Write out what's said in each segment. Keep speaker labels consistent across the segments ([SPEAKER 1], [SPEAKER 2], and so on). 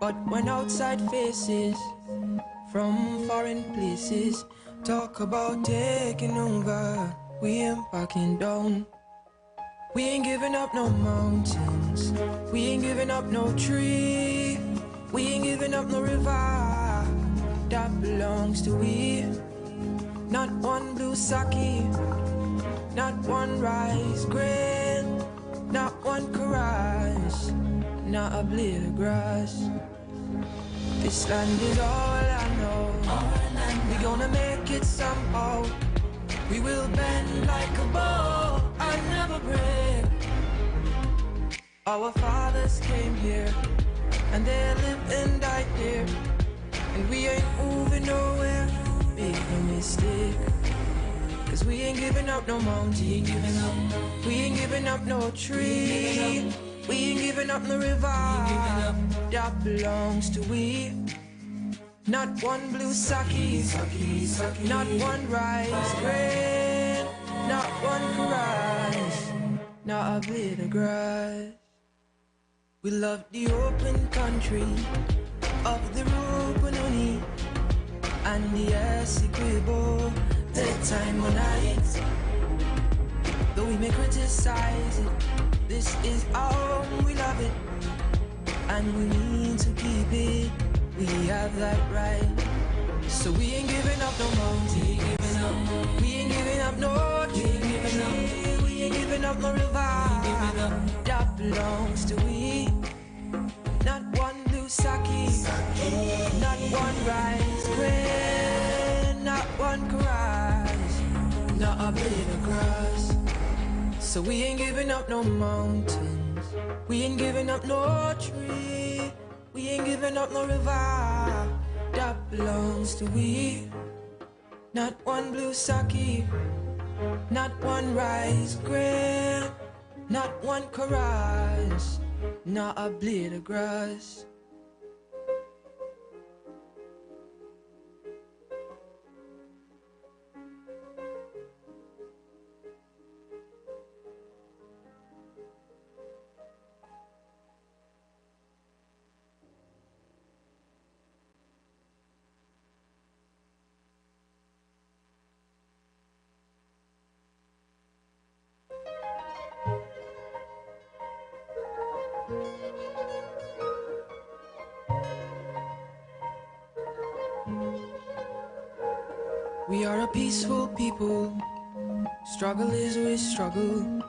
[SPEAKER 1] But when outside faces from foreign places talk about taking over, we ain't backing down. We ain't giving up no mountains, we ain't giving up no tree, we ain't giving up no river that belongs to we. Not one blue sake, not one rice grain, not one caress, not a blade of grass. This land is all I know. We gonna make it somehow. We will bend like a bow and never break. Our fathers came here and they lived and died here, and we ain't moving nowhere. Make no mistake, 'cause we ain't giving up no mountain, we ain't giving up no tree, we ain't giving up no river that belongs to we. Not one blue sake, not one rice grain, not one caress, not a blade of grass. We love the open country of the Rupununi and the Essequibo, the time of night. Though we may criticize it, this is our home, we love it, and we need to keep it. We have that right. So we ain't giving up no mountain, we ain't giving up no tree, we ain't giving up no river that belongs to we. Not one blue sake, not one rice grain, not one caress, not a blade of grass. So we ain't giving up no mountains, we ain't giving up no tree, we ain't giving up no river that belongs to we. Not one blue sake, not one rice grain, not one caress, not a blade of grass. We are a peaceful people, struggle is we struggle,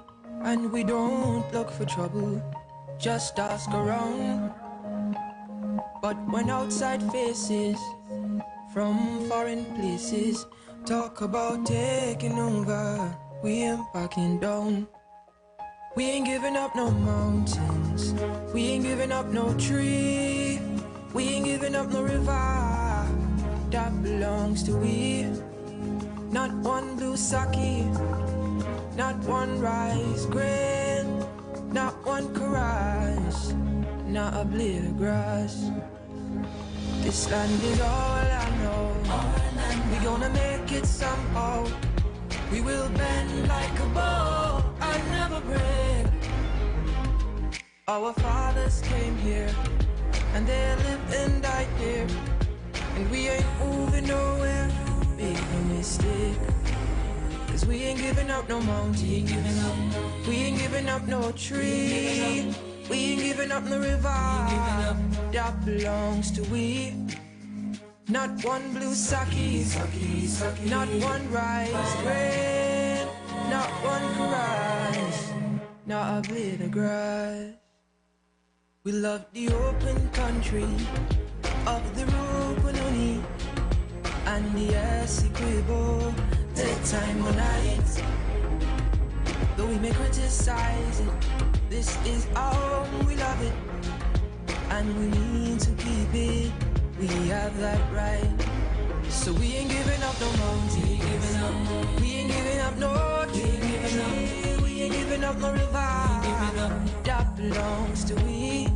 [SPEAKER 1] and we don't look for trouble, just ask around. But when outside faces from foreign places talk about taking over, we ain't backing down. We ain't giving up no mountains, we ain't giving up no tree, we ain't giving up no river that belongs to we. Not one blue sake, not one rice grain, not one caress, not a blade of grass. This land is all I know. We gonna make it somehow. We will bend like a bow and never break. Our fathers came here and they lived and died here, and we ain't moving nowhere. Make no mistake, 'cause we ain't giving up no mountain, we ain't giving up no tree, we ain't giving up no river that belongs to we. Not one blue sake, not one rice grain, not one caress, not a blade of grass. We love the open country of the Rupununi and the Essequibo, the time of night. Though we may criticize it, this is our home, we love it, and we need to keep it. We have that right. So we ain't giving up no mountain, we ain't giving up no tree, we ain't giving up no river that belongs to we.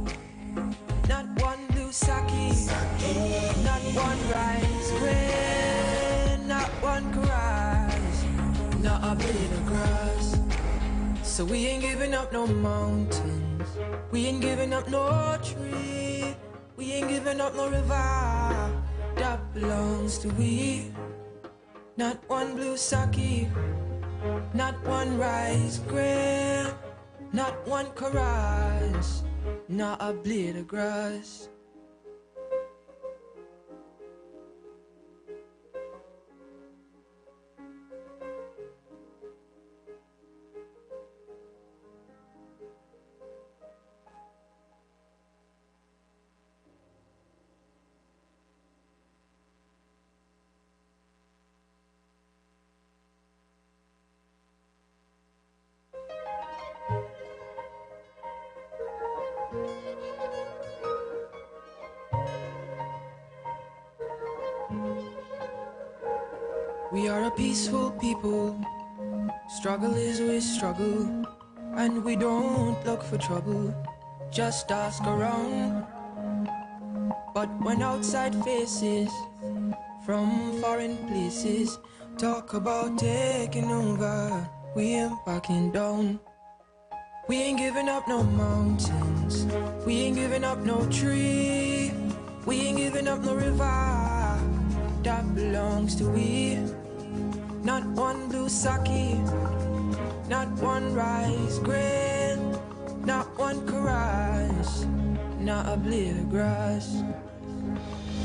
[SPEAKER 1] Not one blue sake, not one rice grain, not one caress, not a blade of grass. So we ain't giving up no mountains, we ain't giving up no tree, We ain't giving up no river that belongs to we. Not one blue sake, not one rice grain, not one chorus, not a blade of grass. We are a peaceful people. Struggle is we struggle, and we don't look for trouble. Just ask around. But when outside faces from foreign places talk about taking over, we ain't backing down. We ain't giving up no mountains, we ain't giving up no tree, we ain't giving up no river that belongs to we. Not one blue sake, not one rice grain, not one chorus, not a blade of grass.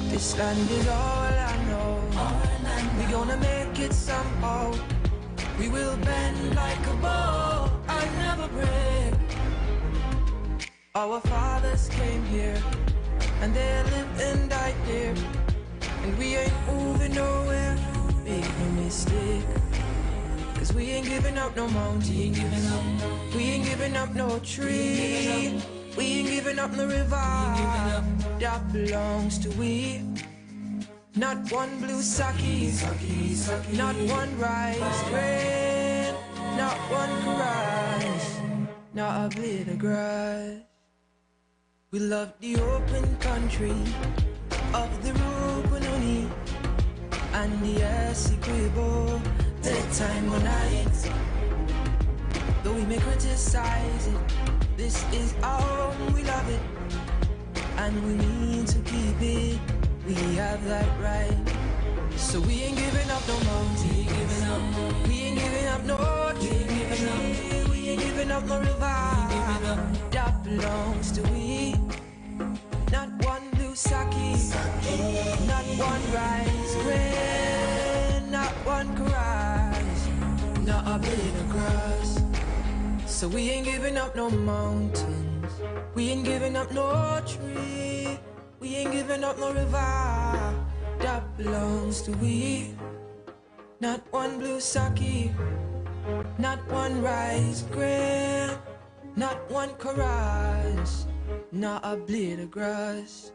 [SPEAKER 1] This land is all I know. We gonna make it somehow. We will bend like a bow and never break. Our fathers came here and they lived and died here, and we ain't moving nowhere. Make no mistake, 'cause we ain't giving up no mountains, we ain't giving up no tree, we ain't giving up no river that belongs to we. Not one blue sake, not one rice grain, not one chorus, not a blade of grass. We love the open country of the Rupununi and the Essequibo, daytime or night. Though we may criticize it, this is our home, we love it, and we need to keep it. We have that right. So we ain't giving up no mountain, we ain't giving up no tree, we ain't giving up no river that belongs to we. Not one blue sake, not one rice grain, not one chorus, not a blade of grass. So we ain't giving up no mountains, we ain't giving up no tree, we ain't giving up no river that belongs to we. Not one blue sake, not one rice grain, not one chorus, not a blade of grass.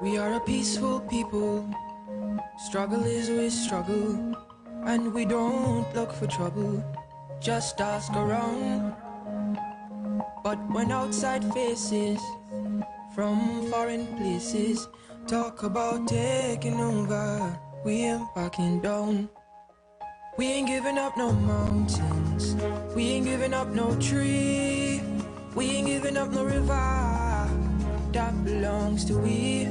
[SPEAKER 1] We are a peaceful people. Struggle is we struggle, and we don't look for trouble. Just ask around. But when outside faces from foreign places talk about taking over, we ain't backing down. We ain't giving up no mountains, we ain't giving up no tree, we ain't giving up no river that belongs to we.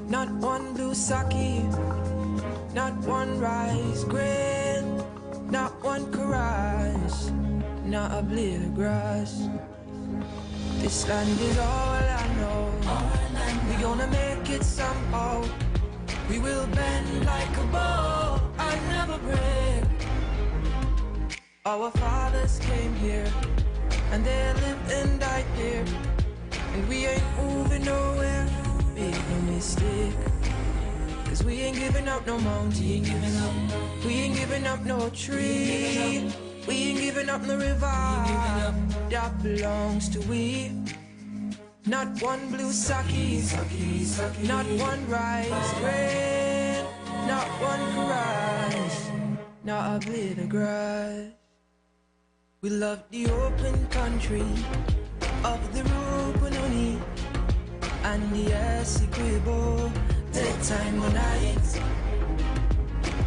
[SPEAKER 1] Not one blue sake, not one rice grain, not one chorus, not a blade of grass. This land is all I know. We gonna make it somehow. We will bend like a bow and never break. Our fathers came here and they lived and died here, and we ain't moving nowhere. Make no mistake, 'cause we ain't giving up no mountain, we ain't giving up no tree, We ain't giving up the river that belongs to we. Not one blue sake, not one rice grain, not one rice, not a blade of grass. We love the open country of the Rupununi and the Essequibo, the time of night.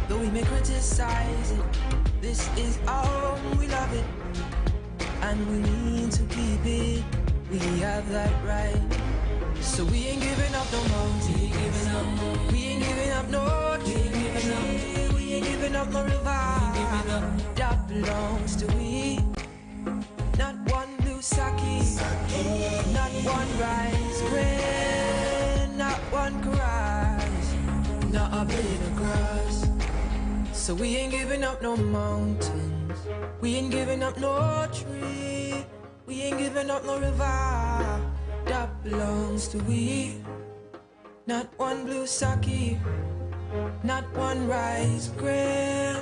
[SPEAKER 1] Though we may criticize it, this is our home, we love it, and we need to keep it. We have that right. So we ain't giving up no mountain. We ain't giving up no tree. We ain't giving up no river that belongs to we. Not one blue sake, not one rice grain, not one grass, not a blade of grass. So we ain't giving up no mountains. We ain't giving up no tree. We ain't giving up no river that belongs to we. Not one blue sake, not one rice grain,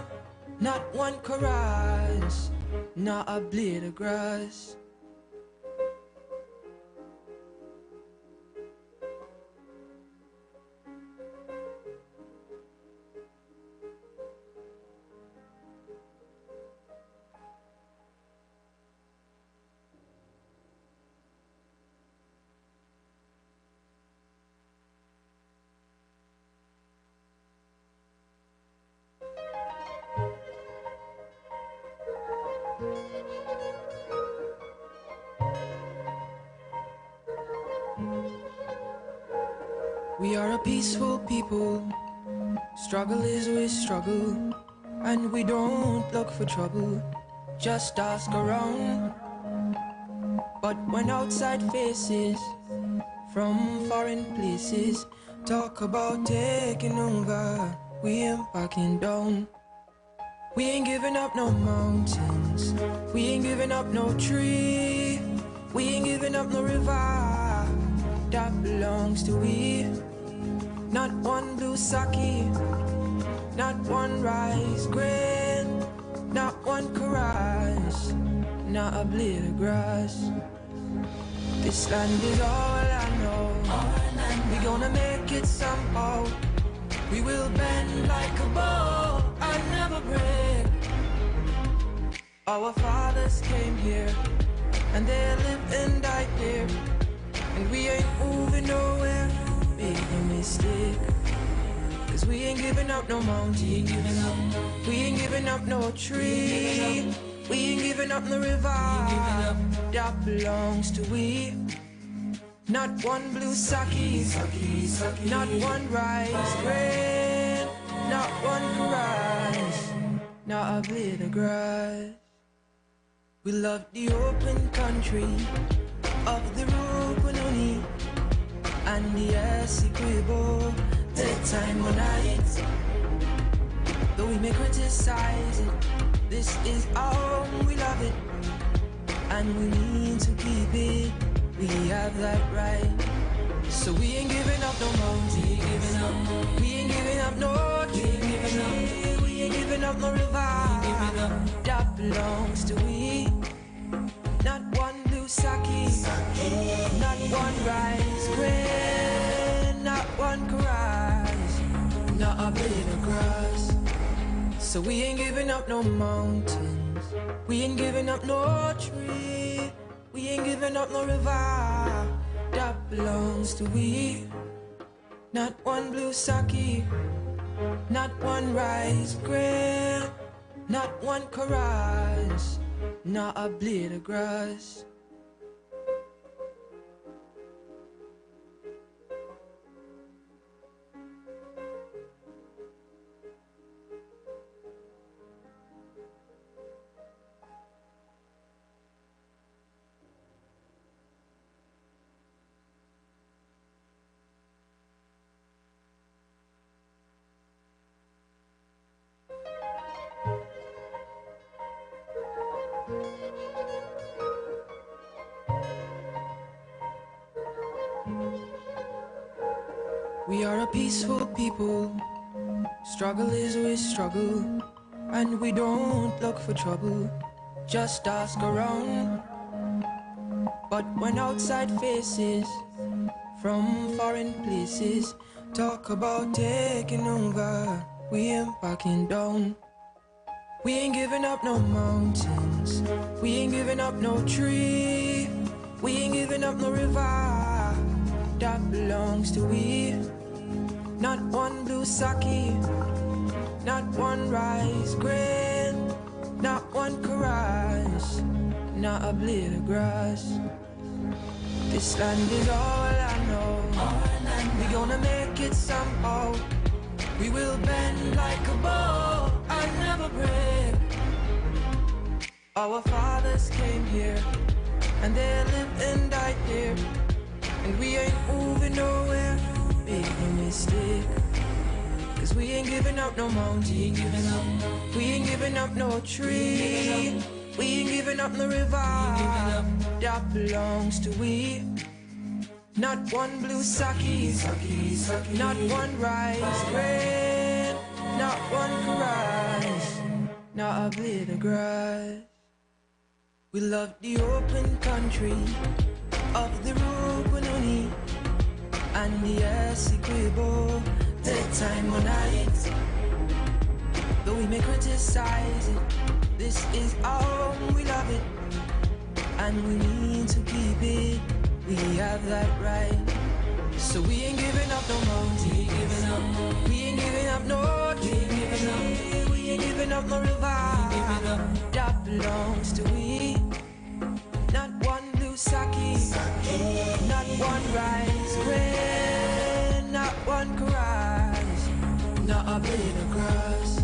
[SPEAKER 1] not one chorus, not a blade of grass. We are a peaceful people. Struggle is we struggle, and we don't look for trouble. Just ask around. But when outside faces from foreign places talk about taking over, we ain't backing down. We ain't giving up no mountains. We ain't giving up no tree. We ain't giving up no river that belongs to we. Not one blue sake, not one rice grain, not one chorus, not a blade of grass. This land is all I know. We gonna make it somehow. We will bend like a bow and never break. Our fathers came here and they lived and died here, and we ain't moving nowhere. Make no mistake, cause we ain't giving up no mountain. We ain't giving up no tree. We ain't giving up the river that belongs to we. Not one blue sake, not one rice grain, not one rice, not a blade of grass. We love the open country of the Rupununi and the Essequibo, the time of night. Though we may criticize it, this is our home, we love it, and we need to keep it. We have that right. So we ain't giving up no mountain. We ain't giving up no tree. We ain't giving up no river that belongs to we. Not one blue sake, not one rice grain, not one grass, not a blade of grass. So we ain't giving up no mountains. We ain't giving up no tree. We ain't giving up no river that belongs to we. Not one blue sake, not one rice grain, not one chorus, not a blade of grass. We are a peaceful people. Struggle is we struggle, and we don't look for trouble, just ask around. But when outside faces from foreign places talk about taking over, we ain't backing down. We ain't giving up no mountains, we ain't giving up no tree, we ain't giving up no river that belongs to we. Not one blue sake, not one rice grain, not one caress, not a blade of grass. This land is all I know. We gonna make it somehow. We will bend like a bow and never break. Our fathers came here and they lived and died here, and we ain't moving nowhere. Make no mistake, 'cause we ain't giving up no mountain, we ain't giving up no tree, we ain't giving up no river that belongs to we. Not one blue sake, not one rice grain, not one caress, not a blade of grass. We love the open country of the Rupununi and the Essequibo, the time of night. Though we may criticize it, this is our home, we love it, and we need to keep it. We have that right. So we ain't giving up no mountain, we ain't giving up no tree, we ain't giving up no river that belongs to we. Not one blue sake, not one rice grain, not one caress, not a blade of grass.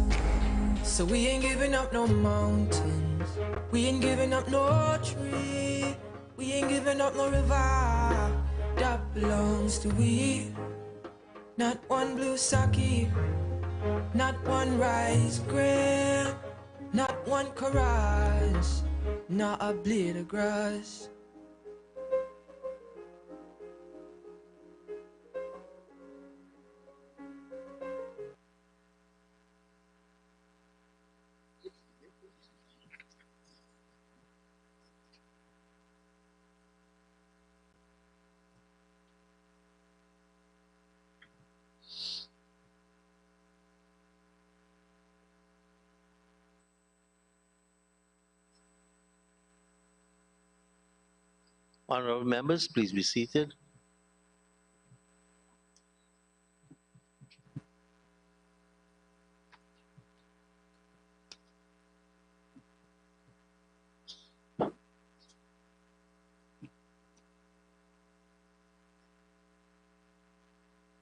[SPEAKER 1] So we ain't giving up no mountains, we ain't giving up no tree, we ain't giving up no river that belongs to we. Not one blue sake, not one rice grain, not one caress, not a blade of grass.
[SPEAKER 2] Honorable members, please be seated.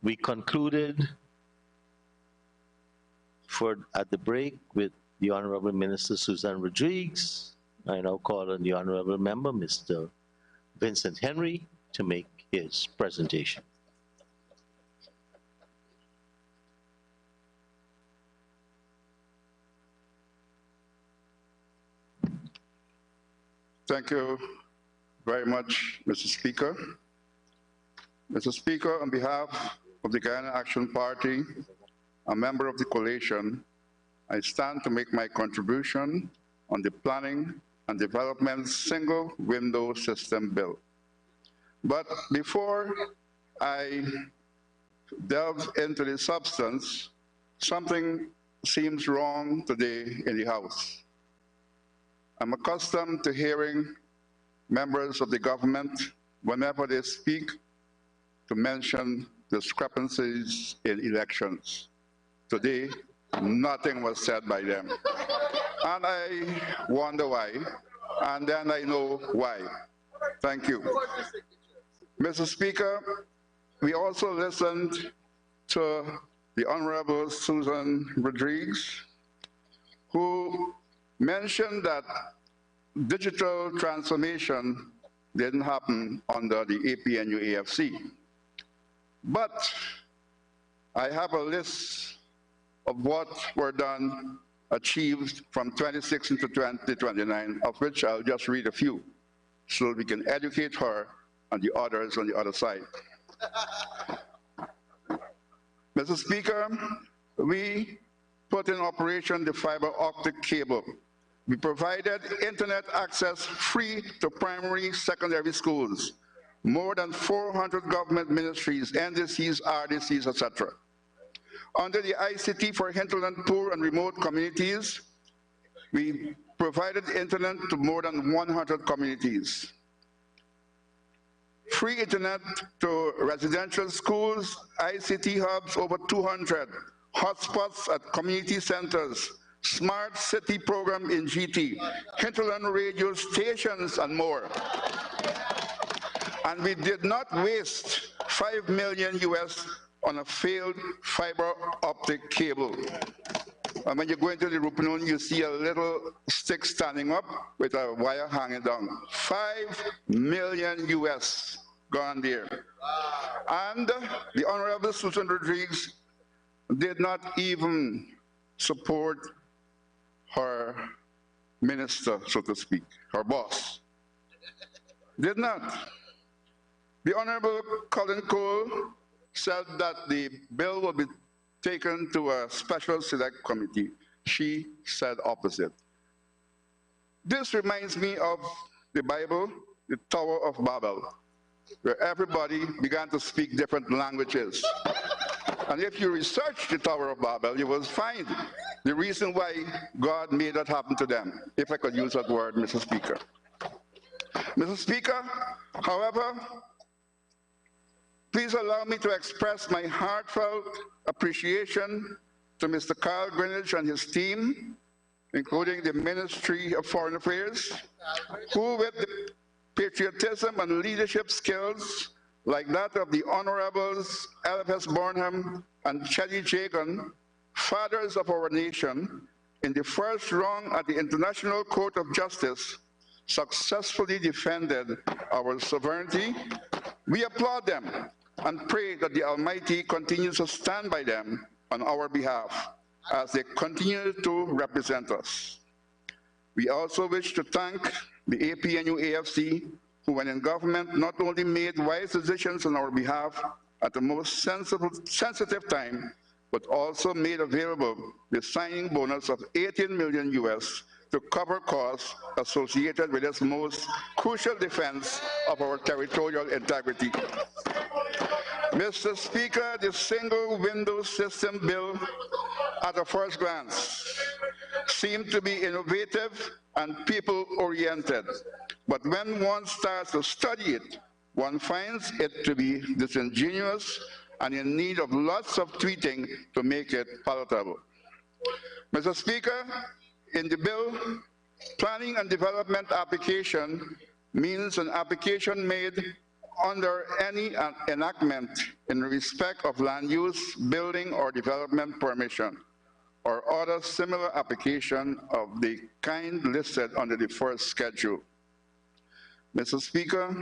[SPEAKER 2] We concluded at the break with the Honorable Minister Susan Rodriguez. I now call on the Honorable Member, Mr. Vincent Henry, to make his presentation.
[SPEAKER 3] Thank you very much, Mr. Speaker. Mr. Speaker, on behalf of the Guyana Action Party, a member of the coalition, I stand to make my contribution on the Planning and Development Single Window System Bill. But before I delve into the substance, something seems wrong today in the House. I'm accustomed to hearing members of the government, whenever they speak, to mention discrepancies in elections. Today, nothing was said by them. And I wonder why, and then I know why. Thank you. Mr. Speaker, we also listened to the Honorable Susan Rodriguez, who mentioned that digital transformation didn't happen under the APNU-AFC. But I have a list of what were done, achieved from 2016 to 2029, of which I'll just read a few, so we can educate her and the others on the other side. Mr. Speaker, we put in operation the fiber optic cable. We provided internet access free to primary, secondary schools, more than 400 government ministries, NDCs, RDCs, etc. Under the ICT for hinterland poor and remote communities, we provided internet to more than 100 communities. Free internet to residential schools, ICT hubs over 200, hotspots at community centers, smart city program in GT, hinterland radio stations, and more. And we did not waste $5 million US on a failed fiber optic cable. And when you go into the Rupunun, you see a little stick standing up with a wire hanging down. $5 million US gone there. And the Honorable Susan Rodriguez did not even support her minister, so to speak, her boss. Did not. The Honorable Colin Cole said that the bill will be taken to a special select committee. She said opposite. This reminds me of the Bible, the Tower of Babel, where everybody began to speak different languages. And if you research the Tower of Babel, you will find the reason why God made that happen to them, if I could use that word, Mr. Speaker. Mr. Speaker, however, please allow me to express my heartfelt appreciation to Mr. Kyle Greenidge and his team, including the Ministry of Foreign Affairs, who with the patriotism and leadership skills like that of the Honorables LFS Burnham and Chelly Jagan, fathers of our nation, in the first rung at the International Court of Justice, successfully defended our sovereignty. We applaud them and pray that the Almighty continues to stand by them on our behalf as they continue to represent us. We also wish to thank the APNU-AFC, who when in government not only made wise decisions on our behalf at the most sensitive time, but also made available the signing bonus of $18 million US to cover costs associated with this most crucial defense of our territorial integrity. Mr. Speaker, the single window system bill at a first glance seemed to be innovative and people-oriented. But when one starts to study it, one finds it to be disingenuous and in need of lots of tweaking to make it palatable. Mr. Speaker, in the bill, planning and development application means an application made under any enactment in respect of land use, building, or development permission, or other similar application of the kind listed under the first schedule. Mr. Speaker,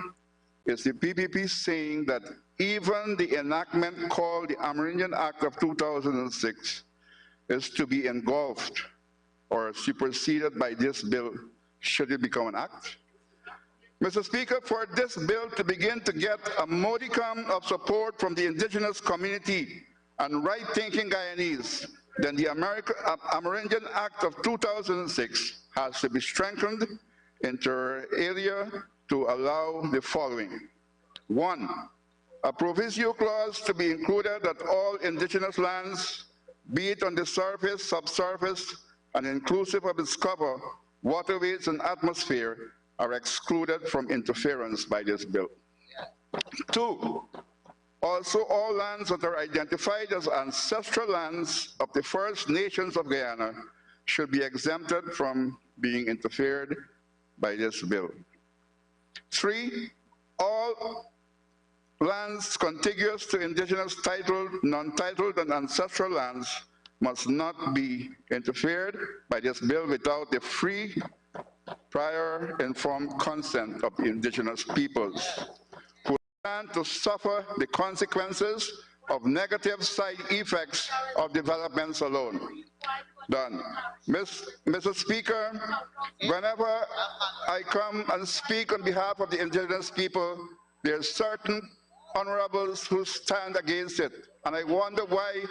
[SPEAKER 3] it's the PPP saying that even the enactment called the Amerindian Act of 2006 is to be engulfed or superseded by this bill should it become an act? Mr. Speaker, for this bill to begin to get a modicum of support from the indigenous community and right-thinking Guyanese, then the Amerindian Act of 2006 has to be strengthened inter alia to allow the following. 1, a provisional clause to be included that all indigenous lands, be it on the surface, subsurface, and inclusive of its cover, waterways, and atmosphere, are excluded from interference by this bill. 2, also all lands that are identified as ancestral lands of the First Nations of Guyana should be exempted from being interfered by this bill. 3, all lands contiguous to indigenous titled, non-titled, and ancestral lands must not be interfered by this bill without the free, prior informed consent of the indigenous peoples who stand to suffer the consequences of negative side effects of developments alone. Done. Mr. Speaker, whenever I come and speak on behalf of the indigenous people, there are certain honorables who stand against it. And I wonder why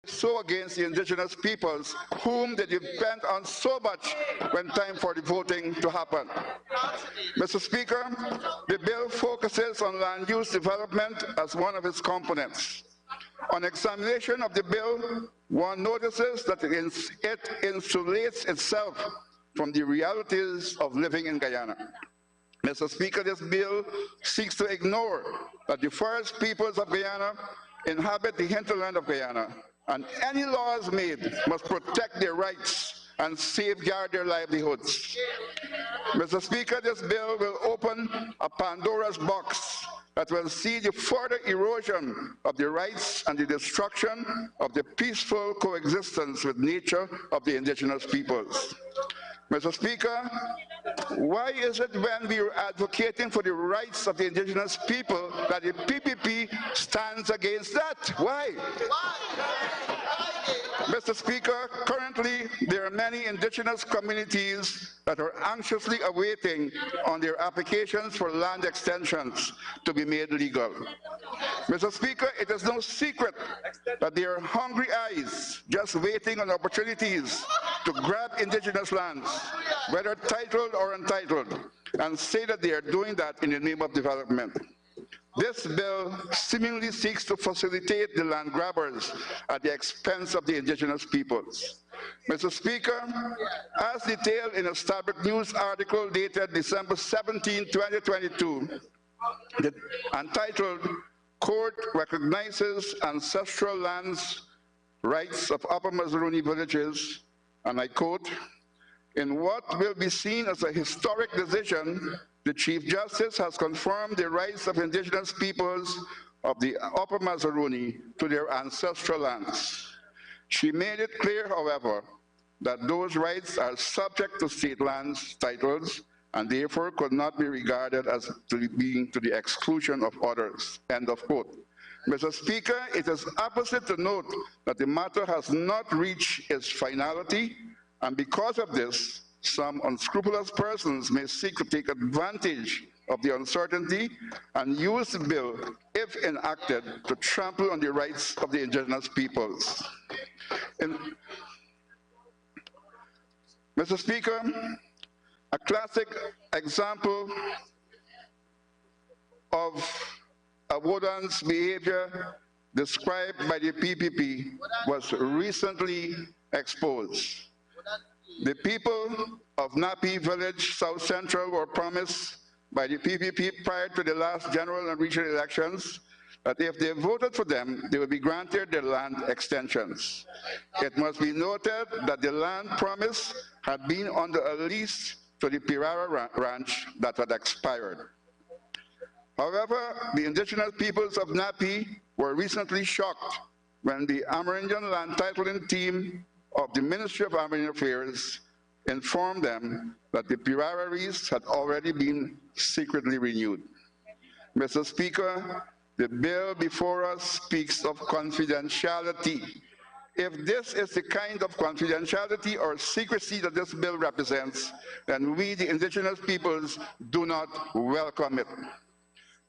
[SPEAKER 3] so against the indigenous peoples whom they depend on so much when time for the voting to happen. Mr. Speaker, the bill focuses on land use development as one of its components. On examination of the bill, one notices that it insulates itself from the realities of living in Guyana. Mr. Speaker, this bill seeks to ignore that the first peoples of Guyana inhabit the hinterland of Guyana, and any laws made must protect their rights and safeguard their livelihoods. Mr. Speaker, this bill will open a Pandora's box that will see the further erosion of the rights and the destruction of the peaceful coexistence with nature of the indigenous peoples. Mr. Speaker, why is it when we are advocating for the rights of the indigenous people that the PPP stands against that? Why? Mr. Speaker, currently there are many indigenous communities that are anxiously awaiting on their applications for land extensions to be made legal. Mr. Speaker, it is no secret that there are hungry eyes just waiting on opportunities to grab indigenous lands, whether titled or untitled, and say that they are doing that in the name of development. This bill seemingly seeks to facilitate the land grabbers at the expense of the indigenous peoples. Mr. Speaker, as detailed in a Starbuck News article dated December 17, 2022, entitled, "Court Recognizes Ancestral Lands Rights of Upper Mazaruni Villages," and I quote, "In what will be seen as a historic decision, the Chief Justice has confirmed the rights of indigenous peoples of the Upper Mazaruni to their ancestral lands. She made it clear, however, that those rights are subject to state lands titles and therefore could not be regarded as being to the exclusion of others," end of quote. Mr. Speaker, it is opposite to note that the matter has not reached its finality, and because of this, some unscrupulous persons may seek to take advantage of the uncertainty and use the bill, if enacted, to trample on the rights of the indigenous peoples. Mr. Speaker, a classic example of a Wodan's behavior described by the PPP was recently exposed. The people of Napi Village, South Central, were promised by the PPP prior to the last general and regional elections that if they voted for them, they would be granted their land extensions. It must be noted that the land promise had been under a lease to the Pirara Ranch that had expired. However, the indigenous peoples of Napi were recently shocked when the Amerindian land titling team of the Ministry of Amerindian Affairs informed them that the Pirara lease had already been secretly renewed. Mr. Speaker, the bill before us speaks of confidentiality. If this is the kind of confidentiality or secrecy that this bill represents, then we, the indigenous peoples, do not welcome it.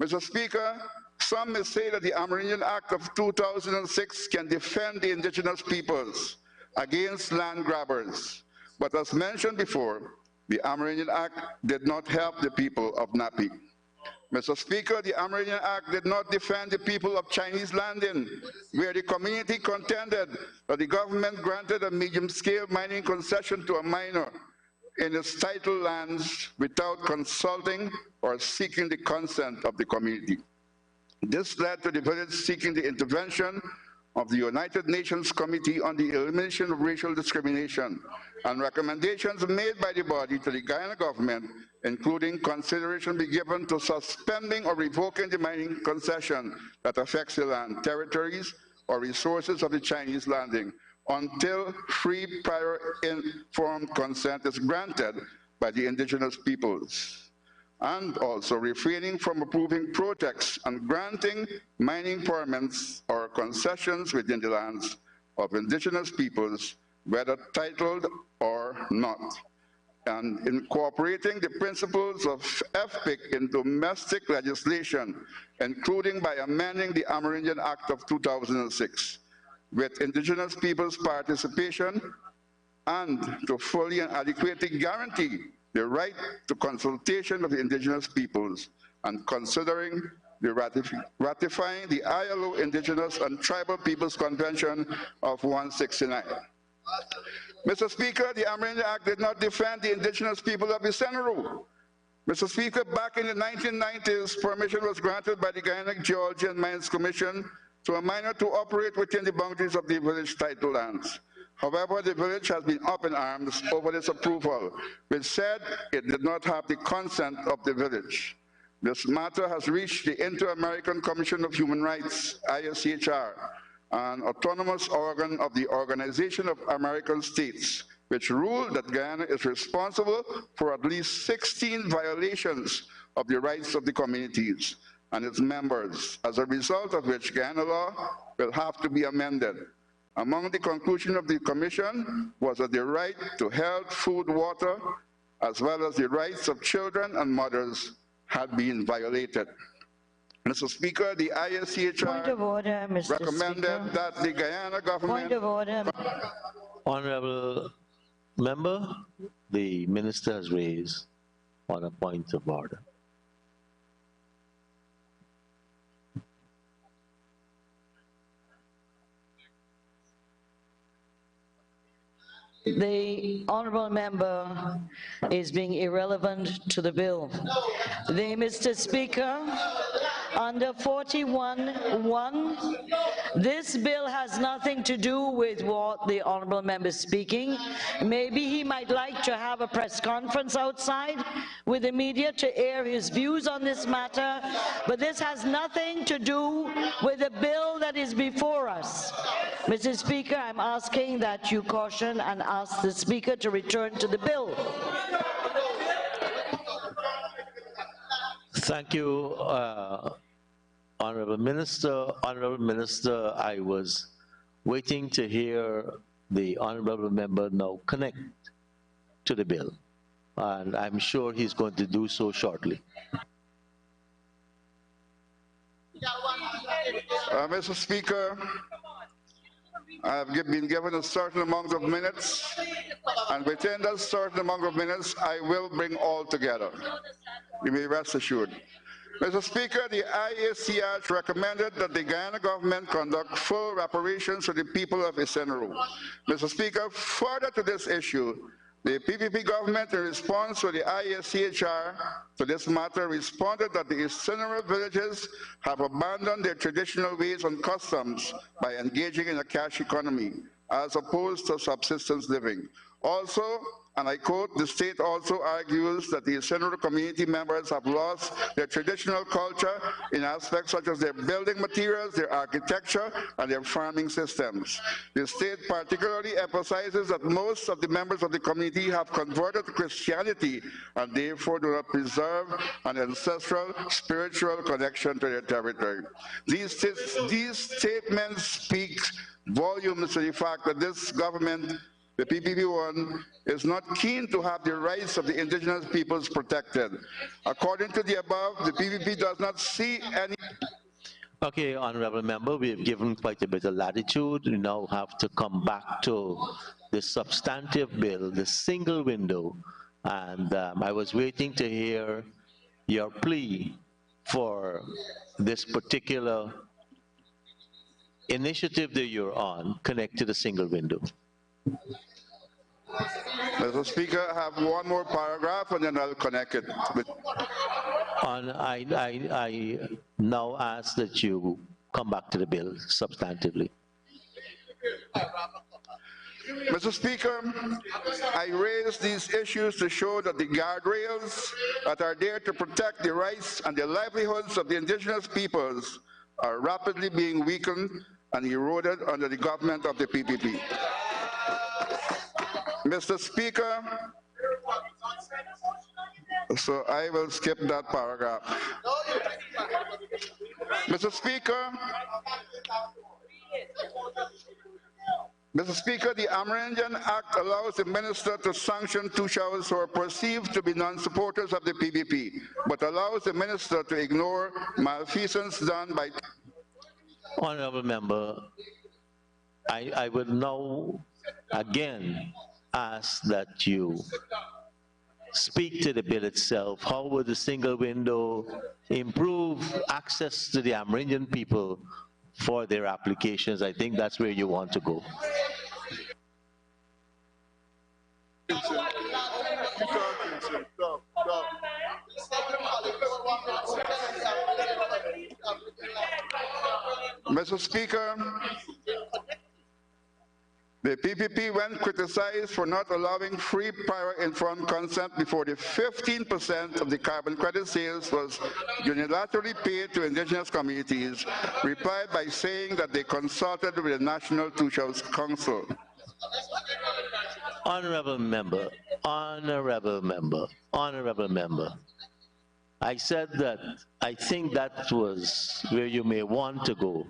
[SPEAKER 3] Mr. Speaker, some may say that the Amerindian Act of 2006 can defend the indigenous peoples against land grabbers. But as mentioned before, the Amerindian Act did not help the people of Napi. Mr. Speaker, the Amerindian Act did not defend the people of Chinese landing, where the community contended that the government granted a medium-scale mining concession to a miner in its title lands without consulting or seeking the consent of the community. This led to the village seeking the intervention of the United Nations Committee on the Elimination of Racial Discrimination and recommendations made by the body to the Guyana government, including consideration be given to suspending or revoking the mining concession that affects the land, territories, or resources of the Chinese landing until free, prior, informed consent is granted by the indigenous peoples, and also refraining from approving projects and granting mining permits or concessions within the lands of indigenous peoples, whether titled or not, and incorporating the principles of FPIC in domestic legislation, including by amending the Amerindian Act of 2006. with indigenous peoples' participation and to fully and adequately guarantee the right to consultation of the indigenous peoples, and considering the ratifying the ILO Indigenous and Tribal Peoples Convention of 169. Mr. Speaker, the Amerindian Act did not defend the indigenous people of Isenru. Mr. Speaker, back in the 1990s, permission was granted by the Guyana Geology Mines Commission to a miner to operate within the boundaries of the village title lands. However, the village has been up in arms over this approval, which said it did not have the consent of the village. This matter has reached the Inter-American Commission of Human Rights, ISCHR, an autonomous organ of the Organization of American States, which ruled that Guyana is responsible for at least 16 violations of the rights of the communities and its members, as a result of which Guyana law will have to be amended. Among the conclusions of the Commission was that the right to health, food, water, as well as the rights of children and mothers had been violated. Mr. Speaker, the ISCHR recommended that the Guyana government...
[SPEAKER 4] Point of order.
[SPEAKER 2] Honorable member, the minister has raised on a point of order.
[SPEAKER 4] The honourable member is being irrelevant to the bill. Mr. Speaker, under 41(1), this bill has nothing to do with what the honourable member is speaking. Maybe he might like to have a press conference outside with the media to air his views on this matter, but this has nothing to do with the bill that is before us. Mr. Speaker, I'm asking that you caution and ask the Speaker to return to the bill.
[SPEAKER 2] Thank you, Honorable Minister. Honorable Minister, I was waiting to hear the Honorable Member now connect to the bill, and I'm sure he's going to do so shortly.
[SPEAKER 3] Mr. Speaker, I have been given a certain amount of minutes, and within that certain amount of minutes, I will bring all together. You may rest assured. Mr. Speaker, the IACH recommended that the Guyana government conduct full reparations to the people of Isenru. Mr. Speaker, further to this issue, the PPP government, in response to the IACHR to this matter, responded that the Isenru villages have abandoned their traditional ways and customs by engaging in a cash economy, as opposed to subsistence living. Also, and I quote, the state also argues that the Isenru community members have lost their traditional culture in aspects such as their building materials, their architecture, and their farming systems. The state particularly emphasizes that most of the members of the community have converted to Christianity and therefore do not preserve an ancestral spiritual connection to their territory. These statements speak volumes to the fact that this government, the PPP1, is not keen to have the rights of the indigenous peoples protected. According to the above, the PPP does not see any...
[SPEAKER 2] Okay, Honorable Member, we have given quite a bit of latitude. We now have to come back to the substantive bill, the single window. And I was waiting to hear your plea for this particular initiative that you're on, connect to the single window.
[SPEAKER 3] Mr. Speaker, I have one more paragraph and then I'll connect it with...
[SPEAKER 2] I now ask that you come back to the bill substantively.
[SPEAKER 3] Mr. Speaker, I raise these issues to show that the guardrails that are there to protect the rights and the livelihoods of the indigenous peoples are rapidly being weakened and eroded under the government of the PPP. Mr. Speaker, so I will skip that paragraph. Mr. Speaker, the Amerindian Act allows the minister to sanction Tushas who are perceived to be non-supporters of the PPP, but allows the minister to ignore malfeasance done by...
[SPEAKER 2] Honorable Member, I would now again ask that you speak to the bill itself. How would the single window improve access to the Amerindian people for their applications? I think that's where you want to go.
[SPEAKER 3] Mr. Speaker, the PPP, when criticized for not allowing free prior informed consent before the 15% of the carbon credit sales was unilaterally paid to indigenous communities, replied by saying that they consulted with the National Two-Shows Council.
[SPEAKER 2] Honorable member, honorable member, honorable member. I said that I think that was where you may want to go,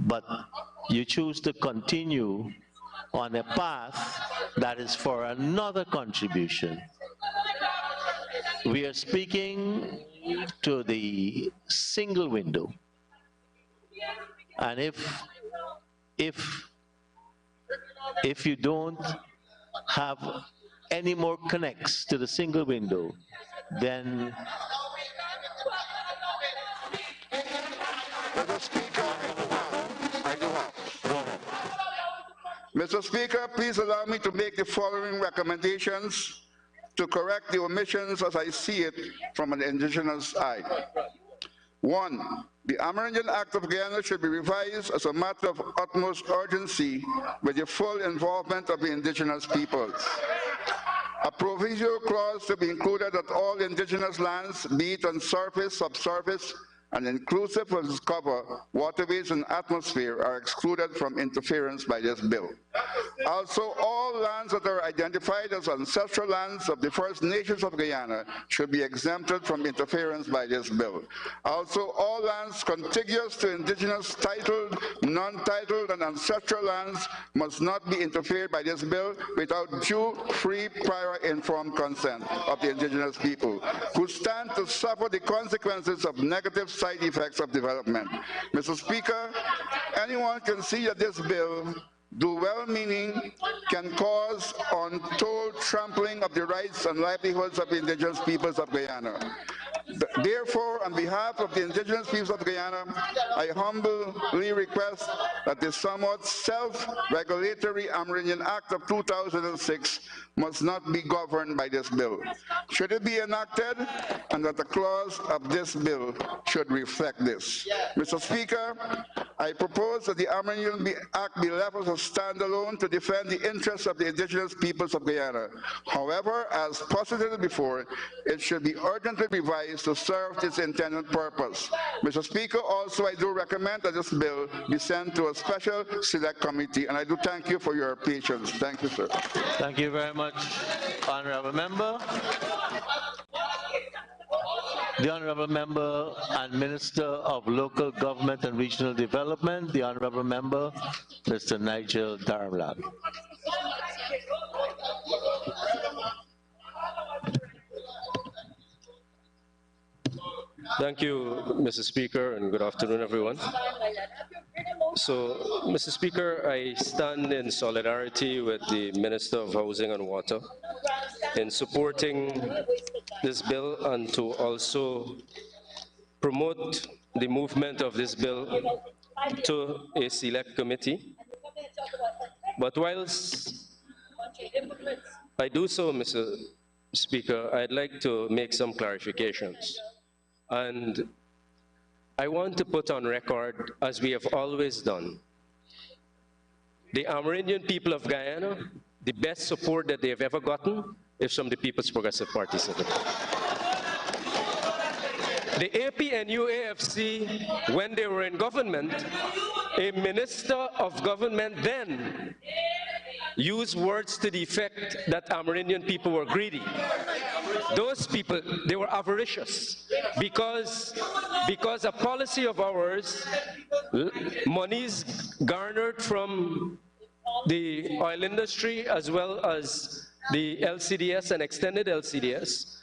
[SPEAKER 2] but you choose to continue on a path that is for another contribution. We are speaking to the single window. And if you don't have any more connects to the single window, then
[SPEAKER 3] Mr. Speaker, please allow me to make the following recommendations to correct the omissions as I see it from an indigenous side. 1, the Amerindian Act of Guyana should be revised as a matter of utmost urgency with the full involvement of the indigenous peoples. A provisional clause to be included that all indigenous lands, be it on surface, subsurface, and inclusive of its cover, waterways and atmosphere are excluded from interference by this bill. Also, all lands that are identified as ancestral lands of the First Nations of Guyana should be exempted from interference by this bill. Also, all lands contiguous to indigenous titled, non-titled, and ancestral lands must not be interfered by this bill without due, free, prior informed consent of the indigenous people, who stand to suffer the consequences of negative side effects of development. Mr. Speaker, anyone can see that this bill, though well-meaning, can cause untold trampling of the rights and livelihoods of the indigenous peoples of Guyana. Therefore, on behalf of the indigenous peoples of Guyana, I humbly request that the somewhat self-regulatory Amerindian Act of 2006 must not be governed by this bill. Should it be enacted, and that the clause of this bill should reflect this. Mr. Speaker, I propose that the Amerindian Act be left as a standalone to defend the interests of the indigenous peoples of Guyana. However, as posited before, it should be urgently revised to serve its intended purpose. Mr. Speaker, also I do recommend that this bill be sent to a special select committee, and I do thank you for your patience. Thank you, sir.
[SPEAKER 2] thank you very much, honorable member. The honorable member and Minister of Local Government and Regional Development, the honorable member, Mr. Nigel Dharamlal.
[SPEAKER 5] Thank you, Mr. Speaker, and good afternoon, everyone. So, Mr. Speaker, I stand in solidarity with the Minister of Housing and Water in supporting this bill and to also promote the movement of this bill to a select committee. But whilst I do so, Mr. Speaker, I'd like to make some clarifications. And I want to put on record, as we have always done, the Amerindian people of Guyana, the best support that they have ever gotten is from the People's Progressive Party. The APNU-AFC, when they were in government, a minister of government then used words to the effect that Amerindian people were greedy. Those people, they were avaricious because a policy of ours, monies garnered from the oil industry as well as the LCDS and extended LCDS,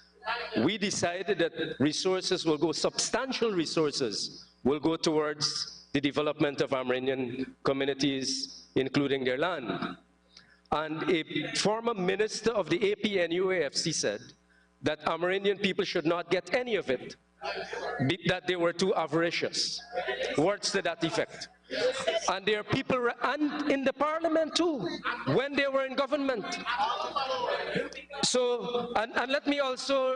[SPEAKER 5] we decided that resources will go, substantial resources will go towards the development of Amerindian communities including their land. And a former minister of the APNUAFC said that Amerindian people should not get any of it, that they were too avaricious. Words to that effect. And there are people, and in the parliament too, when they were in government. So, and let me also,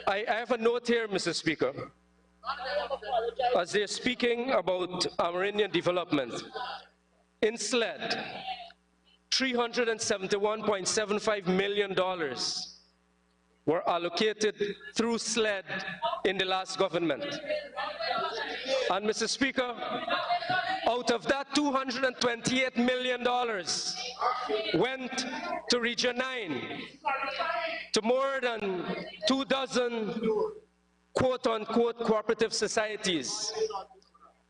[SPEAKER 5] I have a note here, Mr. Speaker. As they're speaking about Amerindian development, in SLED, $371.75 million were allocated through SLED in the last government. And Mr. Speaker, out of that $228 million went to Region 9, to more than 24 quote-unquote cooperative societies.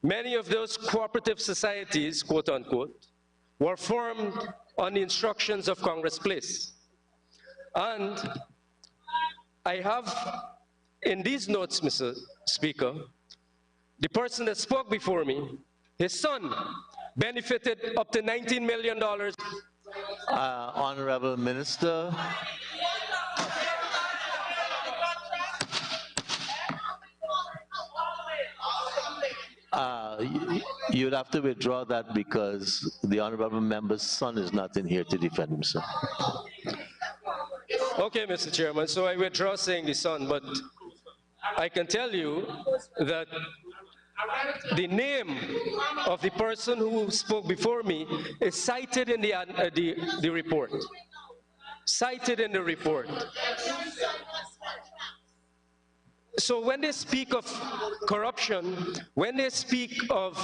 [SPEAKER 5] Many of those cooperative societies, quote-unquote, were formed on the instructions of Congress Place. And I have in these notes, Mr. Speaker, the person that spoke before me, his son benefited up to $19 million.
[SPEAKER 2] Honorable Minister. You'd have to withdraw that because the honorable member's son is not in here to defend himself.
[SPEAKER 5] Okay, Mr. Chairman, so I withdraw saying the son, but I can tell you that the name of the person who spoke before me is cited in the report. Cited in the report. So when they speak of corruption, when they speak of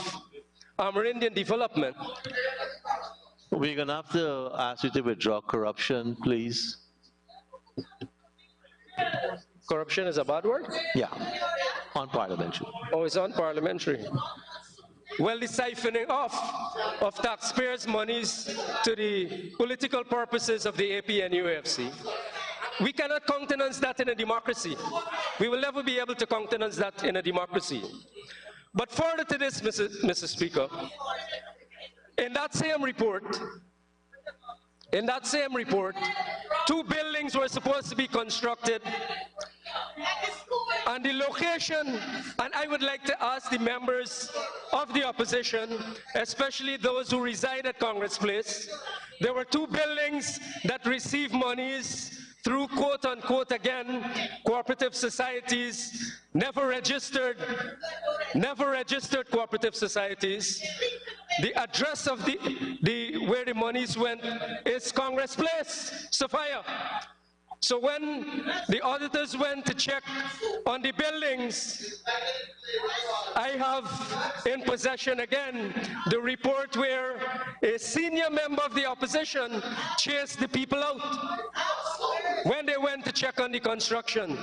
[SPEAKER 5] Amerindian development,
[SPEAKER 2] we're going to have to ask you to withdraw corruption, please.
[SPEAKER 5] Corruption is a bad word?
[SPEAKER 2] Yeah, unparliamentary.
[SPEAKER 5] Oh, it's unparliamentary. Well, the siphoning off of taxpayers' monies to the political purposes of the APNUAFC. We cannot countenance that in a democracy. We will never be able to countenance that in a democracy. But further to this, Mr. Speaker, in that same report, two buildings were supposed to be constructed, and the location, and I would like to ask the members of the opposition, especially those who reside at Congress Place, there were two buildings that received monies through quote-unquote, again, cooperative societies, never registered cooperative societies. The address of where the monies went is Congress Place, Sophia. So when the auditors went to check on the buildings, I have in possession again the report where a senior member of the opposition chased the people out when they went to check on the construction.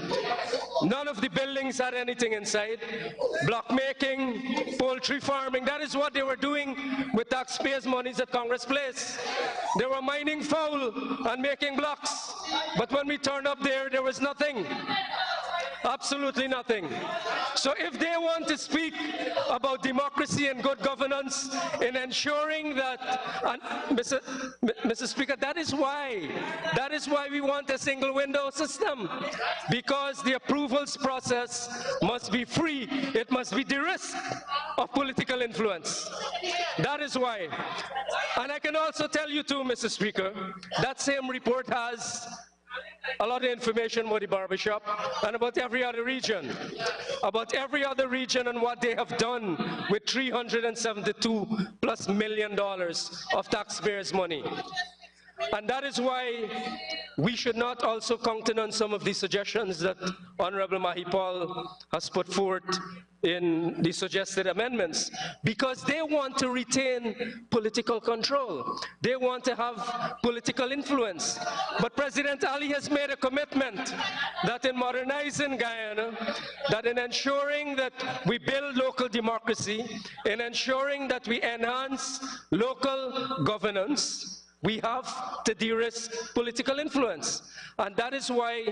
[SPEAKER 5] None of the buildings had anything inside. Block making, poultry farming, that is what they were doing with taxpayers' monies at Congress Place. They were mining fowl and making blocks. But when we turned up there, there was nothing. Absolutely nothing. So if they want to speak about democracy and good governance in ensuring that, and Mr. Speaker, that is why we want a single window system, because the approvals process must be free. It must be the risk of political influence. That is why. And I can also tell you too, Mr. Speaker, that same report has a lot of information about the barbershop and about every other region and what they have done with $372+ million of taxpayers' money. And that is why we should not also countenance some of the suggestions that Honorable Mahipal has put forth in the suggested amendments, because they want to retain political control. They want to have political influence. But President Ali has made a commitment that in modernizing Guyana, that in ensuring that we build local democracy, in ensuring that we enhance local governance, we have to de-risk political influence. And that is why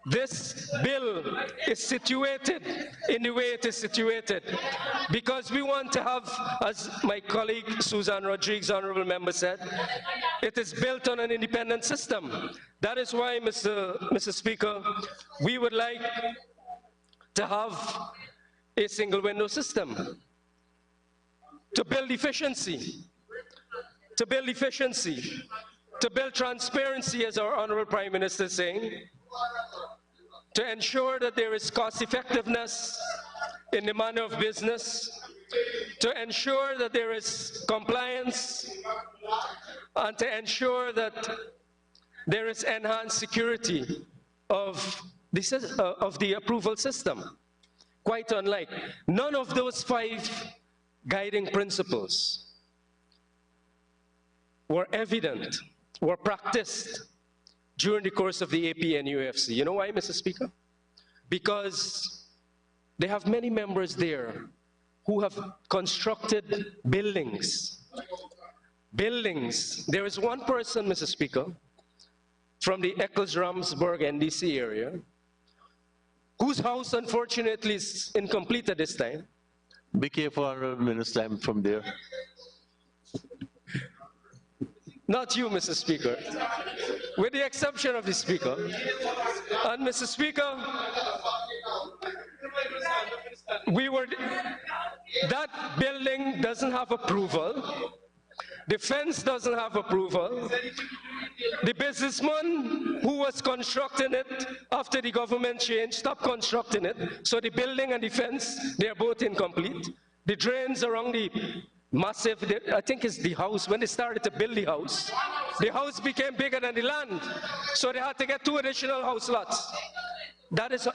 [SPEAKER 5] this bill is situated in the way it is situated, because we want to have, as my colleague Susan Rodriguez, honorable member, said, it is built on an independent system. That is why, Mr. Speaker, we would like to have a single window system to build efficiency, to build transparency, as our honorable Prime Minister is saying, to ensure that there is cost effectiveness in the manner of business, to ensure that there is compliance, and to ensure that there is enhanced security of the approval system. Quite unlike, none of those 5 guiding principles were evident, were practiced during the course of the APNUFC. You know why, Mr. Speaker? Because they have many members there who have constructed buildings. There is one person, Mr. Speaker, from the Eccles-Ramsburg NDC area, whose house, unfortunately, is incomplete at this time.
[SPEAKER 2] Be careful, Honorable Minister, I'm from there.
[SPEAKER 5] Not you, Mr. Speaker, with the exception of the Speaker. And Mr. Speaker, that building doesn't have approval. The fence doesn't have approval. The businessman who was constructing it after the government change stopped constructing it. So the building and the fence, they're both incomplete. The drains around the massive, I think it's the house, when they started to build the house became bigger than the land. So they had to get 2 additional house lots. That is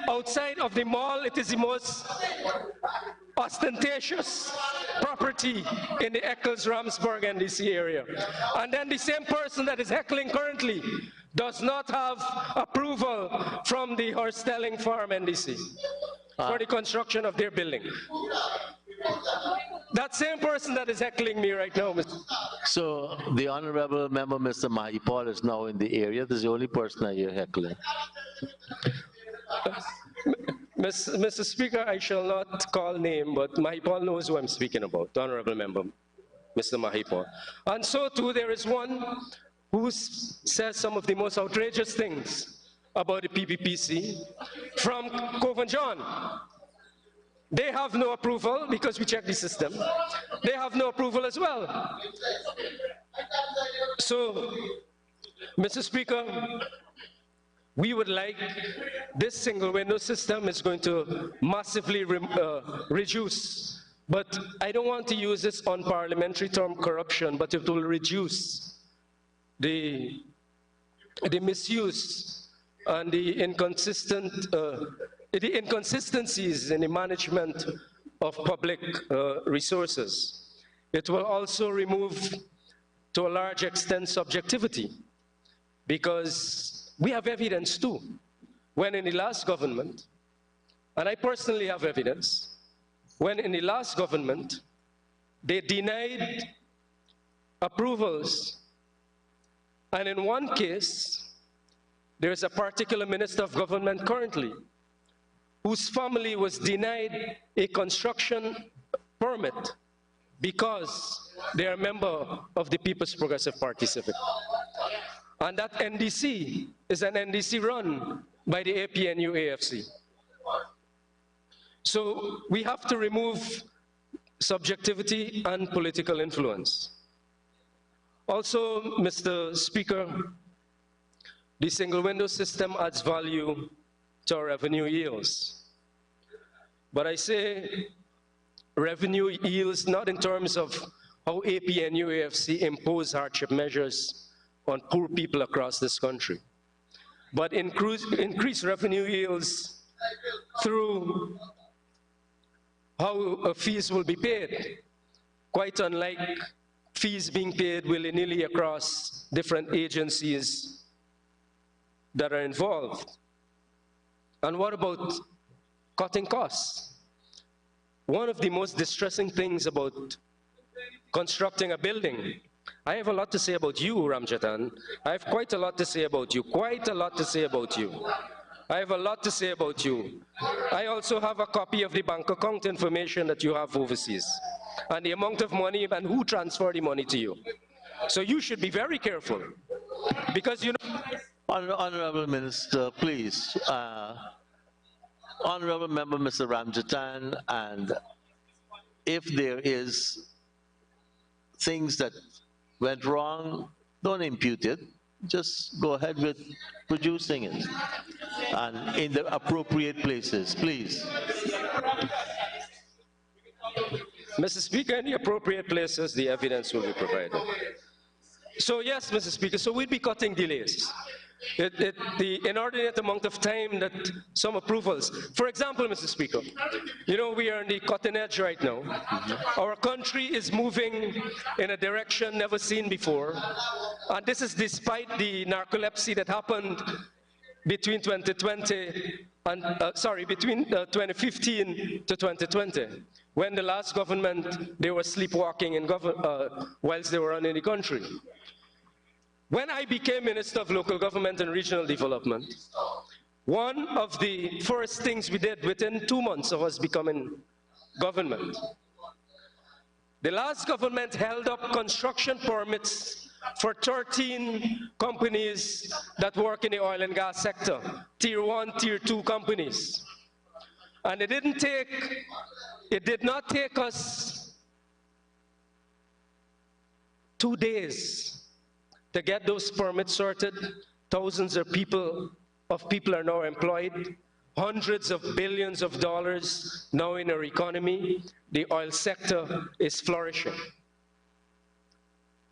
[SPEAKER 5] outside of the mall, it is the most ostentatious property in the Eccles-Ramsburg NDC area. And then the same person that is heckling currently does not have approval from the Horstelling Farm NDC for the construction of their building. That same person that is heckling me right now, Mr.
[SPEAKER 2] So the honorable member, Mr. Mahipal, is now in the area. This is the only person I hear heckling.
[SPEAKER 5] Mr. Speaker, I shall not call name, but Mahipal knows who I'm speaking about, the honorable member, Mr. Mahipal. And so too, there is one who says some of the most outrageous things about the PPPC from Coven John. They have no approval because we checked the system. They have no approval as well. So, Mr. Speaker, we would like this single window system is going to massively reduce, but I don't want to use this unparliamentary term corruption, but it will reduce the misuse and the inconsistencies in the management of public resources. It will also remove, to a large extent, subjectivity, because we have evidence too. When in the last government, and I personally have evidence, when in the last government, they denied approvals, and in one case, there is a particular minister of government currently whose family was denied a construction permit because they are a member of the People's Progressive Party Civic. And that NDC is an NDC run by the APNU-AFC. So we have to remove subjectivity and political influence. Also, Mr. Speaker, the single window system adds value to our revenue yields. But I say revenue yields not in terms of how APNU-AFC impose hardship measures on poor people across this country, but increase revenue yields through how fees will be paid, quite unlike fees being paid willy-nilly across different agencies that are involved. And what about cutting costs? One of the most distressing things about constructing a building, I have a lot to say about you, Ramjatan. I have quite a lot to say about you, quite a lot to say about you. I have a lot to say about you. I also have a copy of the bank account information that you have overseas, and the amount of money and who transferred the money to you. So you should be very careful, because you know.
[SPEAKER 2] Honorable Minister, please. Honorable Member Mr. Ramjatan, and if there is things that went wrong, don't impute it. Just go ahead with producing it, and in the appropriate places, please.
[SPEAKER 5] Mr. Speaker, in the appropriate places, the evidence will be provided. So yes, Mr. Speaker, so we'd be cutting delays. The inordinate amount of time that some approvals, for example, Mr. Speaker, you know, we are on the cutting edge right now. Our country is moving in a direction never seen before, and this is despite the narcolepsy that happened between 2020 and, between 2015 to 2020, when the last government, they were sleepwalking in whilst they were running the country. When I became Minister of Local Government and Regional Development, one of the first things we did within 2 months of us becoming government, the last government held up construction permits for 13 companies that work in the oil and gas sector, tier 1, tier 2 companies. And it did not take us 2 days to get those permits sorted. Thousands of people are now employed, hundreds of billions of dollars now in our economy. The oil sector is flourishing.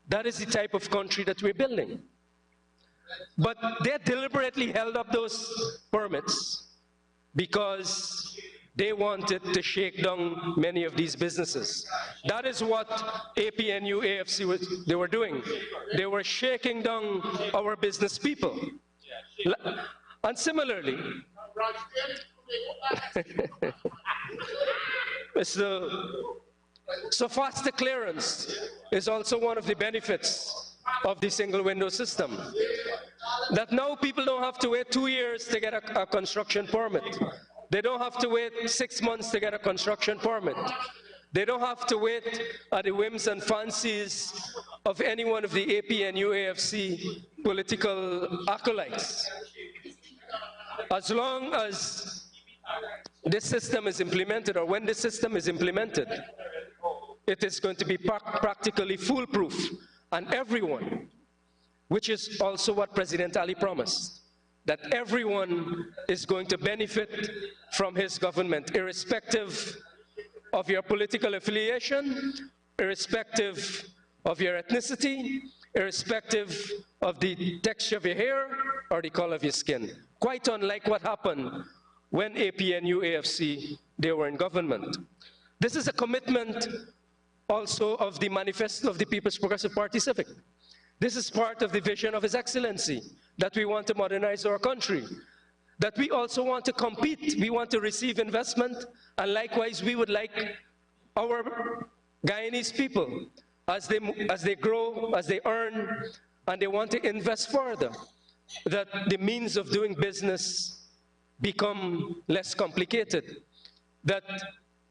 [SPEAKER 5] That is the type of country that we're building. But they deliberately held up those permits because they wanted to shake down many of these businesses. That is what APNU, AFC, they were doing. They were shaking down our business people. And similarly, so faster clearance is also one of the benefits of the single window system. That now people don't have to wait 2 years to get a construction permit. They don't have to wait 6 months to get a construction permit. They don't have to wait at the whims and fancies of any one of the APNU, AFC political acolytes. As long as this system is implemented, or when this system is implemented, it is going to be practically foolproof, and everyone, which is also what President Ali promised, that everyone is going to benefit from his government, irrespective of your political affiliation, irrespective of your ethnicity, irrespective of the texture of your hair or the color of your skin. Quite unlike what happened when APNU, AFC, they were in government. This is a commitment also of the manifesto of the People's Progressive Party Civic. This is part of the vision of His Excellency, that we want to modernize our country, that we also want to compete, we want to receive investment, and likewise we would like our Guyanese people, as they grow, as they earn, and they want to invest further, that the means of doing business become less complicated, that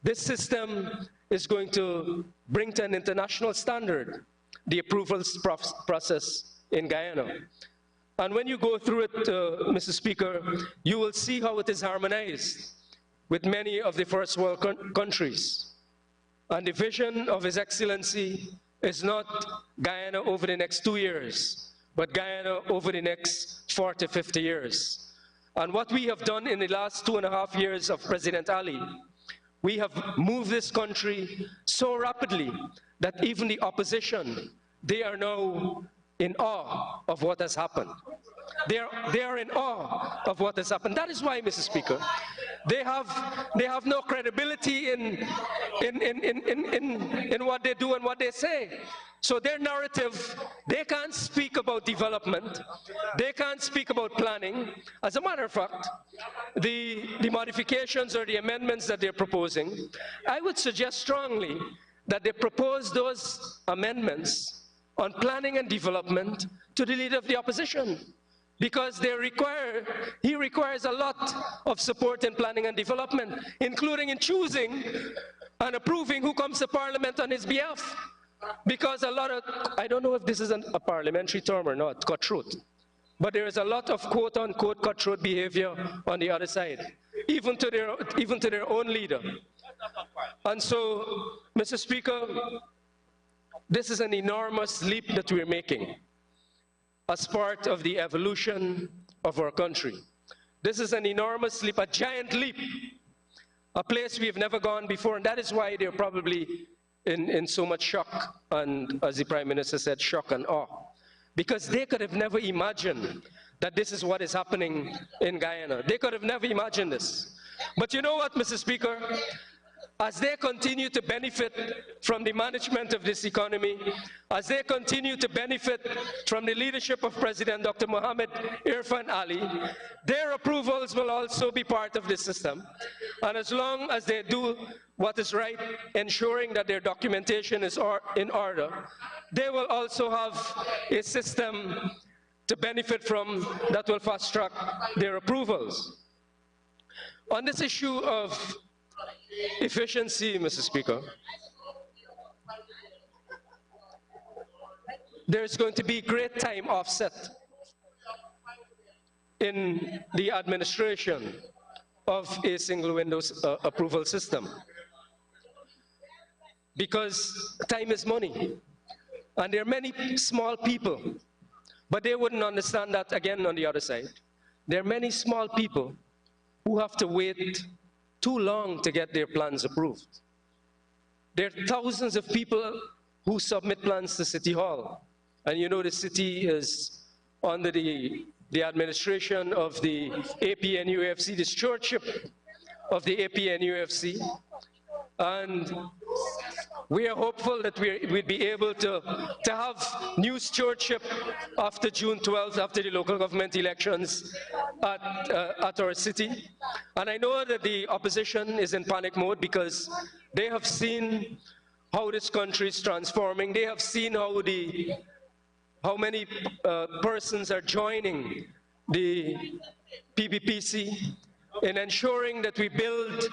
[SPEAKER 5] this system is going to bring to an international standard the approvals process in Guyana. And when you go through it, Mr. Speaker, you will see how it is harmonized with many of the first world countries. And the vision of His Excellency is not Guyana over the next 2 years, but Guyana over the next 40, 50 years. And what we have done in the last 2.5 years of President Ali, we have moved this country so rapidly that even the opposition, they are now in awe of what has happened. They are in awe of what has happened. That is why, Mr. Speaker, they have no credibility in what they do and what they say. So their narrative, they can't speak about development, they can't speak about planning. As a matter of fact, the modifications or the amendments that they're proposing, I would suggest strongly that they propose those amendments on planning and development to the leader of the opposition. because he requires a lot of support in planning and development, including in choosing and approving who comes to Parliament on his behalf. Because a lot of, I don't know if this is a parliamentary term or not, cutthroat, but there is a lot of quote-unquote cutthroat behavior on the other side, even to their own leader. And so, Mr. Speaker, this is an enormous leap that we're making as part of the evolution of our country. This is an enormous leap, a giant leap, a place we've never gone before, and that is why they're probably in so much shock, and as the Prime Minister said, shock and awe. Because they could have never imagined that this is what is happening in Guyana. They could have never imagined this. But you know what, Mr. Speaker? As they continue to benefit from the management of this economy, as they continue to benefit from the leadership of President Dr. Mohamed Irfan Ali, their approvals will also be part of this system. And as long as they do what is right, ensuring that their documentation is in order, they will also have a system to benefit from that will fast-track their approvals. On this issue of efficiency, Mr. Speaker, there is going to be great time offset in the administration of a single windows approval system, because time is money. And there are many small people, but they wouldn't understand that again on the other side. There are many small people who have to wait too long to get their plans approved. There are thousands of people who submit plans to City Hall. And you know the city is under the administration of the APNUFC, the stewardship of the APNUFC. And we are hopeful that we'd be able to have new stewardship after June 12th, after the local government elections at our city. And I know that the opposition is in panic mode because they have seen how this country is transforming. They have seen how many persons are joining the PPPC in ensuring that we build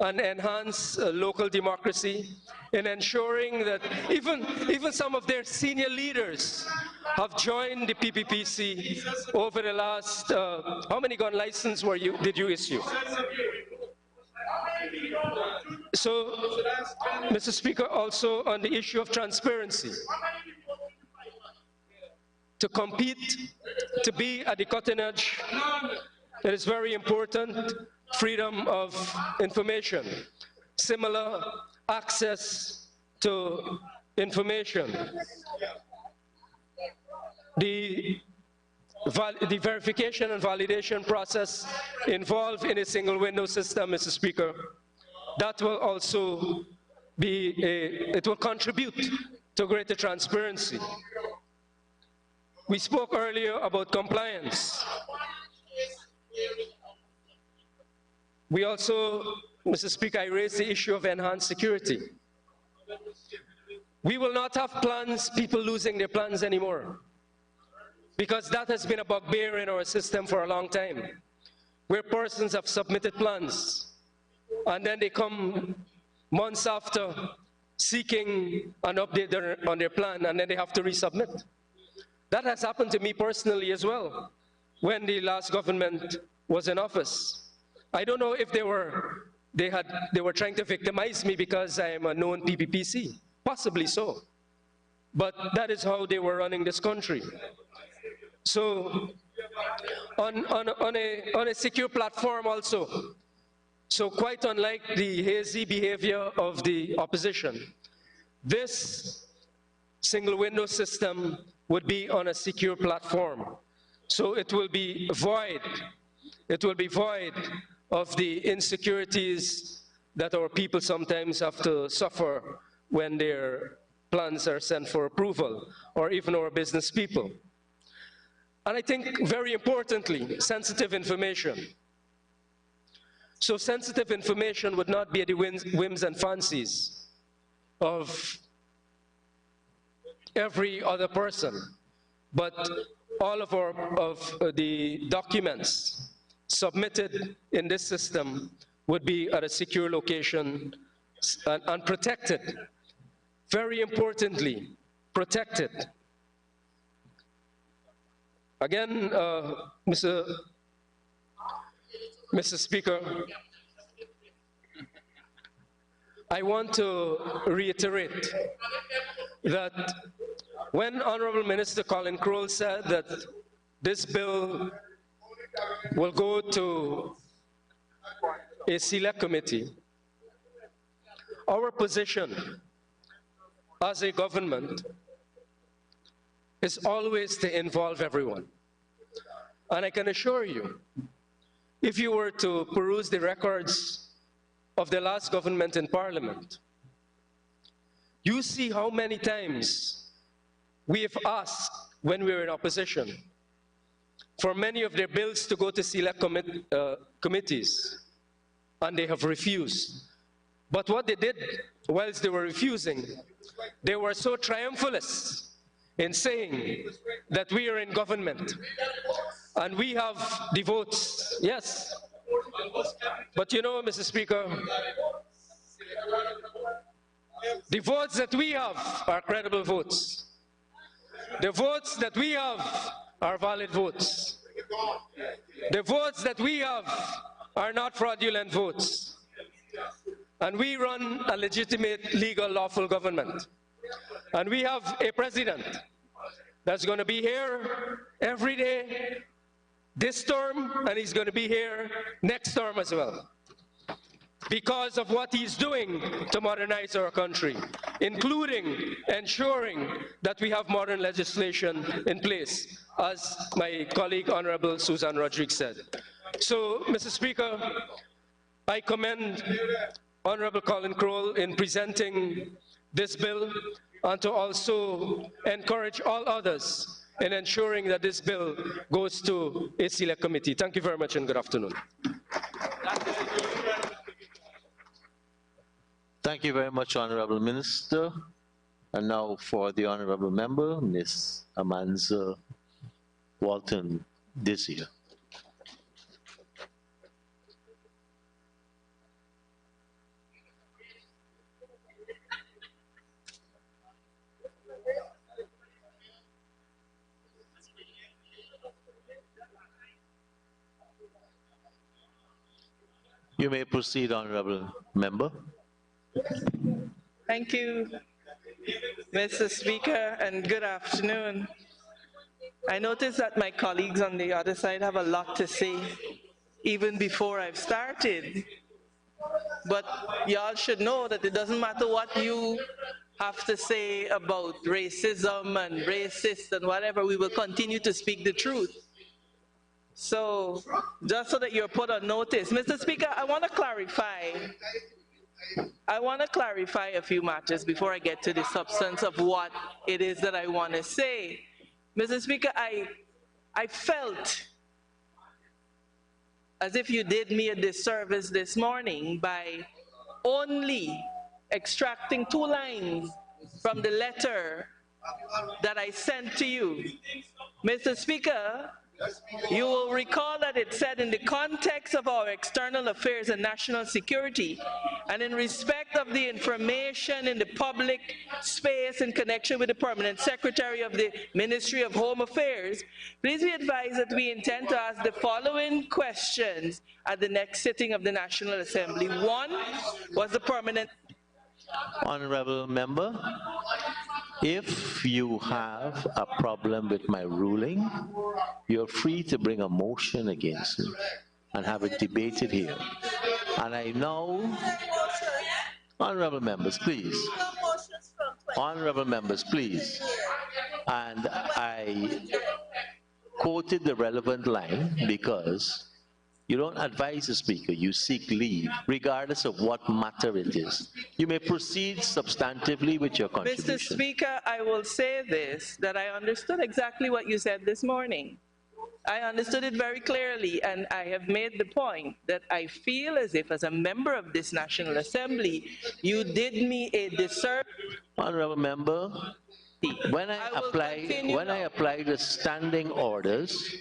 [SPEAKER 5] and enhance local democracy, in ensuring that even some of their senior leaders have joined the PPPC over the last, how many gun licenses did you issue? So, Mr. Speaker, also on the issue of transparency, to compete, to be at the cutting edge, it is very important. Freedom of information, similar access to information. The verification and validation process involved in a single window system, Mr. Speaker, that will also be it will contribute to greater transparency. We spoke earlier about compliance. We also, Mr. Speaker, I raised the issue of enhanced security. We will not have plans, people losing their plans anymore, because that has been a bugbear in our system for a long time, where persons have submitted plans, and then they come months after seeking an update on their plan, and then they have to resubmit. That has happened to me personally as well, when the last government was in office. I don't know if they were trying to victimize me because I am a known PPPC. Possibly so. But that is how they were running this country. So on a secure platform also. So quite unlike the hazy behavior of the opposition, this single window system would be on a secure platform. So it will be void. It will be void of the insecurities that our people sometimes have to suffer when their plans are sent for approval, or even our business people. And I think, very importantly, sensitive information. So sensitive information would not be at the whims and fancies of every other person, but all of the documents submitted in this system would be at a secure location and protected. Very importantly, protected. Again, Mr. Speaker, I want to reiterate that when Honorable Minister Colin Crowell said that this bill will go to a select committee, our position as a government is always to involve everyone. And I can assure you, if you were to peruse the records of the last government in Parliament, you see how many times we have asked when we were in opposition for many of their bills to go to select committees, and they have refused. But what they did whilst they were refusing, they were so triumphalist in saying that we are in government and we have the votes. Yes. But you know, Mr. Speaker, the votes that we have are credible votes. The votes that we have are valid votes. The votes that we have are not fraudulent votes. And we run a legitimate, legal, lawful government. And we have a president that's going to be here every day this term, and he's going to be here next term as well, because of what he's doing to modernize our country, including ensuring that we have modern legislation in place, as my colleague, Honorable Susan Rodriguez said. So, Mr. Speaker, I commend Honorable Colin Crowell in presenting this bill, and to also encourage all others in ensuring that this bill goes to a select committee. Thank you very much and good afternoon.
[SPEAKER 2] Thank you very much, Honorable Minister. And now for the Honorable Member, Ms. Amanza Walton Desir. You may proceed, Honorable Member.
[SPEAKER 6] Thank you, Mr. Speaker, and good afternoon. I notice that my colleagues on the other side have a lot to say, even before I've started. But y'all should know that it doesn't matter what you have to say about racism and racist and whatever, we will continue to speak the truth. So, just so that you're put on notice, Mr. Speaker, I want to clarify a few matters before I get to the substance of what it is that I want to say. Mr. Speaker, I felt as if you did me a disservice this morning by only extracting 2 lines from the letter that I sent to you. Mr. Speaker, you will recall that it said, in the context of our external affairs and national security, and in respect of the information in the public space in connection with the Permanent Secretary of the Ministry of Home Affairs, please be advised that we intend to ask the following questions at the next sitting of the National Assembly. 1, was the permanent...
[SPEAKER 2] Honorable Member, if you have a problem with my ruling, you're free to bring a motion against me and have it debated here. And I know, honorable members, please. Honorable members, please. And I quoted the relevant line because you don't advise the Speaker, you seek leave, regardless of what matter it is. You may proceed substantively with your contribution.
[SPEAKER 6] Mr. Speaker, I will say this, that I understood exactly what you said this morning. I understood it very clearly, and I have made the point that I feel as if, as a member of this National Assembly, you did me a disservice.
[SPEAKER 2] Honorable Member, When I
[SPEAKER 6] will
[SPEAKER 2] apply,
[SPEAKER 6] continue
[SPEAKER 2] when I
[SPEAKER 6] now.
[SPEAKER 2] apply the standing orders,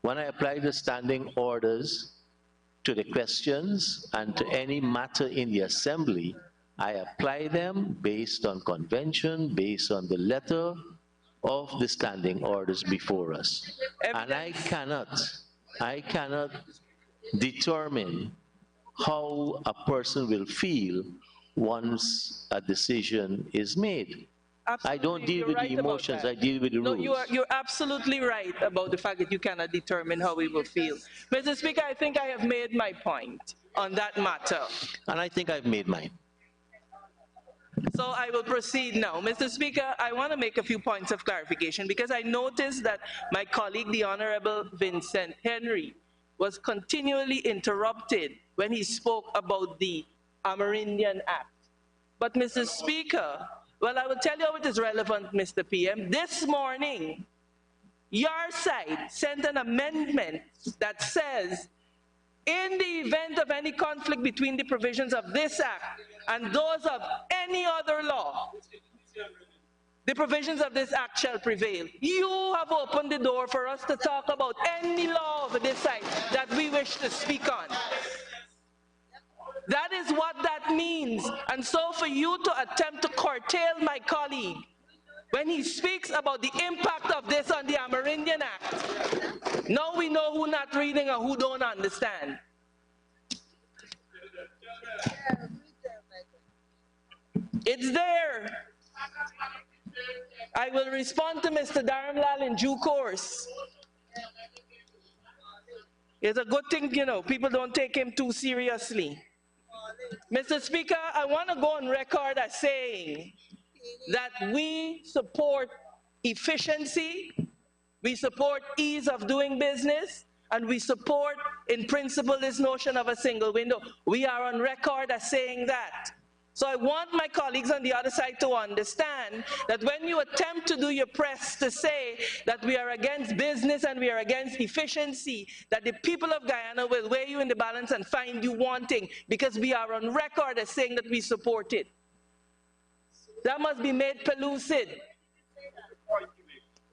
[SPEAKER 2] when I apply the standing orders to the questions and to any matter in the assembly, I apply them based on convention, based on the letter of the standing orders before us. And I cannot determine how a person will feel once a decision is made. I don't
[SPEAKER 6] Absolutely,
[SPEAKER 2] deal
[SPEAKER 6] you're
[SPEAKER 2] with
[SPEAKER 6] right
[SPEAKER 2] the
[SPEAKER 6] about
[SPEAKER 2] emotions,
[SPEAKER 6] that.
[SPEAKER 2] I deal with the
[SPEAKER 6] No,
[SPEAKER 2] rules.
[SPEAKER 6] you're absolutely right about the fact that you cannot determine how we will feel. Mr. Speaker, I think I have made my point on that matter.
[SPEAKER 2] And I think I've made mine.
[SPEAKER 6] So I will proceed now. Mr. Speaker, I want to make a few points of clarification because I noticed that my colleague, the Honorable Vincent Henry, was continually interrupted when he spoke about the Amerindian Act. But Mr. Speaker, well, I will tell you how it is relevant, Mr. PM. This morning, your side sent an amendment that says, in the event of any conflict between the provisions of this act and those of any other law, the provisions of this act shall prevail. You have opened the door for us to talk about any law of this side that we wish to speak on. That is what that means. And so for you to attempt to curtail my colleague when he speaks about the impact of this on the Amerindian Act, now we know who not reading and who don't understand. It's there. I will respond to Mr. Dharamlal in due course. It's a good thing, you know, people don't take him too seriously. Mr. Speaker, I want to go on record as saying that we support efficiency, we support ease of doing business, and we support, in principle, this notion of a single window. We are on record as saying that. So I want my colleagues on the other side to understand that when you attempt to do your press to say that we are against business and we are against efficiency, that the people of Guyana will weigh you in the balance and find you wanting, because we are on record as saying that we support it. That must be made pellucid.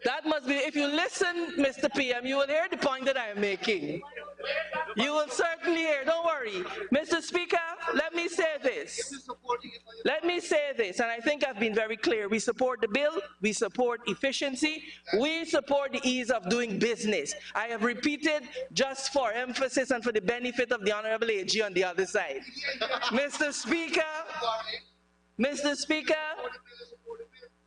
[SPEAKER 6] That must be, if you listen, Mr. PM, you will hear the point that I am making. You will certainly hear, don't worry. Mr. Speaker, let me say this. Let me say this, and I think I've been very clear. We support the bill, we support efficiency, we support the ease of doing business. I have repeated just for emphasis and for the benefit of the Honorable AG on the other side. Mr. Speaker,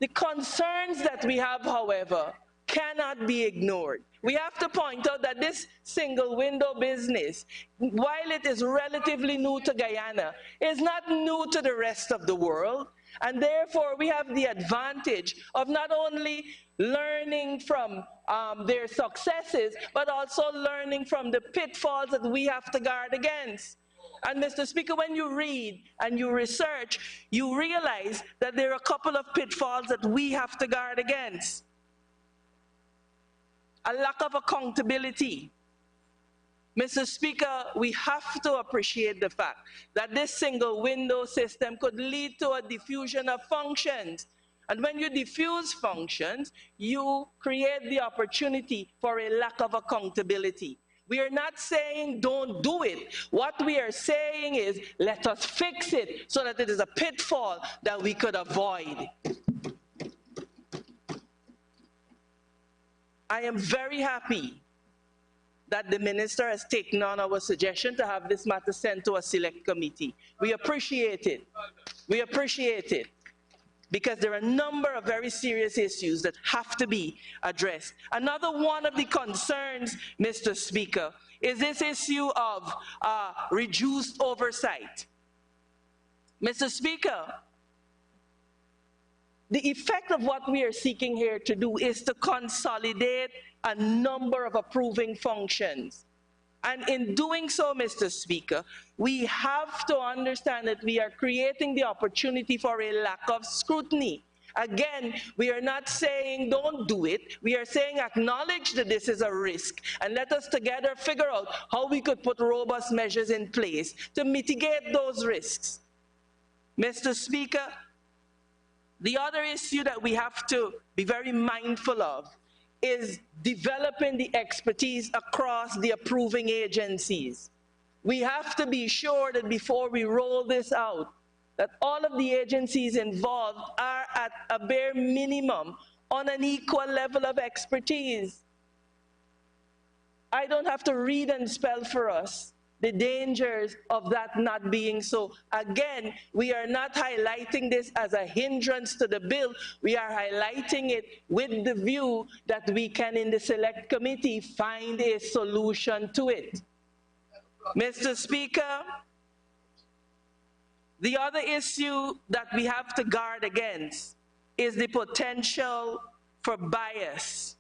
[SPEAKER 6] the concerns that we have, however, cannot be ignored. We have to point out that this single window business, while it is relatively new to Guyana, is not new to the rest of the world. And therefore, we have the advantage of not only learning from their successes, but also learning from the pitfalls that we have to guard against. And Mr. Speaker, when you read and you research, you realize that there are a couple of pitfalls that we have to guard against. A lack of accountability. Mr. Speaker, we have to appreciate the fact that this single window system could lead to a diffusion of functions. And when you diffuse functions, you create the opportunity for a lack of accountability. We are not saying don't do it. What we are saying is let us fix it so that it is a pitfall that we could avoid. I am very happy that the minister has taken on our suggestion to have this matter sent to a select committee. We appreciate it. We appreciate it, because there are a number of very serious issues that have to be addressed. Another one of the concerns, Mr. Speaker, is this issue of reduced oversight. Mr. Speaker, the effect of what we are seeking here to do is to consolidate a number of approving functions. And in doing so, Mr. Speaker, we have to understand that we are creating the opportunity for a lack of scrutiny. Again, we are not saying don't do it. We are saying acknowledge that this is a risk, and let us together figure out how we could put robust measures in place to mitigate those risks. Mr. Speaker, The other issue that we have to be very mindful of is developing the expertise across the approving agencies. We have to be sure that before we roll this out, that all of the agencies involved are at a bare minimum on an equal level of expertise. I don't have to read and spell for us the dangers of that not being so. Again, we are not highlighting this as a hindrance to the bill. We are highlighting it with the view that we can, in the select committee, find a solution to it. Mr. Speaker, the other issue that we have to guard against is the potential for bias.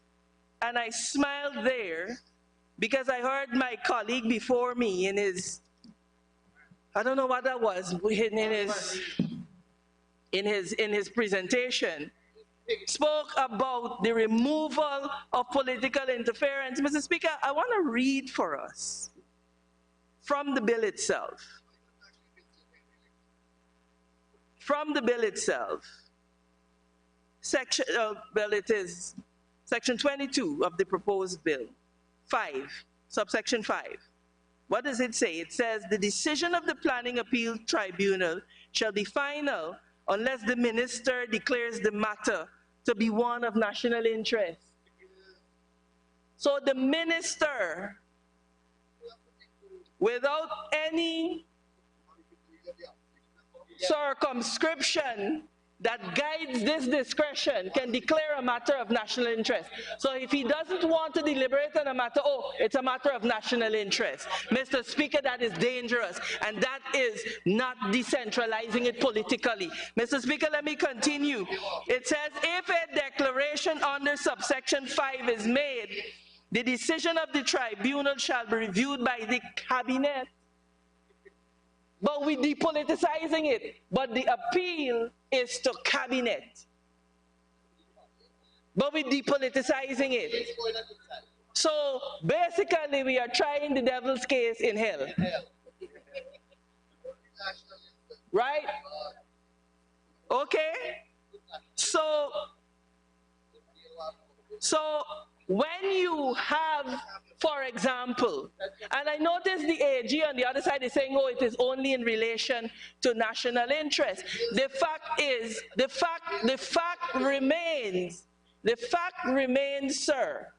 [SPEAKER 6] And I smiled there because I heard my colleague before me in his, I don't know what that was, in his presentation, spoke about the removal of political interference. Mr. Speaker, I want to read for us from the bill itself. From the bill itself. Section, well, it is section 22 of the proposed bill. 5, subsection 5. What does it say? It says, the decision of the Planning Appeal Tribunal shall be final unless the minister declares the matter to be one of national interest. So the minister, without any circumscription that guides this discretion, can declare a matter of national interest. So if he doesn't want to deliberate on a matter, oh, it's a matter of national interest. Mr. Speaker, that is dangerous, and that is not decentralizing it politically. Mr. Speaker, let me continue. It says, if a declaration under subsection 5 is made, the decision of the tribunal shall be reviewed by the cabinet. But we're depoliticizing it. But the appeal is to cabinet. But we're depoliticizing it. So basically, we are trying the devil's case in hell. Right? Okay? So when you have, for example, and I notice the AG on the other side is saying, oh, it is only in relation to national interest. The fact is, the fact remains, sir,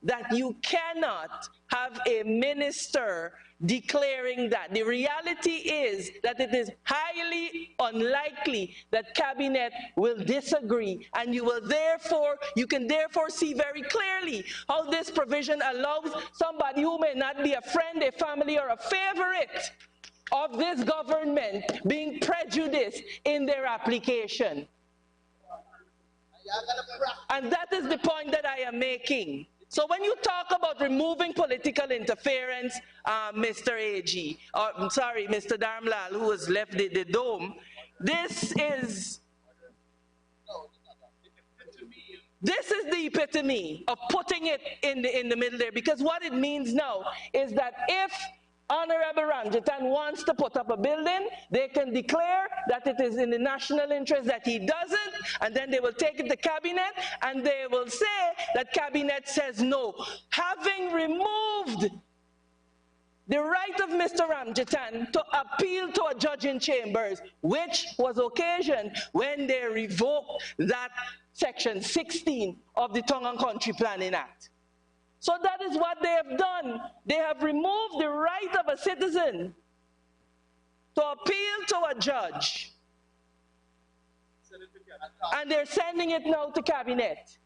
[SPEAKER 6] that you cannot have a minister declaring that. The reality is that it is highly unlikely that cabinet will disagree, and you can therefore see very clearly how this provision allows somebody who may not be a friend, a family, or a favorite of this government being prejudiced in their application. And that is the point that I am making. So when you talk about removing political interference, Mr. AG, or sorry, Mr. Dharmlal, who has left the dome, this is the epitome of putting it in the middle there, because what it means now is that if Honorable Ramjitan wants to put up a building, they can declare that it is in the national interest that he doesn't, and then they will take it to cabinet, and they will say that cabinet says no. Having removed the right of Mr. Ramjitan to appeal to a judge in chambers, which was occasioned when they revoked that section 16 of the Tongue and Country Planning Act. So that is what they have done. They have removed the right of a citizen to appeal to a judge. And they're sending it now to cabinet.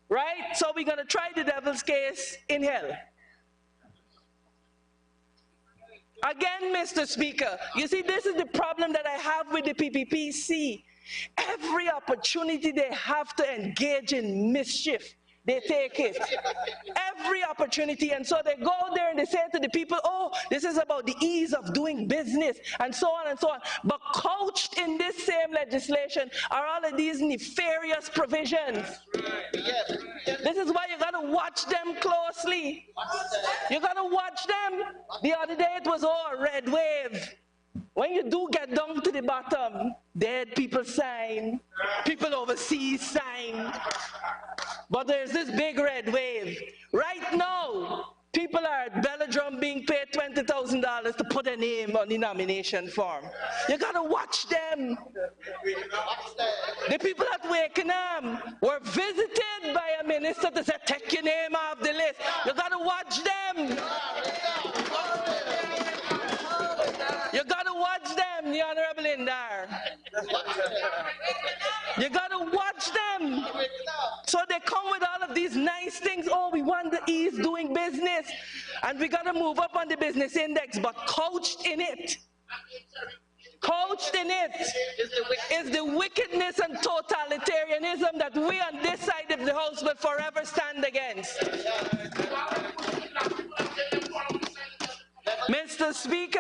[SPEAKER 6] Right? So we're going to try the devil's case in hell. Again, Mr. Speaker, you see, this is the problem that I have with the PPPC. Every opportunity they have to engage in mischief, they take it. Every opportunity. And so they go there and they say to the people, oh, this is about the ease of doing business, and so on and so on. But couched in this same legislation are all of these nefarious provisions. Yes. This is why you got to watch them closely. You got to watch them. The other day it was, oh, a red wave. when you do get down to the bottom, dead people sign, people overseas sign, but there's this big red wave. Right now, people are at Belladrum being paid $20,000 to put a name on the nomination form. You gotta watch them. The people at Wakenham were visited by a minister to say, take your name off the list. You gotta watch them. You gotta watch them, the Honorable Indar. You gotta watch them. So they come with all of these nice things. Oh, we want the ease doing business. And we gotta move up on the business index, but couched in it. Couched in it is the wickedness and totalitarianism that we on this side of the house will forever stand against. Mr. Speaker,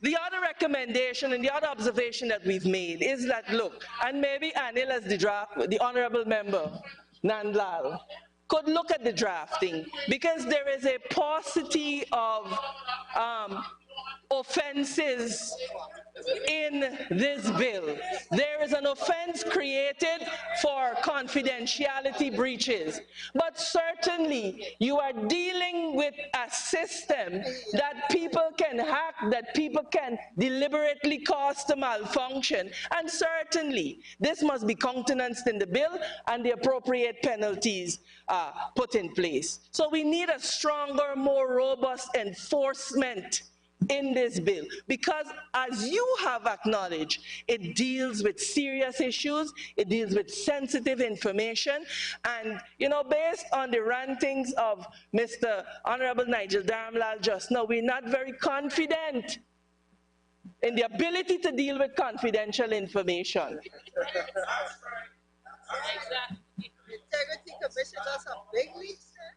[SPEAKER 6] the other recommendation and the other observation that we've made is that, look, and maybe Anil as the honorable member, Nandlal, could look at the drafting, because there is a paucity of offenses in this bill. There is an offense created for confidentiality breaches, but certainly you are dealing with a system that people can hack, that people can deliberately cause to malfunction, and certainly this must be countenanced in the bill and the appropriate penalties put in place. So we need a stronger, more robust enforcement in this bill, because as you have acknowledged, it deals with serious issues, it deals with sensitive information, and based on the rantings of Mr. Honorable Nigel Darmlal just now, we're not very confident in the ability to deal with confidential information.
[SPEAKER 7] Integrity Commission does some big leaks, sir.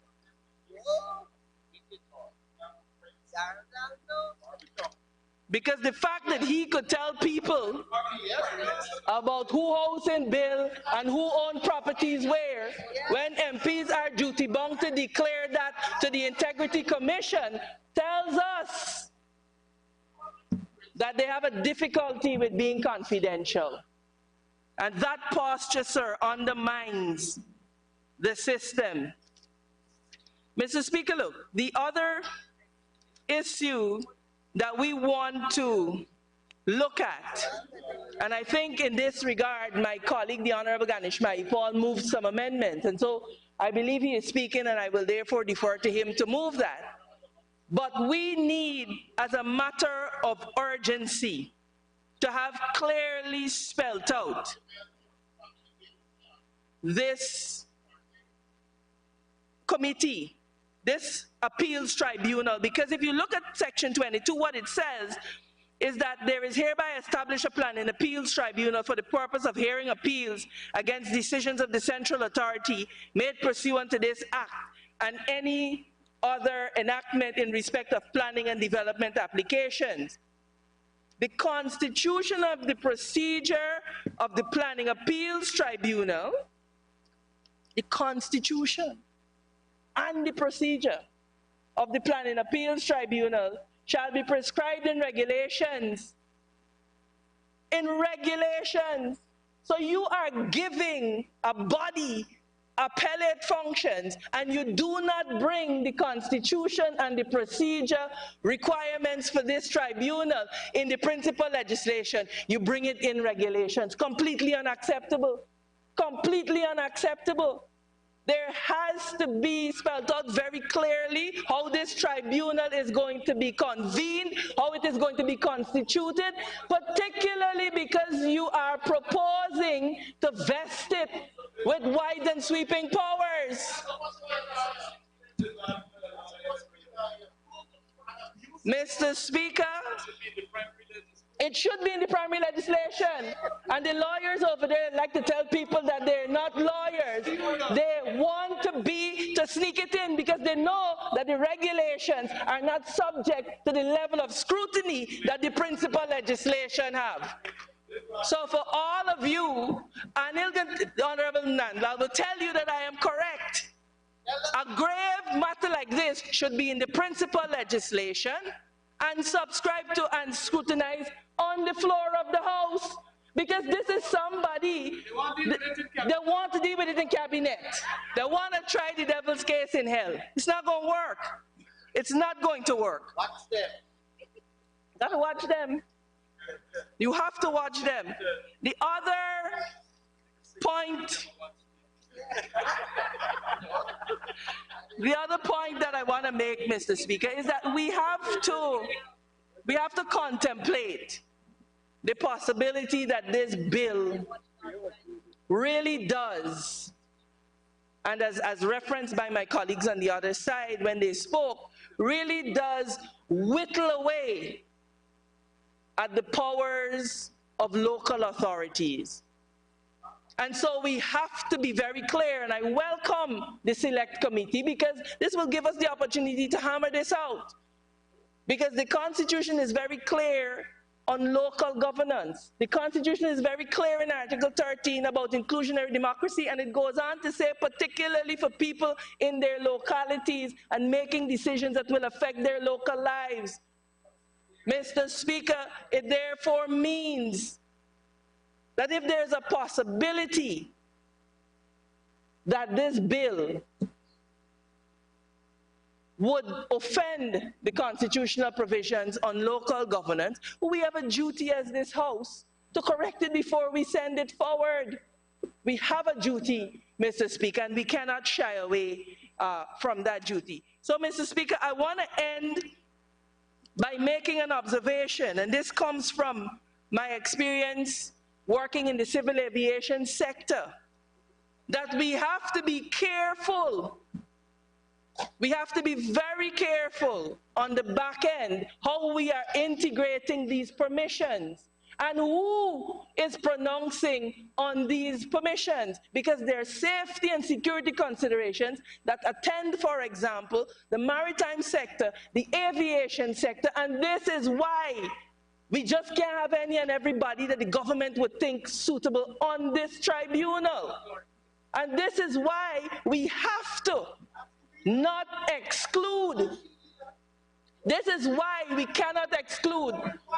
[SPEAKER 7] Whoa.
[SPEAKER 6] Because the fact that he could tell people about who owns in bill and who owns properties where, when MPs are duty bound to declare that to the Integrity Commission, tells us that they have a difficulty with being confidential. And that posture, sir, undermines the system. Mr. Speaker, look, the other issue that we want to look at, and I think in this regard, my colleague, the Honorable Ganesh Mahipal, moved some amendments, and so I believe he is speaking, and I will therefore defer to him to move that. But we need, as a matter of urgency, to have clearly spelled out this committee, this appeals tribunal, because if you look at section 22, what it says is that there is hereby established a plan in appeals tribunal for the purpose of hearing appeals against decisions of the central authority made pursuant to this act and any other enactment in respect of planning and development applications. The constitution of the procedure of the Planning Appeals Tribunal, the constitution and the procedure of the Planning Appeals Tribunal shall be prescribed in regulations. In regulations. So you are giving a body appellate functions, and you do not bring the constitution and the procedure requirements for this tribunal in the principal legislation. You bring it in regulations. Completely unacceptable. Completely unacceptable. There has to be spelled out very clearly how this tribunal is going to be convened, how it is going to be constituted, particularly because you are proposing to vest it with wide and sweeping powers. Mr. Speaker, it should be in the primary legislation. And the lawyers over there like to tell people that they're not lawyers. They want to sneak it in because they know that the regulations are not subject to the level of scrutiny that the principal legislation have. So for all of you, Anil, the Honorable Nandlal will tell you that I am correct. A grave matter like this should be in the principal legislation, and subscribe to and scrutinize on the floor of the House. Because this is somebody, they want to deal with it in cabinet. They want to try the devil's case in hell. It's not going to work. It's not going to work.
[SPEAKER 7] Watch them.
[SPEAKER 6] Gotta watch them. You have to watch them. The other point, that I want to make, Mr. Speaker, is that we have to contemplate the possibility that this bill really does, and as referenced by my colleagues on the other side when they spoke, really does whittle away at the powers of local authorities. And so we have to be very clear, and I welcome the Select Committee because this will give us the opportunity to hammer this out. Because the Constitution is very clear on local governance. The Constitution is very clear in Article 13 about inclusionary democracy, and it goes on to say particularly for people in their localities and making decisions that will affect their local lives. Mr. Speaker, it therefore means that if there's a possibility that this bill would offend the constitutional provisions on local governance, we have a duty as this House to correct it before we send it forward. We have a duty, Mr. Speaker, and we cannot shy away from that duty. So, Mr. Speaker, I want to end by making an observation, and this comes from my experience working in the civil aviation sector, that we have to be careful. We have to be very careful on the back end how we are integrating these permissions and who is pronouncing on these permissions, because there are safety and security considerations that attend, for example, the maritime sector, the aviation sector, and this is why we just can't have any and everybody that the government would think suitable on this tribunal. And this is why we have to not exclude. This is why we cannot exclude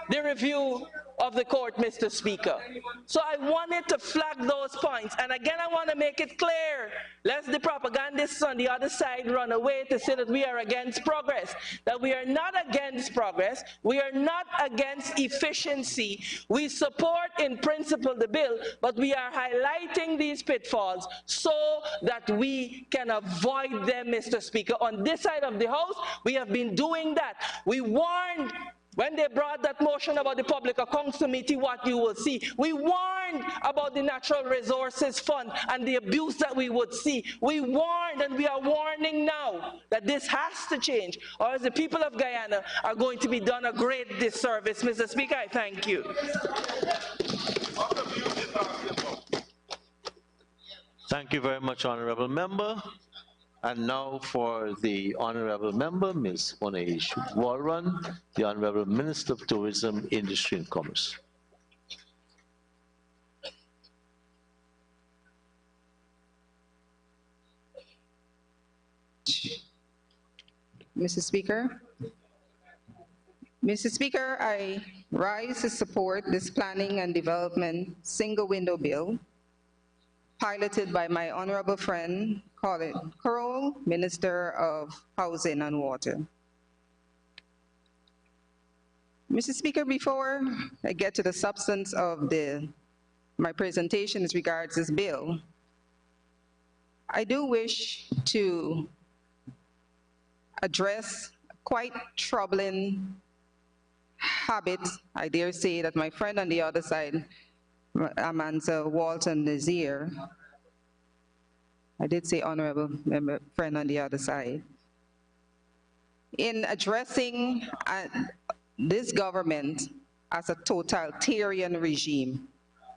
[SPEAKER 6] the review of the court, Mr. Speaker. So I wanted to flag those points. And again, I want to make it clear, lest the propagandists on the other side run away to say that we are against progress. That we are not against progress. We are not against efficiency. We support in principle the bill, but we are highlighting these pitfalls so that we can avoid them, Mr. Speaker. On this side of the House, we have been doing that. We warned when they brought that motion about the Public Accounts Committee, what you will see. We warned about the Natural Resources Fund and the abuse that we would see. We warned, and we are warning now that this has to change, or else the people of Guyana are going to be done a great disservice. Mr. Speaker, I thank you.
[SPEAKER 2] Thank you very much, Honorable Member. And now for the Honorable Member, Ms. Monège Walron, the Honorable Minister of Tourism, Industry and Commerce.
[SPEAKER 8] Mr. Speaker. Mr. Speaker, I rise to support this planning and development single window bill piloted by my honorable friend, Colin Curl, Minister of Housing and Water. Mr. Speaker, before I get to the substance of my presentation as regards this bill, I do wish to address a quite troubling habit, I dare say, that my friend on the other side, Amansa Walton Nazir, I did say honorable member, friend on the other side, in addressing this government as a totalitarian regime.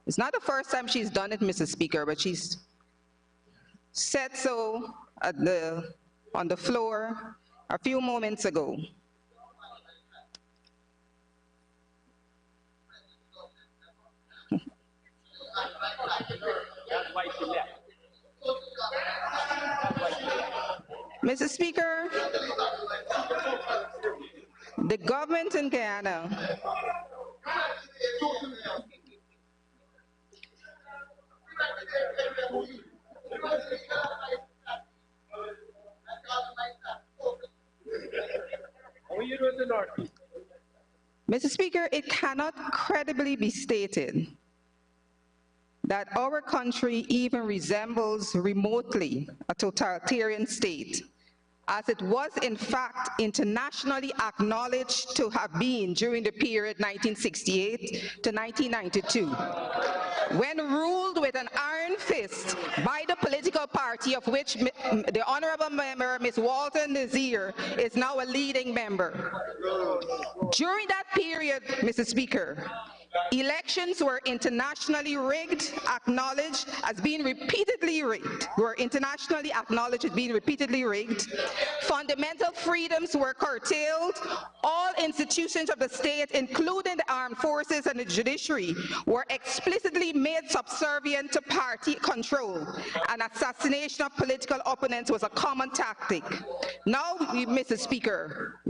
[SPEAKER 8] It's not the first time she's done it, Mr. Speaker, but she's said so on the floor a few moments ago. Mr. Speaker, The government in Guyana Mr. Speaker, it cannot credibly be stated that our country even resembles remotely a totalitarian state, as it was in fact internationally acknowledged to have been during the period 1968 to 1992, when ruled with an iron fist by the political party of which the honorable member, Ms. Walton Nazir, is now a leading member. During that period, Mr. Speaker, elections were internationally rigged, acknowledged as being repeatedly rigged, fundamental freedoms were curtailed, all institutions of the state, including the armed forces and the judiciary, were explicitly made subservient to party control, and assassination of political opponents was a common tactic. Now, Mr. Speaker,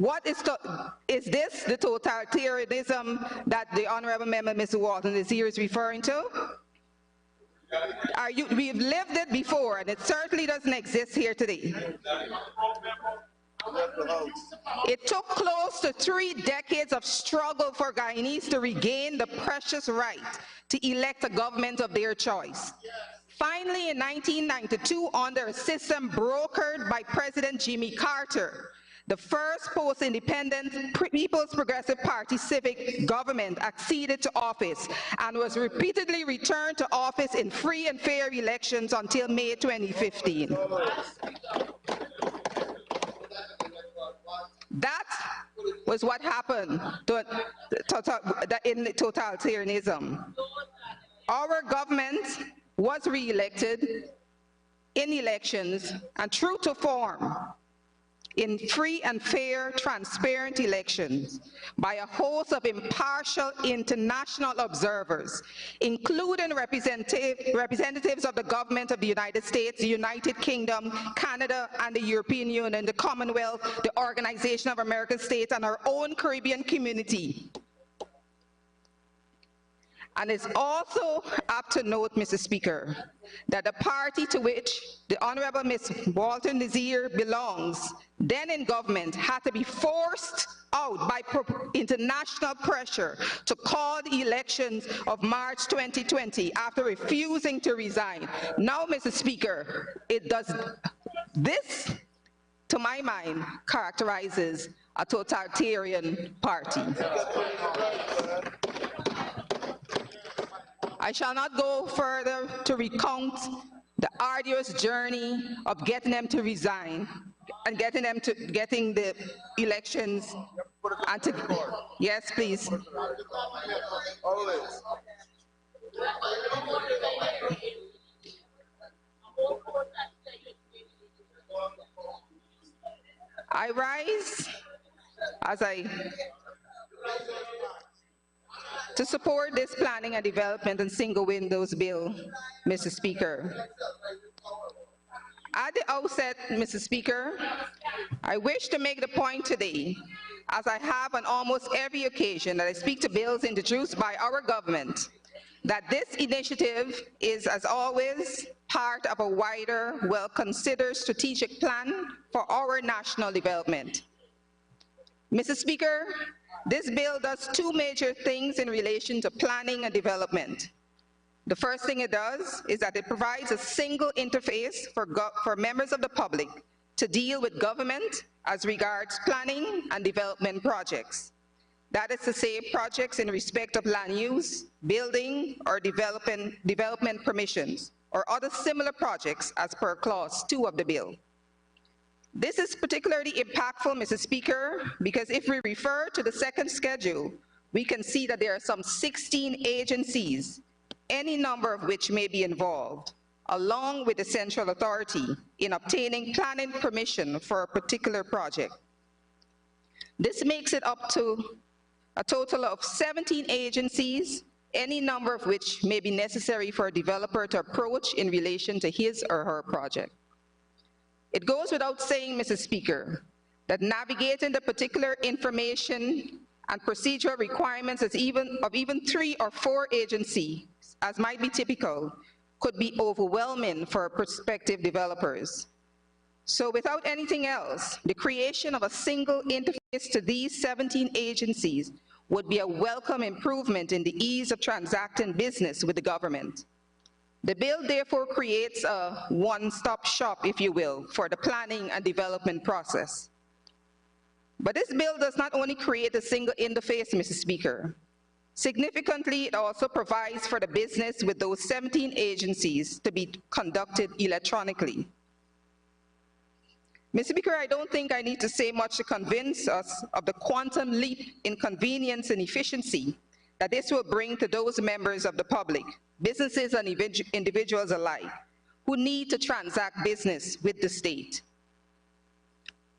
[SPEAKER 8] is this the totalitarianism that the honorable member, Mr. Walton, is referring to? We've lived it before, and it certainly doesn't exist here today. It took close to 3 decades of struggle for Guyanese to regain the precious right to elect a government of their choice. Finally, in 1992, under a system brokered by President Jimmy Carter, the first post-independent People's Progressive Party civic government acceded to office and was repeatedly returned to office in free and fair elections until May 2015. That was what happened in totalitarianism. Our government was re-elected in elections and true to form in free and fair, transparent elections by a host of impartial international observers, including representatives of the government of the United States, the United Kingdom, Canada, and the European Union, the Commonwealth, the Organization of American States, and our own Caribbean community. And it's also apt to note, Mr. Speaker, that the party to which the Honorable Ms. Walton Nazir belongs, then in government, had to be forced out by international pressure to call the elections of March 2020 after refusing to resign. Now, Mr. Speaker, this, to my mind, characterizes a totalitarian party. I shall not go further to recount the arduous journey of getting them to resign and getting the elections and to, yes, please. I rise to support this planning and development and single windows bill, Mr. Speaker. At the outset, Mr. Speaker, I wish to make the point today, as I have on almost every occasion that I speak to bills introduced by our government, that this initiative is, as always, part of a wider, well-considered strategic plan for our national development. Mr. Speaker, this bill does 2 major things in relation to planning and development. The first thing it does is that it provides a single interface for members of the public to deal with government as regards planning and development projects. That is to say, projects in respect of land use, building, or development permissions, or other similar projects as per Clause 2 of the bill. This is particularly impactful, Mr. Speaker, because if we refer to the second schedule, we can see that there are some 16 agencies, any number of which may be involved, along with the central authority in obtaining planning permission for a particular project. This makes it up to a total of 17 agencies, any number of which may be necessary for a developer to approach in relation to his or her project. It goes without saying, Mr. Speaker, that navigating the particular information and procedural requirements of even 3 or 4 agencies, as might be typical, could be overwhelming for prospective developers. So without anything else, the creation of a single interface to these 17 agencies would be a welcome improvement in the ease of transacting business with the government. The bill therefore creates a one-stop shop, if you will, for the planning and development process. But this bill does not only create a single interface, Mr. Speaker. Significantly, it also provides for the business with those 17 agencies to be conducted electronically. Mr. Speaker, I don't think I need to say much to convince us of the quantum leap in convenience and efficiency that this will bring to those members of the public, businesses and individuals alike, who need to transact business with the state.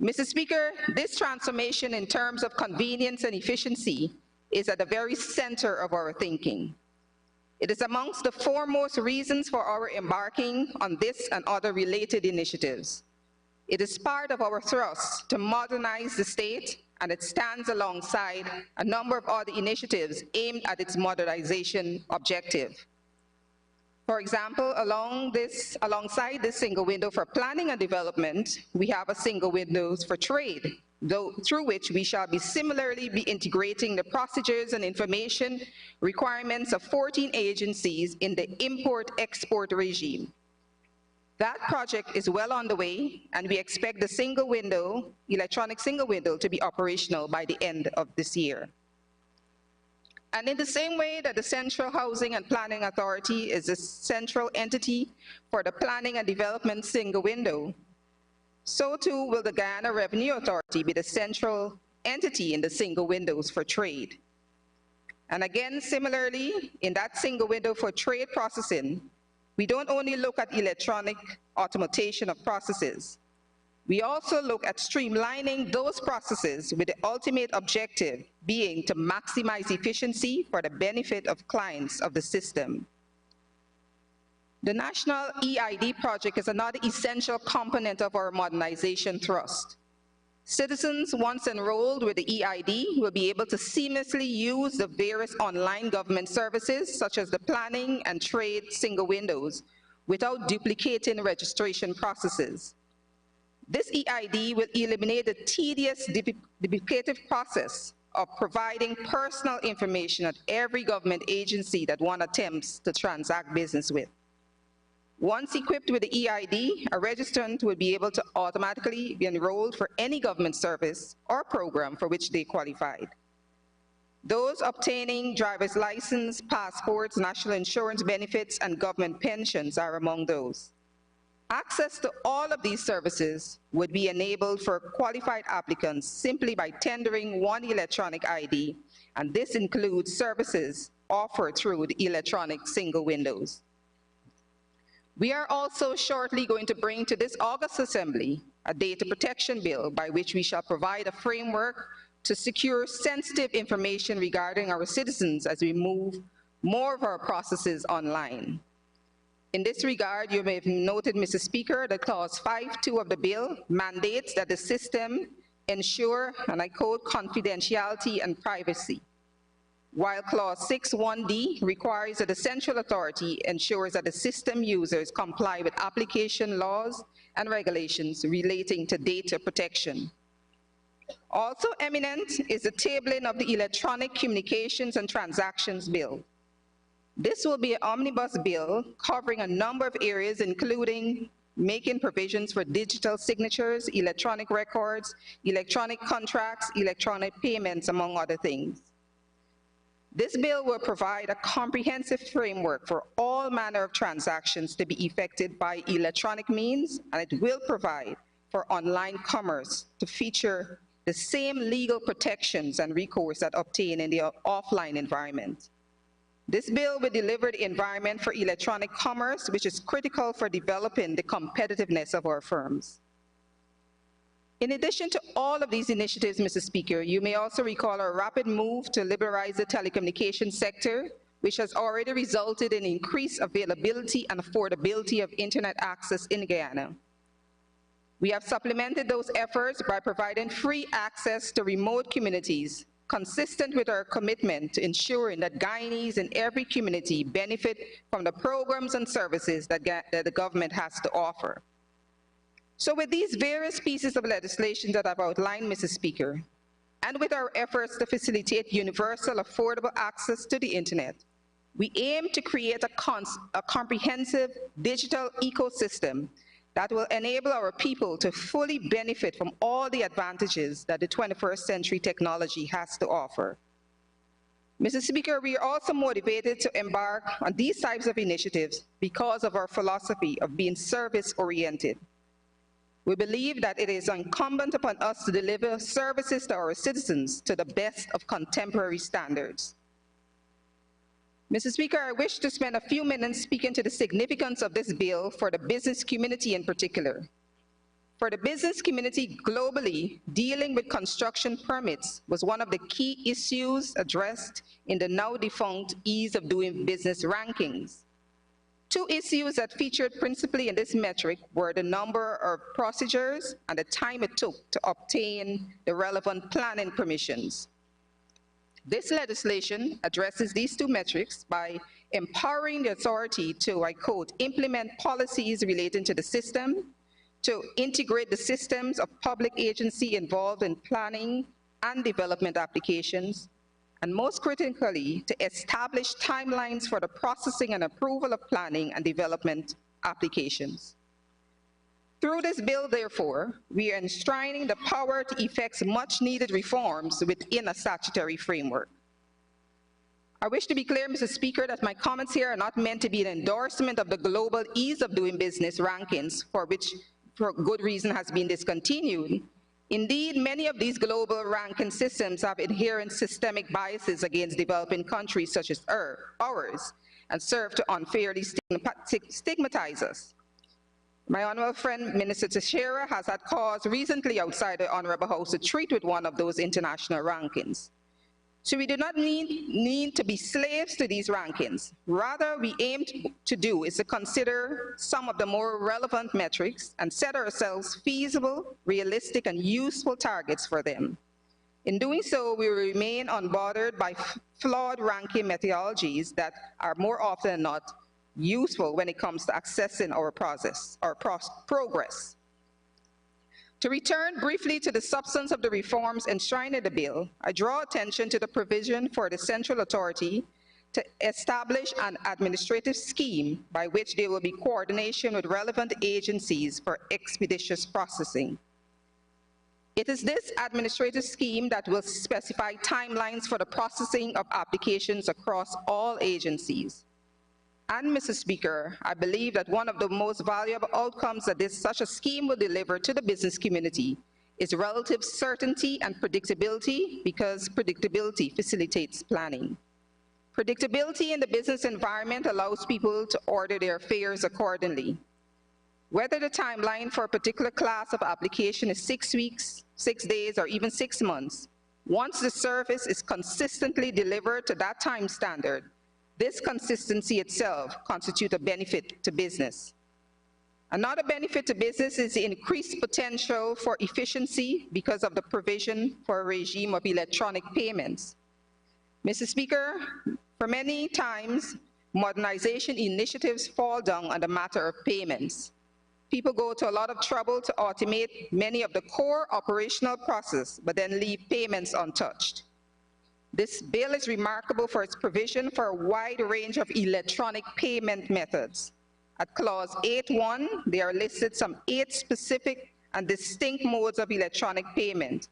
[SPEAKER 8] Mr. Speaker, this transformation in terms of convenience and efficiency is at the very center of our thinking. It is amongst the foremost reasons for our embarking on this and other related initiatives. It is part of our thrust to modernize the state, and it stands alongside a number of other initiatives aimed at its modernization objective. For example, alongside this single window for planning and development, we have a single window for trade, through which we shall be similarly integrating the procedures and information requirements of 14 agencies in the import-export regime. That project is well on the way, and we expect the electronic single window to be operational by the end of this year. And in the same way that the Central Housing and Planning Authority is a central entity for the planning and development single window, so too will the Guyana Revenue Authority be the central entity in the single windows for trade. And again, similarly, in that single window for trade processing, we don't only look at electronic automation of processes, we also look at streamlining those processes with the ultimate objective being to maximize efficiency for the benefit of clients of the system. The National EID project is another essential component of our modernization thrust. Citizens once enrolled with the EID will be able to seamlessly use the various online government services such as the planning and trade single windows without duplicating registration processes. This EID will eliminate the tedious duplicative process of providing personal information at every government agency that one attempts to transact business with. Once equipped with the EID, a registrant will be able to automatically be enrolled for any government service or program for which they qualified. Those obtaining driver's license, passports, national insurance benefits, and government pensions are among those. Access to all of these services would be enabled for qualified applicants simply by tendering one electronic ID, and this includes services offered through the electronic single windows. We are also shortly going to bring to this August Assembly a data protection bill by which we shall provide a framework to secure sensitive information regarding our citizens as we move more of our processes online. In this regard, you may have noted, Mr. Speaker, that Clause 5.2 of the bill mandates that the system ensure, and I quote, confidentiality and privacy, while Clause 6.1d requires that the central authority ensures that the system users comply with application laws and regulations relating to data protection. Also eminent is the tabling of the Electronic Communications and Transactions Bill. This will be an omnibus bill covering a number of areas, including making provisions for digital signatures, electronic records, electronic contracts, electronic payments, among other things. This bill will provide a comprehensive framework for all manner of transactions to be effected by electronic means, and it will provide for online commerce to feature the same legal protections and recourse that obtain in the offline environment. This bill will deliver the environment for electronic commerce, which is critical for developing the competitiveness of our firms. In addition to all of these initiatives, Mr. Speaker, you may also recall our rapid move to liberalize the telecommunications sector, which has already resulted in increased availability and affordability of internet access in Guyana. We have supplemented those efforts by providing free access to remote communities, consistent with our commitment to ensuring that Guyanese in every community benefit from the programs and services that the government has to offer. So with these various pieces of legislation that I've outlined, Mr. Speaker, and with our efforts to facilitate universal affordable access to the internet, we aim to create a comprehensive digital ecosystem that will enable our people to fully benefit from all the advantages that the 21st century technology has to offer. Mr. Speaker, we are also motivated to embark on these types of initiatives because of our philosophy of being service-oriented. We believe that it is incumbent upon us to deliver services to our citizens to the best of contemporary standards. Mr. Speaker, I wish to spend a few minutes speaking to the significance of this bill for the business community in particular. For the business community globally, dealing with construction permits was one of the key issues addressed in the now defunct Ease of Doing Business rankings. Two issues that featured principally in this metric were the number of procedures and the time it took to obtain the relevant planning permissions. This legislation addresses these two metrics by empowering the authority to, I quote, implement policies relating to the system, to integrate the systems of public agency involved in planning and development applications, and most critically, to establish timelines for the processing and approval of planning and development applications. Through this bill, therefore, we are enshrining the power to effect much-needed reforms within a statutory framework. I wish to be clear, Mr. Speaker, that my comments here are not meant to be an endorsement of the global Ease of Doing Business rankings, for which, for good reason, has been discontinued. Indeed, many of these global ranking systems have inherent systemic biases against developing countries such as ours, and serve to unfairly stigmatize us. My honorable friend, Minister Teixeira, has had cause recently outside the Honorable House to treat with one of those international rankings. So we do not need to be slaves to these rankings. Rather, we aim to do is to consider some of the more relevant metrics and set ourselves feasible, realistic, and useful targets for them. In doing so, we remain unbothered by flawed ranking methodologies that are more often than not useful when it comes to accessing our progress. To return briefly to the substance of the reforms enshrined in the bill, I draw attention to the provision for the central authority to establish an administrative scheme by which there will be coordination with relevant agencies for expeditious processing. It is this administrative scheme that will specify timelines for the processing of applications across all agencies. And, Mr. Speaker, I believe that one of the most valuable outcomes that such a scheme will deliver to the business community is relative certainty and predictability, because predictability facilitates planning. Predictability in the business environment allows people to order their affairs accordingly. Whether the timeline for a particular class of application is 6 weeks, 6 days, or even 6 months, once the service is consistently delivered to that time standard, this consistency itself constitutes a benefit to business. Another benefit to business is the increased potential for efficiency because of the provision for a regime of electronic payments. Mr. Speaker, for many times, modernization initiatives fall down on the matter of payments. People go to a lot of trouble to automate many of the core operational process, but then leave payments untouched. This bill is remarkable for its provision for a wide range of electronic payment methods. At clause 8.1, there are listed some 8 specific and distinct modes of electronic payment,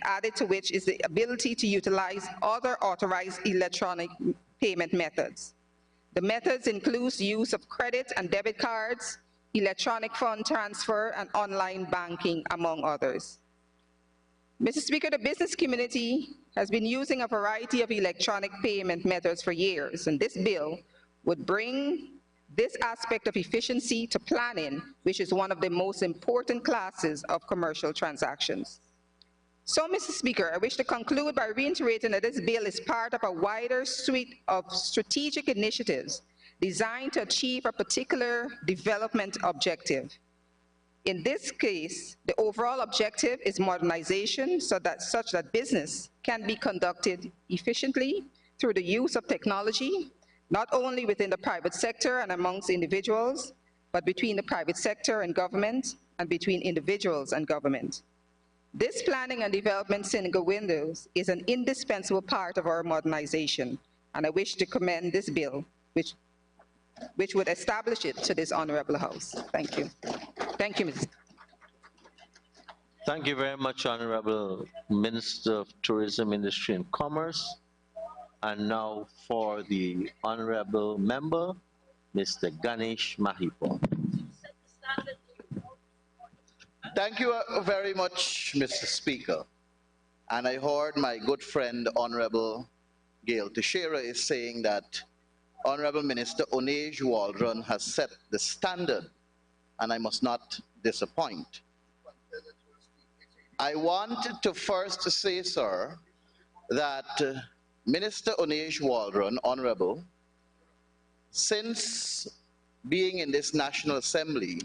[SPEAKER 8] added to which is the ability to utilize other authorized electronic payment methods. The methods include use of credit and debit cards, electronic fund transfer, and online banking, among others. Mr. Speaker, the business community has been using a variety of electronic payment methods for years, and this bill would bring this aspect of efficiency to planning, which is one of the most important classes of commercial transactions. So, Mr. Speaker, I wish to conclude by reiterating that this bill is part of a wider suite of strategic initiatives designed to achieve a particular development objective. In this case, the overall objective is modernization such that business can be conducted efficiently through the use of technology, not only within the private sector and amongst individuals, but between the private sector and government, and between individuals and government. This planning and development single windows is an indispensable part of our modernization, and I wish to commend this bill, which would establish it to this honorable House. Thank you. Thank you, Mrs.
[SPEAKER 2] Thank you very much, Honorable Minister of Tourism, Industry and Commerce. And now for the Honorable Member, Mr. Ganesh Mahipal.
[SPEAKER 9] Thank you very much, Mr. Speaker. And I heard my good friend, Honorable Gail Teixeira, is saying that Honorable Minister Onej Waldron has set the standard, and I must not disappoint. I want to first say, sir, that Minister Onej Waldron, Honorable, since being in this National Assembly,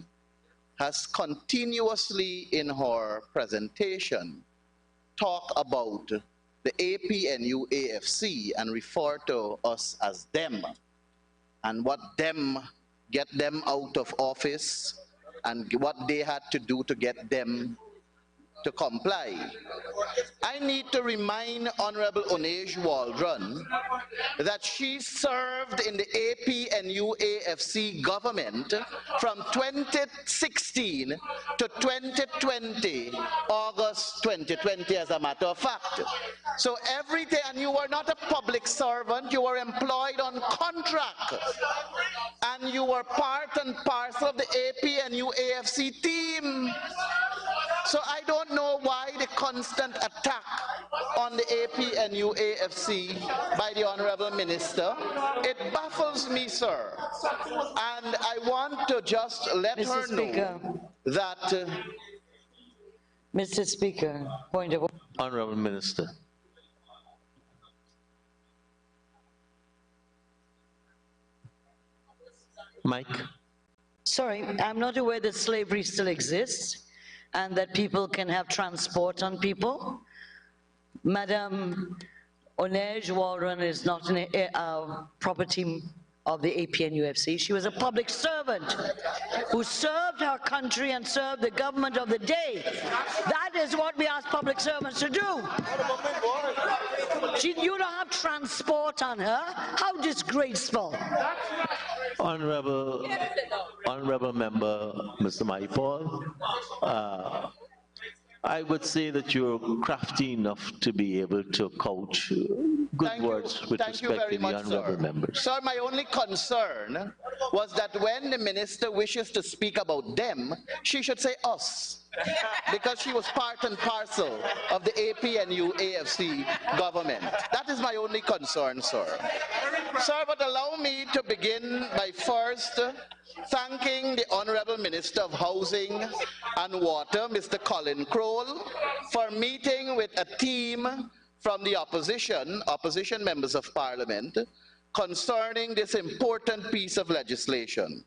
[SPEAKER 9] has continuously in her presentation talked about the APNU AFC and refer to us as them, and what them get them out of office and what they had to do to get them to comply. I need to remind Honorable Onej Waldron that she served in the APNU AFC government from 2016 to 2020, August 2020 as a matter of fact. So every day, and you were not a public servant, you were employed on contract, and you were part and parcel of the APNU AFC team. So I don't know why the constant attack on the APNU AFC by the Honorable Minister. It baffles me, sir. And I want to just let her know that...
[SPEAKER 4] Mr. Speaker, point of order.
[SPEAKER 2] Honorable Minister. Mike.
[SPEAKER 4] Sorry, I'm not aware that slavery still exists and that people can have transport on people. Madam Onej Waldron is not a property of the APNUFC. She was a public servant who served her country and served the government of the day. That is what we ask public servants to do. You don't have transport on her. How disgraceful.
[SPEAKER 2] Honorable Member, Mr. Mahipal, I would say that you're crafty enough to be able to couch good words with respect to the honorable members.
[SPEAKER 9] Sir, my only concern was that when the minister wishes to speak about them, she should say us, because she was part and parcel of the APNU AFC government. That is my only concern, sir. Sir, but allow me to begin by first thanking the Honorable Minister of Housing and Water, Mr. Colin Crowell, for meeting with a team from the opposition members of Parliament, concerning this important piece of legislation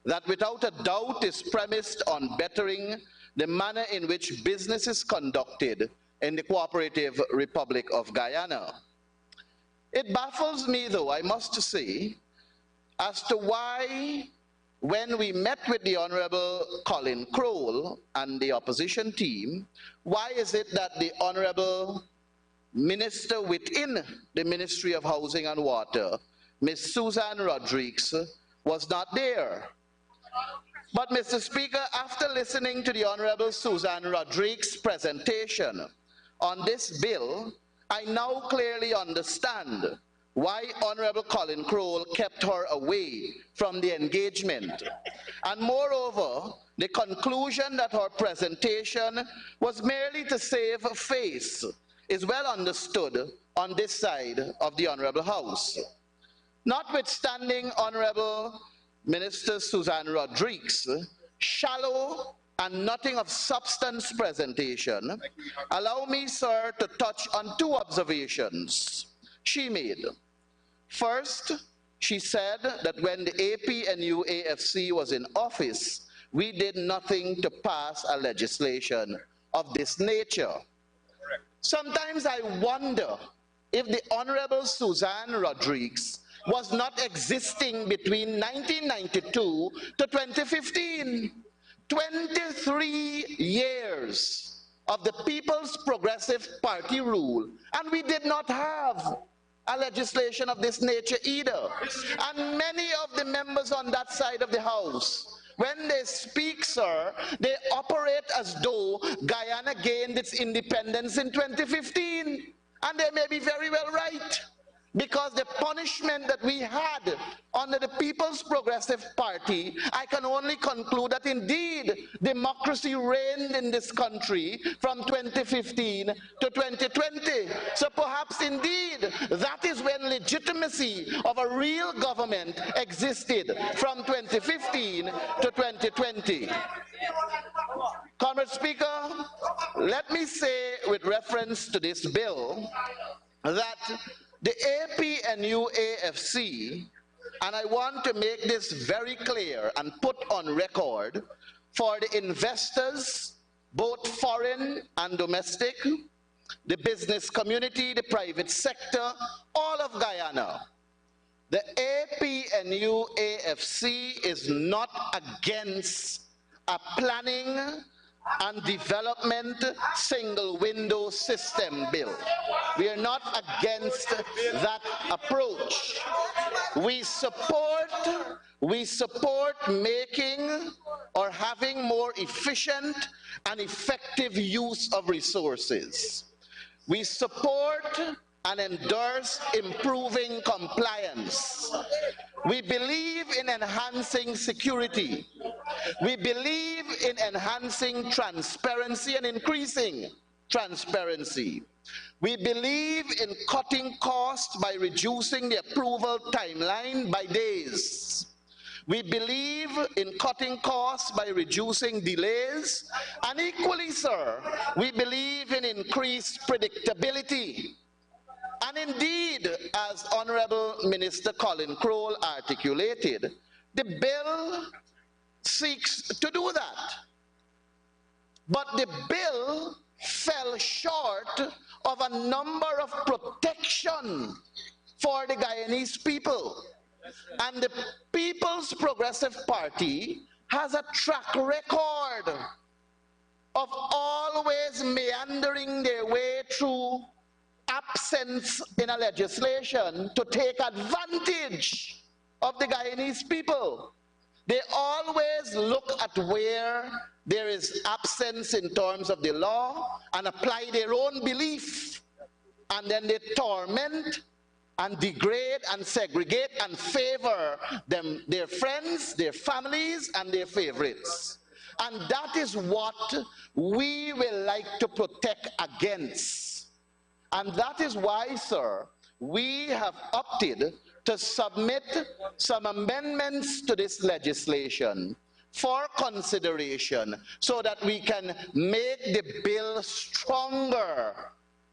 [SPEAKER 9] that without a doubt is premised on bettering the manner in which business is conducted in the Cooperative Republic of Guyana. It baffles me, though, I must say, as to why, when we met with the Honorable Colin Crowell and the opposition team, why is it that the Honorable Minister within the Ministry of Housing and Water, Ms. Susan Rodrigues, was not there? But, Mr. Speaker, after listening to the Honorable Susan Rodrigues' presentation on this bill, I now clearly understand why Honorable Colin Crowell kept her away from the engagement. And moreover, the conclusion that her presentation was merely to save face is well understood on this side of the Honorable House. Notwithstanding Honorable Minister Susan Rodrigues' shallow and nothing of substance presentation, allow me, sir, to touch on two observations she made. First, she said that when the APNU AFC was in office, we did nothing to pass a legislation of this nature. Sometimes I wonder if the Honorable Suzanne Rodriguez was not existing between 1992 to 2015. 23 years of the People's Progressive Party rule, and we did not have a legislation of this nature either. And many of the members on that side of the House, when they speak, sir, they operate as though Guyana gained its independence in 2015. And they may be very well right, because the punishment that we had under the People's Progressive Party, I can only conclude that indeed democracy reigned in this country from 2015 to 2020. So perhaps indeed that is when legitimacy of a real government existed, from 2015 to 2020. Comrade Speaker, let me say with reference to this bill that the APNU-AFC, and I want to make this very clear and put on record for the investors, both foreign and domestic, the business community, the private sector, all of Guyana. The APNU-AFC is not against a planning and development single window system bill. We are not against that approach. We support making or having more efficient and effective use of resources. We support and endorse improving compliance. We believe in enhancing security. We believe in enhancing transparency and increasing transparency. We believe in cutting costs by reducing the approval timeline by days. We believe in cutting costs by reducing delays. And equally, sir, we believe in increased predictability. And indeed, as Honorable Minister Colin Crowell articulated, the bill seeks to do that. But the bill fell short of a number of protection for the Guyanese people. And the People's Progressive Party has a track record of always meandering their way through absence in a legislation to take advantage of the Guyanese people. They always look at where there is absence in terms of the law and apply their own belief, and then they torment and degrade and segregate and favor them, their friends, their families, and their favorites. And that is what we will like to protect against. And that is why, sir, we have opted to submit some amendments to this legislation for consideration so that we can make the bill stronger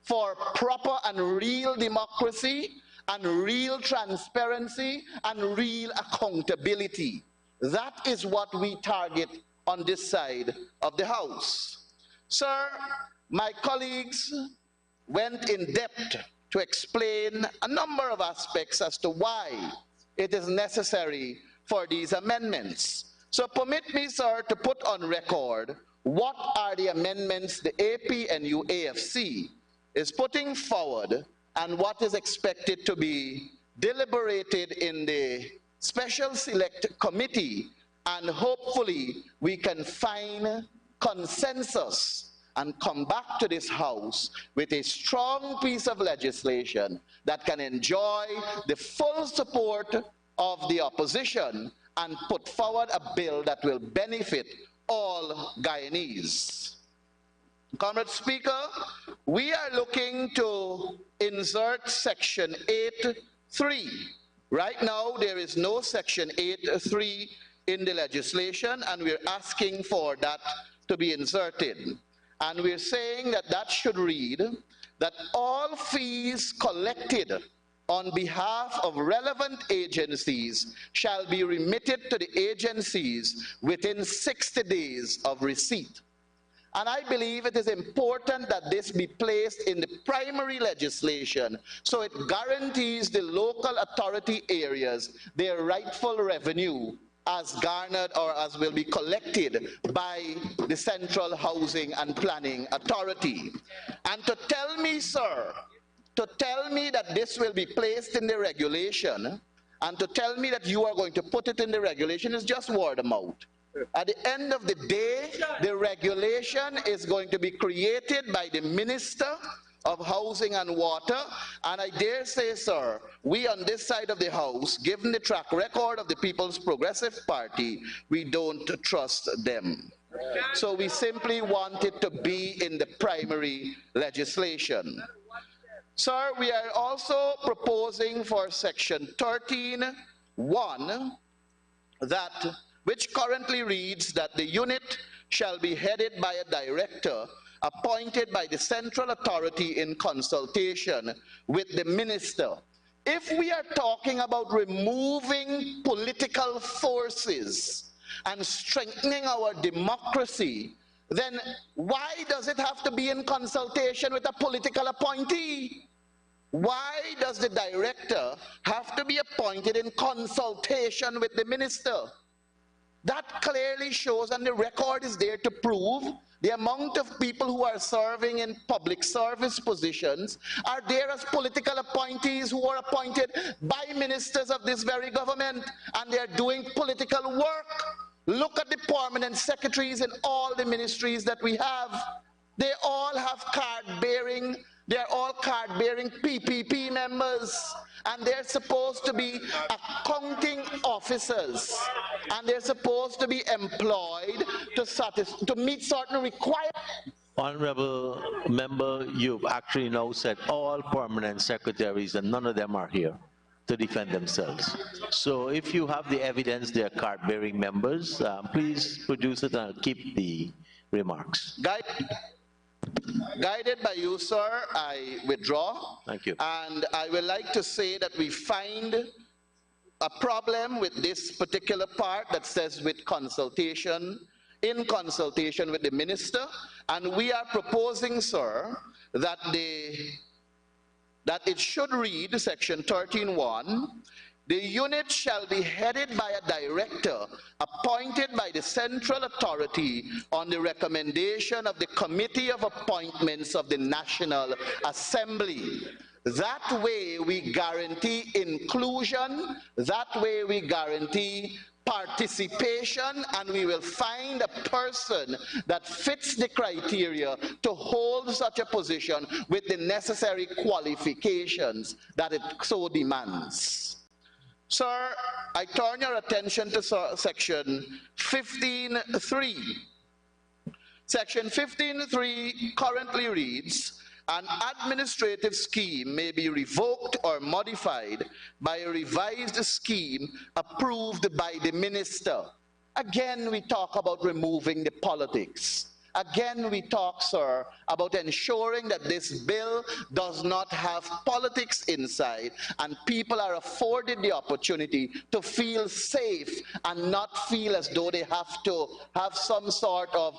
[SPEAKER 9] for proper and real democracy and real transparency and real accountability. That is what we target on this side of the House. Sir, my colleagues went in depth to explain a number of aspects as to why it is necessary for these amendments. So permit me, sir, to put on record what are the amendments the APNU-AFC is putting forward and what is expected to be deliberated in the Special Select Committee, and hopefully we can find consensus and come back to this House with a strong piece of legislation that can enjoy the full support of the opposition and put forward a bill that will benefit all Guyanese. Comrade Speaker, we are looking to insert Section 8(3). Right now, there is no Section 8(3) in the legislation, and we're asking for that to be inserted. And we're saying that that should read that all fees collected on behalf of relevant agencies shall be remitted to the agencies within 60 days of receipt. And I believe it is important that this be placed in the primary legislation so it guarantees the local authority areas their rightful revenue as garnered or as will be collected by the Central Housing and Planning Authority. And to tell me, sir, to tell me that this will be placed in the regulation and to tell me that you are going to put it in the regulation is just word of mouth. At the end of the day, the regulation is going to be created by the Minister of Housing and Water, and I dare say, sir, we on this side of the House, given the track record of the People's Progressive Party, we don't trust them. So we simply want it to be in the primary legislation. Sir, we are also proposing for section 13(1) which currently reads that the unit shall be headed by a director appointed by the central authority in consultation with the minister. If we are talking about removing political forces and strengthening our democracy, then why does it have to be in consultation with a political appointee? Why does the director have to be appointed in consultation with the minister? That clearly shows, and the record is there to prove, the amount of people who are serving in public service positions are there as political appointees who are appointed by ministers of this very government, and they are doing political work. Look at the permanent secretaries in all the ministries that we have. They all have card-bearing, they're all card-bearing PPP members, and they're supposed to be accounting officers, and they're supposed to be employed to meet certain requirements.
[SPEAKER 2] Honorable member, you've actually now said all permanent secretaries, and none of them are here to defend themselves. So if you have the evidence they're card-bearing members, please produce it and I'll keep the remarks.
[SPEAKER 9] Guided by you, sir, I withdraw.
[SPEAKER 2] Thank you.
[SPEAKER 9] And I would like to say that we find a problem with this particular part that says with consultation, in consultation with the minister, and we are proposing, sir, that it should read, section 13(1), the unit shall be headed by a director appointed by the central authority on the recommendation of the Committee of Appointments of the National Assembly. That way we guarantee inclusion, that way we guarantee participation, and we will find a person that fits the criteria to hold such a position with the necessary qualifications that it so demands. Sir, I turn your attention to section 15(3). Section 15(3) currently reads, an administrative scheme may be revoked or modified by a revised scheme approved by the minister. Again, we talk about removing the politics. Again, we talk, sir, about ensuring that this bill does not have politics inside and people are afforded the opportunity to feel safe and not feel as though they have to have some sort of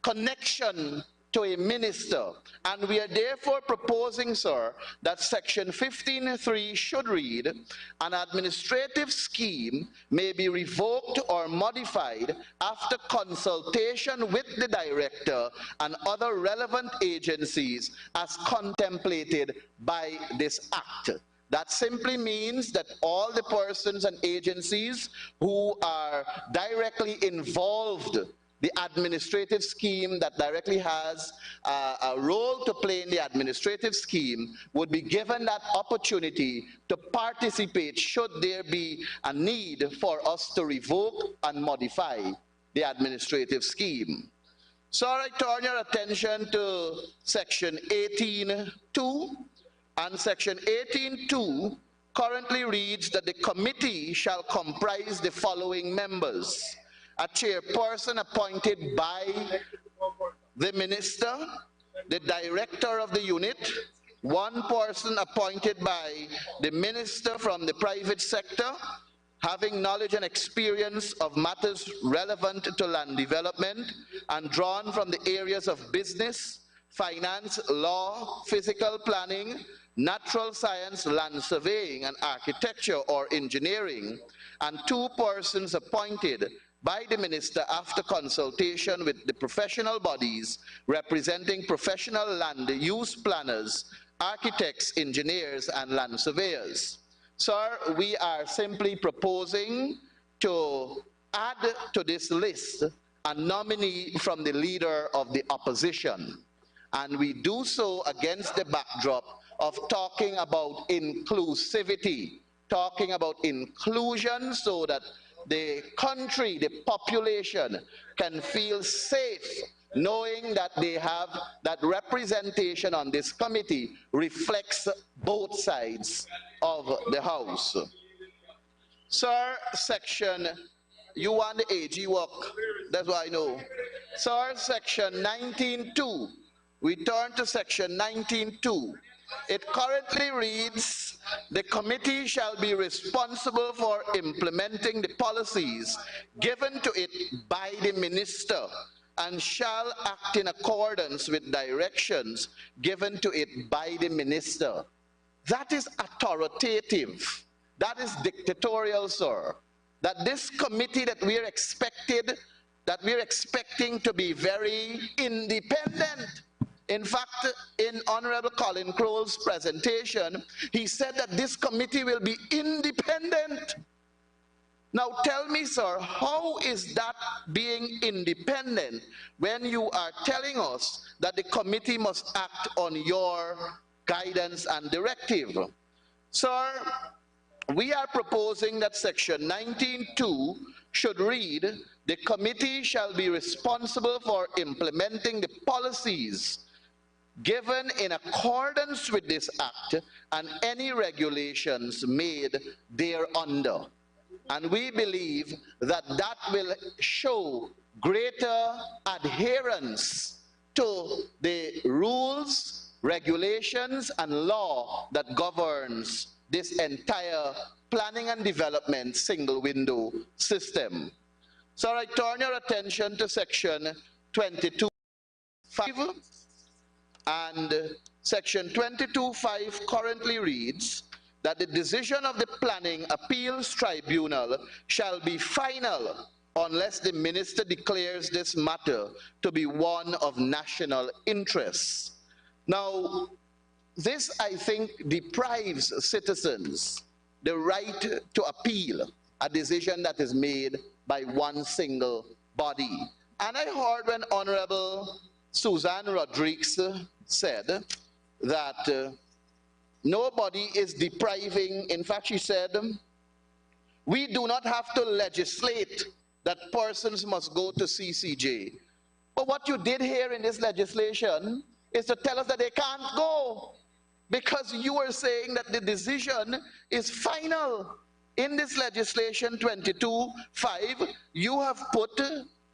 [SPEAKER 9] connection to a minister. And we are therefore proposing, sir, that section 15(3) should read, an administrative scheme may be revoked or modified after consultation with the director and other relevant agencies as contemplated by this act. That simply means that all the persons and agencies who are directly involved, the administrative scheme that directly has a role to play in the administrative scheme, would be given that opportunity to participate should there be a need for us to revoke and modify the administrative scheme. So I turn your attention to section 18(2), and section 18(2) currently reads that the committee shall comprise the following members: a chairperson appointed by the minister, the director of the unit, one person appointed by the minister from the private sector, having knowledge and experience of matters relevant to land development and drawn from the areas of business, finance, law, physical planning, natural science, land surveying, and architecture or engineering, and two persons appointed by the minister after consultation with the professional bodies representing professional land use planners, architects, engineers, and land surveyors. Sir, we are simply proposing to add to this list a nominee from the leader of the opposition. And we do so against the backdrop of talking about inclusivity, talking about inclusion so that the country, the population can feel safe knowing that they have that representation on this committee reflects both sides of the House. Sir, section, you want the AG work, that's what I know. Sir, section 19.2, we turn to section 19.2. It currently reads, the committee shall be responsible for implementing the policies given to it by the minister and shall act in accordance with directions given to it by the minister. That is authoritative. That is dictatorial, sir. That this committee that we're expecting to be very independent. In fact, in Honorable Colin Crowell's presentation, he said that this committee will be independent. Now tell me, sir, how is that being independent when you are telling us that the committee must act on your guidance and directive? Sir, we are proposing that section 19.2 should read, the committee shall be responsible for implementing the policies given in accordance with this act and any regulations made thereunder. And we believe that that will show greater adherence to the rules, regulations, and law that governs this entire planning and development single window system. So I turn your attention to section 22.5, and section 22.5 currently reads that the decision of the Planning Appeals Tribunal shall be final unless the minister declares this matter to be one of national interest. Now, this, I think, deprives citizens the right to appeal a decision that is made by one single body. And I heard when Honorable Suzanne Rodriguez said that nobody is depriving, in fact she said, we do not have to legislate that persons must go to CCJ. But what you did here in this legislation is to tell us that they can't go, because you are saying that the decision is final. In this legislation 22.5, you have put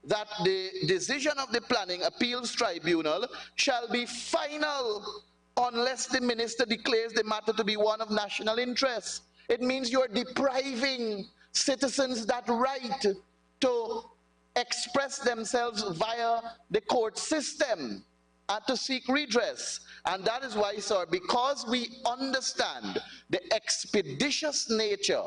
[SPEAKER 9] that the decision of the Planning Appeals Tribunal shall be final unless the minister declares the matter to be one of national interest. It means you're depriving citizens that right to express themselves via the court system and to seek redress. And that is why, sir, because we understand the expeditious nature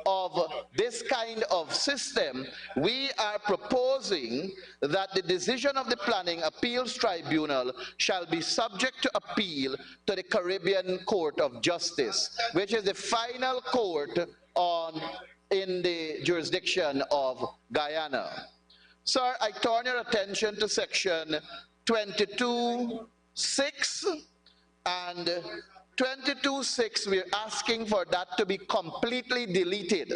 [SPEAKER 9] of this kind of system, we are proposing that the decision of the Planning Appeals Tribunal shall be subject to appeal to the Caribbean Court of Justice, which is the final court in the jurisdiction of Guyana. Sir, I turn your attention to section 22.6, and 22.6, we're asking for that to be completely deleted,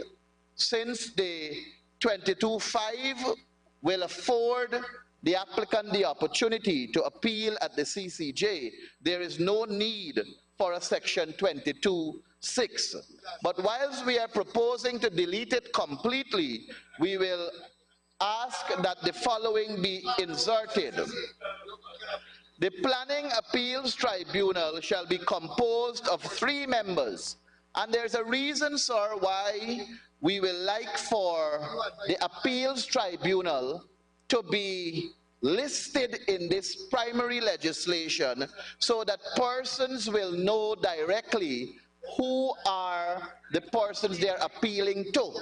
[SPEAKER 9] since the 22.5 will afford the applicant the opportunity to appeal at the CCJ. There is no need for a section 22.6. But whilst we are proposing to delete it completely, we will ask that the following be inserted. the Planning Appeals Tribunal shall be composed of 3 members. And there's a reason, sir, why we will like for the Appeals Tribunal to be listed in this primary legislation so that persons will know directly who are the persons they are appealing to.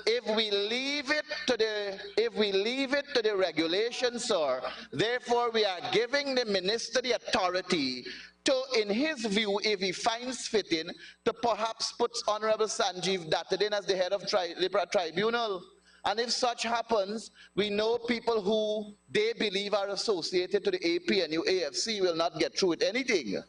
[SPEAKER 9] If we leave it to the regulations, sir, therefore we are giving the minister the authority to, in his view, if he finds fitting, to perhaps put Honorable Sanjeev Dattadin as the head of the tribunal. And if such happens, we know people who they believe are associated to the APNU AFC will not get through with anything.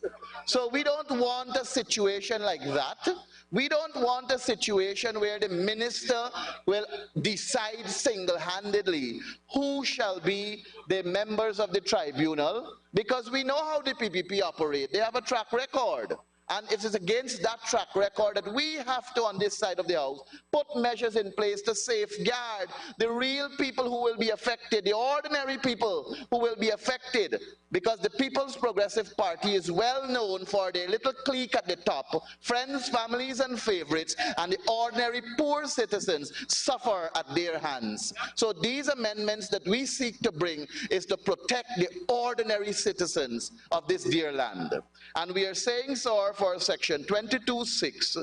[SPEAKER 9] So we don't want a situation like that. We don't want a situation where the minister will decide single-handedly who shall be the members of the tribunal, because we know how the PPP operate. They have a track record. And it is against that track record that we have to, on this side of the house, put measures in place to safeguard the real people who will be affected, the ordinary people who will be affected, because the People's Progressive Party is well known for their little clique at the top, friends, families, and favorites, and the ordinary poor citizens suffer at their hands. So these amendments that we seek to bring is to protect the ordinary citizens of this dear land. And we are saying, sir, for section 22(6),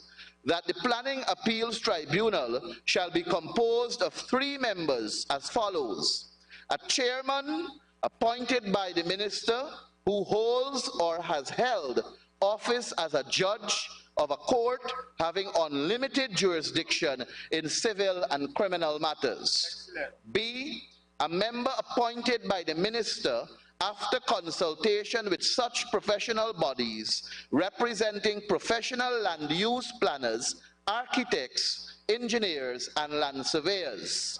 [SPEAKER 9] that the Planning Appeals Tribunal shall be composed of 3 members as follows: a chairman appointed by the minister who holds or has held office as a judge of a court having unlimited jurisdiction in civil and criminal matters. B, a member appointed by the minister after consultation with such professional bodies representing professional land use planners, architects, engineers, and land surveyors.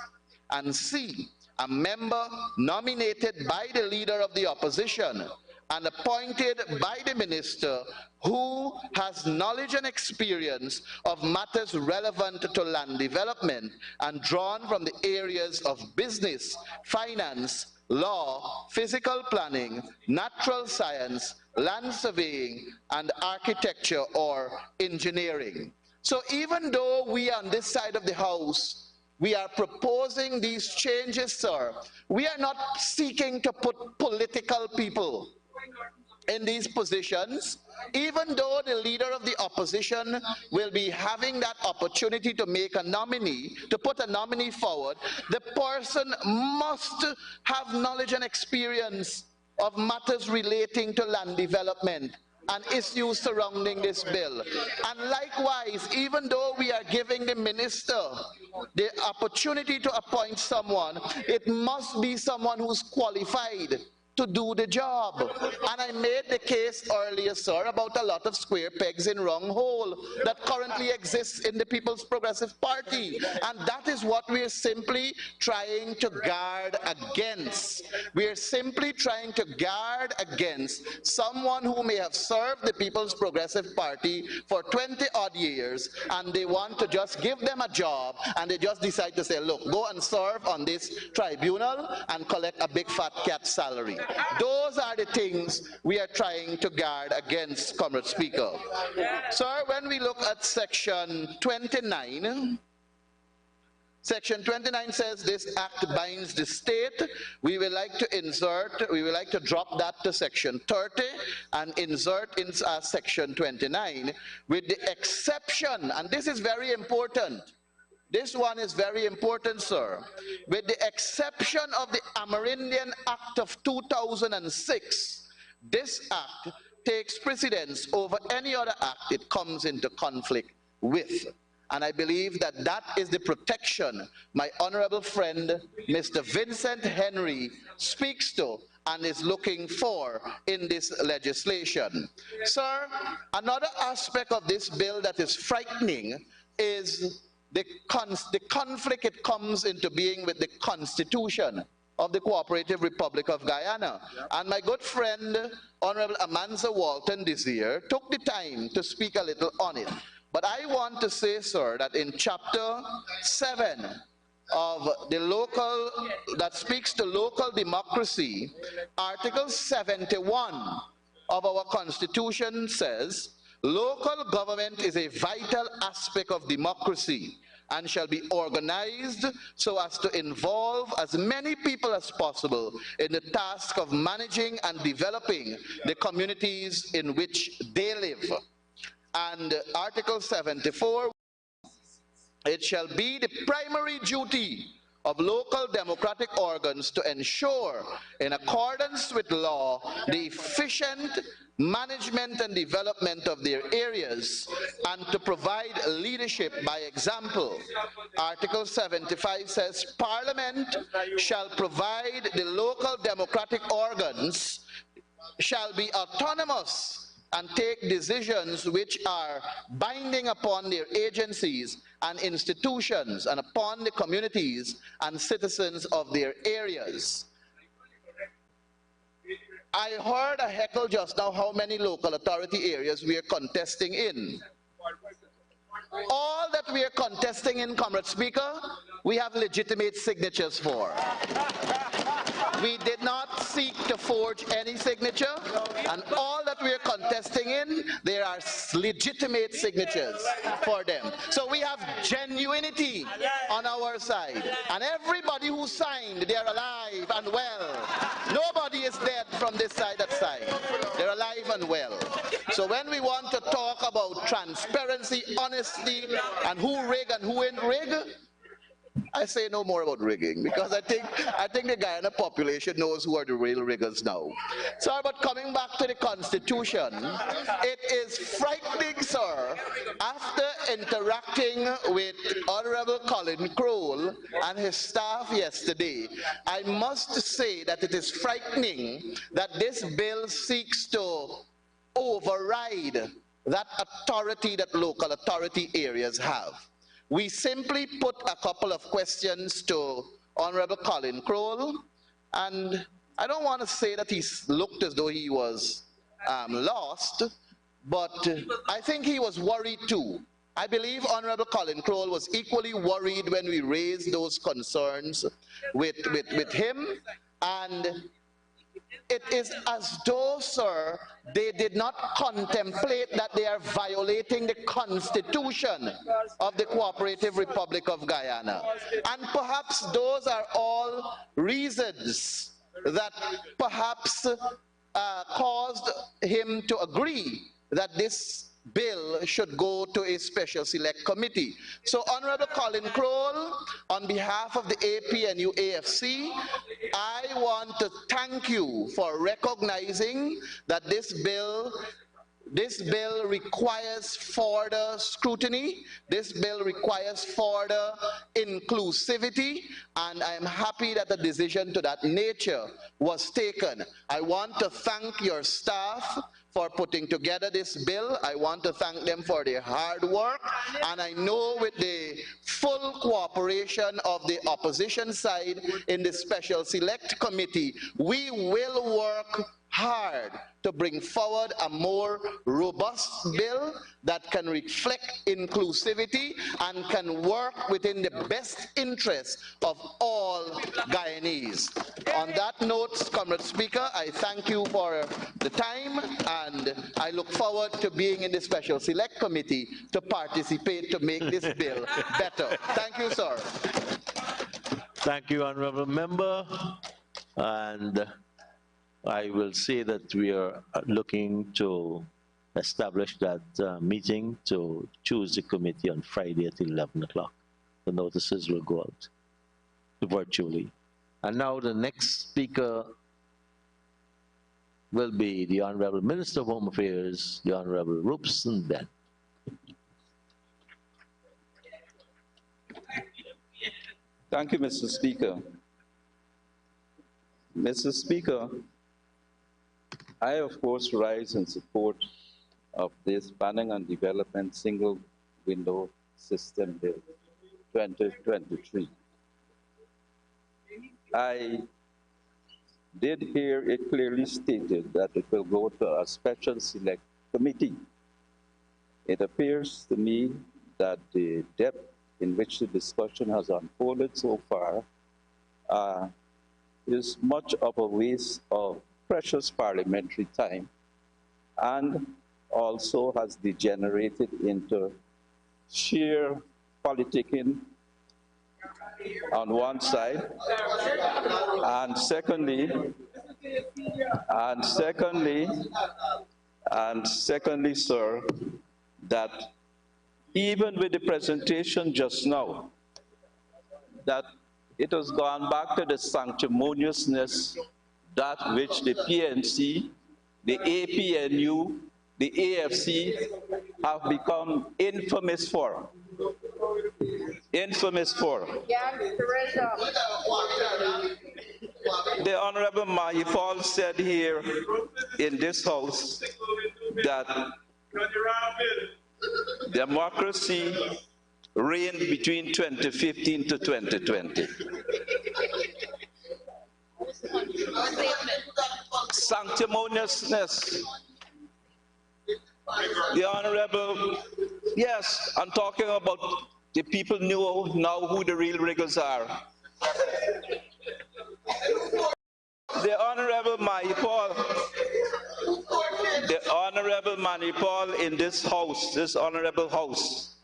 [SPEAKER 9] And C, a member nominated by the leader of the opposition and appointed by the minister who has knowledge and experience of matters relevant to land development and drawn from the areas of business, finance, law, physical planning, natural science, land surveying, and architecture or engineering. So even though we on this side of the house, we are proposing these changes, sir, we are not seeking to put political people in these positions, even though the leader of the opposition will be having that opportunity to make a nominee, to put a nominee forward. The person must have knowledge and experience of matters relating to land development and issues surrounding this bill. And likewise, even though we are giving the minister the opportunity to appoint someone, it must be someone who's qualified to do the job. And I made the case earlier, sir, about a lot of square pegs in wrong hole that currently exists in the People's Progressive Party. And that is what we're simply trying to guard against. We're simply trying to guard against someone who may have served the People's Progressive Party for 20-odd years, and they want to just give them a job, and they just decide to say, look, go and serve on this tribunal and collect a big fat cat salary. Those are the things we are trying to guard against, Comrade Speaker. Sir, when we look at section 29, section 29 says this act binds the state. We would like to drop that to section 30 and insert in section 29 with the exception, and this is very important. This one is very important, sir. With the exception of the Amerindian Act of 2006, this act takes precedence over any other act it comes into conflict with. And I believe that that is the protection my honorable friend, Mr. Vincent Henry, speaks to and is looking for in this legislation. Sir, another aspect of this bill that is frightening is the conflict it comes into being with the Constitution of the Cooperative Republic of Guyana. And my good friend, Honorable Amanza Walton this year, took the time to speak a little on it. But I want to say, sir, that in chapter 7 of the local, that speaks to local democracy, Article 71 of our Constitution says, local government is a vital aspect of democracy and shall be organized so as to involve as many people as possible in the task of managing and developing the communities in which they live. And Article 74, it shall be the primary duty of local democratic organs to ensure, in accordance with law, the efficient management and development of their areas and to provide leadership by example. Article 75 says, Parliament shall provide the local democratic organs shall be autonomous and take decisions which are binding upon their agencies and institutions and upon the communities and citizens of their areas. I heard a heckle just now how many local authority areas we are contesting in. All that we are contesting in, Comrade Speaker, we have legitimate signatures for. We did not seek to forge any signature, and all that we are contesting in, there are legitimate signatures for them. So we have genuinity on our side, and everybody who signed, they are alive and well. Nobody is dead from this side, that side. They're alive and well. So when we want to talk about transparency, honesty, and who rig and who ain't rig, I say no more about rigging, because I think the Guyana population knows who are the real riggers now. So, but coming back to the Constitution, it is frightening, sir, after interacting with Honorable Colin Crowell and his staff yesterday, I must say that it is frightening that this bill seeks to override that authority that local authority areas have. We simply put a couple of questions to Honorable Colin Crowell, and I don't want to say that he looked as though he was lost, but I think he was worried too. I believe Honorable Colin Crowell was equally worried when we raised those concerns with him, and it is as though, sir, they did not contemplate that they are violating the Constitution of the Cooperative Republic of Guyana. And perhaps those are all reasons that perhaps caused him to agree that this bill should go to a special select committee. So Honorable Colin Crowell, on behalf of the APNU AFC, I want to thank you for recognizing that this bill requires further scrutiny, this bill requires further inclusivity, and I am happy that a decision to that nature was taken. I want to thank your staff for putting together this bill. I want to thank them for their hard work, and I know with the full cooperation of the opposition side in the Special Select Committee, we will work hard to bring forward a more robust bill that can reflect inclusivity and can work within the best interest of all Guyanese. On that note, Comrade Speaker, I thank you for the time, and I look forward to being in the Special Select Committee to participate to make this bill better. Thank you, sir.
[SPEAKER 2] Thank you, Honorable Member. And I will say that we are looking to establish that meeting to choose the committee on Friday at 11 o'clock. The notices will go out virtually. And now the next speaker will be the Honorable Minister of Home Affairs, the Honorable Robeson Ben.
[SPEAKER 10] Thank you, Mr. Speaker. Mr. Speaker, I, of course, rise in support of this Planning and Development Single Window System Bill 2023. I did hear it clearly stated that it will go to a special select committee. It appears to me that the depth in which the discussion has unfolded so far is much of a waste of precious parliamentary time and also has degenerated into sheer politicking on one side, and secondly, sir, that even with the presentation just now, that it has gone back to the sanctimoniousness that which the PNC, the APNU, the AFC have become infamous for. Infamous for. The Honorable Mahipal said here in this house that democracy reigned between 2015 to 2020. Sanctimoniousness. The Honorable, yes, I'm talking about the people know now who the real riggers are. The Honorable Mahipal in this house, this honorable house,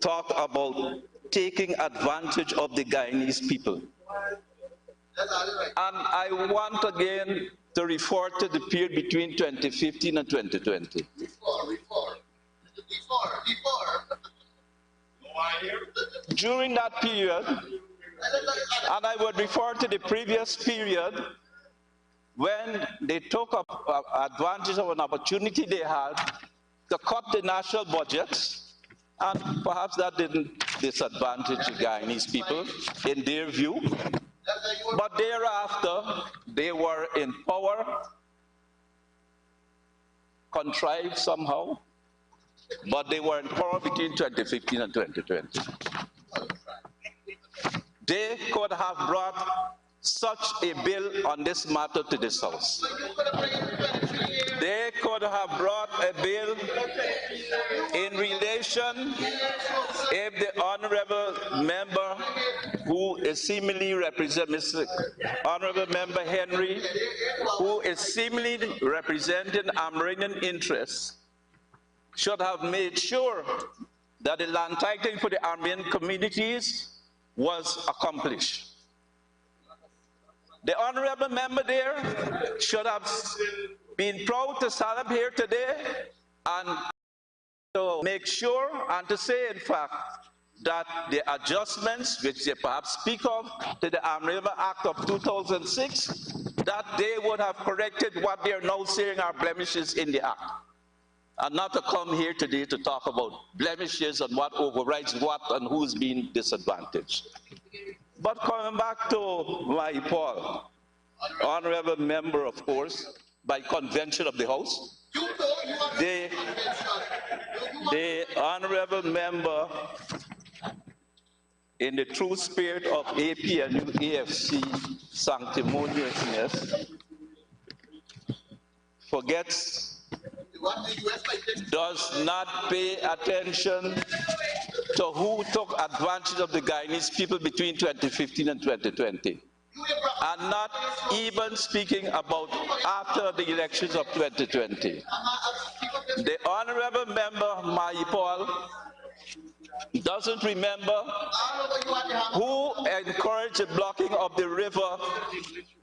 [SPEAKER 10] talk about taking advantage of the Guyanese people. And I want again to refer to the period between 2015 and 2020. During that period, and I would refer to the previous period, when they took advantage of an opportunity they had to cut the national budget, and perhaps that didn't disadvantage the Guyanese people in their view. But thereafter, they were in power, contrived somehow, but they were in power between 2015 and 2020. They could have brought such a bill on this matter to this house. They could have brought a bill in relation if the honorable member who is seemingly representing, Mr. Honorable Member Henry, who is seemingly representing Amerindian interests, should have made sure that the land titling for the Amerindian communities was accomplished. The honorable member there should have been proud to stand up here today and to make sure and to say, in fact, that the adjustments which they perhaps speak of to the Amerindian Act of 2006, that they would have corrected what they are now saying are blemishes in the Act. And not to come here today to talk about blemishes and what overrides what and who's being disadvantaged. But coming back to Mahipal, honorable member, of course, by convention of the House, the honorable member, in the true spirit of APNU AFC sanctimoniousness, forgets, does not pay attention to who took advantage of the Guyanese people between 2015 and 2020, and not even speaking about after the elections of 2020. The honorable member Mahipal doesn't remember who encouraged the blocking of the river,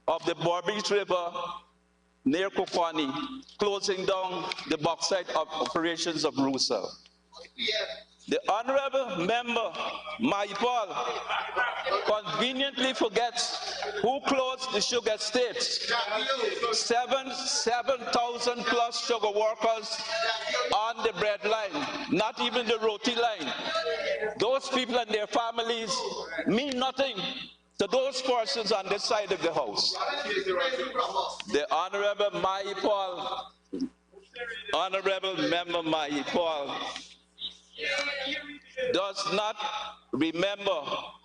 [SPEAKER 10] of the Borbage River, near Kokwani, closing down the bauxite operations of Rusal. The honorable member, Mahipal, conveniently forgets who closed the sugar estates. 7,000 plus sugar workers on the bread line, not even the roti line. Those people and their families mean nothing to those persons on this side of the house. The honorable Mahipal, honorable member Mahipal, does not remember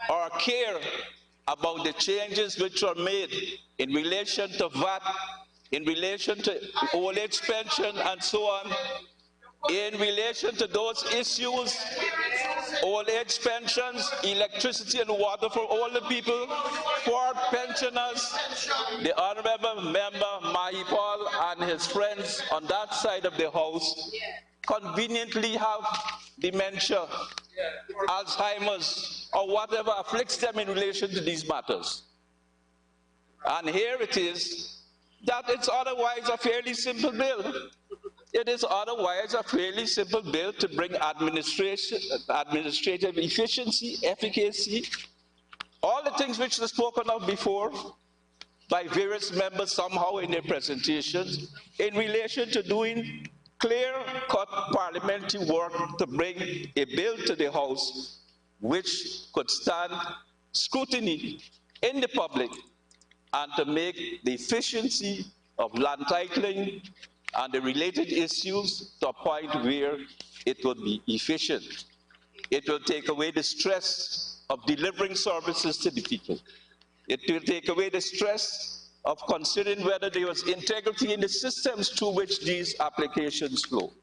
[SPEAKER 10] or care about the changes which were made in relation to VAT, in relation to old age pension and so on, in relation to those issues
[SPEAKER 11] old age pensions, electricity and water for all the people, for pensioners. The Honorable Member Mahipal and his friends on that side of the House conveniently have dementia, Alzheimer's, or whatever afflicts them in relation to these matters. And here it is that it's otherwise a fairly simple bill. It is otherwise a fairly simple bill to bring administrative efficiency, efficacy, all the things which were spoken of before by various members somehow in their presentations in relation to doing clear-cut parliamentary work to bring a bill to the House which could stand scrutiny in the public and to make the efficiency of land titling and the related issues to a point where it would be efficient. It will take away the stress of delivering services to the people. It will take away the stress of considering whether there was integrity in the systems through which these applications flow.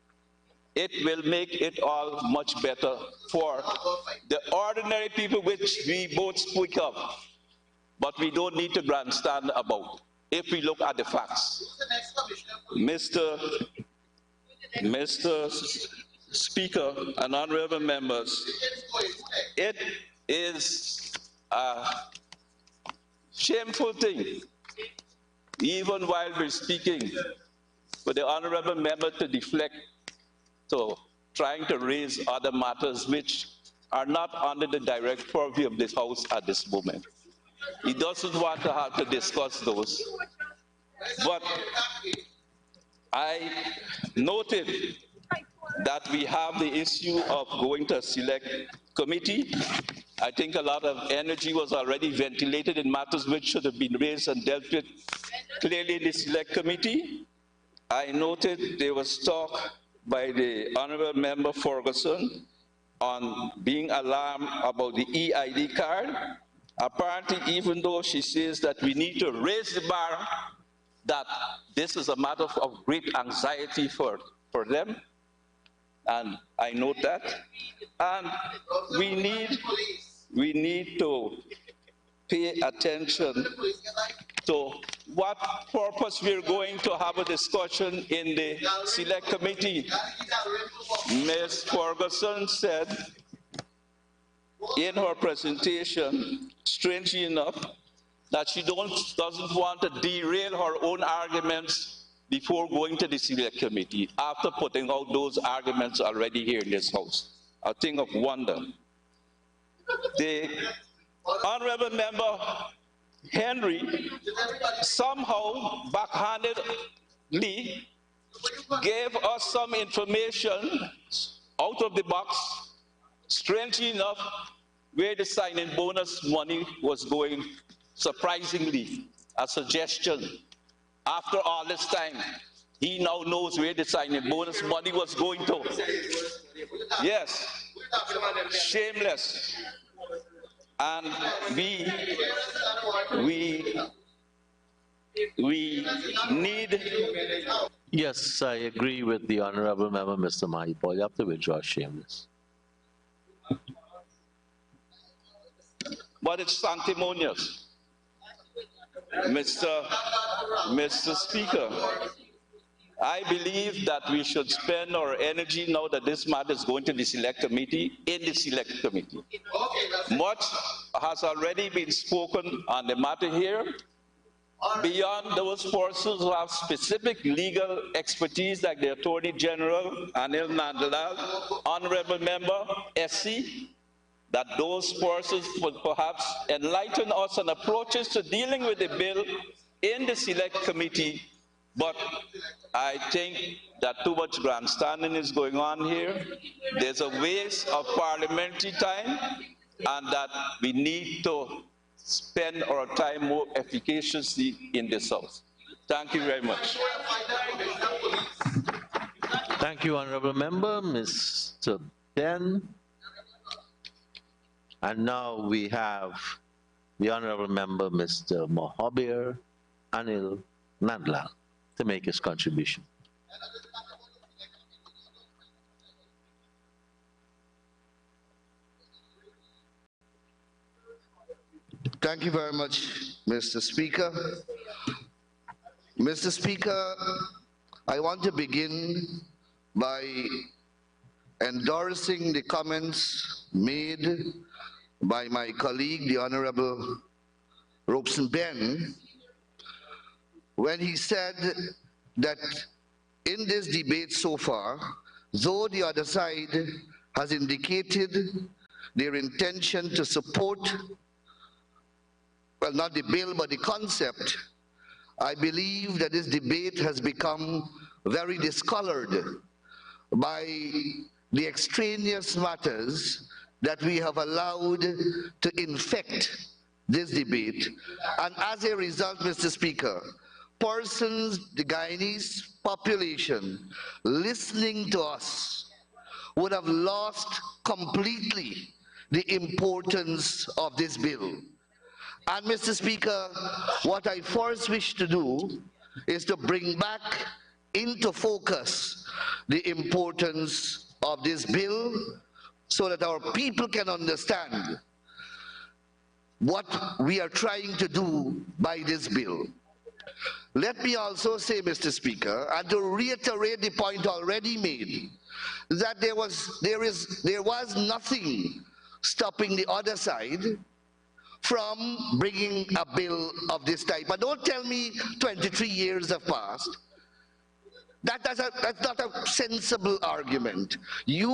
[SPEAKER 11] It will make it all much better for the ordinary people which we both speak of, but we don't need to grandstand about if we look at the facts. Mr. Speaker and honorable members, it is a shameful thing, even while we're speaking, for the honorable member to deflect to trying to raise other matters which are not under the direct purview of this House at this moment. He doesn't want to have to discuss those. But I noted that we have the issue of going to a select committee. I think a lot of energy was already ventilated in matters which should have been raised and dealt with clearly in the select committee. I noted there was talk by the Honorable Member Ferguson on being alarmed about the EID card. Apparently, even though she says that we need to raise the bar, that this is a matter of great anxiety for them, and I note that. And we need to pay attention to what purpose we're going to have a discussion in the select committee. Ms. Ferguson said in her presentation, strangely enough, that she doesn't want to derail her own arguments before going to the select committee, after putting out those arguments already here in this House. A thing of wonder. The honorable member Henry somehow backhandedly gave us some information out of the box, strangely enough, where the signing bonus money was going, surprisingly, a suggestion. After all this time, he now knows where the signing bonus money was going to. Yes, shameless. And we need...
[SPEAKER 2] Yes, I agree with the Honorable Member, Mr. Mahipal. You have to withdraw shameless.
[SPEAKER 11] But it's sanctimonious. Mr. Speaker, I believe that we should spend our energy now that this matter is going to the select committee, in the select committee. Much has already been spoken on the matter here. Beyond those persons who have specific legal expertise, like the Attorney General, Anil Nandlal, Honorable Member, SC, that those persons would perhaps enlighten us on approaches to dealing with the bill in the select committee. But I think that too much grandstanding is going on here. There's a waste of parliamentary time, and that we need to spend our time more efficaciously in this House. Thank you very much.
[SPEAKER 2] Thank you, Honorable Member, Mr. Ben. And now we have the Honorable Member, Mr. Mohabir Anil Nandlal, to make his contribution.
[SPEAKER 12] Thank you very much, Mr. Speaker. Mr. Speaker, I want to begin by endorsing the comments made by my colleague, the Honorable Robeson Ben, when he said that in this debate so far, though the other side has indicated their intention to support, well, not the bill, but the concept, I believe that this debate has become very discolored by the extraneous matters that we have allowed to infect this debate. And as a result, Mr. Speaker, persons, the Guyanese population, listening to us would have lost completely the importance of this bill. And Mr. Speaker, what I first wish to do is to bring back into focus the importance of this bill so that our people can understand what we are trying to do by this bill. Let me also say, Mr. Speaker, and to reiterate the point already made, that there was nothing stopping the other side from bringing a bill of this type. But don't tell me 23 years have passed. That's not a sensible argument. You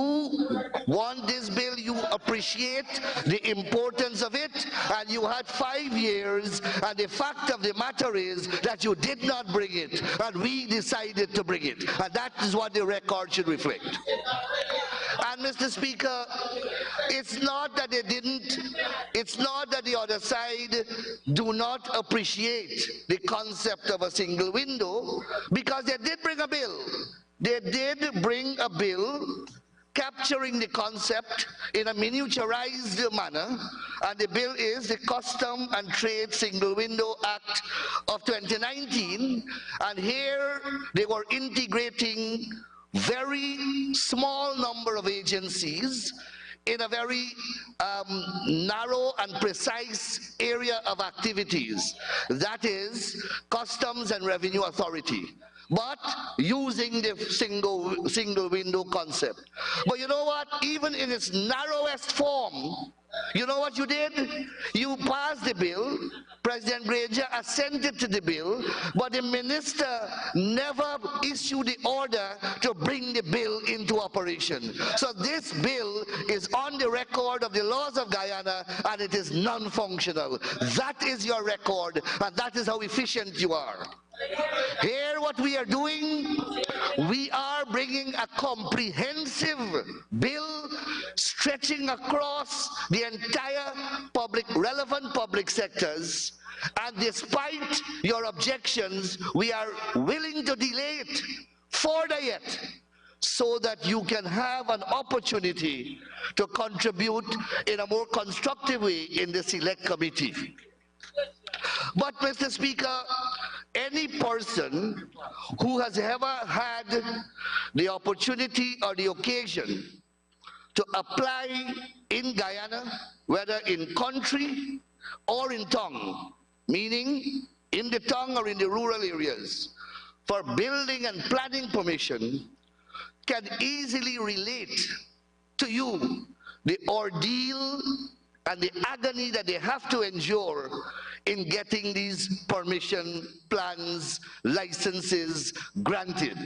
[SPEAKER 12] want this bill, you appreciate the importance of it, and you had 5 years, and the fact of the matter is that you did not bring it, and we decided to bring it. And that is what the record should reflect. And Mr. Speaker, it's not that the other side do not appreciate the concept of a single window, because they did bring a bill. They did bring a bill capturing the concept in a miniaturized manner, and the bill is the Custom and Trade Single Window Act of 2019, and here they were integrating very small number of agencies in a very narrow and precise area of activities, that is Customs and Revenue Authority, but using the single window concept. But you know what? Even in its narrowest form, you know what you did? You passed the bill, President Granger assented to the bill, but the minister never issued the order to bring the bill into operation. So this bill is on the record of the laws of Guyana, and it is non-functional. That is your record, and that is how efficient you are. Here what we are doing, we are bringing a comprehensive bill stretching across the entire relevant public sectors, and despite your objections, we are willing to delay it further yet, so that you can have an opportunity to contribute in a more constructive way in the Select Committee. But Mr. Speaker, any person who has ever had the opportunity or the occasion to apply in Guyana, whether in country or in tongue, meaning in the tongue or in the rural areas, for building and planning permission, can easily relate to you the ordeal and the agony that they have to endure in getting these permission plans, licenses granted.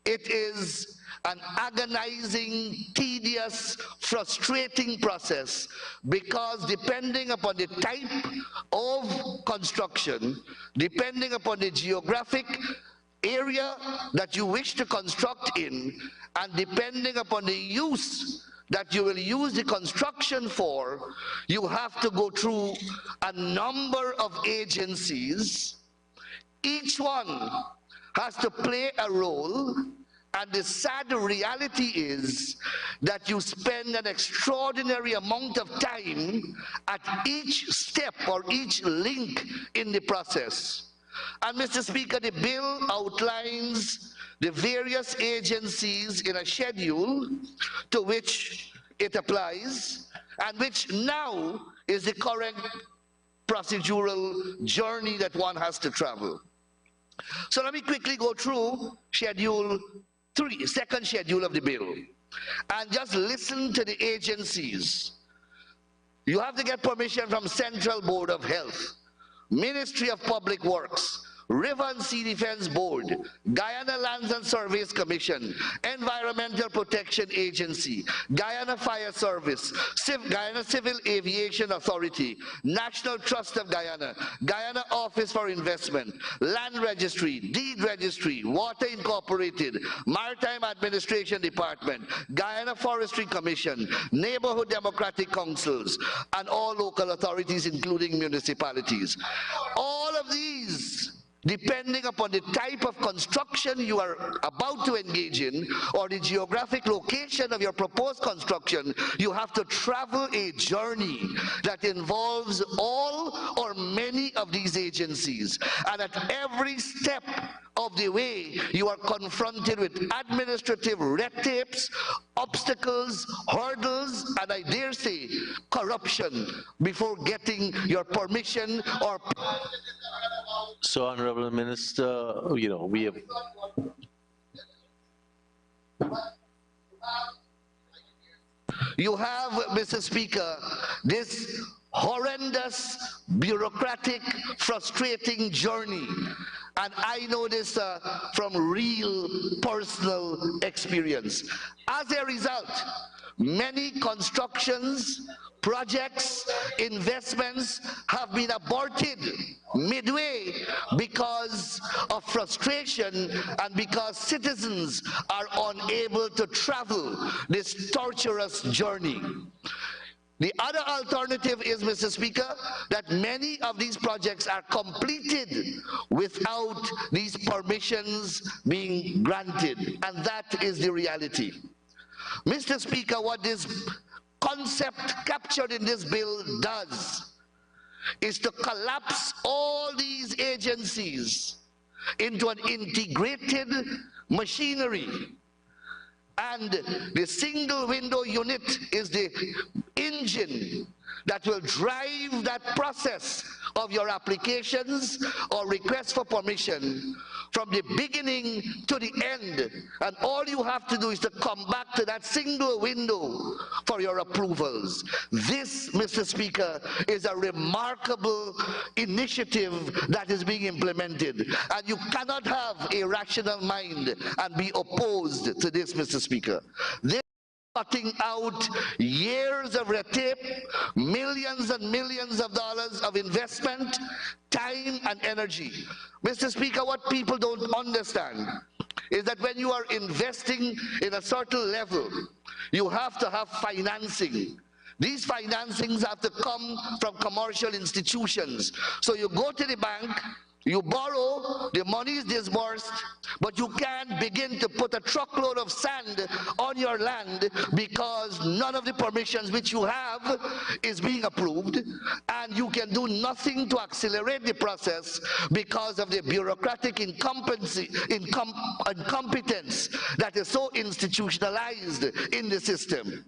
[SPEAKER 12] It is an agonizing, tedious, frustrating process, because depending upon the type of construction, depending upon the geographic area that you wish to construct in, and depending upon the use that you will use the construction for, you have to go through a number of agencies. Each one has to play a role, and the sad reality is that you spend an extraordinary amount of time at each step or each link in the process. And Mr. Speaker, the bill outlines the various agencies in a schedule to which it applies, and which now is the current procedural journey that one has to travel. So let me quickly go through Schedule 3, second schedule of the bill, and just listen to the agencies. You have to get permission from Central Board of Health, Ministry of Public Works, River and Sea Defense Board, Guyana Lands and Surveys Commission, Environmental Protection Agency, Guyana Fire Service, Guyana Civil Aviation Authority, National Trust of Guyana, Guyana Office for Investment, Land Registry, Deed Registry, Water Incorporated, Maritime Administration Department, Guyana Forestry Commission, Neighborhood Democratic Councils, and all local authorities, including municipalities. All of these, depending upon the type of construction you are about to engage in or the geographic location of your proposed construction, you have to travel a journey that involves all or many of these agencies. And at every step of the way, you are confronted with administrative red tapes, obstacles, hurdles, and I dare say, corruption before getting your permission or...
[SPEAKER 2] So, Honorable Minister, you know, we have...
[SPEAKER 12] You have, Mr. Speaker, this horrendous, bureaucratic, frustrating journey. And I know this from real personal experience. As a result, many constructions, projects, investments have been aborted midway because of frustration and because citizens are unable to travel this torturous journey. The other alternative is, Mr. Speaker, that many of these projects are completed without these permissions being granted, and that is the reality. Mr. Speaker, what this concept captured in this bill does is to collapse all these agencies into an integrated machinery. And the single window unit is the engine that will drive that process of your applications or requests for permission from the beginning to the end. And all you have to do is to come back to that single window for your approvals. This, Mr. Speaker, is a remarkable initiative that is being implemented. And you cannot have a rational mind and be opposed to this, Mr. Speaker. This cutting out years of red tape, millions and millions of dollars of investment, time and energy. Mr. Speaker, what people don't understand is that when you are investing in a certain level, you have to have financing. These financings have to come from commercial institutions. So you go to the bank, you borrow, the money is disbursed, but you can't begin to put a truckload of sand on your land because none of the permissions which you have is being approved, and you can do nothing to accelerate the process because of the bureaucratic incompetence that is so institutionalized in the system.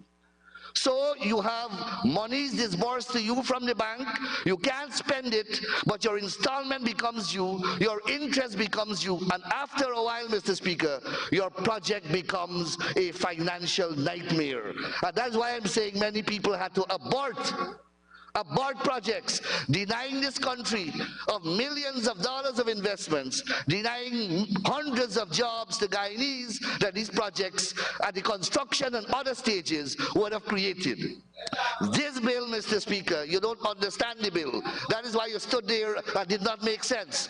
[SPEAKER 12] So you have monies disbursed to you from the bank, you can't spend it, but your installment becomes due, your interest becomes due, and after a while, Mr. Speaker, your project becomes a financial nightmare. And that's why I'm saying many people had to abort projects, denying this country of millions of dollars of investments, denying hundreds of jobs to Guyanese that these projects at the construction and other stages would have created. This bill, Mr. Speaker, you don't understand the bill. That is why you stood there and did not make sense.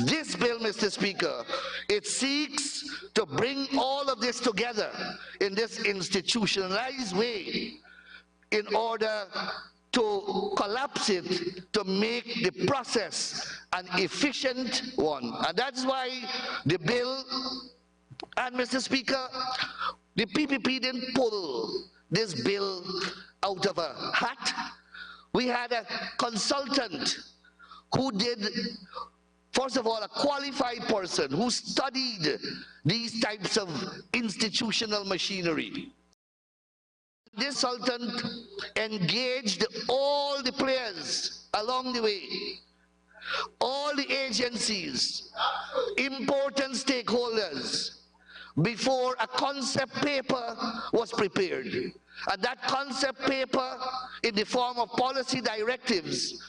[SPEAKER 12] This bill, Mr. Speaker, it seeks to bring all of this together in this institutionalized way in order to collapse it, to make the process an efficient one. And that's why the bill, and Mr. Speaker, the PPP didn't pull this bill out of a hat. We had a consultant who did, first of all, a qualified person who studied these types of institutional machinery. This consultant engaged all the players along the way. All the agencies, important stakeholders, before a concept paper was prepared. And that concept paper, in the form of policy directives,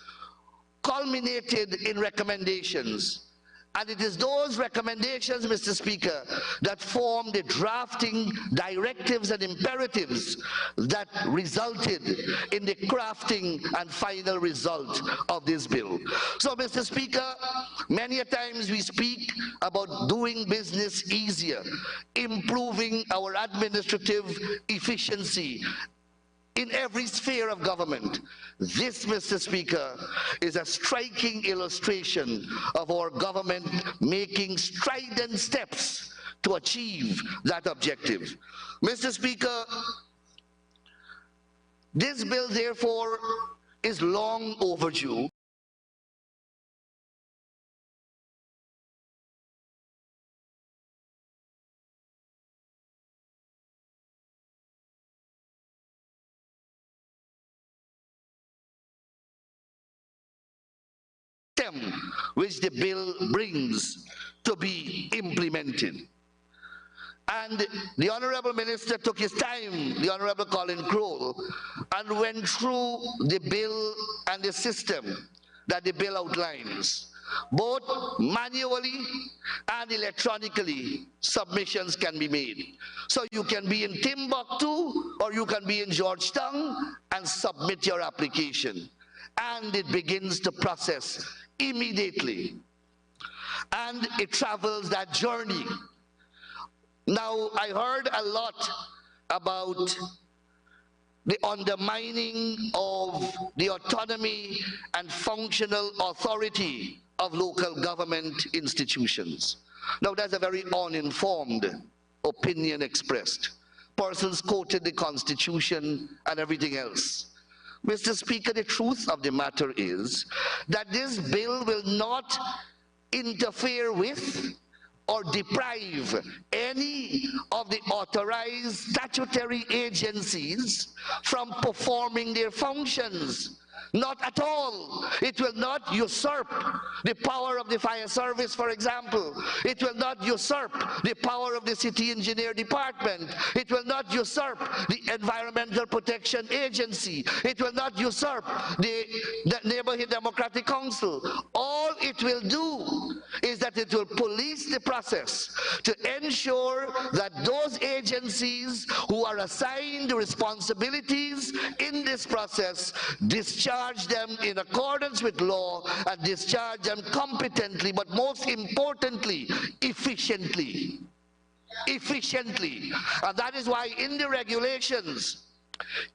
[SPEAKER 12] culminated in recommendations. And it is those recommendations, Mr. Speaker, that form the drafting directives and imperatives that resulted in the crafting and final result of this bill. So, Mr. Speaker, many a times we speak about doing business easier, improving our administrative efficiency in every sphere of government. This, Mr. Speaker, is a striking illustration of our government making strident steps to achieve that objective. Mr. Speaker, this bill, therefore, is long overdue. Which the bill brings to be implemented. And the Honorable Minister took his time, the Honorable Colin Crowell, and went through the bill and the system that the bill outlines. Both manually and electronically, submissions can be made. So you can be in Timbuktu or you can be in Georgetown and submit your application. And it begins to process immediately. And it travels that journey. Now, I heard a lot about the undermining of the autonomy and functional authority of local government institutions. Now, that's a very uninformed opinion expressed. Persons quoted the Constitution and everything else. Mr. Speaker, the truth of the matter is that this bill will not interfere with or deprive any of the authorized statutory agencies from performing their functions. Not at all. It will not usurp the power of the fire service, for example. It will not usurp the power of the city engineer department. It will not usurp the environmental protection agency. It will not usurp the neighborhood democratic council. All it will do is that it will police the process to ensure that those agencies who are assigned responsibilities in this process discharge them in accordance with law and discharge them competently, but most importantly, efficiently. Efficiently. And that is why in the regulations,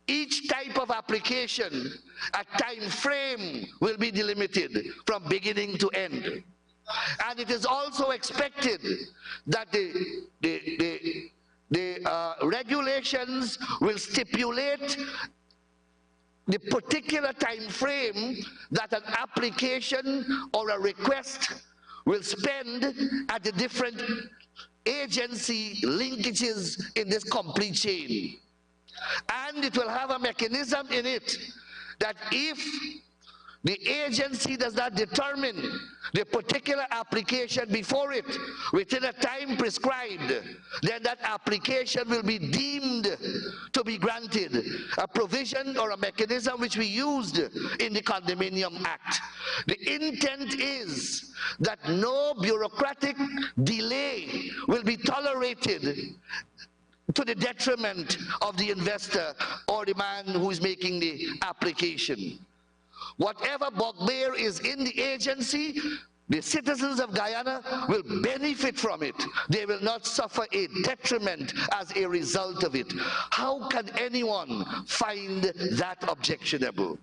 [SPEAKER 12] each type of application, a time frame will be delimited from beginning to end. And it is also expected that the regulations will stipulate the particular time frame that an application or a request will spend at the different agency linkages in this complete chain. And it will have a mechanism in it that if the agency does not determine the particular application before it within a time prescribed, then that application will be deemed to be granted. A provision or a mechanism which we used in the Condominium Act. The intent is that no bureaucratic delay will be tolerated to the detriment of the investor or the man who is making the application. Whatever bugbear is in the agency, the citizens of Guyana will benefit from it. They will not suffer a detriment as a result of it. How can anyone find that objectionable?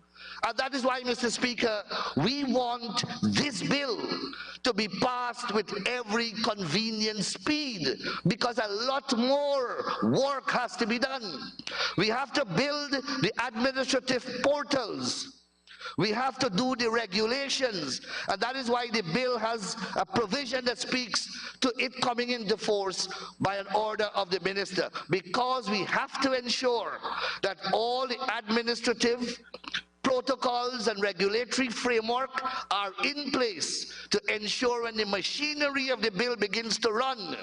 [SPEAKER 12] And that is why, Mr. Speaker, we want this bill to be passed with every convenient speed, because a lot more work has to be done. We have to build the administrative portals. We have to do the regulations, and that is why the bill has a provision that speaks to it coming into force by an order of the minister, because we have to ensure that all the administrative protocols and regulatory framework are in place to ensure when the machinery of the bill begins to run,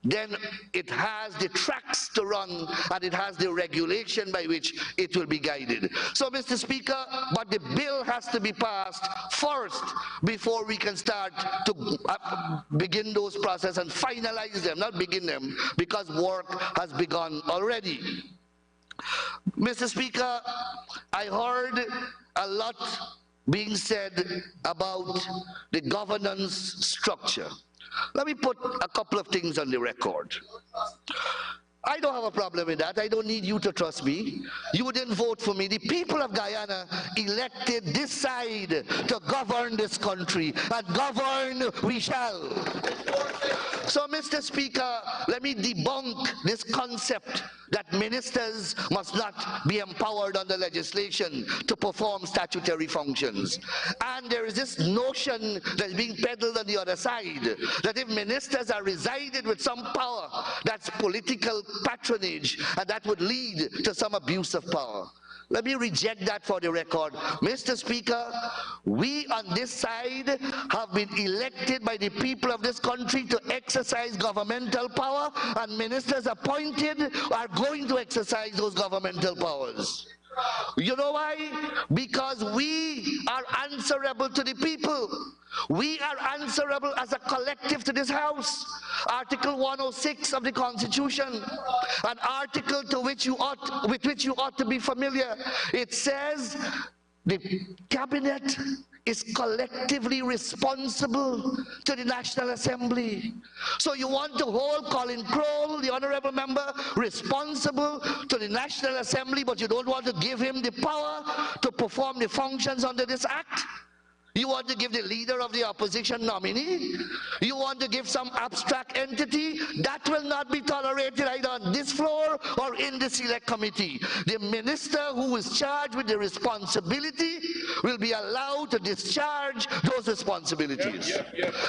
[SPEAKER 12] then it has the tracks to run and it has the regulation by which it will be guided. So, Mr. Speaker, but the bill has to be passed first before we can start to begin those processes and finalize them, not begin them, because work has begun already. Mr. Speaker, I heard a lot being said about the governance structure. Let me put a couple of things on the record. I don't have a problem with that. I don't need you to trust me. You didn't vote for me. The people of Guyana elected this side to govern this country, and govern we shall. So, Mr. Speaker, let me debunk this concept that ministers must not be empowered under legislation to perform statutory functions. And there is this notion that's being peddled on the other side, that if ministers are resided with some power, that's political patronage, and that would lead to some abuse of power. Let me reject that for the record. Mr. Speaker, we on this side have been elected by the people of this country to exercise governmental power, and ministers appointed are going to exercise those governmental powers. You know why? Because we are answerable to the people. We are answerable as a collective to this House. Article 106 of the Constitution, an article with which you ought to be familiar. It says the Cabinet is collectively responsible to the National Assembly. So you want to hold Colin Crowell, the honorable member, responsible to the National Assembly, but you don't want to give him the power to perform the functions under this act? You want to give the leader of the opposition nominee? You want to give some abstract entity? That will not be tolerated either on this floor or in the select committee. The minister who is charged with the responsibility will be allowed to discharge those responsibilities.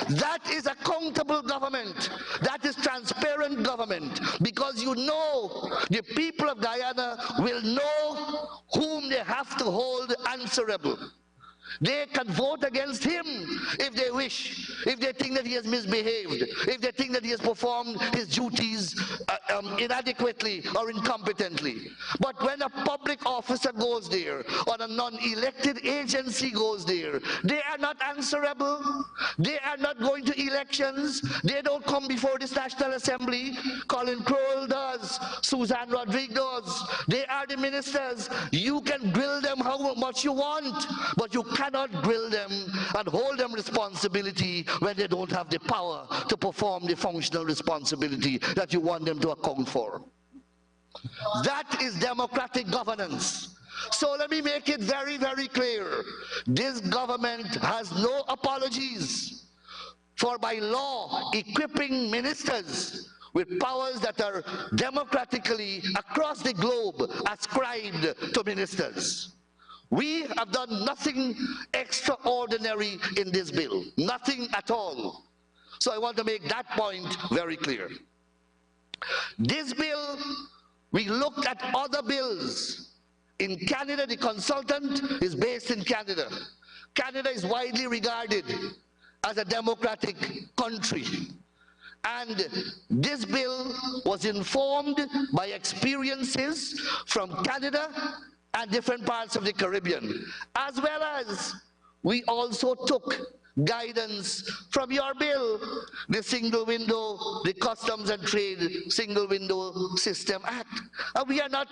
[SPEAKER 12] That is accountable government. That is transparent government, because you know the people of Guyana will know whom they have to hold answerable. They can vote against him if they wish, if they think that he has misbehaved, if they think that he has performed his duties inadequately or incompetently. But when a public officer goes there, or a non-elected agency goes there, they are not answerable. They are not going to elections. They don't come before this National Assembly. Colin Crowell does. Suzanne Rodriguez does. They are the ministers. You can grill them how much you want, but you cannot grill them and hold them responsibility when they don't have the power to perform the functional responsibility that you want them to account for. That is democratic governance. So let me make it very, very clear. This government has no apologies for, by law, equipping ministers with powers that are democratically across the globe ascribed to ministers. We have done nothing extraordinary in this bill, nothing at all. So I want to make that point very clear. This bill, we looked at other bills. In Canada, the consultant is based in Canada. Canada is widely regarded as a democratic country. And this bill was informed by experiences from Canada and different parts of the Caribbean, as well as we also took guidance from your bill, the Single Window, the Customs and Trade Single Window System Act. And we are not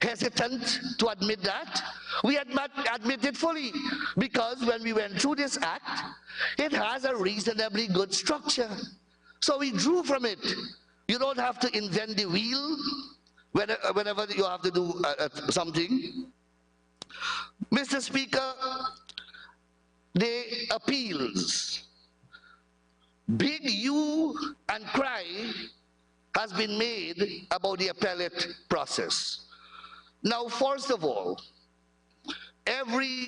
[SPEAKER 12] hesitant to admit that. We admit it fully, because when we went through this act, it has a reasonably good structure. So we drew from it. You don't have to invent the wheel whenever you have to do something. Mr. Speaker, the appeals, big hue and cry has been made about the appellate process. Now, first of all, every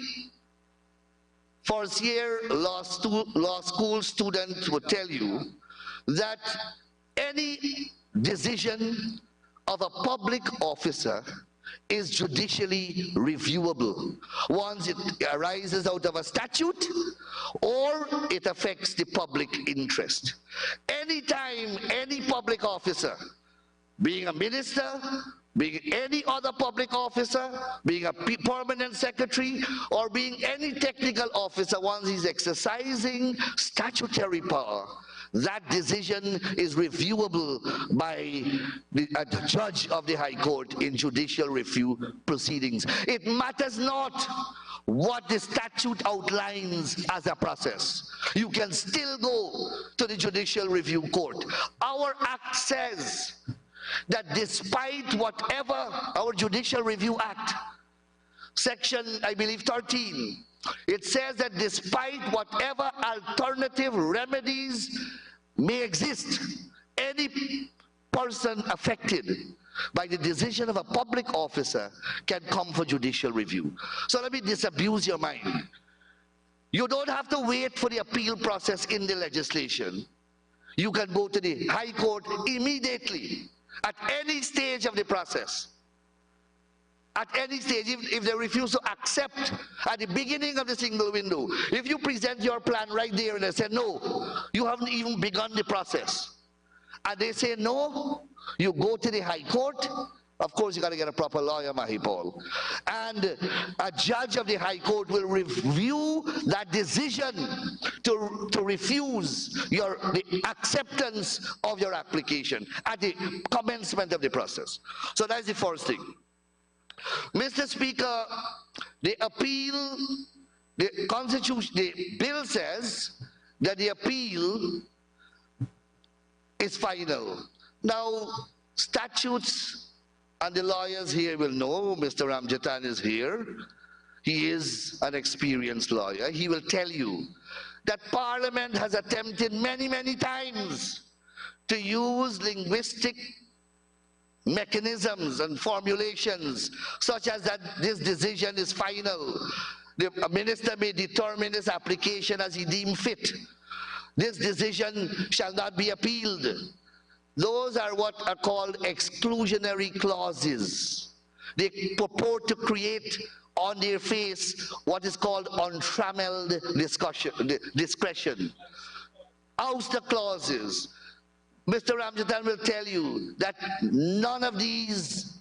[SPEAKER 12] first-year law school student would tell you that any decision of a public officer is judicially reviewable once it arises out of a statute or it affects the public interest. Anytime any public officer, being a minister, being any other public officer, being a permanent secretary, or being any technical officer, once he's exercising statutory power, that decision is reviewable by a judge of the High Court in judicial review proceedings. It matters not what the statute outlines as a process. You can still go to the Judicial Review Court. Our Act says that despite whatever, our Judicial Review Act, section, I believe, 13, it says that despite whatever alternative remedies may exist, any person affected by the decision of a public officer can come for judicial review. So let me disabuse your mind. You don't have to wait for the appeal process in the legislation. You can go to the High Court immediately, at any stage of the process. At any stage, if they refuse to accept at the beginning of the single window, if you present your plan right there and they say, no, you haven't even begun the process, and they say no, you go to the High Court. Of course, you got to get a proper lawyer, Mahipol. And a judge of the High Court will review that decision to refuse the acceptance of your application at the commencement of the process. So that's the first thing. Mr. Speaker, the appeal, the Constitution, the bill says that the appeal is final. Now, statutes, and the lawyers here will know, Mr. Ramjatan is here. He is an experienced lawyer. He will tell you that Parliament has attempted many, many times to use linguistic mechanisms and formulations such as that this decision is final. The minister may determine his application as he deems fit. This decision shall not be appealed. Those are what are called exclusionary clauses. They purport to create on their face what is called untrammeled discretion. Ouster clauses. Mr. Ramjatan will tell you that none of these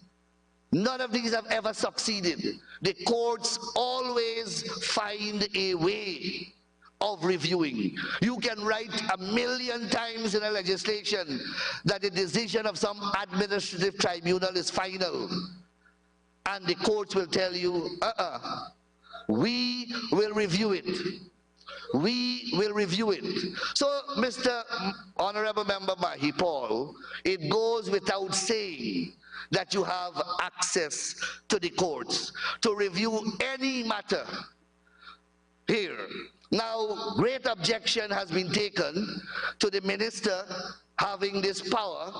[SPEAKER 12] have ever succeeded. The courts always find a way of reviewing. You can write 1,000,000 times in a legislation that the decision of some administrative tribunal is final, and the courts will tell you, we will review it. We will review it. So, Mr. Honorable Member Mahipol, it goes without saying that you have access to the courts to review any matter here. Now, great objection has been taken to the minister having this power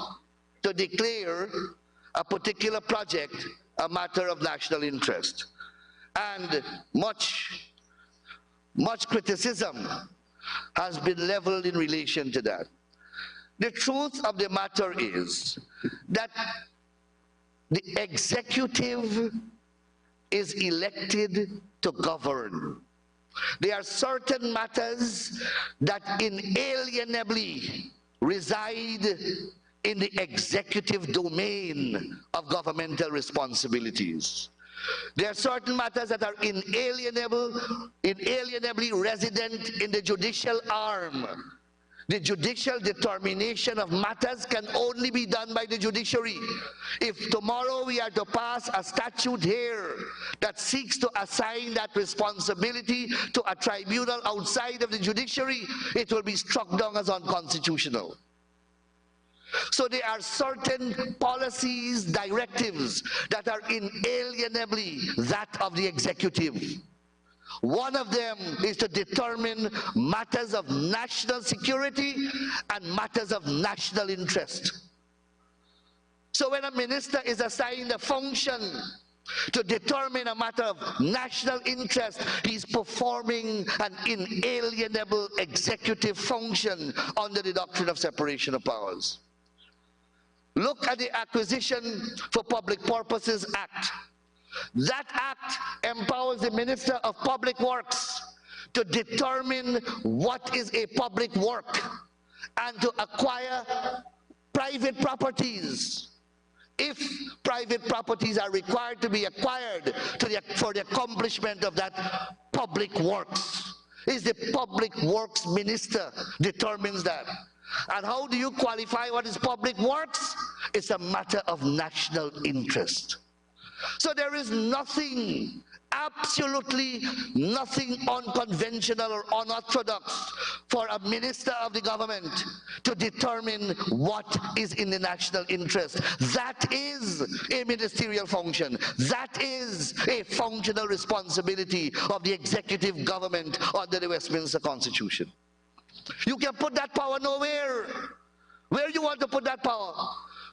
[SPEAKER 12] to declare a particular project a matter of national interest. And much criticism has been leveled in relation to that. The truth of the matter is that the executive is elected to govern. There are certain matters that inalienably reside in the executive domain of governmental responsibilities. There are certain matters that are inalienably resident in the judicial arm. The judicial determination of matters can only be done by the judiciary. If tomorrow we are to pass a statute here that seeks to assign that responsibility to a tribunal outside of the judiciary, it will be struck down as unconstitutional. So there are certain policies, directives that are inalienably that of the executive. One of them is to determine matters of national security and matters of national interest. So when a minister is assigned a function to determine a matter of national interest, he's performing an inalienable executive function under the doctrine of separation of powers. Look at the Acquisition for Public Purposes Act That act empowers the Minister of Public Works to determine what is a public work and to acquire private properties. If private properties are required to be acquired for the accomplishment of that public works, is the Public Works Minister determines that. And how do you qualify what is public works? It's a matter of national interest. So there is nothing, absolutely nothing unconventional or unorthodox for a minister of the government to determine what is in the national interest. That is a ministerial function. That is a functional responsibility of the executive government under the Westminster Constitution. You can put that power nowhere. Where you want to put that power?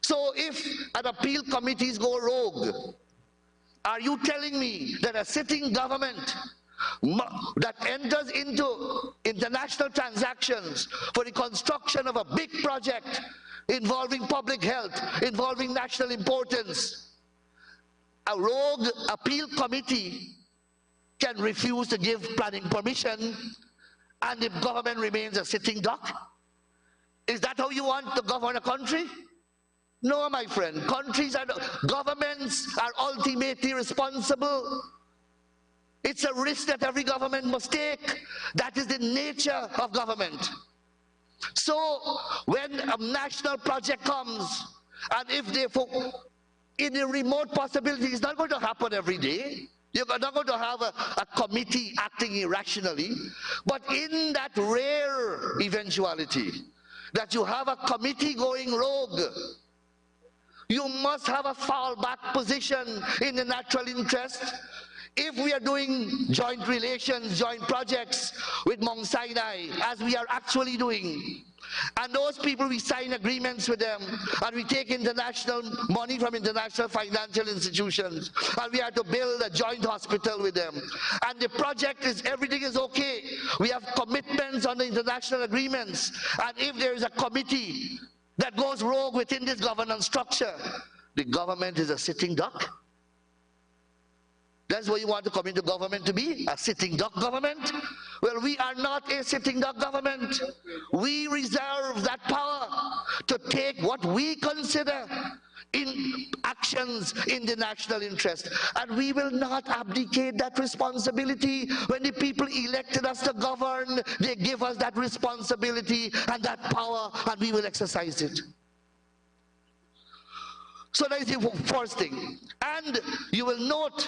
[SPEAKER 12] So if an appeal committees go rogue, are you telling me that a sitting government that enters into international transactions for the construction of a big project involving public health, involving national importance, a rogue appeal committee can refuse to give planning permission and the government remains a sitting duck? Is that how you want to govern a country? No, my friend. Governments are ultimately responsible. It's a risk that every government must take. That is the nature of government. So when a national project comes, and if they, in a remote possibility, it's not going to happen every day. You're not going to have a committee acting irrationally. But in that rare eventuality that you have a committee going rogue, you must have a fallback position in the natural interest. If we are doing joint relations, joint projects with Mount Sinai, as we are actually doing, and those people, we sign agreements with them, and we take international money from international financial institutions, and we have to build a joint hospital with them, and the project is, everything is okay. We have commitments on the international agreements, and if there is a committee that goes rogue within this governance structure, the government is a sitting duck. That's what you want to come into government to be, a sitting duck government? Well, we are not a sitting duck government. We reserve that power to take what we consider in actions in the national interest. And we will not abdicate that responsibility. When the people elected us to govern, they give us that responsibility and that power, and we will exercise it. So that is the first thing. And you will note,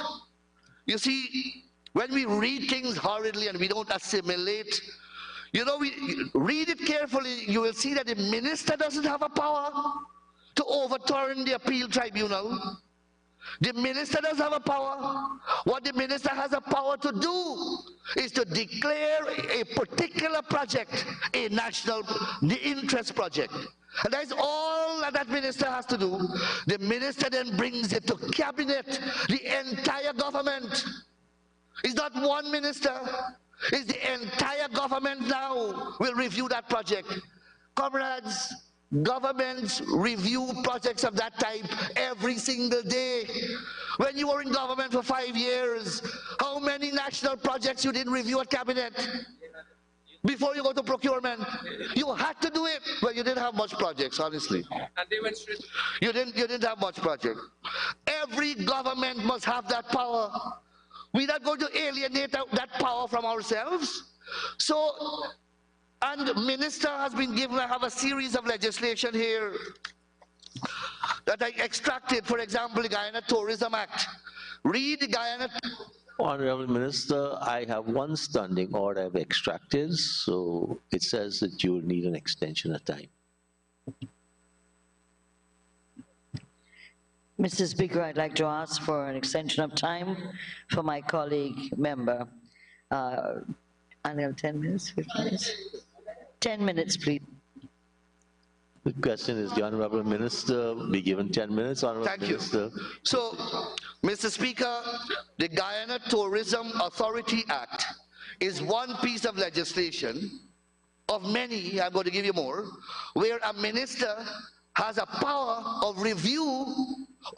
[SPEAKER 12] you see, when we read things hurriedly and we don't assimilate, you know, we read it carefully, you will see that the minister doesn't have a power to overturn the appeal tribunal. The minister doesn't have a power. What the minister has a power to do is to declare a particular project a national interest project. And that's all that minister has to do. The minister then brings it to cabinet, the entire government. It's not one minister. It's the entire government now will review that project. Comrades, governments review projects of that type every single day. When you were in government for 5 years, how many national projects you didn't review at cabinet? Before you go to procurement, you had to do it. Well, you didn't have much projects, honestly.
[SPEAKER 5] And they went straight.
[SPEAKER 12] You didn't have much project. Every government must have that power. We're not going to alienate that power from ourselves. So, and the minister has been given, I have a series of legislation here that I extracted. For example, the Guyana Tourism Act. Read the Guyana.
[SPEAKER 2] Honorable Minister, I have one standing order I've extracted, so it says that you will need an extension of time.
[SPEAKER 4] Mr. Speaker, I'd like to ask for an extension of time for my colleague member. I have 10 minutes, 15 minutes? 10 minutes, please.
[SPEAKER 2] The question is, the Honorable Minister be given 10 minutes, Honorable
[SPEAKER 12] Thank
[SPEAKER 2] Minister.
[SPEAKER 12] you. So, Mr. Speaker, the Guyana Tourism Authority Act is one piece of legislation of many, I'm going to give you more, where a minister has a power of review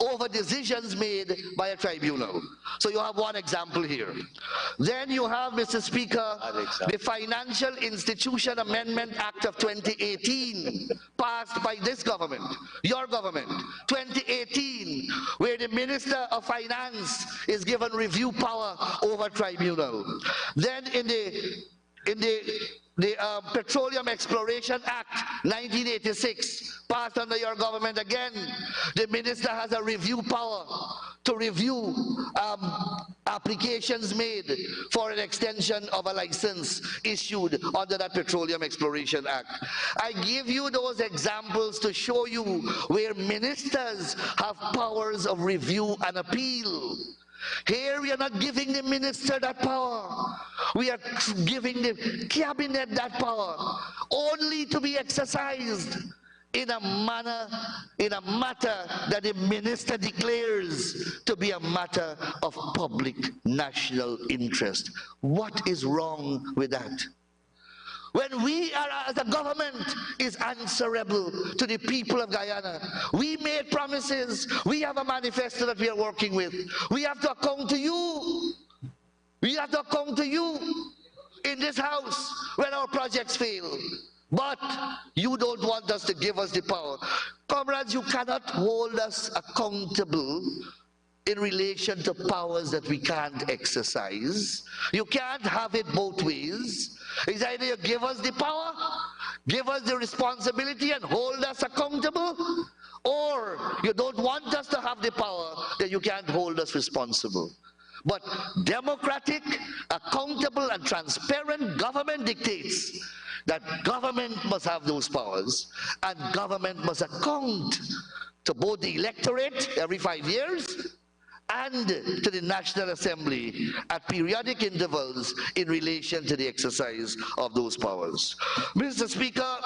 [SPEAKER 12] over decisions made by a tribunal. So you have one example here. Then you have, Mr. Speaker, the Financial Institution Amendment Act of 2018, passed by this government, your government, 2018, where the Minister of Finance is given review power over tribunal. Then in the Petroleum Exploration Act 1986, passed under your government again, the minister has a review power to review applications made for an extension of a license issued under that Petroleum Exploration Act. I give you those examples to show you where ministers have powers of review and appeal. Here we are not giving the minister that power. We are giving the cabinet that power, only to be exercised in a manner, in a matter that the minister declares to be a matter of public national interest. What is wrong with that? When we are, as a government, is answerable to the people of Guyana. We made promises. We have a manifesto that we are working with. We have to account to you. We have to account to you in this house when our projects fail. But you don't want us to give us the power. Comrades, you cannot hold us accountable in relation to powers that we can't exercise. You can't have it both ways. It's either you give us the power, give us the responsibility and hold us accountable, or you don't want us to have the power, then you can't hold us responsible. But democratic, accountable and transparent government dictates that government must have those powers, and government must account to both the electorate every 5 years and to the National Assembly at periodic intervals in relation to the exercise of those powers. Mr. Speaker,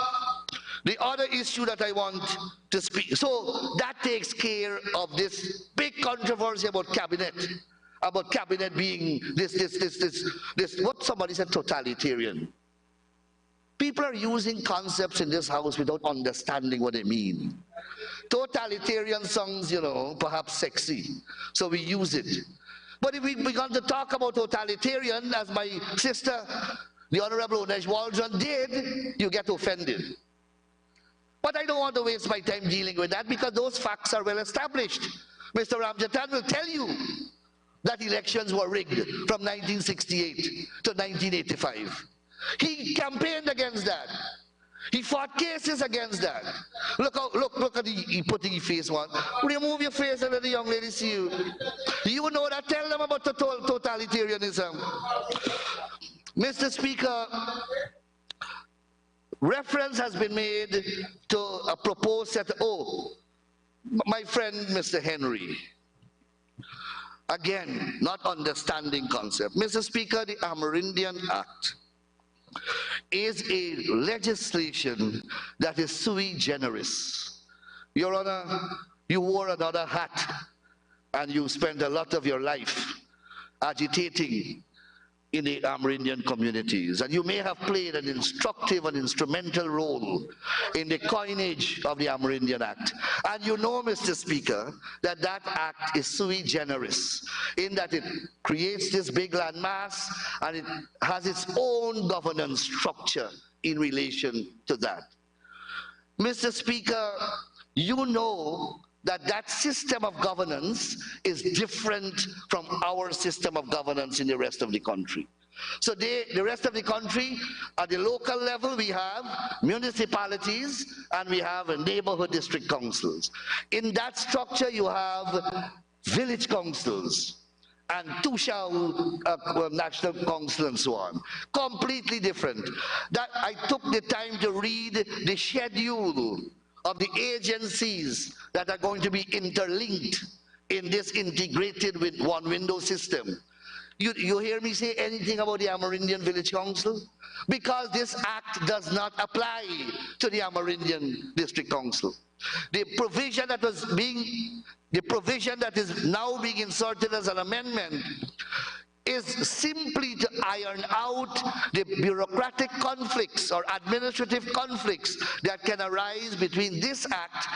[SPEAKER 12] the other issue that I want to speak, so that takes care of this big controversy about cabinet being this, what somebody said, totalitarian. People are using concepts in this house without understanding what they mean. Totalitarian sounds, you know, perhaps sexy, so we use it. But if we began to talk about totalitarian, as my sister, the Honorable Onesh Waldron did, you get offended. But I don't want to waste my time dealing with that because those facts are well established. Mr. Ramjatan will tell you that elections were rigged from 1968 to 1985. He campaigned against that. He fought cases against that. Look at he putting his face on. Remove your face and let the young lady see you. You know that. Tell them about totalitarianism. Mr. Speaker, reference has been made to a proposed set. Oh, my friend Mr. Henry. Again, not understanding concept. Mr. Speaker, the Amerindian Act is a legislation that is sui generis. Your Honor, you wore another hat and you spent a lot of your life agitating in the Amerindian communities, and you may have played an instructive and instrumental role in the coinage of the Amerindian Act. And you know, Mr. Speaker, that that act is sui generis in that it creates this big landmass and it has its own governance structure in relation to that. Mr. Speaker, you know that that system of governance is different from our system of governance in the rest of the country. So the rest of the country, at the local level, we have municipalities and we have neighborhood district councils. In that structure, you have village councils and Tushau National Council and so on. Completely different. That I took the time to read the schedule of the agencies that are going to be interlinked in this integrated with one window system. You hear me say anything about the Amerindian Village Council? Because this act does not apply to the Amerindian District Council. The provision that is now being inserted as an amendment is simply to iron out the bureaucratic conflicts or administrative conflicts that can arise between this act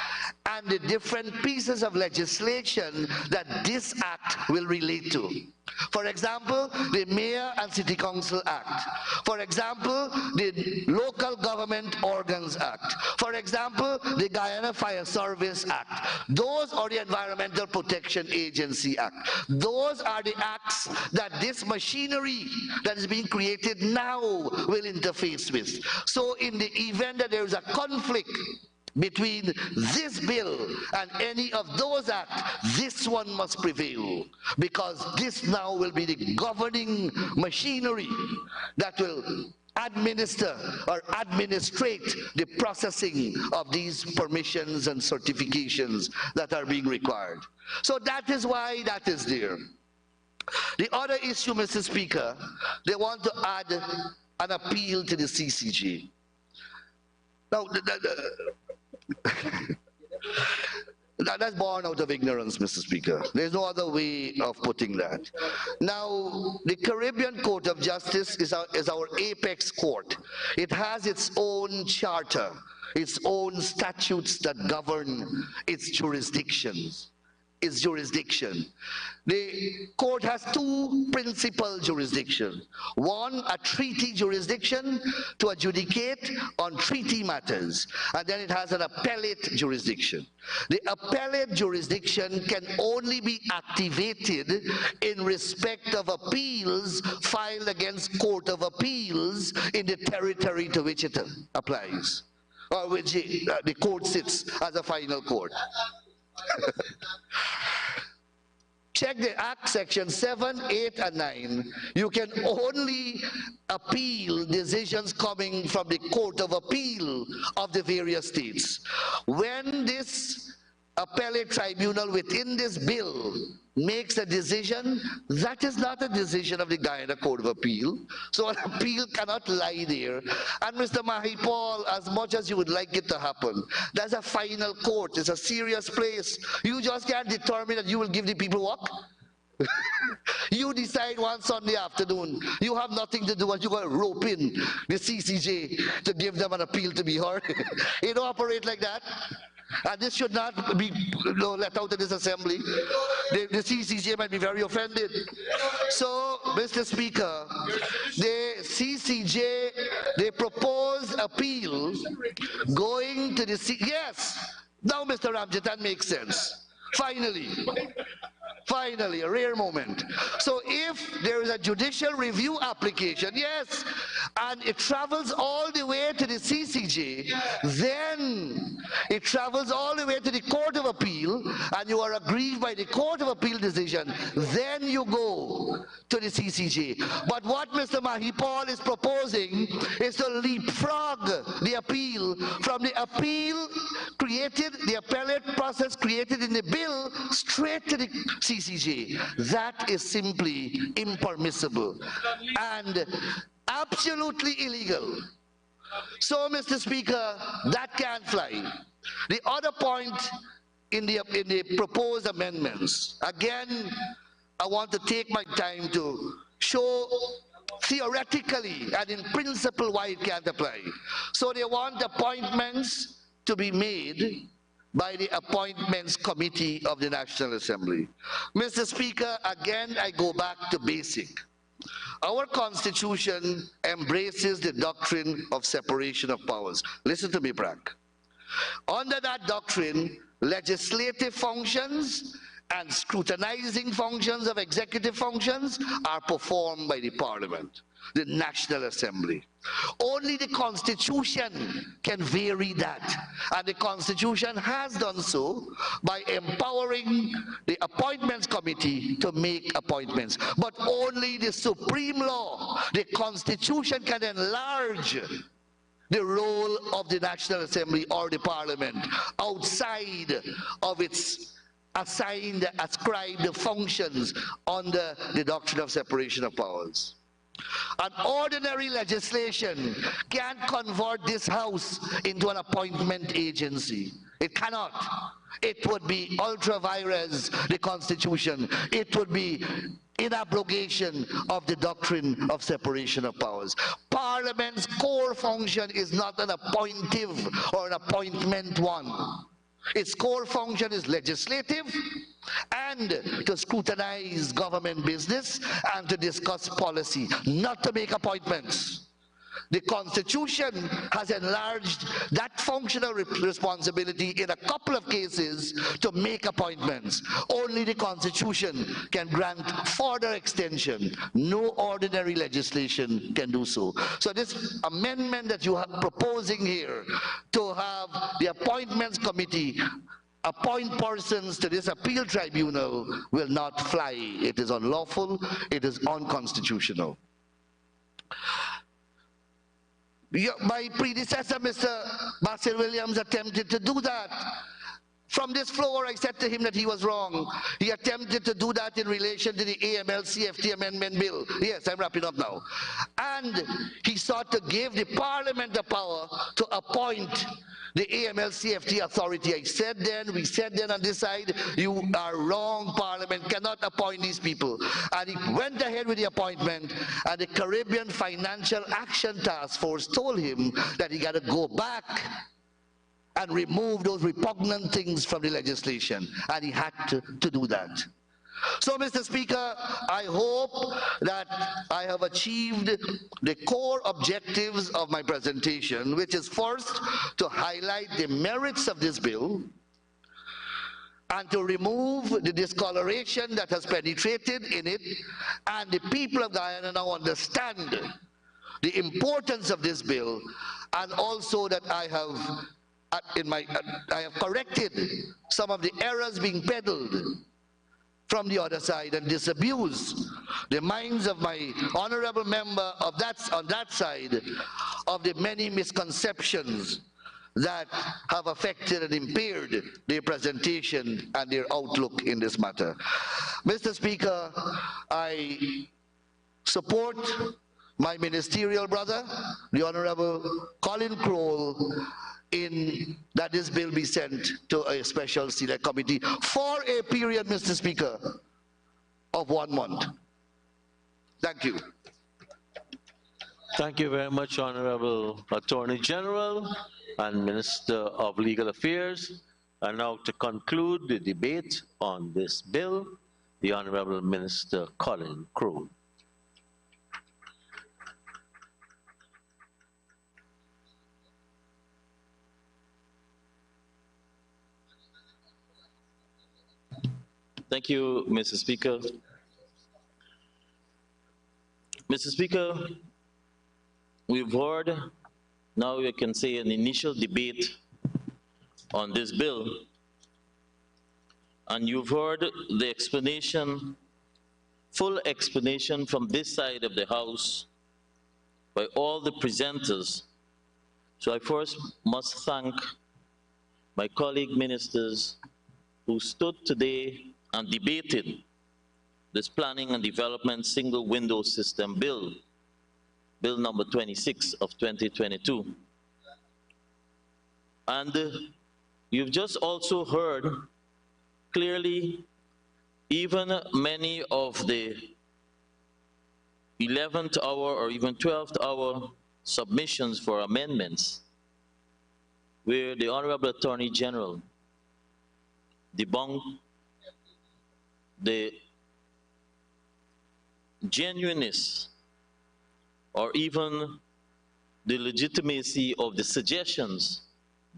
[SPEAKER 12] and the different pieces of legislation that this act will relate to. For example, the Mayor and City Council Act. For example, the Local Government Organs Act. For example, the Guyana Fire Service Act. Those are the Environmental Protection Agency Act. Those are the acts that this machinery that is being created now will interface with. So in the event that there is a conflict between this bill and any of those acts, this one must prevail, because this now will be the governing machinery that will administer or administrate the processing of these permissions and certifications that are being required. So that is why that is there. The other issue, Mr. Speaker, they want to add an appeal to the CCJ. Now, that's born out of ignorance, Mr. Speaker. There's no other way of putting that. Now, the Caribbean Court of Justice is our apex court. It has its own charter, its own statutes that govern its jurisdictions. Its jurisdiction. The court has two principal jurisdictions. One, a treaty jurisdiction to adjudicate on treaty matters, and then it has an appellate jurisdiction. The appellate jurisdiction can only be activated in respect of appeals filed against Court of Appeals in the territory to which it applies, or which the court sits as a final court. Check the Act, Section 7, 8, and 9. You can only appeal decisions coming from the Court of Appeal of the various states. When this appellate tribunal within this bill makes a decision, that is not a decision of the Guyana Court of Appeal. So an appeal cannot lie there. And Mr. Mahipol, as much as you would like it to happen, that's a final court. It's a serious place. You just can't determine that you will give the people work. You decide one Sunday afternoon, you have nothing to do, and you got to rope in the CCJ to give them an appeal to be heard. It don't operate like that. And this should not be let out in this assembly. The CCJ might be very offended. So, Mr. Speaker, the CCJ, they propose appeal going to the yes. Now, Mr. Ramjet, that makes sense. Finally, a rare moment. So if there is a judicial review application, yes, and it travels all the way to the CCJ, then it travels all the way to the Court of Appeal, and you are aggrieved by the Court of Appeal decision, then you go to the CCJ. But what Mr. Mahipol is proposing is to leapfrog the appeal from the appeal created, the appellate process created in the bill, straight to the CCJ. That is simply impermissible and absolutely illegal. So, Mr. Speaker, that can't fly. The other point in the proposed amendments, again, I want to take my time to show theoretically and in principle why it can't apply. So they want appointments to be made by the Appointments Committee of the National Assembly. Mr. Speaker, again, I go back to basic. Our Constitution embraces the doctrine of separation of powers. Listen to me, Brack. Under that doctrine, legislative functions and scrutinizing functions of executive functions are performed by the Parliament, the National Assembly. Only the Constitution can vary that, and the Constitution has done so by empowering the Appointments Committee to make appointments. But only the supreme law, the Constitution, can enlarge the role of the National Assembly or the Parliament outside of its assigned, ascribed functions under the doctrine of separation of powers. An ordinary legislation can't convert this House into an appointment agency. It cannot. It would be ultra vires the Constitution. It would be in abrogation of the doctrine of separation of powers. Parliament's core function is not an appointive or an appointment one. Its core function is legislative and to scrutinize government business and to discuss policy, not to make appointments. The Constitution has enlarged that functional responsibility in a couple of cases to make appointments. Only the Constitution can grant further extension. No ordinary legislation can do so. So this amendment that you are proposing here to have the Appointments Committee appoint persons to this appeal tribunal will not fly. It is unlawful. It is unconstitutional. My predecessor, Mr. Basil Williams, attempted to do that. From this floor, I said to him that he was wrong. He attempted to do that in relation to the AML-CFT Amendment Bill. Yes, I'm wrapping up now. And he sought to give the Parliament the power to appoint the AML-CFT authority. I said then, we said then on this side, you are wrong, Parliament cannot appoint these people. And he went ahead with the appointment, and the Caribbean Financial Action Task Force told him that he got to go back and remove those repugnant things from the legislation. And he had to do that. So, Mr. Speaker, I hope that I have achieved the core objectives of my presentation, which is first to highlight the merits of this bill and to remove the discoloration that has penetrated in it, and the people of Guyana now understand the importance of this bill, and also that I have corrected some of the errors being peddled from the other side and disabuse the minds of my honorable member of on that side of the many misconceptions that have affected and impaired their presentation and their outlook in this matter. Mr. Speaker, I support my ministerial brother, the Honorable Colin Crowell, in that this bill be sent to a special select committee for a period, Mr. Speaker, of 1 month. Thank you.
[SPEAKER 2] Thank you very much, Honorable Attorney General and Minister of Legal Affairs. And now to conclude the debate on this bill, the Honorable Minister Colin Crowell.
[SPEAKER 13] Thank you, Mr. Speaker. Mr. Speaker, we've heard, now we can say, an initial debate on this bill. And you've heard the explanation, full explanation from this side of the House by all the presenters. So I first must thank my colleague ministers who stood today and debated this Planning and Development Single Window System Bill, Bill number 26 of 2022. And you've just also heard clearly even many of the 11th hour or even 12th hour submissions for amendments where the Honorable Attorney General debunked the genuineness or even the legitimacy of the suggestions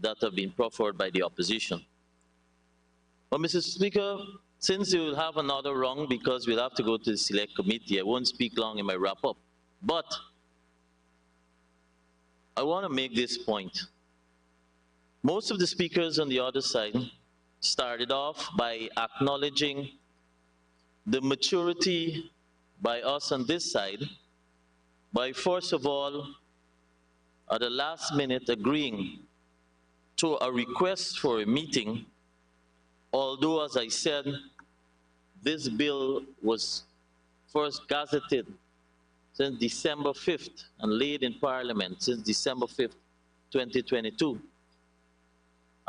[SPEAKER 13] that have been proffered by the opposition. But Mr. Speaker, since you will have another round because we'll have to go to the select committee, I won't speak long in my wrap-up. But I want to make this point. Most of the speakers on the other side started off by acknowledging the maturity by us on this side, by first of all, at the last minute agreeing to a request for a meeting, although, as I said, this bill was first gazetted since December 5th and laid in Parliament since December 5th, 2022.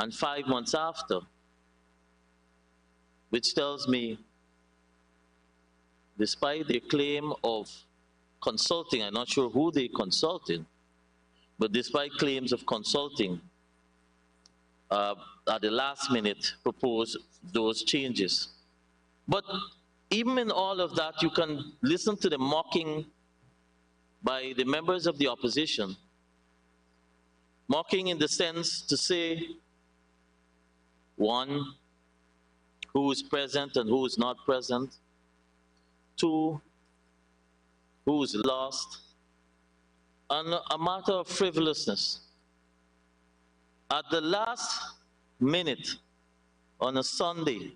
[SPEAKER 13] And 5 months after, which tells me, despite their claim of consulting, I'm not sure who they consulted, but despite claims of consulting, at the last minute proposed those changes. But even in all of that, you can listen to the mocking by the members of the opposition. Mocking in the sense to say, one, who is present and who is not present. Two, who is lost. And a matter of frivolousness. At the last minute, on a Sunday,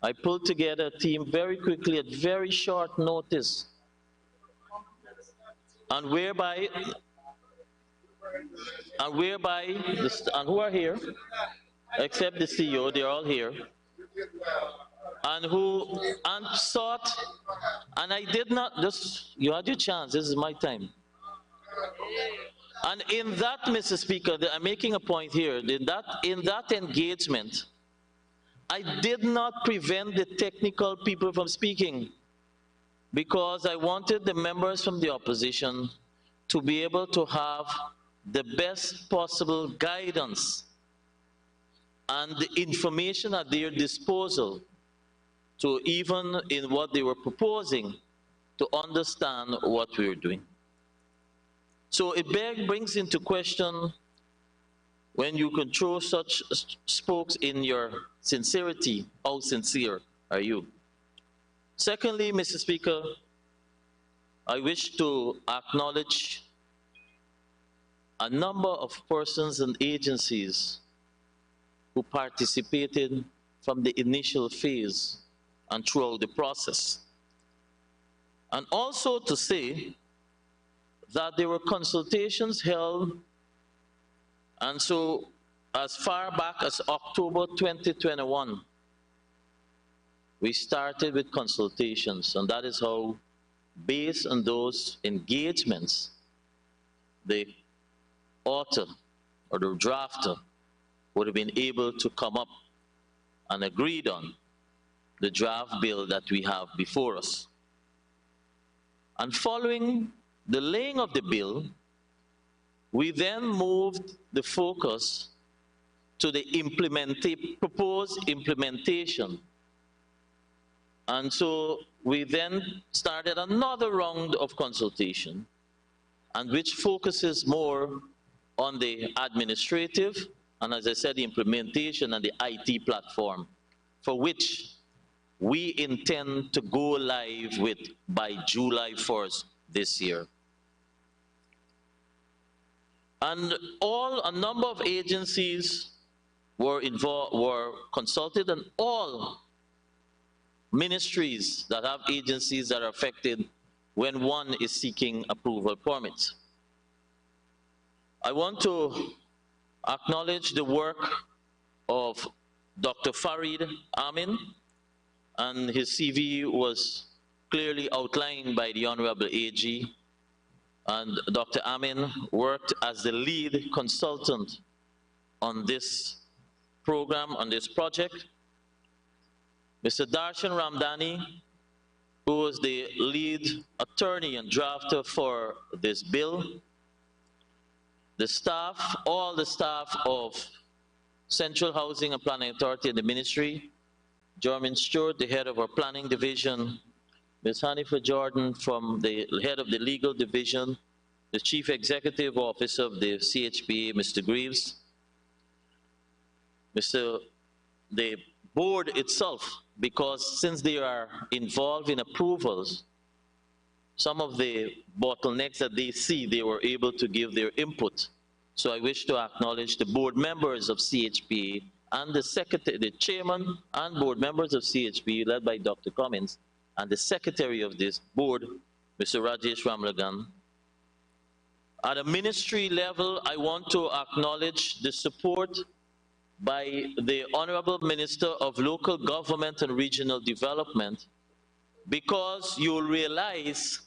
[SPEAKER 13] I pulled together a team very quickly at very short notice, and whereby, and who are here, except the CEO, they're all here, and sought, and I did not, just, you had your chance, this is my time. And in that, Mr. Speaker, I'm making a point here, in that engagement, I did not prevent the technical people from speaking, because I wanted the members from the opposition to be able to have the best possible guidance and the information at their disposal to, even in what they were proposing, to understand what we were doing. So it brings into question, when you can throw such spokes in your sincerity, how sincere are you? Secondly, Mr. Speaker, I wish to acknowledge a number of persons and agencies who participated from the initial phase and throughout the process. And also to say that there were consultations held, and so as far back as October 2021, we started with consultations, and that is how, based on those engagements, the author or the drafter would have been able to come up and agreed on the draft bill that we have before us. And following the laying of the bill, we then moved the focus to the proposed implementation. And so we then started another round of consultation, and which focuses more on the administrative, and as I said, the implementation and the IT platform, for which we intend to go live with by July 1st this year. And a number of agencies were involved, were consulted, and all ministries that have agencies that are affected when one is seeking approval permits. I want to acknowledge the work of Dr. Farid Amin, and his CV was clearly outlined by the Honorable AG. And Dr. Amin worked as the lead consultant on this program, on this project. Mr. Darshan Ramdani, who was the lead attorney and drafter for this bill. The staff, all the staff of Central Housing and Planning Authority and the Ministry, Jermaine Stewart, the head of our planning division, Ms. Hanifa Jordan from the head of the legal division, the chief executive officer of the CHPA, Mr. Greaves, the board itself, because since they are involved in approvals, some of the bottlenecks that they see, they were able to give their input. So I wish to acknowledge the board members of CHPA and the secretary, the chairman and board members of CHPA, led by Dr. Cummins, and the secretary of this board, Mr. Rajesh Ramlagan. At a ministry level, I want to acknowledge the support by the Honorable Minister of Local Government and Regional Development, because you'll realize,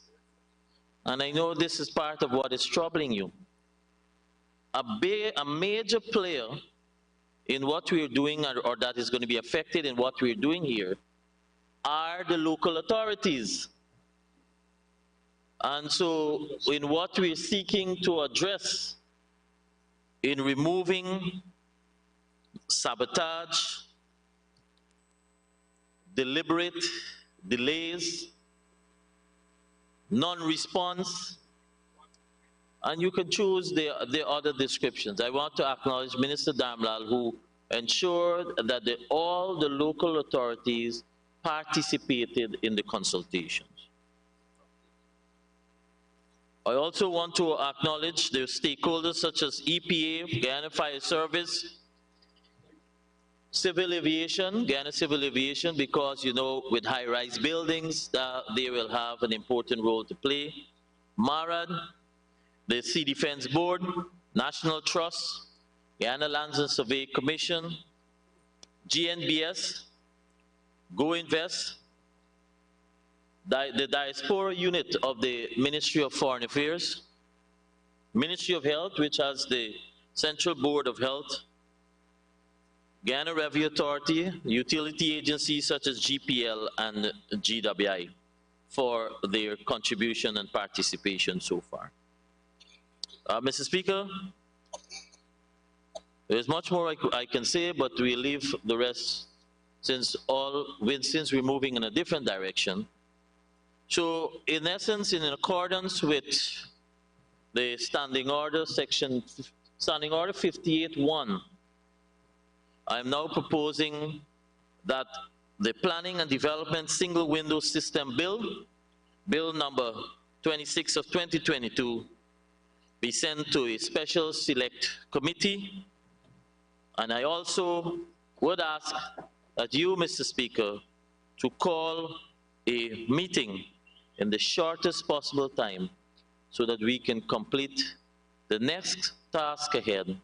[SPEAKER 13] and I know this is part of what is troubling you, a major player in what we're doing or that is going to be affected in what we're doing here are the local authorities. And so in what we're seeking to address in removing sabotage, deliberate delays, non-response, and you can choose the other descriptions. I want to acknowledge Minister Damlal, who ensured that all the local authorities participated in the consultations. I also want to acknowledge the stakeholders such as EPA, Guyana Fire Service, Civil Aviation, Guyana Civil Aviation, because, you know, with high-rise buildings, they will have an important role to play. MARAD, the Sea Defense Board, National Trust, Guyana Lands and Survey Commission, GNBS, Go Invest, the Diaspora Unit of the Ministry of Foreign Affairs, Ministry of Health, which has the Central Board of Health, Guyana Revenue Authority, utility agencies such as GPL and GWI for their contribution and participation so far. Mr. Speaker, there's much more I can say, but we'll leave the rest since we're moving in a different direction. So in essence, in accordance with the Standing Order, Standing Order 58-1, I'm now proposing that the Planning and Development Single Window System Bill, Bill number 26 of 2022, be sent to a special select committee. And I also would ask that you, Mr. Speaker, to call a meeting in the shortest possible time so that we can complete the next task ahead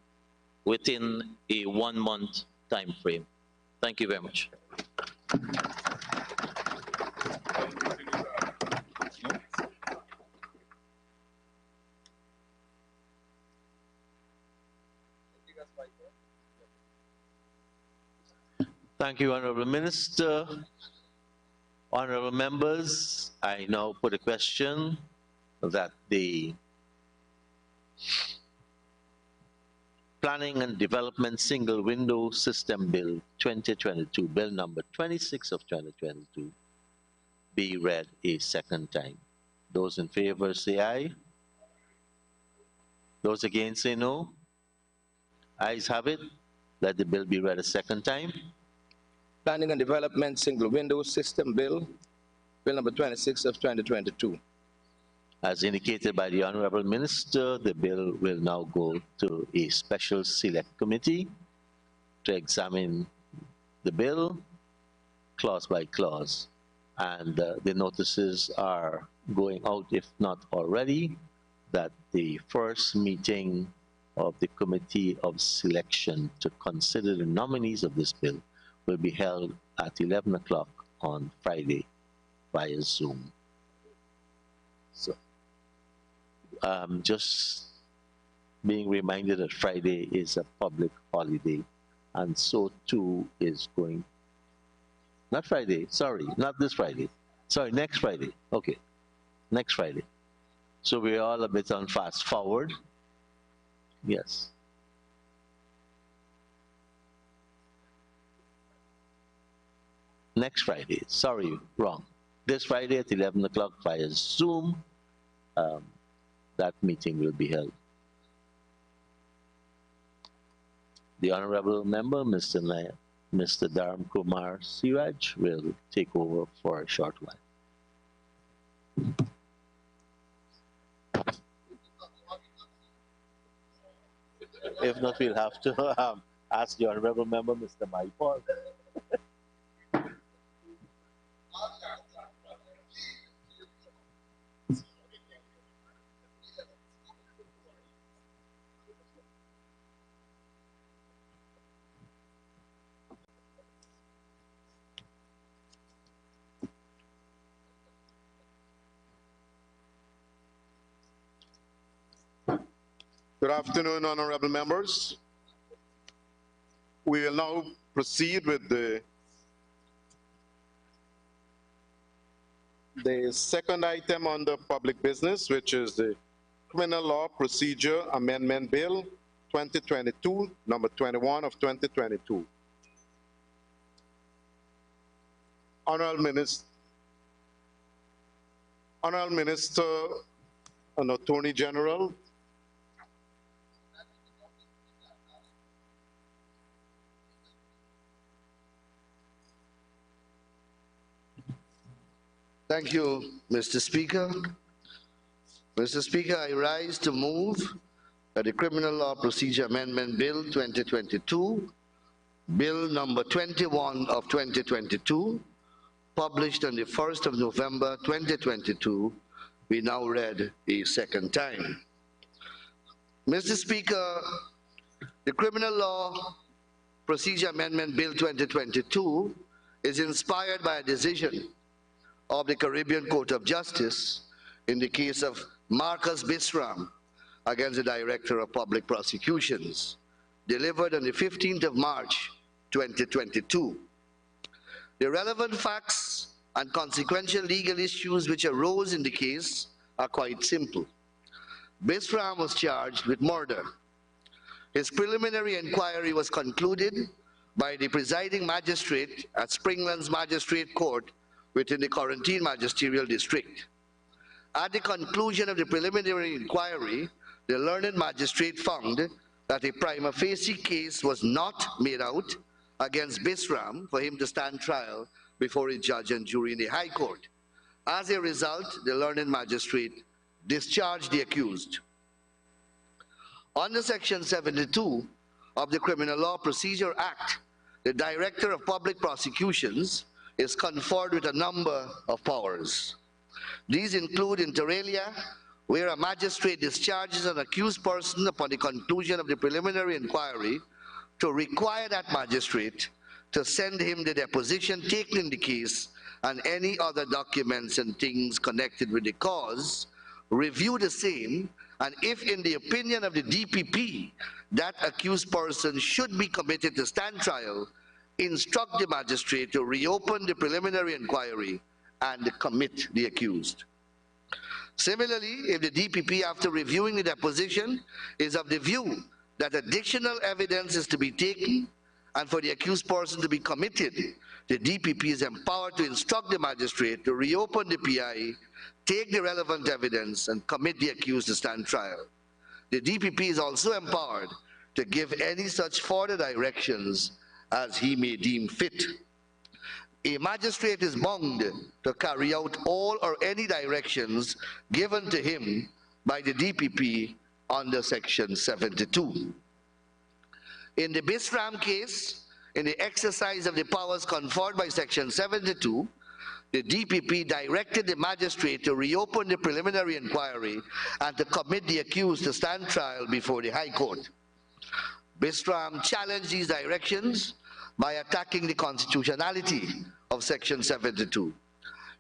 [SPEAKER 13] within a 1-month time frame. Thank you very much.
[SPEAKER 2] Thank you, Honorable Minister. Honorable members, I now put a question that the Planning and Development Single Window System Bill 2022, Bill number 26 of 2022, be read a second time. Those in favor say aye. Those against say no. Ayes have it. Let the bill be read a second time.
[SPEAKER 14] Planning and Development Single Window System Bill, Bill number 26 of 2022.
[SPEAKER 2] As indicated by the Honorable Minister, the bill will now go to a special select committee to examine the bill clause by clause. And the notices are going out, if not already, that the first meeting of the Committee of Selection to consider the nominees of this bill will be held at 11 o'clock on Friday via Zoom. So, just being reminded that Friday is a public holiday, and so too is going, not Friday, sorry, not this Friday, sorry, next Friday, okay, next Friday. So we're all a bit on fast forward, yes. Next Friday, sorry, wrong. This Friday at 11 o'clock via Zoom, that meeting will be held. The Honorable Member, Mr. Dharam Kumar Siraj, will take over for a short while. If not, we'll have to ask the Honorable Member, Mr. Maipol.
[SPEAKER 15] Good afternoon, honorable members. We will now proceed with the second item on the public business, which is the Criminal Law Procedure Amendment Bill 2022, number 21 of 2022. Honorable Minister and Attorney General,
[SPEAKER 12] thank you, Mr. Speaker. Mr. Speaker, I rise to move that the Criminal Law Procedure Amendment Bill 2022, Bill number 21 of 2022, published on the 1st of November 2022, be now read a second time. Mr. Speaker, the Criminal Law Procedure Amendment Bill 2022 is inspired by a decision of the Caribbean Court of Justice in the case of Marcus Bisram against the Director of Public Prosecutions, delivered on the 15th of March 2022. The relevant facts and consequential legal issues which arose in the case are quite simple. Bisram was charged with murder. His preliminary inquiry was concluded by the presiding magistrate at Springlands Magistrate Court within the Quarantine Magisterial District. At the conclusion of the preliminary inquiry, the learned magistrate found that a prima facie case was not made out against Bisram for him to stand trial before a judge and jury in the High Court. As a result, the learned magistrate discharged the accused. Under Section 72 of the Criminal Law Procedure Act, the Director of Public Prosecutions is conferred with a number of powers. These include, inter alia, where a magistrate discharges an accused person upon the conclusion of the preliminary inquiry, to require that magistrate to send him the deposition taken in the case and any other documents and things connected with the cause, review the same, and if in the opinion of the DPP, that accused person should be committed to stand trial, instruct the magistrate to reopen the preliminary inquiry and commit the accused. Similarly, if the DPP, after reviewing the deposition, is of the view that additional evidence is to be taken and for the accused person to be committed, the DPP is empowered to instruct the magistrate to reopen the PI, take the relevant evidence, and commit the accused to stand trial. The DPP is also empowered to give any such further directions as he may deem fit. A magistrate is bound to carry out all or any directions given to him by the DPP under Section 72. In the Bisram case, in the exercise of the powers conferred by Section 72, the DPP directed the magistrate to reopen the preliminary inquiry and to commit the accused to stand trial before the High Court. Bisram challenged these directions by attacking the constitutionality of Section 72.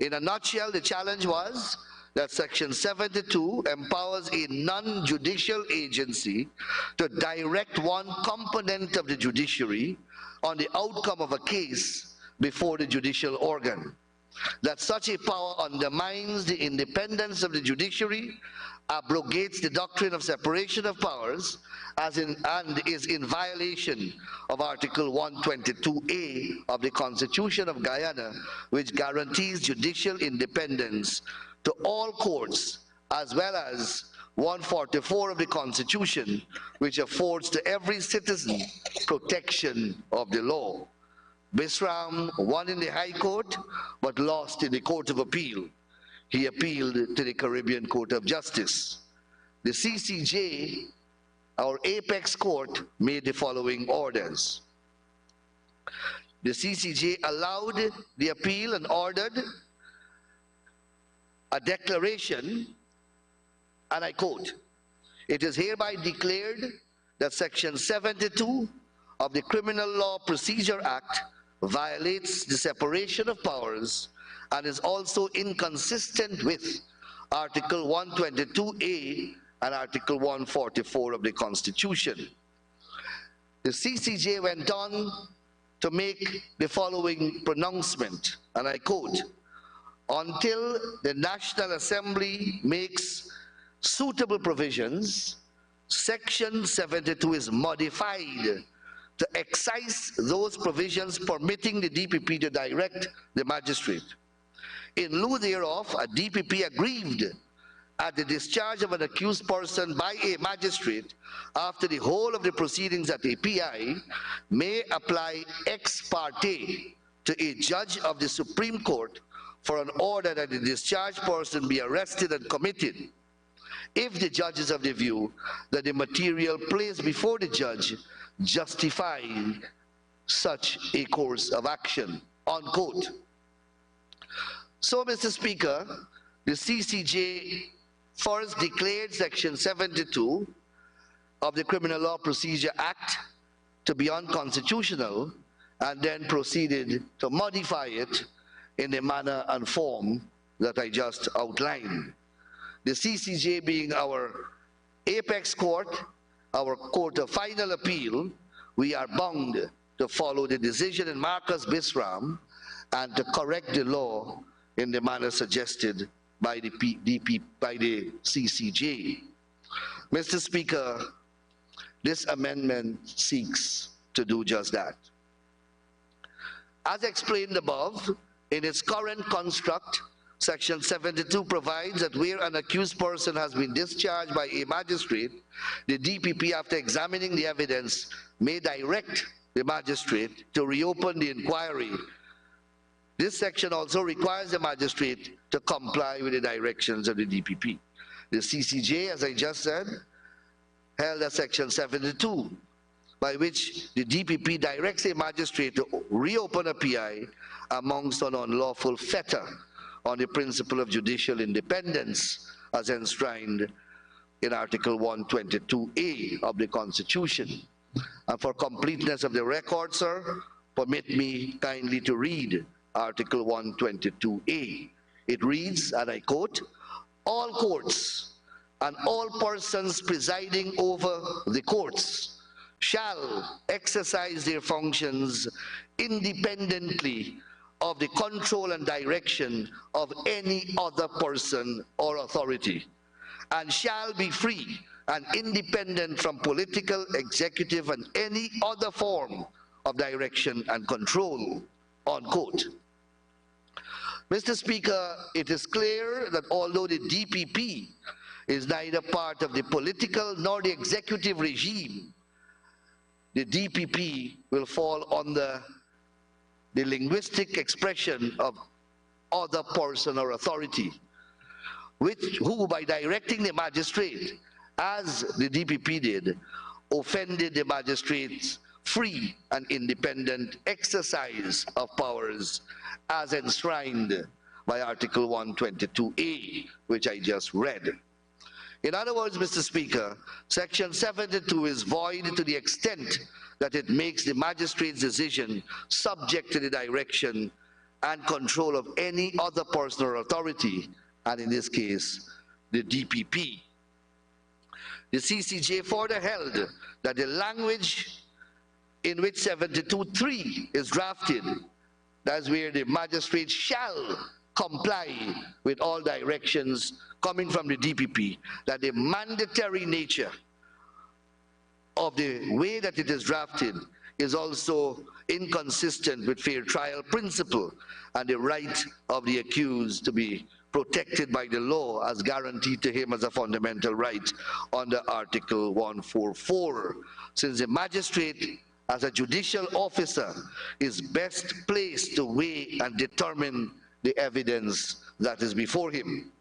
[SPEAKER 12] In a nutshell, the challenge was that Section 72 empowers a non-judicial agency to direct one component of the judiciary on the outcome of a case before the judicial organ. That such a power undermines the independence of the judiciary, abrogates the doctrine of separation of powers, and is in violation of Article 122A of the Constitution of Guyana, which guarantees judicial independence to all courts, as well as 144 of the Constitution, which affords to every citizen protection of the law. Bisram won in the High Court, but lost in the Court of Appeal. He appealed to the Caribbean Court of Justice. The CCJ, our apex court, made the following orders. The CCJ allowed the appeal and ordered a declaration, and I quote, "It is hereby declared that Section 72 of the Criminal Law Procedure Act violates the separation of powers and is also inconsistent with Article 122A and Article 144 of the Constitution." The CCJ went on to make the following pronouncement, and I quote, "Until the National Assembly makes suitable provisions, Section 72 is modified to excise those provisions permitting the DPP to direct the magistrate. In lieu thereof, a DPP aggrieved at the discharge of an accused person by a magistrate after the whole of the proceedings at API may apply ex parte to a judge of the Supreme Court for an order that the discharged person be arrested and committed, if the judge is of the view that the material placed before the judge justify such a course of action," unquote. So, Mr. Speaker, the CCJ first declared Section 72 of the Criminal Law Procedure Act to be unconstitutional and then proceeded to modify it in the manner and form that I just outlined. The CCJ being our apex court, our court of final appeal, we are bound to follow the decision in Marcus Bisram and to correct the law in the manner suggested by the CCJ. Mr. Speaker, this amendment seeks to do just that. As explained above, in its current construct, Section 72 provides that where an accused person has been discharged by a magistrate, the DPP, after examining the evidence, may direct the magistrate to reopen the inquiry. This section also requires the magistrate to comply with the directions of the DPP. The CCJ, as I just said, held a Section 72, by which the DPP directs a magistrate to reopen a PI amongst an unlawful fetter on the principle of judicial independence as enshrined in Article 122A of the Constitution. And for completeness of the record, sir, permit me kindly to read Article 122A. It reads, and I quote, "All courts and all persons presiding over the courts shall exercise their functions independently of the control and direction of any other person or authority, and shall be free and independent from political, executive, and any other form of direction and control," unquote. Mr. Speaker, it is clear that although the DPP is neither part of the political nor the executive regime, the DPP will fall under the linguistic expression of other person or authority, who by directing the magistrate, as the DPP did, offended the magistrate's free and independent exercise of powers as enshrined by Article 122A, which I just read. In other words, Mr. Speaker, Section 72 is void to the extent that it makes the magistrate's decision subject to the direction and control of any other person or authority, and in this case, the DPP. The CCJ further held that the language in which 72(3) is drafted, that's where the magistrate shall comply with all directions coming from the DPP, that the mandatory nature of the way that it is drafted is also inconsistent with fair trial principle and the right of the accused to be protected by the law as guaranteed to him as a fundamental right under Article 144. Since the magistrate as a judicial officer is best placed to weigh and determine the evidence that is before him.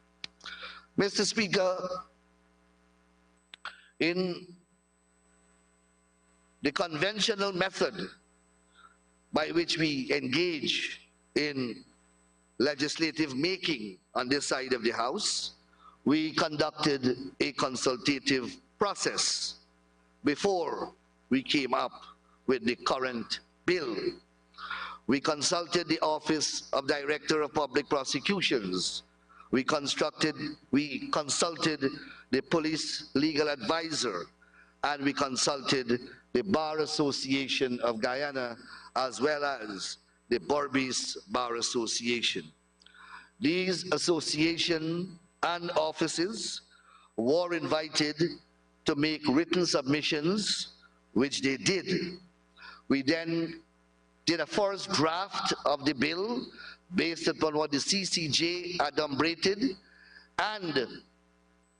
[SPEAKER 12] Mr. Speaker, in the conventional method by which we engage in legislative making on this side of the House, we conducted a consultative process before we came up with the current bill. We consulted the Office of Director of Public Prosecutions. We consulted the police legal advisor, and we consulted the Bar Association of Guyana, as well as the Berbice Bar Association. These associations and offices were invited to make written submissions, which they did. We then did a first draft of the bill based upon what the CCJ adumbrated and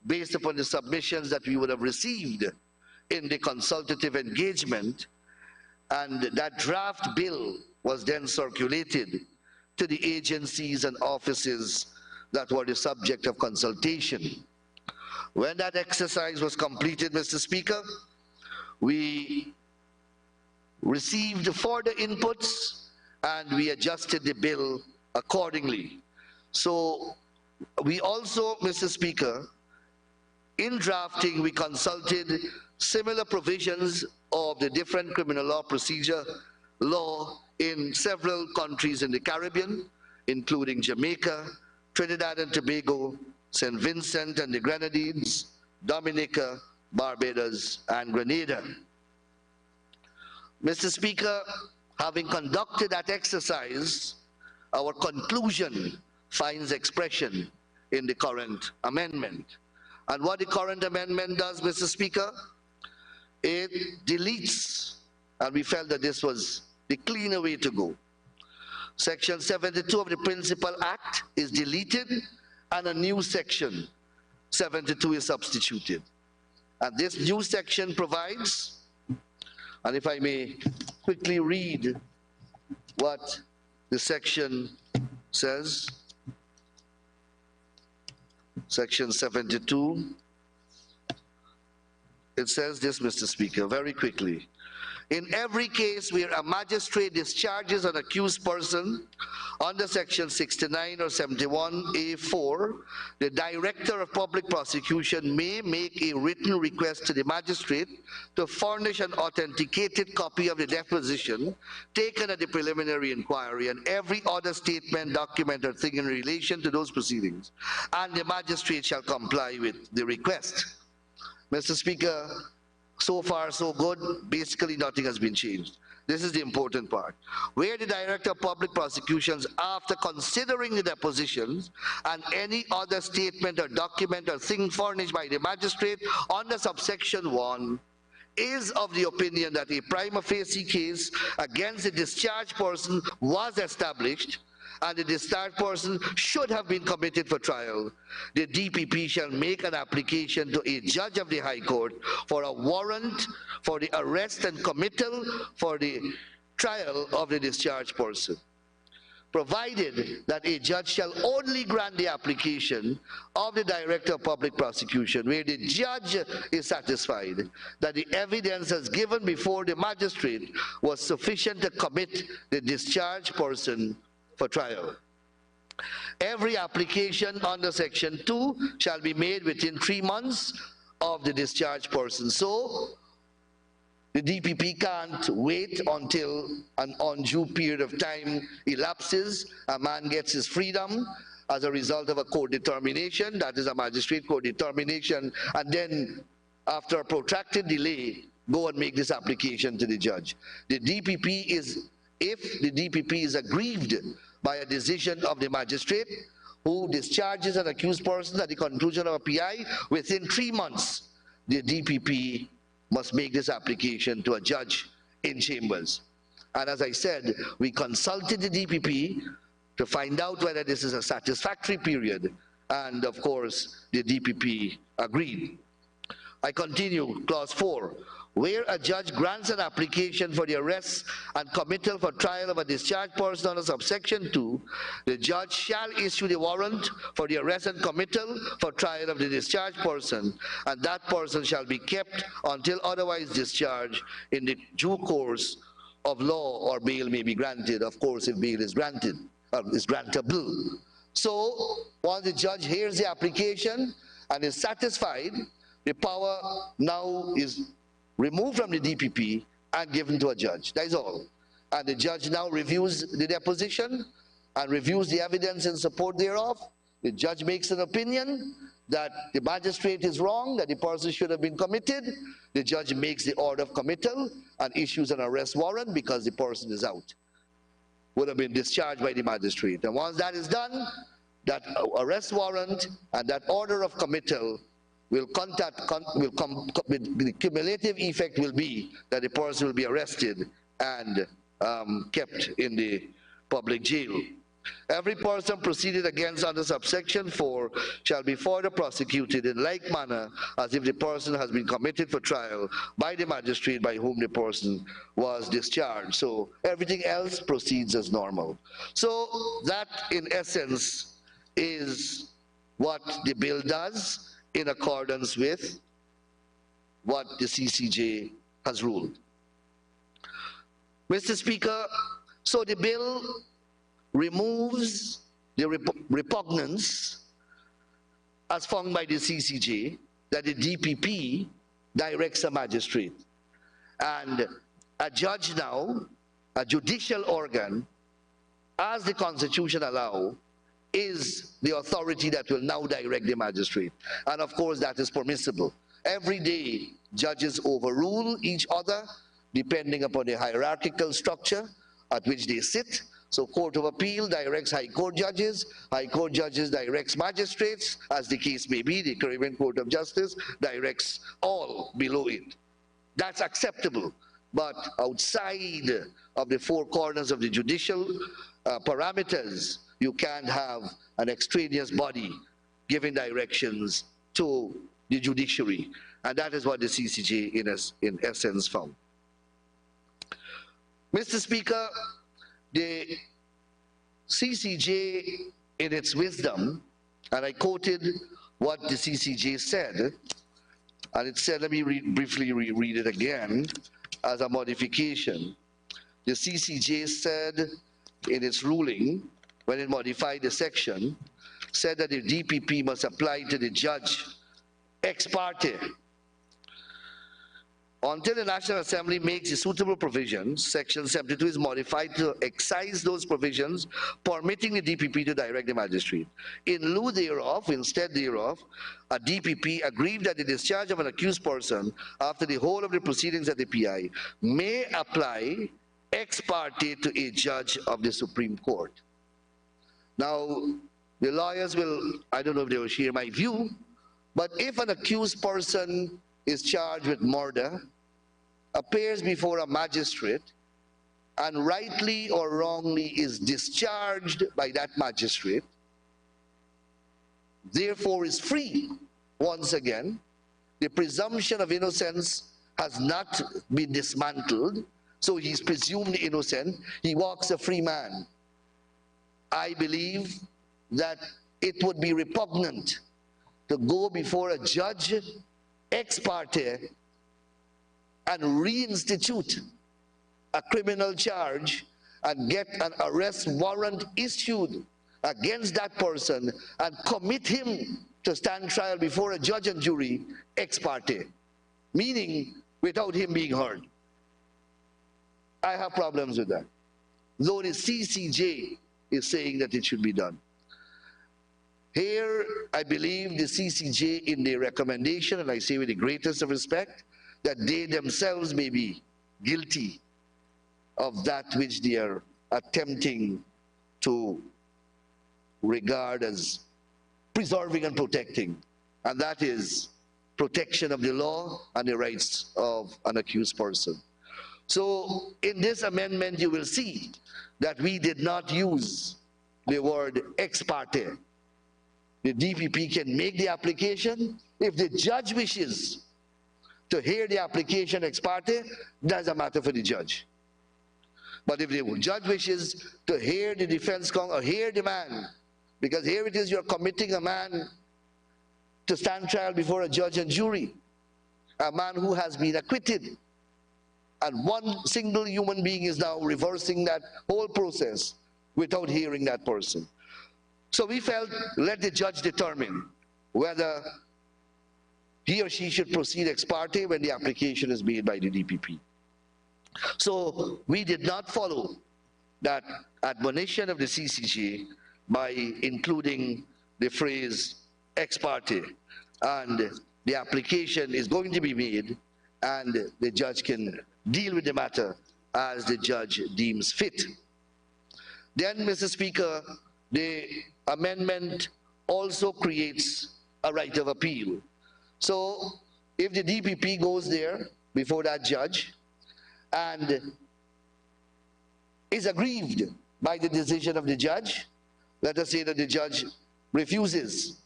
[SPEAKER 12] based upon the submissions that we would have received in the consultative engagement, and that draft bill was then circulated to the agencies and offices that were the subject of consultation. When that exercise was completed, Mr. Speaker, we received further inputs and we adjusted the bill accordingly. So we also, Mr. Speaker, in drafting, we consulted similar provisions of the different criminal law procedure law in several countries in the Caribbean, including Jamaica, Trinidad and Tobago, St. Vincent and the Grenadines, Dominica, Barbados, and Grenada. Mr. Speaker, having conducted that exercise, our conclusion finds expression in the current amendment. And what the current amendment does, Mr. Speaker, it deletes, and we felt that this was the cleaner way to go. Section 72 of the Principal Act is deleted and a new section 72 is substituted. And this new section provides, and if I may quickly read what the section says, Section 72, it says this, Mr. Speaker, very quickly. In every case where a magistrate discharges an accused person under Section 69 or 71A4, the Director of Public Prosecution may make a written request to the magistrate to furnish an authenticated copy of the deposition taken at the preliminary inquiry and every other statement, document, or thing in relation to those proceedings, and the magistrate shall comply with the request. Mr. Speaker, so far so good. Basically nothing has been changed. This is the important part. Where the Director of Public Prosecutions, after considering the depositions and any other statement or document or thing furnished by the magistrate under subsection 1, is of the opinion that a prima facie case against the discharged person was established and the discharged person should have been committed for trial, the DPP shall make an application to a judge of the High Court for a warrant for the arrest and committal for the trial of the discharged person, provided that a judge shall only grant the application of the Director of Public Prosecution where the judge is satisfied that the evidence as given before the magistrate was sufficient to commit the discharged person for trial. Every application under Section 2 shall be made within 3 months of the discharged person. So the DPP can't wait until an undue period of time elapses, a man gets his freedom as a result of a court determination, that is a magistrate court determination, and then after a protracted delay, go and make this application to the judge. The DPP is, if the DPP is aggrieved by a decision of the magistrate who discharges an accused person at the conclusion of a PI, within 3 months, the DPP must make this application to a judge in chambers. And as I said, we consulted the DPP to find out whether this is a satisfactory period, and of course, the DPP agreed. I continue, clause 4. Where a judge grants an application for the arrest and committal for trial of a discharged person under subsection 2, the judge shall issue the warrant for the arrest and committal for trial of the discharged person, and that person shall be kept until otherwise discharged in the due course of law, or bail may be granted, of course, if bail is granted, is grantable. So, once the judge hears the application and is satisfied, the power now is removed from the DPP and given to a judge. That is all. And the judge now reviews the deposition and reviews the evidence in support thereof. The judge makes an opinion. that the magistrate is wrong, that the person should have been committed, the judge makes the order of committal and issues an arrest warrant because the person is out. Would have been discharged by the magistrate. And once that is done, that arrest warrant and that order of committal will the cumulative effect will be that the person will be arrested and kept in the public jail. Every person proceeded against under subsection 4 shall be further prosecuted in like manner as if the person has been committed for trial by the magistrate by whom the person was discharged. So everything else proceeds as normal. So that in essence is what the bill does in accordance with what the CCJ has ruled. Mr. Speaker, so the bill removes the repugnance as found by the CCJ that the DPP directs a magistrate. And a judge now, a judicial organ, as the Constitution allows, is the authority that will now direct the magistrate. And of course that is permissible. Every day judges overrule each other depending upon the hierarchical structure at which they sit. So Court of Appeal directs High Court judges directs magistrates, as the case may be. The Caribbean Court of Justice directs all below it. That's acceptable. But outside of the four corners of the judicial parameters, you can't have an extraneous body giving directions to the judiciary. And that is what the CCJ in essence found. Mr. Speaker, the CCJ in its wisdom, and I quoted what the CCJ said, and it said, let me briefly reread it again as a modification. The CCJ said in its ruling, when it modified the section, said that the DPP must apply to the judge ex parte until the National Assembly makes the suitable provisions. Section 72 is modified to excise those provisions permitting the DPP to direct the magistrate. In lieu thereof, instead thereof, a DPP aggrieved that the discharge of an accused person after the whole of the proceedings at the PI may apply ex parte to a judge of the Supreme Court. Now, the lawyers will, I don't know if they will share my view, but if an accused person is charged with murder, appears before a magistrate, and rightly or wrongly is discharged by that magistrate, therefore is free, once again, the presumption of innocence has not been dismantled, so he's presumed innocent, he walks a free man. I believe that it would be repugnant to go before a judge ex parte and reinstitute a criminal charge and get an arrest warrant issued against that person and commit him to stand trial before a judge and jury ex parte, meaning without him being heard. I have problems with that, though the CCJ is saying that it should be done. Here, I believe the CCJ in their recommendation, and I say with the greatest of respect, that they themselves may be guilty of that which they are attempting to regard as preserving and protecting, and that is protection of the law and the rights of an accused person. So in this amendment, you will see that we did not use the word ex parte. The DPP can make the application. If the judge wishes to hear the application ex parte, that's a matter for the judge. But if the judge wishes to hear the defense counsel or hear the man, because here it is, you're committing a man to stand trial before a judge and jury, a man who has been acquitted, and one single human being is now reversing that whole process without hearing that person. So we felt, let the judge determine whether he or she should proceed ex parte when the application is made by the DPP. So we did not follow that admonition of the CCJ by including the phrase ex parte and the application is going to be made, and the judge can deal with the matter as the judge deems fit. Then, Mr. Speaker, the amendment also creates a right of appeal. So if the DPP goes there before that judge and is aggrieved by the decision of the judge, let us say that the judge refuses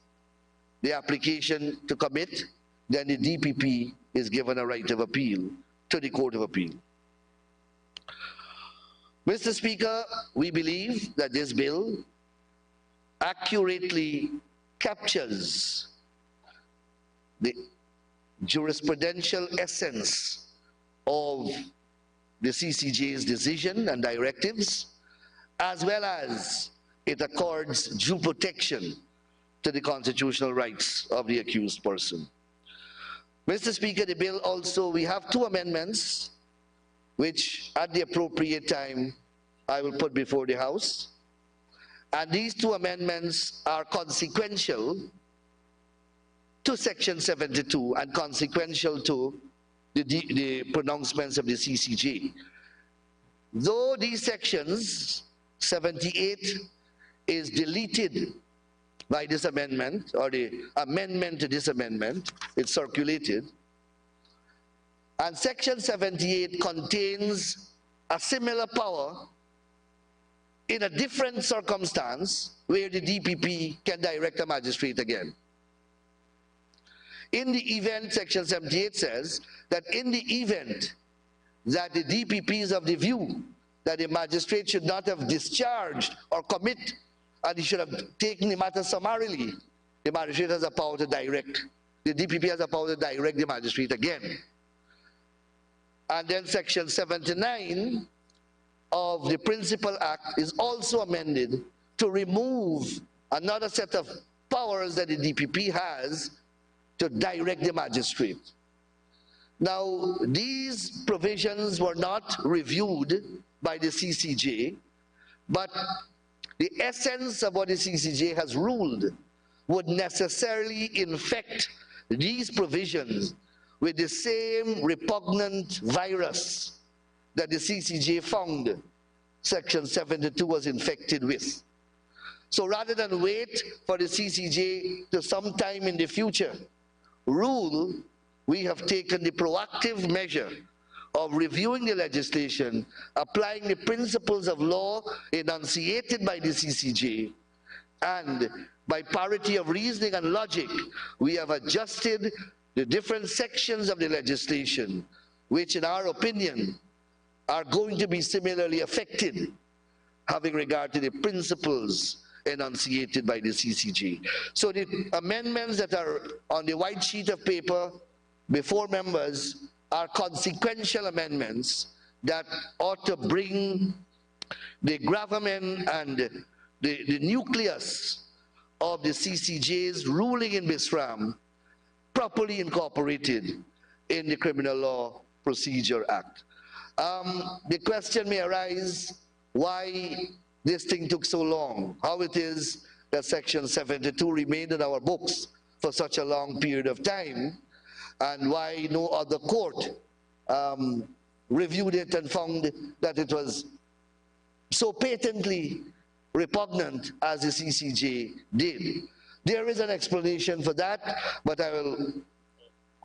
[SPEAKER 12] the application to commit, then the DPP is given a right of appeal to the Court of Appeal. Mr. Speaker, we believe that this bill accurately captures the jurisprudential essence of the CCJ's decision and directives, as well as it accords due protection to the constitutional rights of the accused person. Mr. Speaker, the bill also, we have two amendments which at the appropriate time I will put before the House. And these two amendments are consequential to Section 72 and consequential to the pronouncements of the CCJ. Though these sections, 78 is deleted by this amendment, or the amendment to this amendment, it's circulated, and Section 78 contains a similar power in a different circumstance where the DPP can direct a magistrate again. In the event, Section 78 says that in the event that the DPP is of the view that the magistrate should not have discharged or commit, and he should have taken the matter summarily, the magistrate has a power to direct, the DPP has a power to direct the magistrate again. And then Section 79 of the Principal Act is also amended to remove another set of powers that the DPP has to direct the magistrate. Now, these provisions were not reviewed by the CCJ, but the essence of what the CCJ has ruled would necessarily infect these provisions with the same repugnant virus that the CCJ found Section 72 was infected with. So rather than wait for the CCJ to sometime in the future rule, we have taken the proactive measure of reviewing the legislation, applying the principles of law enunciated by the CCJ, and by parity of reasoning and logic, we have adjusted the different sections of the legislation, which in our opinion are going to be similarly affected, having regard to the principles enunciated by the CCJ. So the amendments that are on the white sheet of paper before members are consequential amendments that ought to bring the gravamen and the nucleus of the CCJ's ruling in BISRAM properly incorporated in the Criminal Law Procedure Act. The question may arise why this thing took so long, how it is that Section 72 remained in our books for such a long period of time, and why no other court reviewed it and found that it was so patently repugnant as the CCJ did. There is an explanation for that, but I will,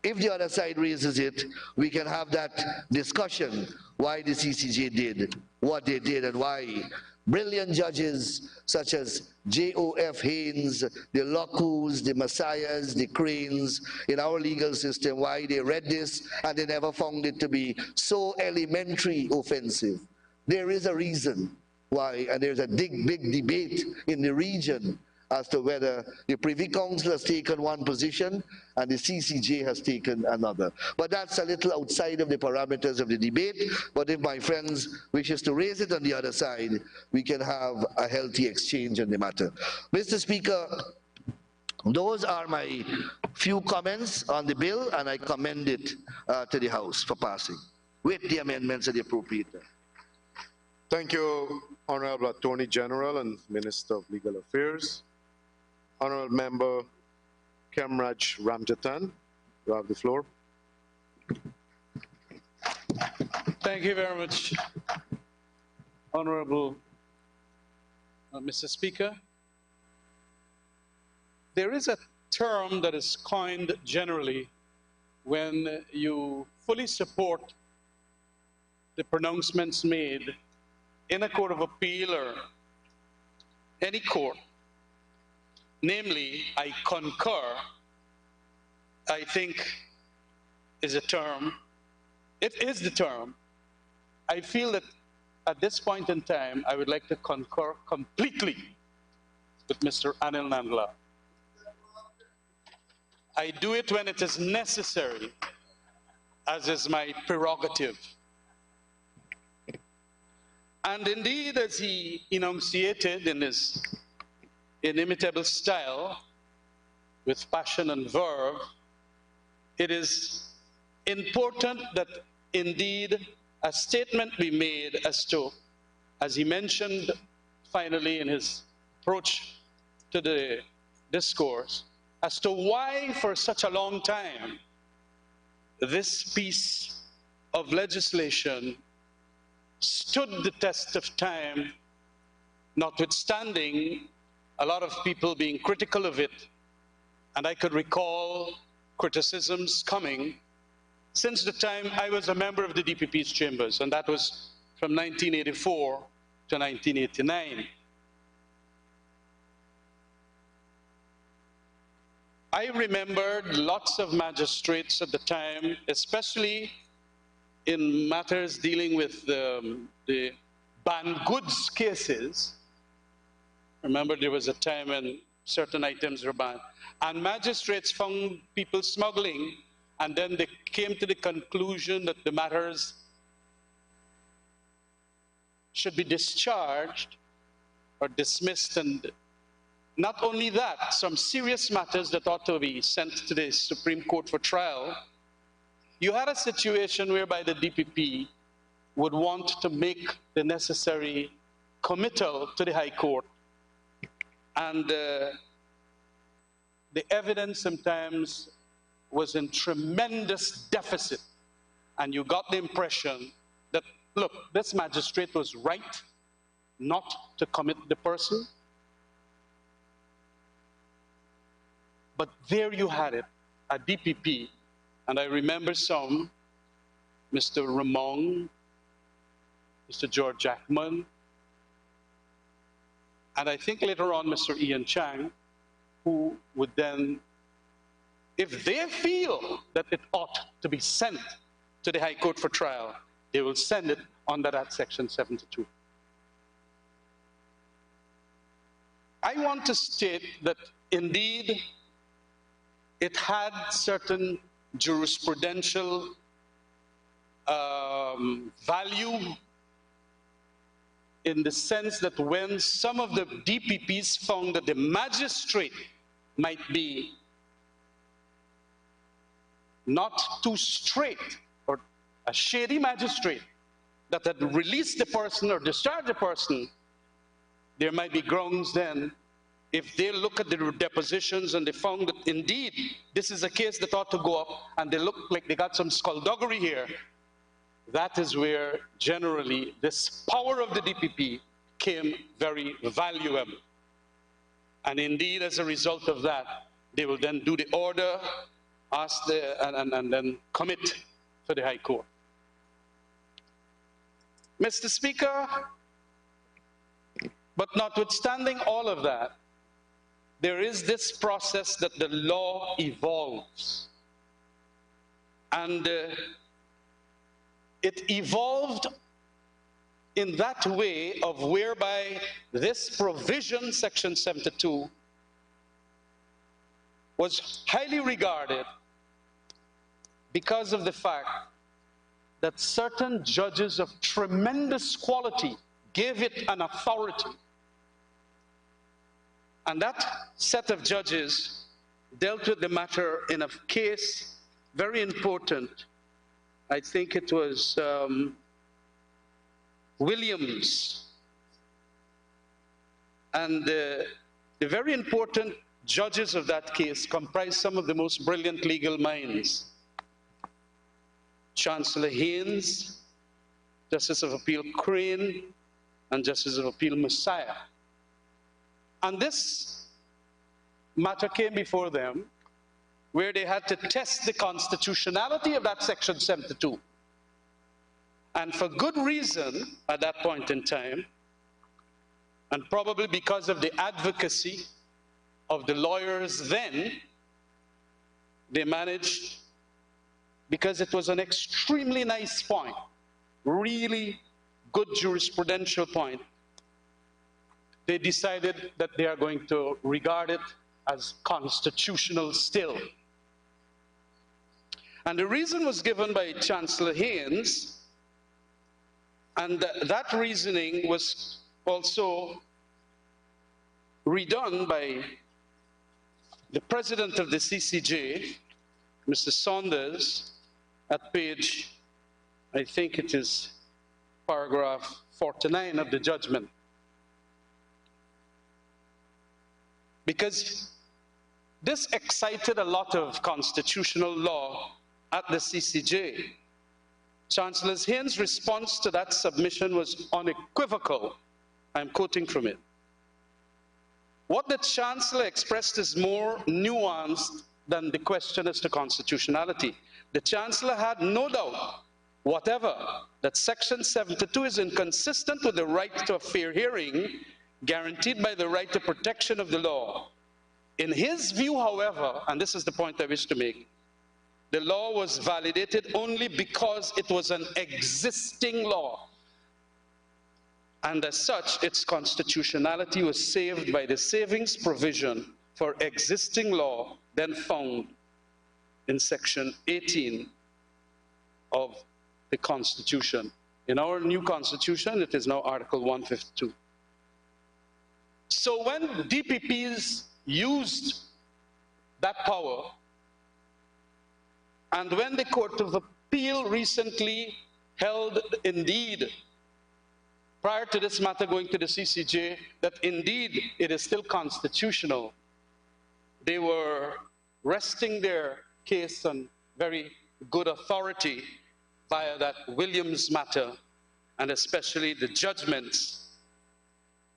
[SPEAKER 12] if the other side raises it, we can have that discussion why the CCJ did what they did and why brilliant judges such as J.O.F. Haynes, the Locus, the Messiahs, the Cranes in our legal system, why they read this and they never found it to be so elementary offensive. There is a reason why, and there's a big debate in the region as to whether the Privy Council has taken one position and the CCJ has taken another. But that's a little outside of the parameters of the debate. But if my friends wishes to raise it on the other side, we can have a healthy exchange on the matter. Mr. Speaker, those are my few comments on the bill, and I commend it to the House for passing with the amendments at the appropriate time.
[SPEAKER 15] Thank you, Honorable Attorney General and Minister of Legal Affairs. Honorable Member Kemraj Ramjatan. You have the floor.
[SPEAKER 16] Thank you very much, Honorable Mr. Speaker. There is a term that is coined generally when you fully support the pronouncements made in a court of appeal or any court. Namely, I concur, I think is a term. It is the term. I feel that at this point in time, I would like to concur completely with Mr. Anil Nandla. I do it when it is necessary, as is my prerogative. And indeed, as he enunciated in his inimitable style, with passion and verve, it is important that indeed a statement be made as to, as he mentioned finally in his approach to the discourse, as to why for such a long time this piece of legislation stood the test of time, notwithstanding a lot of people being critical of it. And I could recall criticisms coming since the time I was a member of the DPP's chambers, and that was from 1984 to 1989. I remembered lots of magistrates at the time, especially in matters dealing with the banned goods cases. Remember, there was a time when certain items were banned, and magistrates found people smuggling, and then they came to the conclusion that the matters should be discharged or dismissed. And not only that, some serious matters that ought to be sent to the Supreme Court for trial. You had a situation whereby the DPP would want to make the necessary committal to the High Court, and the evidence sometimes was in tremendous deficit, and you got the impression that, look, this magistrate was right not to commit the person. But there you had it, a DPP, and I remember some, Mr. Ramon, Mr. George Jackman, and I think later on Mr. Ian Chang, who would then, if they feel that it ought to be sent to the High Court for trial, they will send it under that Section 72. I want to state that indeed it had certain jurisprudential value, in the sense that when some of the DPPs found that the magistrate might be not too straight, or a shady magistrate that had released the person or discharged the person, there might be grounds then, if they look at the depositions and they found that indeed this is a case that ought to go up, and they look like they got some skullduggery here, that is where generally this power of the DPP came very valuable. And indeed, as a result of that, they will then do the order, ask and then commit to the High Court. Mr. Speaker, but notwithstanding all of that, there is this process that the law evolves. And it evolved in that way of whereby this provision, Section 72, was highly regarded because of the fact that certain judges of tremendous quality gave it an authority. And that set of judges dealt with the matter in a case very important. I think it was Williams. And the very important judges of that case comprised some of the most brilliant legal minds. Chancellor Haynes, Justice of Appeal Crane, and Justice of Appeal Messiah. And this matter came before them where they had to test the constitutionality of that Section 72. And for good reason at that point in time, and probably because of the advocacy of the lawyers then, they managed, because it was an extremely nice point, really good jurisprudential point, they decided that they are going to regard it as constitutional still. And the reason was given by Chancellor Haynes, and that reasoning was also redone by the president of the CCJ, Mr. Saunders, at page, I think it is paragraph 49 of the judgment. Because this excited a lot of constitutional law at the CCJ. Chancellor Haynes' response to that submission was unequivocal. I'm quoting from it. What the Chancellor expressed is more nuanced than the question as to constitutionality. The Chancellor had no doubt whatever that Section 72 is inconsistent with the right to a fair hearing guaranteed by the right to protection of the law. In his view, however, and this is the point I wish to make, the law was validated only because it was an existing law. And as such, its constitutionality was saved by the savings provision for existing law then found in Section 18 of the Constitution. In our new Constitution, it is now Article 152. So when DPPs used that power, and when the Court of Appeal recently held indeed, prior to this matter going to the CCJ, that indeed it is still constitutional, they were resting their case on very good authority via that Williams matter, and especially the judgments,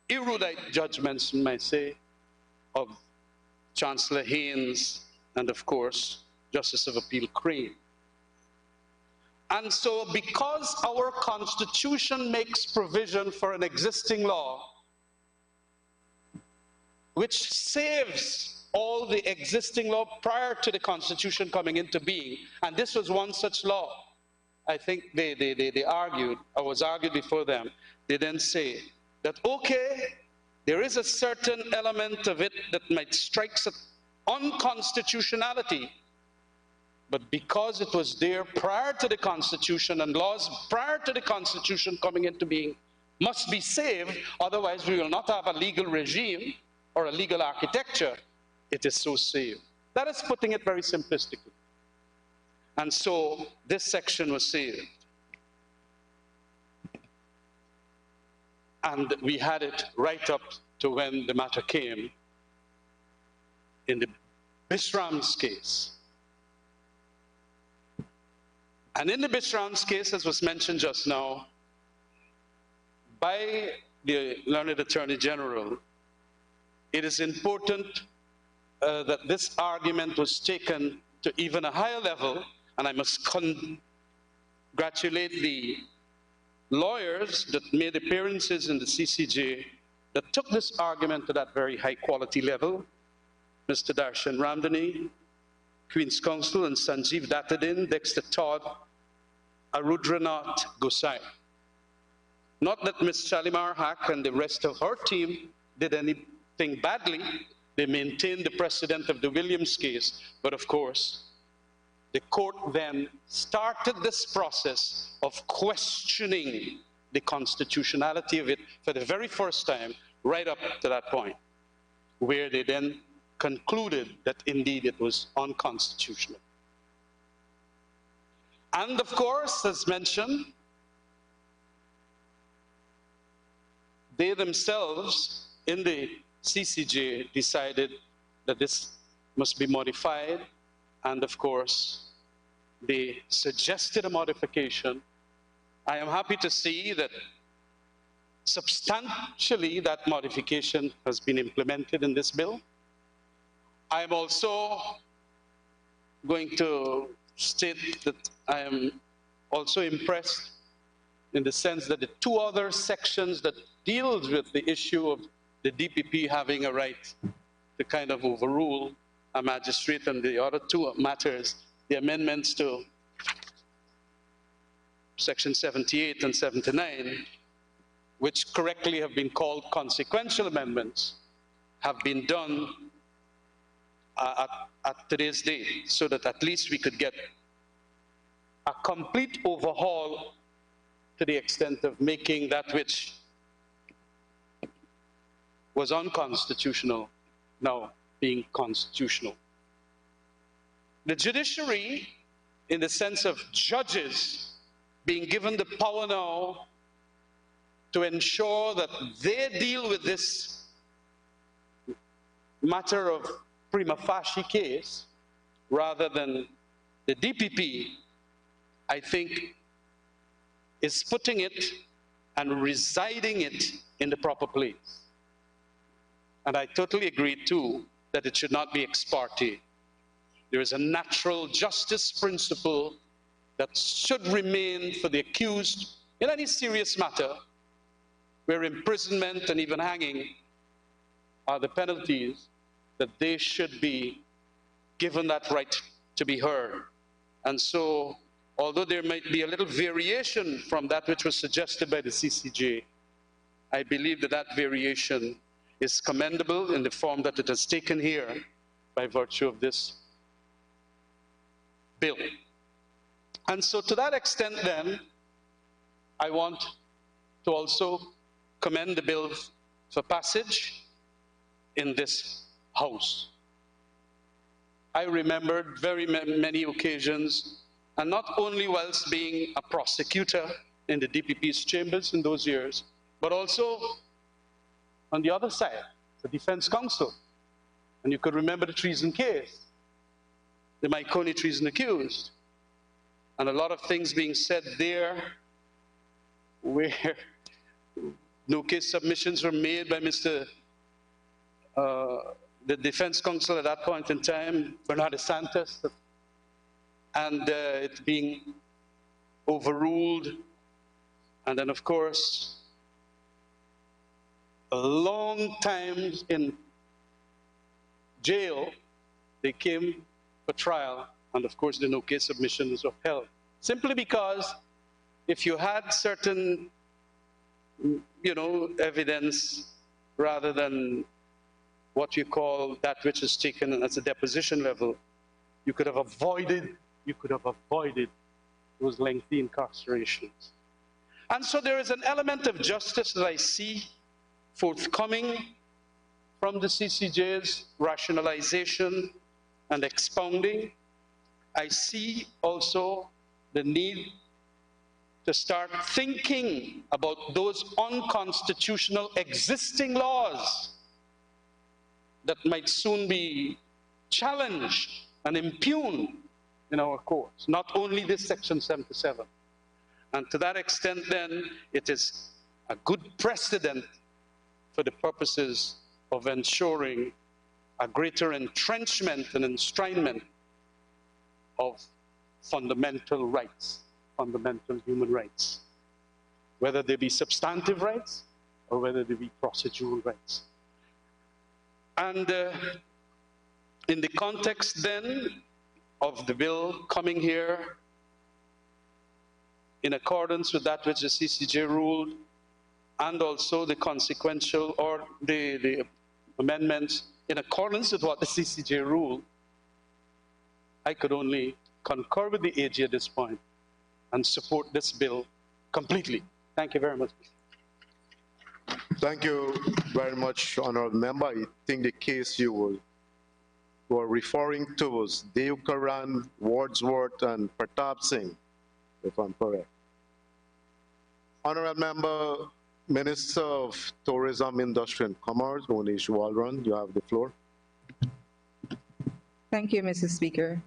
[SPEAKER 16] erudite judgments, you might say, of Chancellor Haynes and, of course, Justice of Appeal Crane. And so because our Constitution makes provision for an existing law, which saves all the existing law prior to the Constitution coming into being, and this was one such law, I think they argued, or was argued before them, they then say that, okay, there is a certain element of it that might strike unconstitutionality, but because it was there prior to the Constitution and laws prior to the Constitution coming into being must be saved, otherwise we will not have a legal regime or a legal architecture, it is so saved. That is putting it very simplistically. And so this section was saved. And we had it right up to when the matter came in the Bisram's case. And in the Bisram's case, as was mentioned just now, by the learned Attorney General, it is important that this argument was taken to even a higher level, and I must congratulate the lawyers that made appearances in the CCJ that took this argument to that very high quality level. Mr. Darshan Ramdani, Queen's Counsel, and Sanjeev Dattadin, Dexter Todd, Arudranath Gosai. Not that Ms. Shalimar Haque and the rest of her team did anything badly. They maintained the precedent of the Williams case, but of course, the court then started this process of questioning the constitutionality of it for the very first time, right up to that point, where they then concluded that indeed it was unconstitutional. And of course, as mentioned, they themselves in the CCJ decided that this must be modified, and of course, they suggested a modification. I am happy to see that substantially that modification has been implemented in this bill. I am also going to state that I am also impressed in the sense that the two other sections that deals with the issue of the DPP having a right to kind of overrule a magistrate, and the other two matters, the amendments to section 78 and 79, which correctly have been called consequential amendments, have been done at today's date, so that at least we could get a complete overhaul to the extent of making that which was unconstitutional now being constitutional. The judiciary, in the sense of judges being given the power now to ensure that they deal with this matter of prima facie case rather than the DPP, I think is putting it and residing it in the proper place. And I totally agree too that it should not be ex parte. There is a natural justice principle that should remain for the accused in any serious matter where imprisonment and even hanging are the penalties, that they should be given that right to be heard. And so, although there might be a little variation from that which was suggested by the CCJ, I believe that that variation is commendable in the form that it has taken here by virtue of this bill. And so to that extent then, I want to also commend the bill for passage in this House. I remembered very many occasions, and not only whilst being a prosecutor in the DPP's chambers in those years, but also on the other side, the defense counsel. And you could remember the treason case, the Maikoni treason accused, and a lot of things being said there where no case submissions were made by the defense counsel at that point in time, Bernardo Santos, and it being overruled. And then, of course, a long time in jail, they came for trial, and of course the no case submissions were upheld. Simply because if you had certain, evidence rather than what you call that which is taken as a deposition level, you could have avoided those lengthy incarcerations. And so there is an element of justice that I see forthcoming from the CCJ's rationalization and expounding. I see also the need to start thinking about those unconstitutional existing laws that might soon be challenged and impugned in our courts, not only this Section 77. And to that extent, then, it is a good precedent for the purposes of ensuring a greater entrenchment and enshrinement of fundamental rights, fundamental human rights, whether they be substantive rights or whether they be procedural rights. And in the context then of the bill coming here in accordance with that which the CCJ ruled, and also the consequential or the amendments in accordance with what the CCJ ruled, I could only concur with the AG at this point and support this bill completely. Thank you very much.
[SPEAKER 15] Thank you very much, Honorable Member. I think the case you were referring to was Deukaran, Wordsworth, and Pratap Singh, if I'm correct. Honorable Member, Minister of Tourism, Industry and Commerce, Monish Walron, you have the floor.
[SPEAKER 8] Thank you, Mrs. Speaker.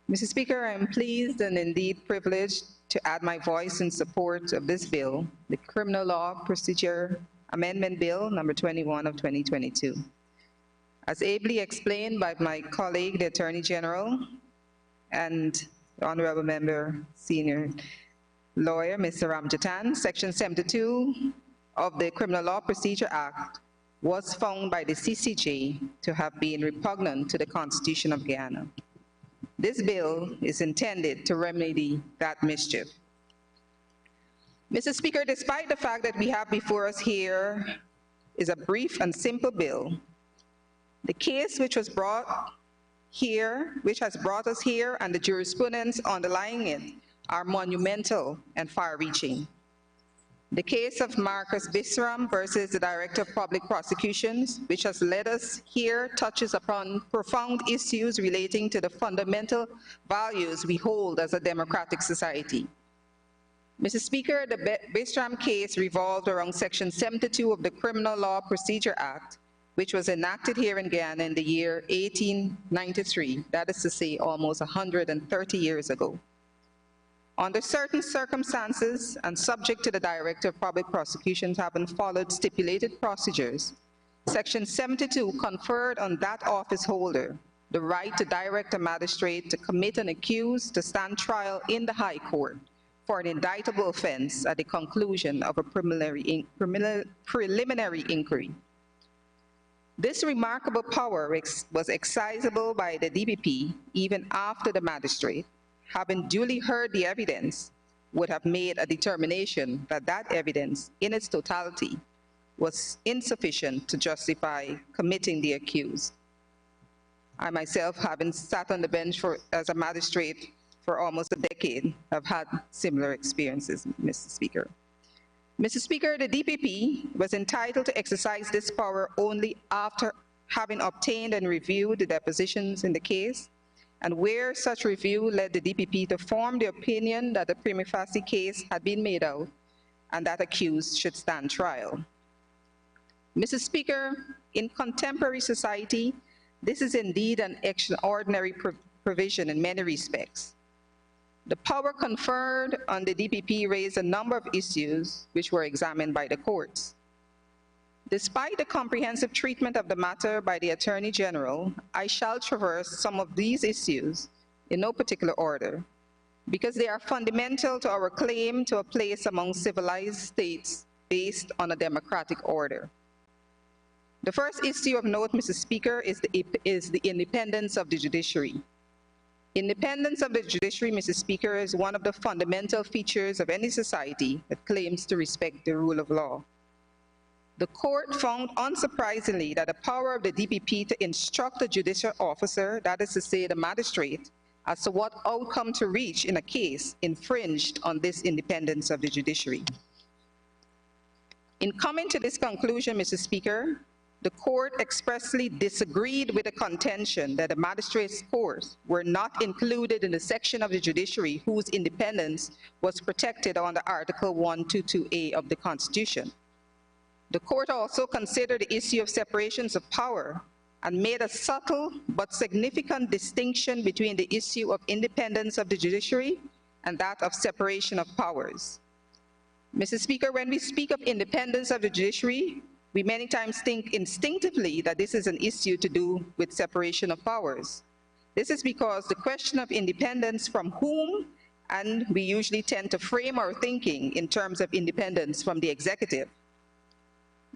[SPEAKER 8] Mr. Speaker, I am pleased and indeed privileged to add my voice in support of this bill, the Criminal Law Procedure Amendment Bill number 21 of 2022. As ably explained by my colleague, the Attorney General, and the Honorable Member, Senior Lawyer, Mr. Ramjatan, Section 72 of the Criminal Law Procedure Act was found by the CCJ to have been repugnant to the Constitution of Guyana. This bill is intended to remedy that mischief. Mr. Speaker, despite the fact that we have before us here is a brief and simple bill, the case which has brought us here and the jurisprudence underlying it are monumental and far-reaching. The case of Marcus Bisram versus the Director of Public Prosecutions, which has led us here, touches upon profound issues relating to the fundamental values we hold as a democratic society. Mr. Speaker, the Bisram case revolved around Section 72 of the Criminal Law Procedure Act, which was enacted here in Guyana in the year 1893, that is to say almost 130 years ago. Under certain circumstances and subject to the Director of Public Prosecutions having followed stipulated procedures, Section 72 conferred on that office holder the right to direct a magistrate to commit an accused to stand trial in the High Court for an indictable offense at the conclusion of a preliminary inquiry. This remarkable power was exercisable by the DPP even after the magistrate, having duly heard the evidence, would have made a determination that that evidence in its totality was insufficient to justify committing the accused. I myself, having sat on the bench as a magistrate for almost a decade, have had similar experiences, Mr. Speaker. Mr. Speaker, the DPP was entitled to exercise this power only after having obtained and reviewed the depositions in the case, and where such review led the DPP to form the opinion that the prima facie case had been made out and that accused should stand trial. Mr. Speaker, in contemporary society, this is indeed an extraordinary provision in many respects. The power conferred on the DPP raised a number of issues which were examined by the courts. Despite the comprehensive treatment of the matter by the Attorney General, I shall traverse some of these issues in no particular order, because they are fundamental to our claim to a place among civilized states based on a democratic order. The first issue of note, Mr. Speaker, is the independence of the judiciary. Independence of the judiciary, Mr. Speaker, is one of the fundamental features of any society that claims to respect the rule of law. The court found, unsurprisingly, that the power of the DPP to instruct a judicial officer, that is to say the magistrate, as to what outcome to reach in a case infringed on this independence of the judiciary. In coming to this conclusion, Mr. Speaker, the court expressly disagreed with the contention that the magistrate's courts were not included in the section of the judiciary whose independence was protected under Article 122A of the Constitution. The court also considered the issue of separations of power and made a subtle but significant distinction between the issue of independence of the judiciary and that of separation of powers. Mr. Speaker, when we speak of independence of the judiciary, we many times think instinctively that this is an issue to do with separation of powers. This is because the question of independence from whom, and we usually tend to frame our thinking in terms of independence from the executive.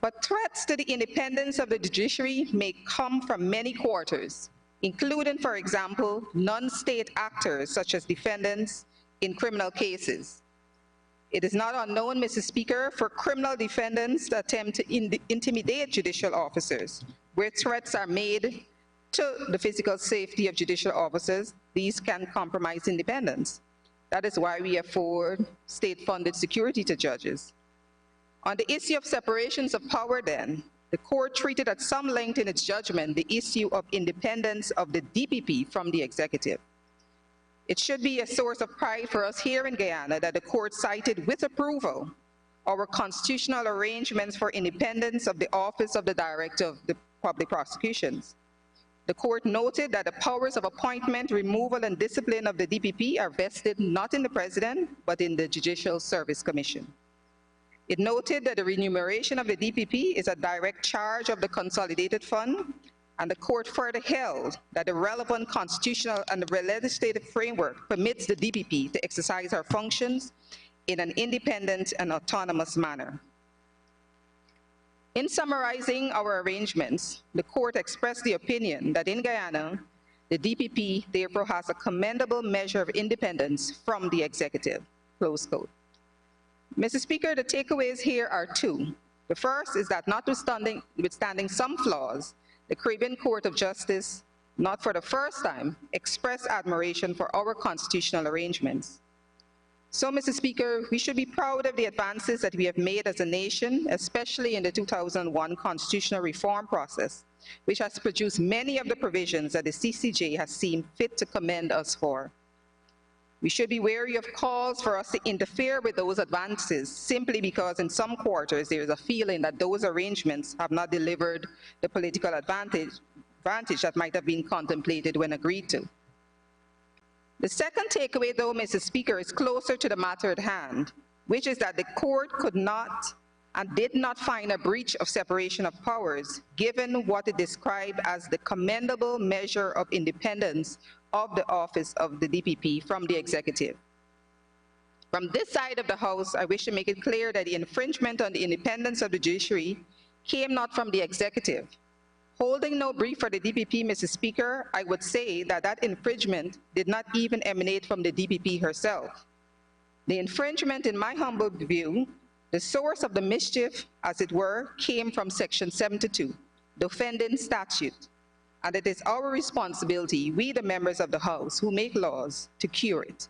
[SPEAKER 8] But threats to the independence of the judiciary may come from many quarters, including, for example, non-state actors such as defendants in criminal cases. It is not unknown, Mr. Speaker, for criminal defendants to attempt to intimidate judicial officers. Where threats are made to the physical safety of judicial officers, these can compromise independence. That is why we afford state-funded security to judges. On the issue of separations of power then, the court treated at some length in its judgment the issue of independence of the DPP from the executive. It should be a source of pride for us here in Guyana that the court cited with approval our constitutional arrangements for independence of the Office of the Director of the Public Prosecutions. The court noted that the powers of appointment, removal, and discipline of the DPP are vested not in the president, but in the Judicial Service Commission. It noted that the remuneration of the DPP is a direct charge of the Consolidated Fund, and the court further held that the relevant constitutional and legislative framework permits the DPP to exercise her functions in an independent and autonomous manner. In summarizing our arrangements, the court expressed the opinion that in Guyana, the DPP therefore has a commendable measure of independence from the executive, close quote. Mr. Speaker, the takeaways here are two. The first is that notwithstanding some flaws, the Caribbean Court of Justice, not for the first time, expressed admiration for our constitutional arrangements. So, Mr. Speaker, we should be proud of the advances that we have made as a nation, especially in the 2001 constitutional reform process, which has produced many of the provisions that the CCJ has seen fit to commend us for. We should be wary of calls for us to interfere with those advances simply because in some quarters there is a feeling that those arrangements have not delivered the political advantage that might have been contemplated when agreed to. The second takeaway, though, Mr. Speaker, is closer to the matter at hand, which is that the court could not and did not find a breach of separation of powers, given what it described as the commendable measure of independence of the office of the DPP from the executive. From this side of the House, I wish to make it clear that the infringement on the independence of the judiciary came not from the executive. Holding no brief for the DPP, Mr. Speaker, I would say that that infringement did not even emanate from the DPP herself. The infringement, in my humble view, the source of the mischief, as it were, came from Section 72, the offending statute, and it is our responsibility, we the members of the House who make laws, to cure it.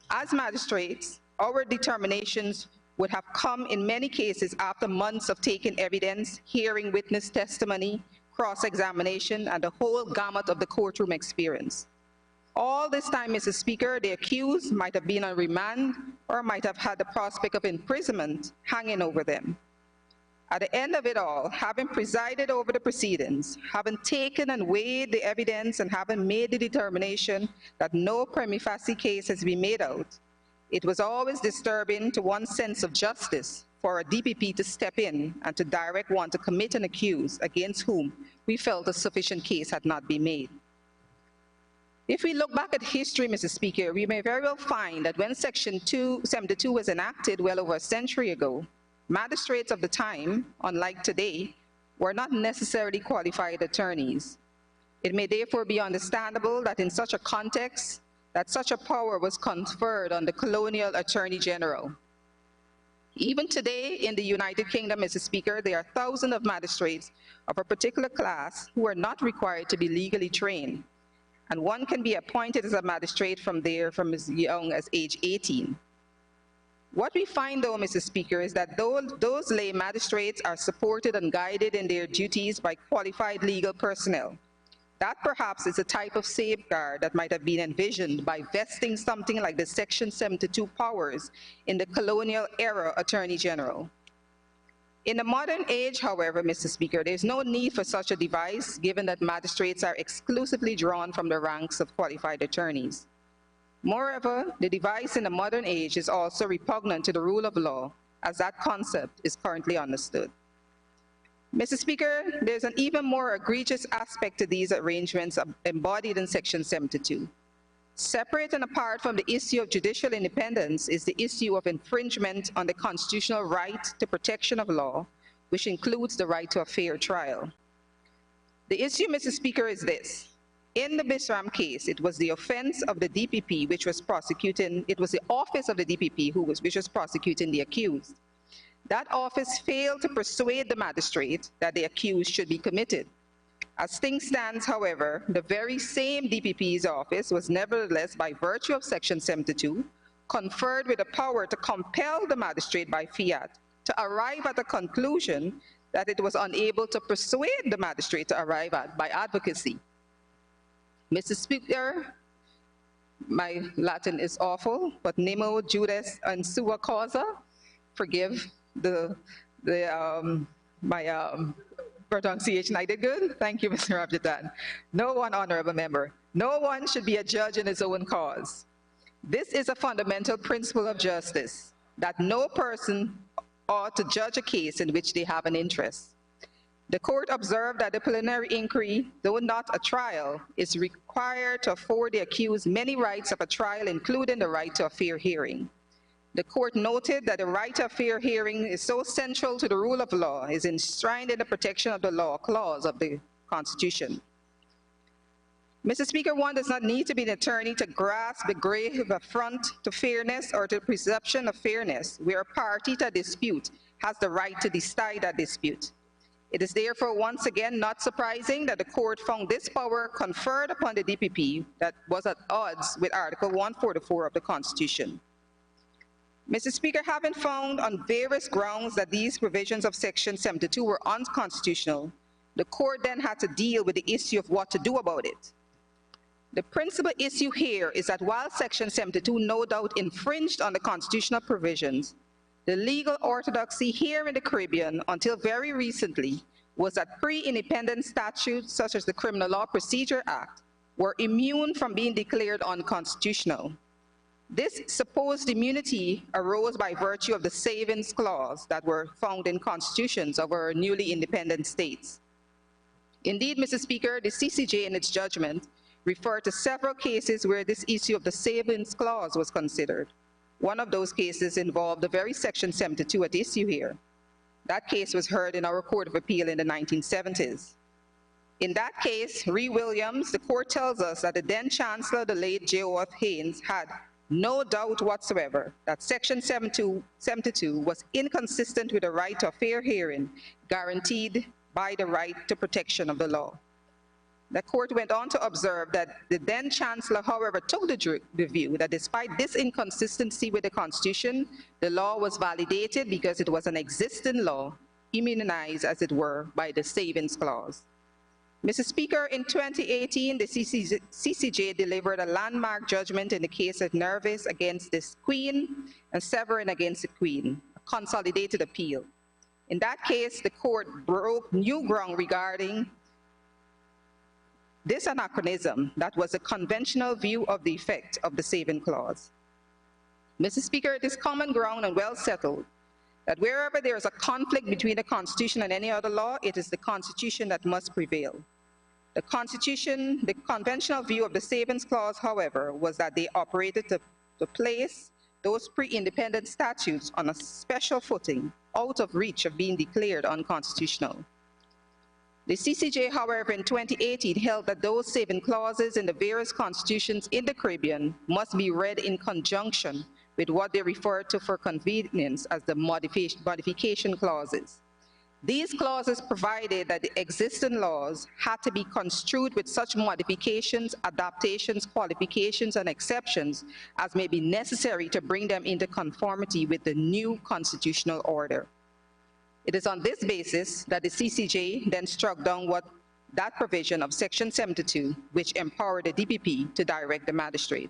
[SPEAKER 8] As magistrates, our determinations would have come in many cases after months of taking evidence, hearing witness testimony, cross-examination, and the whole gamut of the courtroom experience. All this time, Mr. Speaker, the accused might have been on remand or might have had the prospect of imprisonment hanging over them. At the end of it all, having presided over the proceedings, having taken and weighed the evidence and having made the determination that no prima facie case has been made out, it was always disturbing to one's sense of justice for a DPP to step in and to direct one to commit an accused against whom we felt a sufficient case had not been made. If we look back at history, Mr. Speaker, we may very well find that when Section 272 was enacted well over a century ago, magistrates of the time, unlike today, were not necessarily qualified attorneys. It may therefore be understandable that in such a context, that such a power was conferred on the colonial Attorney General. Even today in the United Kingdom, Mr. Speaker, there are thousands of magistrates of a particular class who are not required to be legally trained. And one can be appointed as a magistrate from as young as age 18. What we find, though, Mr. Speaker, is that those lay magistrates are supported and guided in their duties by qualified legal personnel. That perhaps is a type of safeguard that might have been envisioned by vesting something like the Section 72 powers in the colonial era Attorney General. In the modern age, however, Mr. Speaker, there's no need for such a device given that magistrates are exclusively drawn from the ranks of qualified attorneys. Moreover, the device in the modern age is also repugnant to the rule of law as that concept is currently understood. Mr. Speaker, there's an even more egregious aspect to these arrangements embodied in Section 72. Separate and apart from the issue of judicial independence is the issue of infringement on the constitutional right to protection of law, which includes the right to a fair trial. The issue, Mr. Speaker, is this. In the Bisram case, it was the offense of the DPP which was prosecuting, it was the office of the DPP which was prosecuting the accused. That office failed to persuade the magistrate that the accused should be committed. As things stand, however, the very same DPP's office was nevertheless, by virtue of Section 72, conferred with the power to compel the magistrate by fiat to arrive at a conclusion that it was unable to persuade the magistrate to arrive at by advocacy. Mr. Speaker, my Latin is awful, but nemo juris in sua causa, forgive my pronunciation. I did good? Thank you, Mr. Abjitan. No one, honorable member. No one should be a judge in his own cause. This is a fundamental principle of justice, that no person ought to judge a case in which they have an interest. The court observed that the preliminary inquiry, though not a trial, is required to afford the accused many rights of a trial, including the right to a fair hearing. The court noted that the right to a fair hearing is so central to the rule of law, is enshrined in the protection of the law clause of the Constitution. Mr. Speaker, one does not need to be an attorney to grasp the grave affront to fairness or to the perception of fairness, where a party to a dispute has the right to decide that dispute. It is therefore once again not surprising that the court found this power conferred upon the DPP that was at odds with Article 144 of the Constitution. Mr. Speaker, having found on various grounds that these provisions of Section 72 were unconstitutional, the court then had to deal with the issue of what to do about it. The principal issue here is that while Section 72 no doubt infringed on the constitutional provisions, the legal orthodoxy here in the Caribbean until very recently was that pre-independent statutes such as the Criminal Law Procedure Act were immune from being declared unconstitutional. This supposed immunity arose by virtue of the savings clause that were found in constitutions of our newly independent states. Indeed, Mr. Speaker, the CCJ in its judgment referred to several cases where this issue of the savings clause was considered. One of those cases involved the very Section 72 at issue here. That case was heard in our Court of Appeal in the 1970s. In that case, Ree Williams, the court tells us that the then Chancellor, the late J.O.F. Haynes, had no doubt whatsoever that Section 72 was inconsistent with the right to a fair hearing guaranteed by the right to protection of the law. The court went on to observe that the then Chancellor, however, took the view that despite this inconsistency with the Constitution, the law was validated because it was an existing law, immunized, as it were, by the savings clause. Mr. Speaker, in 2018, the CCJ delivered a landmark judgment in the case of Nervis against the Queen and Severin against the Queen, a consolidated appeal. In that case, the court broke new ground regarding this anachronism that was a conventional view of the effect of the saving clause. Mr. Speaker, it is common ground and well settled that wherever there is a conflict between the Constitution and any other law, it is the Constitution that must prevail. The Constitution, the conventional view of the savings clause, however, was that they operated to place those pre-independent statutes on a special footing, out of reach of being declared unconstitutional. The CCJ, however, in 2018 held that those saving clauses in the various constitutions in the Caribbean must be read in conjunction with what they refer to for convenience as the modification clauses. These clauses provided that the existing laws had to be construed with such modifications, adaptations, qualifications, and exceptions as may be necessary to bring them into conformity with the new constitutional order. It is on this basis that the CCJ then struck down that provision of Section 72, which empowered the DPP to direct the magistrate.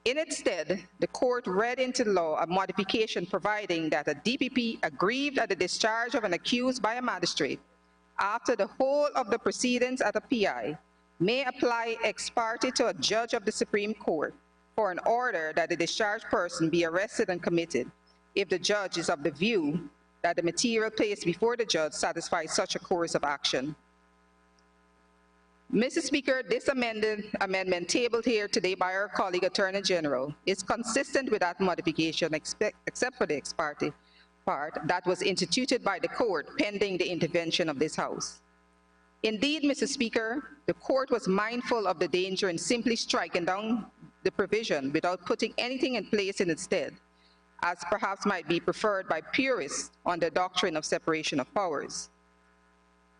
[SPEAKER 8] In its stead, the court read into law a modification providing that a DPP aggrieved at the discharge of an accused by a magistrate after the whole of the proceedings at a PI may apply ex parte to a judge of the Supreme Court for an order that the discharged person be arrested and committed if the judge is of the view that the material placed before the judge satisfies such a course of action. Mr. Speaker, this amendment tabled here today by our colleague Attorney General is consistent with that modification, except for the ex parte part that was instituted by the court pending the intervention of this House. Indeed, Mr. Speaker, the court was mindful of the danger in simply striking down the provision without putting anything in place in its stead, as perhaps might be preferred by purists on the doctrine of separation of powers.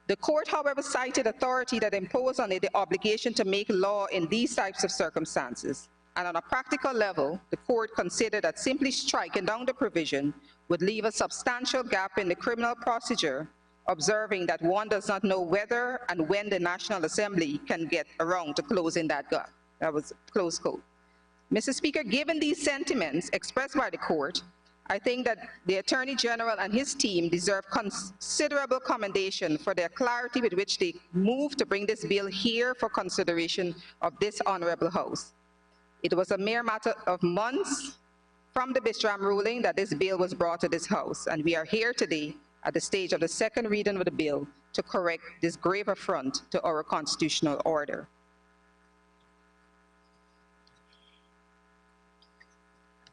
[SPEAKER 8] The court, however, cited authority that imposed on it the obligation to make law in these types of circumstances. And on a practical level, the court considered that simply striking down the provision would leave a substantial gap in the criminal procedure, observing that one does not know whether and when the National Assembly can get around to closing that gap. That was close quote. Mr. Speaker, given these sentiments expressed by the court, I think that the Attorney General and his team deserve considerable commendation for their clarity with which they moved to bring this bill here for consideration of this Honorable House. It was a mere matter of months from the Bishram ruling that this bill was brought to this House, and we are here today at the stage of the second reading of the bill to correct this grave affront to our constitutional order.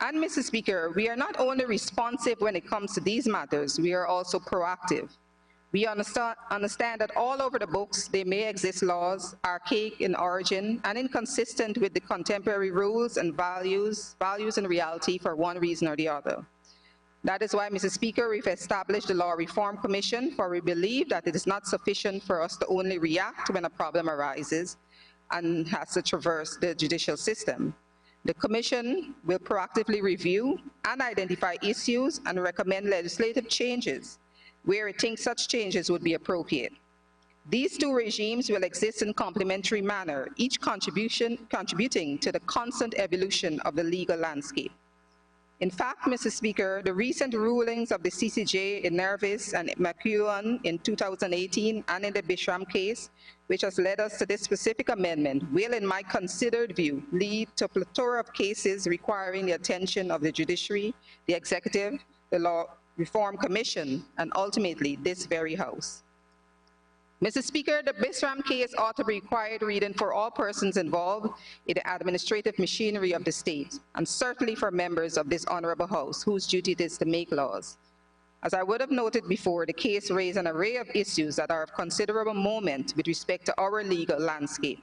[SPEAKER 8] And Mr. Speaker, we are not only responsive when it comes to these matters, we are also proactive. We understand that all over the books there may exist laws archaic in origin and inconsistent with the contemporary rules and values and reality for one reason or the other. That is why, Mr. Speaker, we've established the Law Reform Commission, for we believe that it is not sufficient for us to only react when a problem arises and has to traverse the judicial system. The Commission will proactively review and identify issues and recommend legislative changes where it thinks such changes would be appropriate. These two regimes will exist in complementary manner, each contributing to the constant evolution of the legal landscape. In fact, Mr. Speaker, the recent rulings of the CCJ in Nervis and McEwen in 2018 and in the Bishram case, which has led us to this specific amendment, will, in my considered view, lead to a plethora of cases requiring the attention of the judiciary, the executive, the Law Reform Commission, and ultimately this very House. Mr. Speaker, the Bishram case ought to be required reading for all persons involved in the administrative machinery of the state, and certainly for members of this honorable House, whose duty it is to make laws. As I would have noted before, the case raised an array of issues that are of considerable moment with respect to our legal landscape.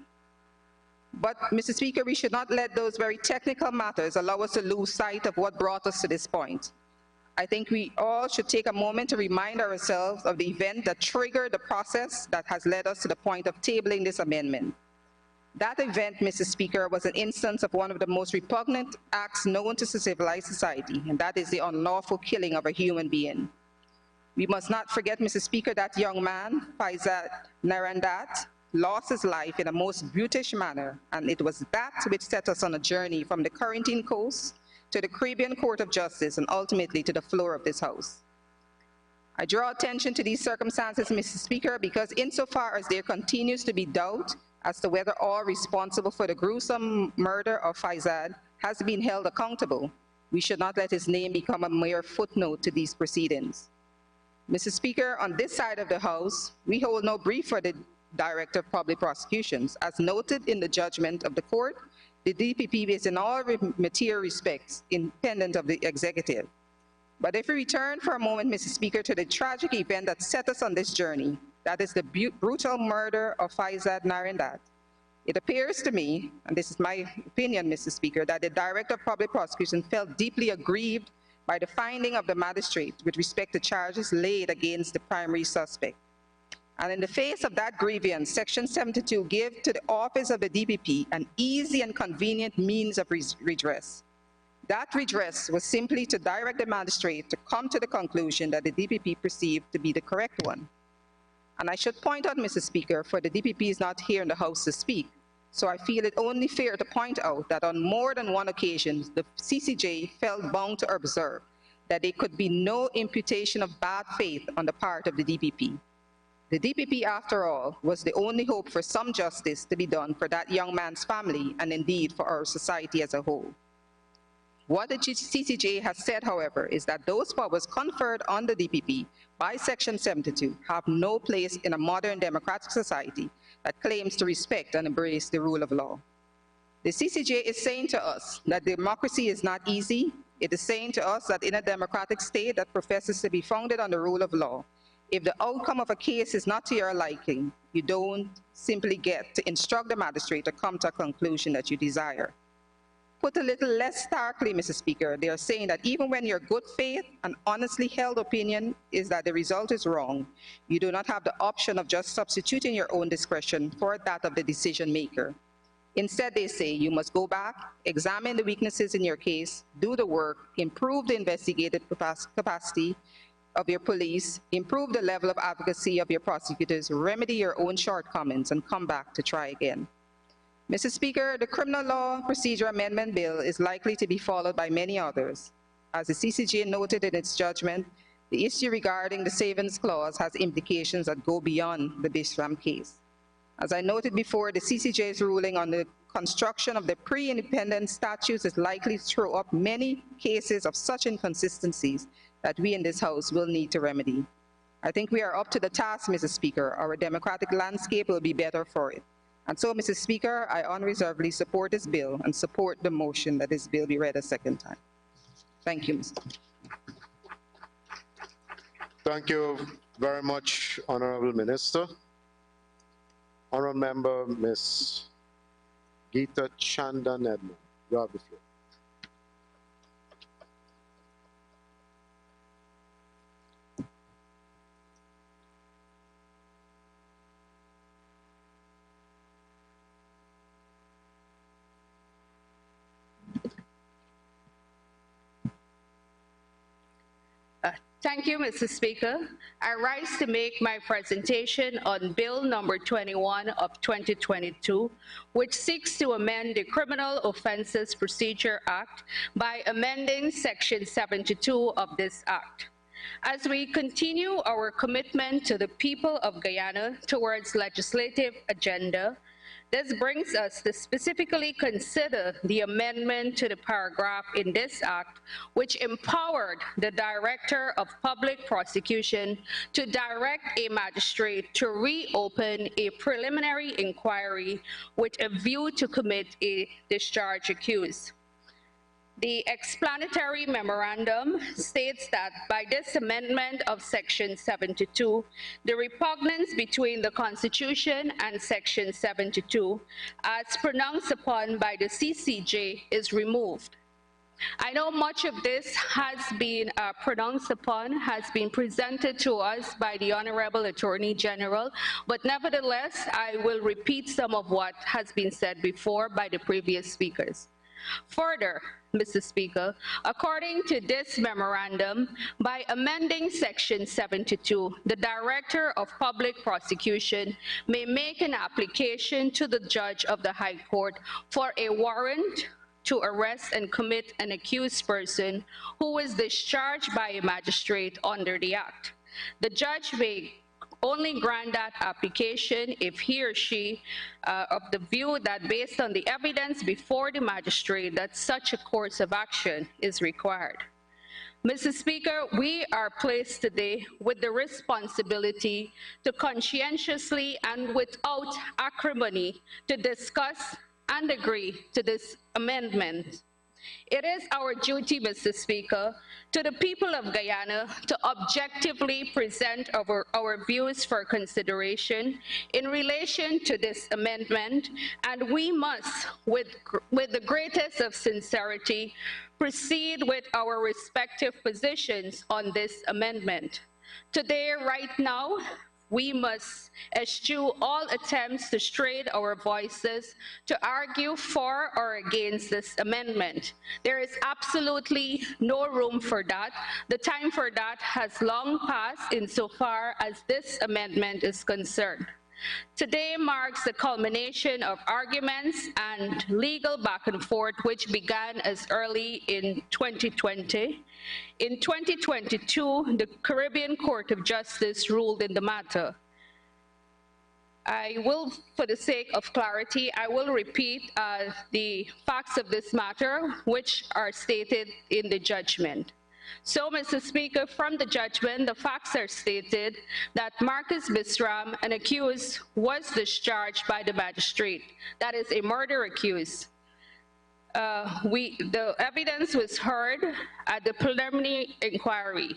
[SPEAKER 8] But, Mr. Speaker, we should not let those very technical matters allow us to lose sight of what brought us to this point. I think we all should take a moment to remind ourselves of the event that triggered the process that has led us to the point of tabling this amendment. That event, Mr. Speaker, was an instance of one of the most repugnant acts known to civilized society, and that is the unlawful killing of a human being. We must not forget, Mr. Speaker, that young man, Faizad Narandat, lost his life in a most brutish manner, and it was that which set us on a journey from the Corentyne coast to the Caribbean Court of Justice and ultimately to the floor of this House. I draw attention to these circumstances, Mr. Speaker, because insofar as there continues to be doubt as to whether all responsible for the gruesome murder of Faizad has been held accountable, we should not let his name become a mere footnote to these proceedings. Mr. Speaker, on this side of the House, we hold no brief for the Director of Public Prosecutions. As noted in the judgment of the court, the DPP is in all material respects independent of the executive. But if we return for a moment, Mr. Speaker, to the tragic event that set us on this journey, that is the brutal murder of Faizad Narandat, it appears to me, and this is my opinion, Mr. Speaker, that the Director of Public Prosecution felt deeply aggrieved by the finding of the magistrate with respect to charges laid against the primary suspect. And in the face of that grievance, Section 72 gave to the office of the DPP an easy and convenient means of redress. That redress was simply to direct the magistrate to come to the conclusion that the DPP perceived to be the correct one. And I should point out, Mr. Speaker, for the DPP is not here in the House to speak, so I feel it only fair to point out that on more than one occasion, the CCJ felt bound to observe that there could be no imputation of bad faith on the part of the DPP. The DPP, after all, was the only hope for some justice to be done for that young man's family and indeed for our society as a whole. What the CCJ has said, however, is that those powers conferred on the DPP by Section 72 have no place in a modern democratic society that claims to respect and embrace the rule of law. The CCJ is saying to us that democracy is not easy. It is saying to us that in a democratic state that professes to be founded on the rule of law, if the outcome of a case is not to your liking, you don't simply get to instruct the magistrate to come to a conclusion that you desire. Put a little less starkly, Mr. Speaker, they are saying that even when your good faith and honestly held opinion is that the result is wrong, you do not have the option of just substituting your own discretion for that of the decision maker. Instead, they say you must go back, examine the weaknesses in your case, do the work, improve the investigative capacity of your police, improve the level of advocacy of your prosecutors, remedy your own shortcomings, and come back to try again. Mr. Speaker, the Criminal Law Procedure Amendment Bill is likely to be followed by many others. as the CCJ noted in its judgment, the issue regarding the savings clause has implications that go beyond the Bisram case. As I noted before, the CCJ's ruling on the construction of the pre-independence statutes is likely to throw up many cases of such inconsistencies that we in this House will need to remedy. I think we are up to the task, Mr. Speaker. Our democratic landscape will be better for it. And so, Mr. Speaker, I unreservedly support this bill and support the motion that this bill be read a second time. Thank you, Mr.
[SPEAKER 15] Thank you very much, Honorable Minister. Honorable Member, Ms. Geeta Chanda-Nedman, you have the floor.
[SPEAKER 17] Thank you, Mr. Speaker. I rise to make my presentation on Bill number 21 of 2022, which seeks to amend the Criminal Offences Procedure Act by amending Section 72 of this act. As we continue our commitment to the people of Guyana towards legislative agenda, this brings us to specifically consider the amendment to the paragraph in this act which empowered the Director of Public Prosecution to direct a magistrate to reopen a preliminary inquiry with a view to commit a discharge accused. The explanatory memorandum states that by this amendment of Section 72, the repugnance between the Constitution and Section 72, as pronounced upon by the CCJ, is removed. I know much of this has been pronounced upon, has been presented to us by the Honorable Attorney General, but nevertheless, I will repeat some of what has been said before by the previous speakers. Further, Mr. Speaker, according to this memorandum, by amending Section 72, the Director of Public Prosecution may make an application to the Judge of the High Court for a warrant to arrest and commit an accused person who is discharged by a magistrate under the Act. The judge may only grant that application if he or she of the view that based on the evidence before the magistrate that such a course of action is required. Mr. Speaker, we are placed today with the responsibility to conscientiously and without acrimony to discuss and agree to this amendment. It is our duty, Mr. Speaker, to the people of Guyana to objectively present our views for consideration in relation to this amendment, and we must, with the greatest of sincerity, proceed with our respective positions on this amendment. Today, right now, we must eschew all attempts to strain our voices to argue for or against this amendment. There is absolutely no room for that. The time for that has long passed insofar as this amendment is concerned. Today marks the culmination of arguments and legal back and forth which began as early in 2020. In 2022, the Caribbean Court of Justice ruled in the matter. I will, for the sake of clarity, I will repeat the facts of this matter which are stated in the judgment. So, Mr. Speaker, from the judgment, the facts are stated that Marcus Bisram, an accused, was discharged by the magistrate. That is a murder accused. The evidence was heard at the preliminary inquiry.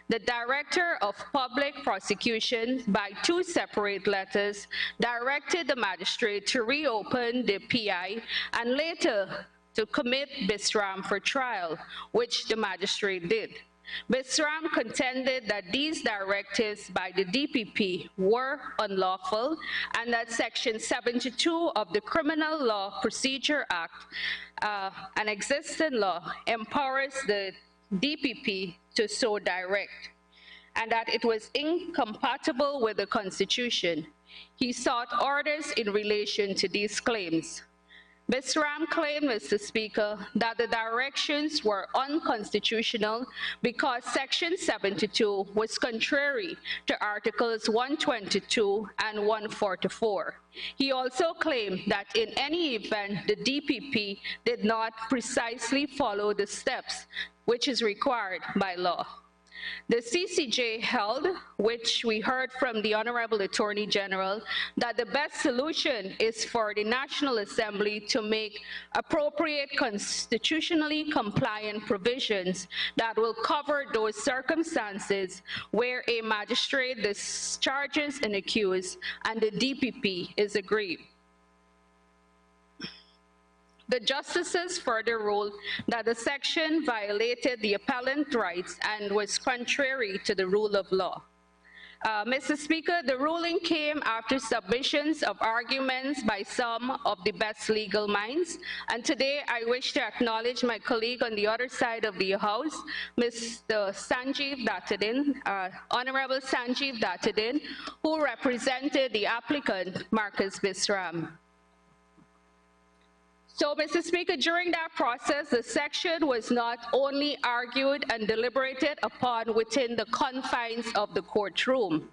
[SPEAKER 17] The Director of Public Prosecution, by two separate letters, directed the magistrate to reopen the PI and later to commit Bisram for trial, which the magistrate did. Bisram contended that these directives by the DPP were unlawful and that Section 72 of the Criminal Law Procedure Act, an existing law, empowers the DPP to so direct, and that it was incompatible with the Constitution. He sought orders in relation to these claims. Ms. Ram claimed, Mr. Speaker, that the directions were unconstitutional because Section 72 was contrary to Articles 122 and 144. He also claimed that in any event, the DPP did not precisely follow the steps which is required by law. The CCJ held, which we heard from the Honorable Attorney General, that the best solution is for the National Assembly to make appropriate constitutionally compliant provisions that will cover those circumstances where a magistrate discharges an accused and the DPP is aggrieved. The justices further ruled that the section violated the appellant rights and was contrary to the rule of law. Mr. Speaker, the ruling came after submissions of arguments by some of the best legal minds, and today I wish to acknowledge my colleague on the other side of the House, Mr. Sanjeev Dattadin, Honorable Sanjeev Dattadin, who represented the applicant, Marcus Visram. So, Mr. Speaker, during that process, the section was not only argued and deliberated upon within the confines of the courtroom.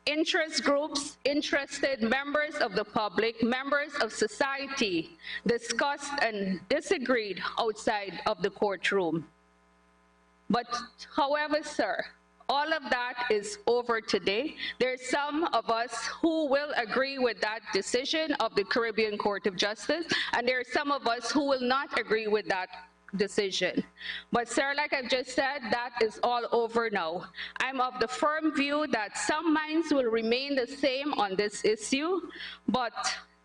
[SPEAKER 17] Interest groups, interested members of the public, members of society discussed and disagreed outside of the courtroom. But, however, sir, all of that is over today. There's some of us who will agree with that decision of the Caribbean Court of Justice, and there are some of us who will not agree with that decision. But sir, like I've just said, that is all over now. I'm of the firm view that some minds will remain the same on this issue, but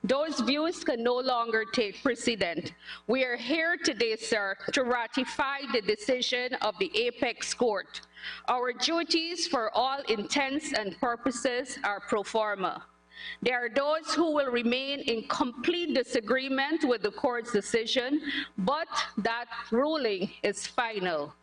[SPEAKER 17] those views can no longer take precedent. We are here today, sir, to ratify the decision of the Apex Court. Our duties for all intents and purposes are pro forma. There are those who will remain in complete disagreement with the court's decision, but that ruling is final.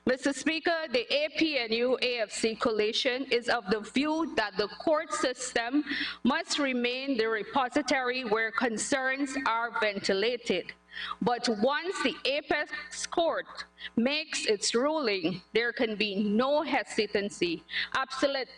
[SPEAKER 17] Mr. Speaker, the APNU-AFC coalition is of the view that the court system must remain the repository where concerns are ventilated. But once the Apex Court makes its ruling, there can be no hesitancy,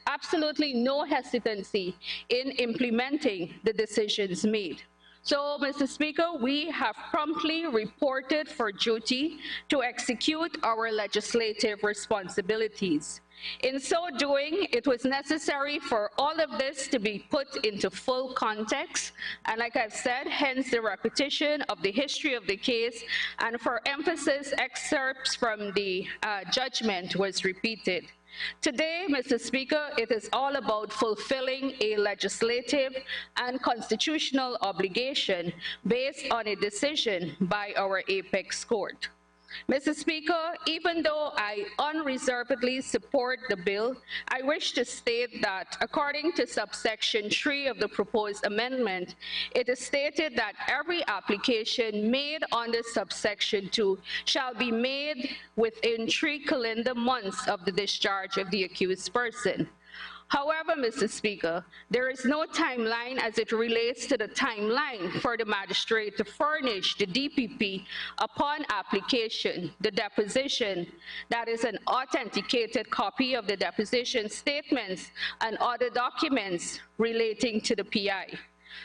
[SPEAKER 17] absolutely no hesitancy in implementing the decisions made. So, Mr. Speaker, we have promptly reported for duty to execute our legislative responsibilities. In so doing, it was necessary for all of this to be put into full context, and like I've said, hence the repetition of the history of the case, and for emphasis, excerpts from the judgment was repeated. Today, Mr. Speaker, it is all about fulfilling a legislative and constitutional obligation based on a decision by our Apex Court. Mr. Speaker, even though I unreservedly support the bill, I wish to state that according to subsection 3 of the proposed amendment, it is stated that every application made under subsection 2 shall be made within 3 calendar months of the discharge of the accused person. However, Mr. Speaker, there is no timeline as it relates to the timeline for the magistrate to furnish the DPP upon application, the deposition, that is an authenticated copy of the deposition statements and other documents relating to the PI.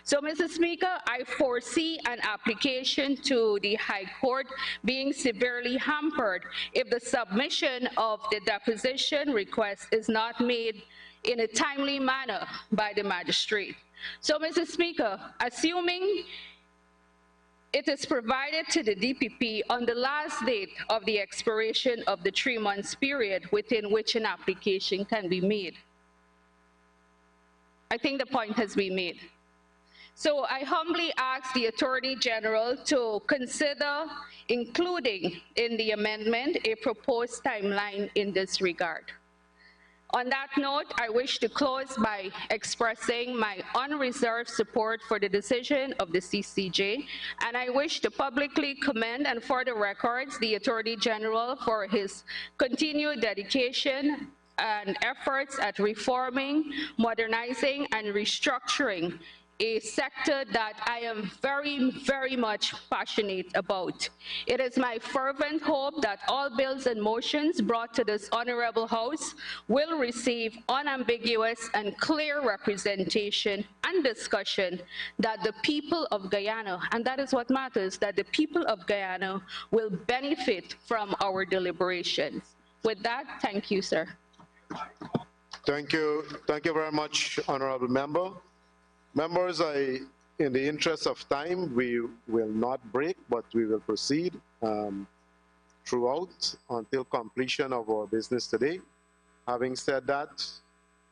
[SPEAKER 17] So, Mr. Speaker, I foresee an application to the High Court being severely hampered if the submission of the deposition request is not made in a timely manner by the magistrate. So, Mr. Speaker, assuming it is provided to the DPP on the last date of the expiration of the 3-month period within which an application can be made, I think the point has been made. So I humbly ask the Attorney General to consider including in the amendment a proposed timeline in this regard. On that note, I wish to close by expressing my unreserved support for the decision of the CCJ, and I wish to publicly commend and for the records the Attorney General for his continued dedication and efforts at reforming, modernizing, and restructuring a sector that I am very, very much passionate about. It is my fervent hope that all bills and motions brought to this honorable House will receive unambiguous and clear representation and discussion, that the people of Guyana, and that is what matters, that the people of Guyana will benefit from our deliberations. With that, thank you, sir.
[SPEAKER 15] Thank you very much, honorable member. Members, in the interest of time, we will not break, but we will proceed throughout until completion of our business today. Having said that,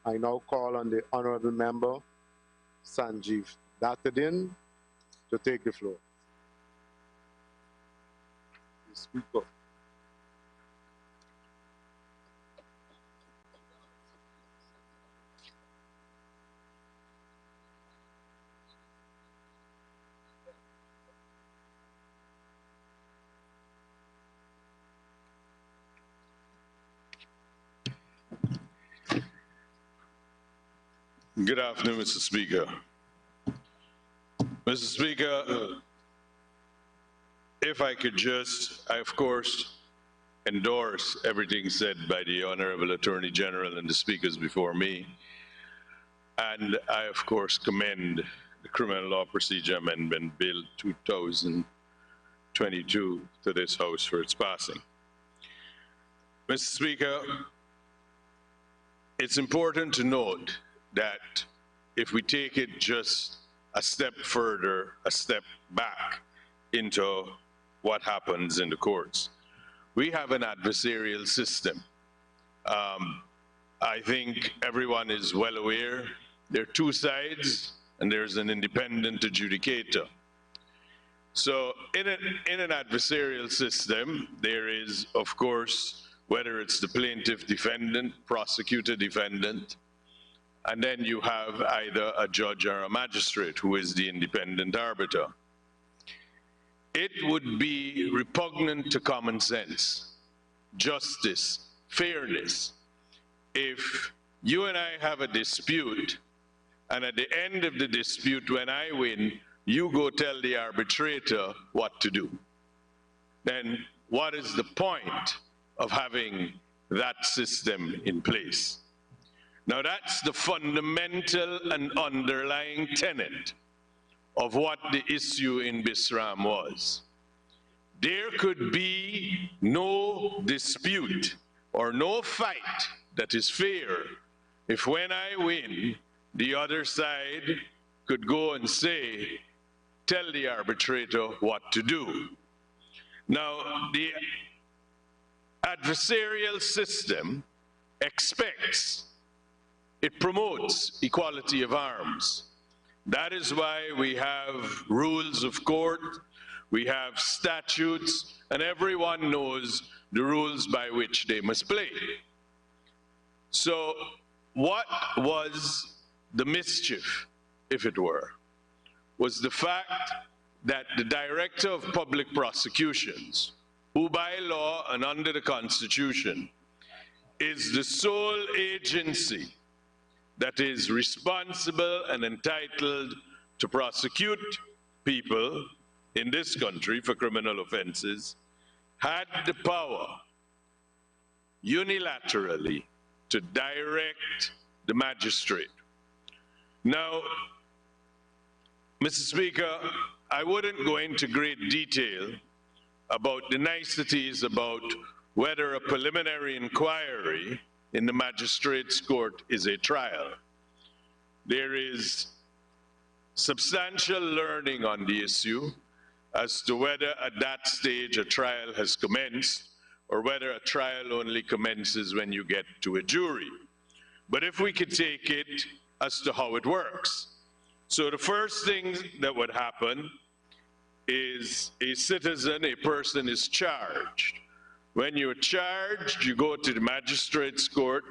[SPEAKER 15] I now call on the honorable member, Sanjeev Dattadin, to take the floor. The Speaker.
[SPEAKER 18] Good afternoon, Mr. Speaker. Mr. Speaker, if I could just, I of course endorse everything said by the Honorable Attorney General and the speakers before me. And I of course commend the Criminal Law Procedure Amendment Bill 2022 to this House for its passing. Mr. Speaker, it's important to note that if we take it just a step further, a step back into what happens in the courts, we have an adversarial system. I think everyone is well aware there are two sides and there's an independent adjudicator. So in an adversarial system, there is, of course, whether it's the plaintiff defendant, prosecutor defendant, and then you have either a judge or a magistrate who is the independent arbiter. It would be repugnant to common sense, justice, fairness, if you and I have a dispute, and at the end of the dispute, when I win, you go tell the arbitrator what to do. Then what is the point of having that system in place? Now that's the fundamental and underlying tenet of what the issue in Bisram was. There could be no dispute or no fight that is fair if when I win, the other side could go and say, tell the arbitrator what to do. Now, the adversarial system expects, it promotes equality of arms. That is why we have rules of court, we have statutes, and everyone knows the rules by which they must play. So what was the mischief, if it were, was the fact that the Director of Public Prosecutions, who by law and under the Constitution is the sole agency that is responsible and entitled to prosecute people in this country for criminal offenses, had the power unilaterally to direct the magistrate. Now, Mr. Speaker, I wouldn't go into great detail about the niceties about whether a preliminary inquiry in the magistrate's court is a trial. There is substantial learning on the issue as to whether at that stage a trial has commenced or whether a trial only commences when you get to a jury. But if we could take it as to how it works. So the first thing that would happen is a citizen, a person is charged. When you're charged, you go to the magistrate's court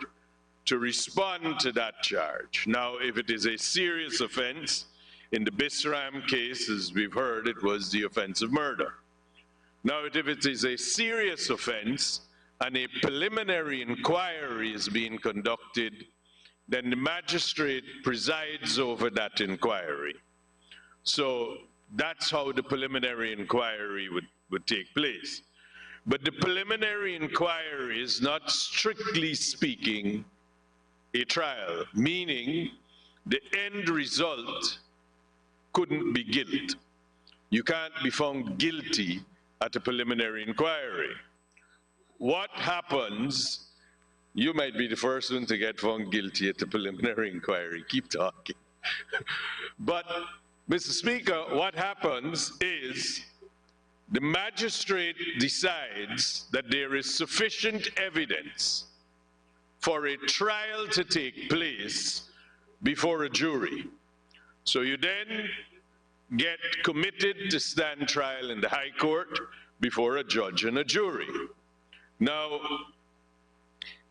[SPEAKER 18] to respond to that charge. Now, if it is a serious offense, in the Bisram case, as we've heard, it was the offense of murder. Now, if it is a serious offense and a preliminary inquiry is being conducted, then the magistrate presides over that inquiry. So that's how the preliminary inquiry would take place. But the preliminary inquiry is not, strictly speaking, a trial, meaning the end result couldn't be guilt. You can't be found guilty at a preliminary inquiry. What happens, you might be the first one to get found guilty at the preliminary inquiry. Keep talking. But, Mr. Speaker, what happens is the magistrate decides that there is sufficient evidence for a trial to take place before a jury. So you then get committed to stand trial in the High Court before a judge and a jury. Now,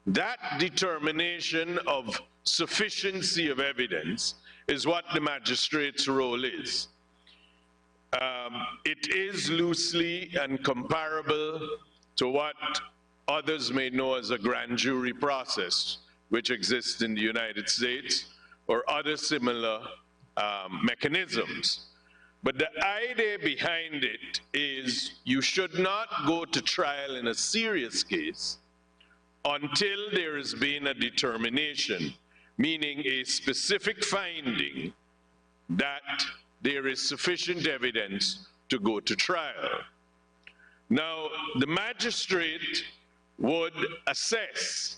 [SPEAKER 18] that determination of sufficiency of evidence is what the magistrate's role is. It is loosely and comparable to what others may know as a grand jury process, which exists in the United States, or other similar mechanisms. But the idea behind it is you should not go to trial in a serious case until there has been a determination, meaning a specific finding that there is sufficient evidence to go to trial. Now, the magistrate would assess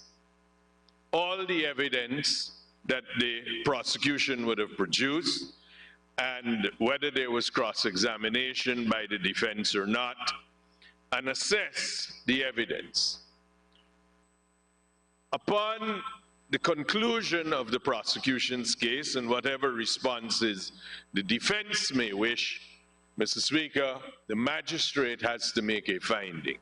[SPEAKER 18] all the evidence that the prosecution would have produced, and whether there was cross-examination by the defense or not, and assess the evidence. Upon the conclusion of the prosecution's case and whatever responses the defense may wish, Mr. Speaker, the magistrate has to make a finding.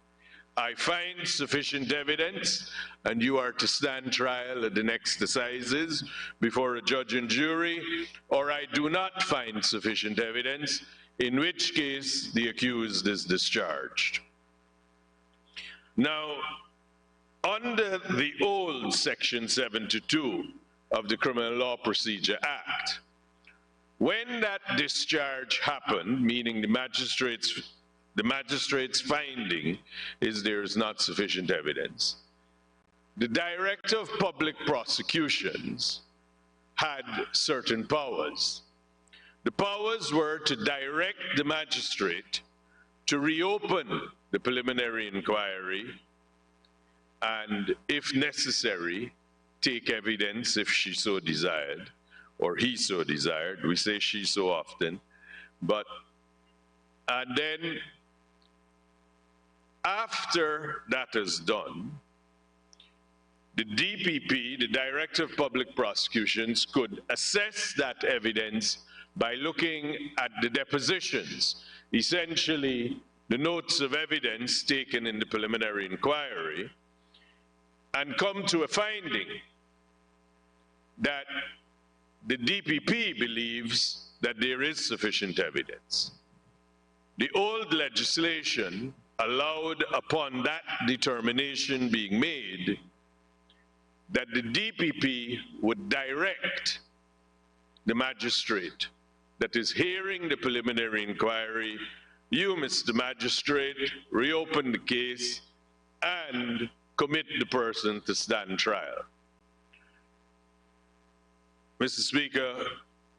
[SPEAKER 18] I find sufficient evidence, and you are to stand trial at the next assizes before a judge and jury, or I do not find sufficient evidence, in which case the accused is discharged. Now, under the old Section 72 of the Criminal Law Procedure Act, when that discharge happened, meaning the magistrate's finding is there is not sufficient evidence, the Director of Public Prosecutions had certain powers. The powers were to direct the magistrate to reopen the preliminary inquiry and, if necessary, take evidence if she so desired, or he so desired. We say she so often. And then, after that is done, the DPP, the Director of Public Prosecutions, could assess that evidence by looking at the depositions, essentially the notes of evidence taken in the preliminary inquiry, and come to a finding that the DPP believes that there is sufficient evidence. The old legislation allowed, upon that determination being made, that the DPP would direct the magistrate that is hearing the preliminary inquiry, you, Mr. Magistrate, reopen the case and commit the person to stand trial. Mr. Speaker,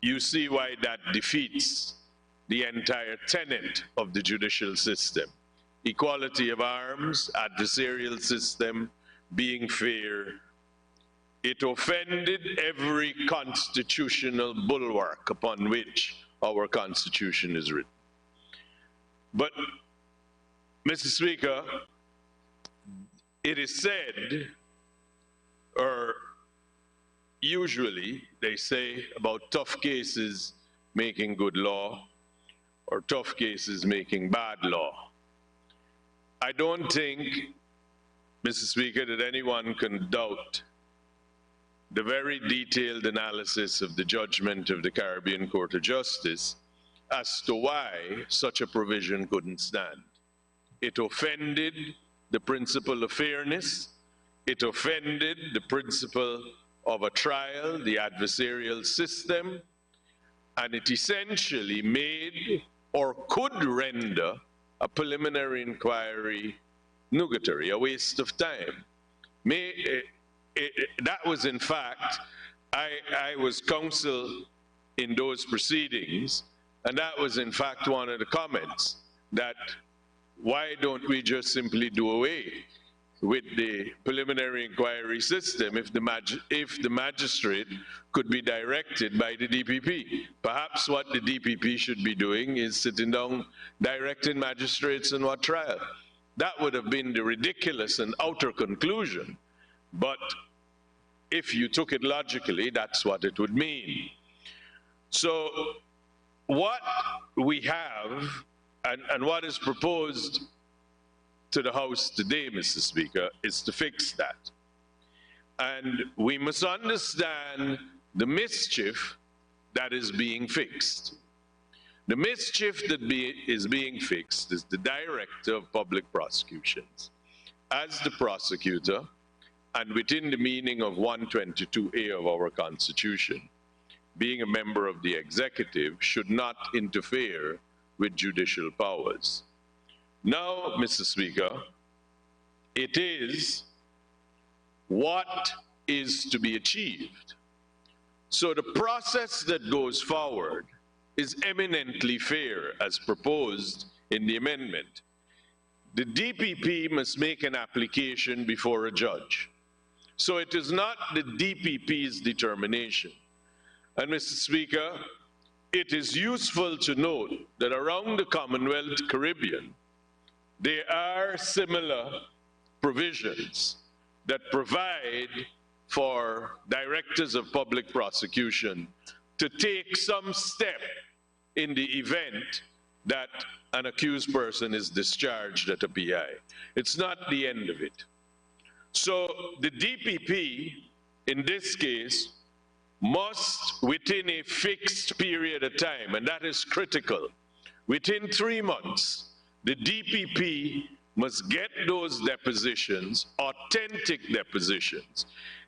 [SPEAKER 18] you see why that defeats the entire tenet of the judicial system. Equality of arms, adversarial system, being fair. It offended every constitutional bulwark upon which our Constitution is written. But, Mr. Speaker, it is said, or usually they say about tough cases making good law, or tough cases making bad law. I don't think, Mr. Speaker, that anyone can doubt the very detailed analysis of the judgment of the Caribbean Court of Justice as to why such a provision couldn't stand. It offended the principle of fairness. It offended the principle of a trial, the adversarial system, and it essentially made or could render a preliminary inquiry nugatory, a waste of time. That was, in fact, I was counsel in those proceedings, and that was, in fact, one of the comments, that why don't we just simply do away with the preliminary inquiry system if the magistrate could be directed by the DPP. Perhaps what the DPP should be doing is sitting down directing magistrates in what trial. That would have been the ridiculous and outer conclusion, but if you took it logically, that's what it would mean. So what we have and what is proposed to the House today, Mr. Speaker, is to fix that. And we must understand the mischief that is being fixed. The mischief that is being fixed is the Director of Public Prosecutions, as the prosecutor, and within the meaning of 122A of our Constitution, being a member of the executive, should not interfere with judicial powers. Now, Mr. Speaker, it is what is to be achieved. So the process that goes forward is eminently fair as proposed in the amendment. The DPP must make an application before a judge. So it is not the DPP's determination. And Mr. Speaker, it is useful to note that around the Commonwealth Caribbean, there are similar provisions that provide for directors of public prosecution to take some step in the event that an accused person is discharged at a PI. It's not the end of it. So the DPP, in this case, must, within a fixed period of time, and that is critical, within 3 months, the DPP must get those depositions, authentic depositions.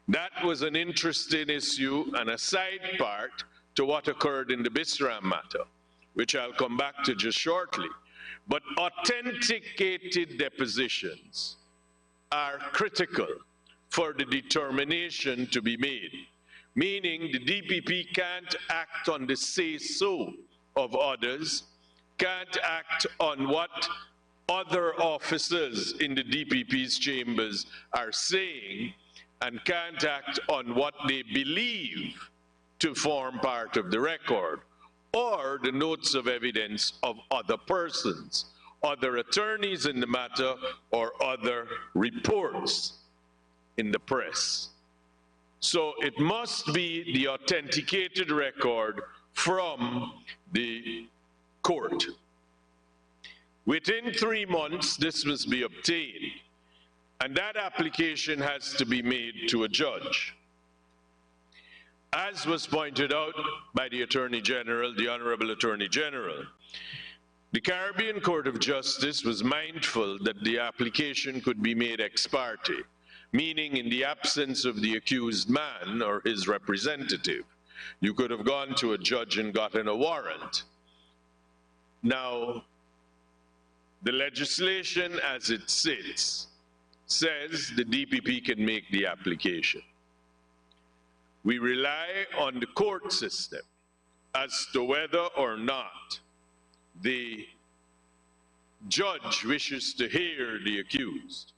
[SPEAKER 18] That was an interesting issue and a side part to what occurred in the Bisram matter, which I'll come back to just shortly. But authenticated depositions are critical for the determination to be made, meaning the DPP can't act on the say-so of others, can't act on what other officers in the DPP's chambers are saying, and can't act on what they believe to form part of the record, or the notes of evidence of other persons, other attorneys in the matter, or other reports in the press. So it must be the authenticated record from the court. Within 3 months, this must be obtained, and that application has to be made to a judge. As was pointed out by the Attorney General, the Honorable Attorney General, the Caribbean Court of Justice was mindful that the application could be made ex parte, meaning in the absence of the accused man or his representative. You could have gone to a judge and gotten a warrant. Now, the legislation as it sits says the DPP can make the application. We rely on the court system as to whether or not the judge wishes to hear the accused.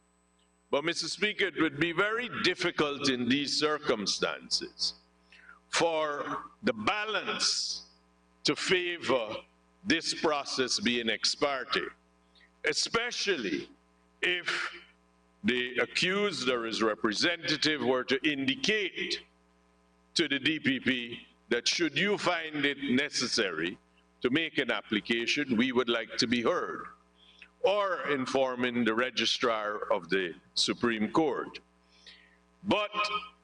[SPEAKER 18] But, Mr. Speaker, it would be very difficult in these circumstances for the balance to favor this process being ex parte, especially if the accused or his representative were to indicate to the DPP that should you find it necessary to make an application, we would like to be heard, or informing the registrar of the Supreme Court. But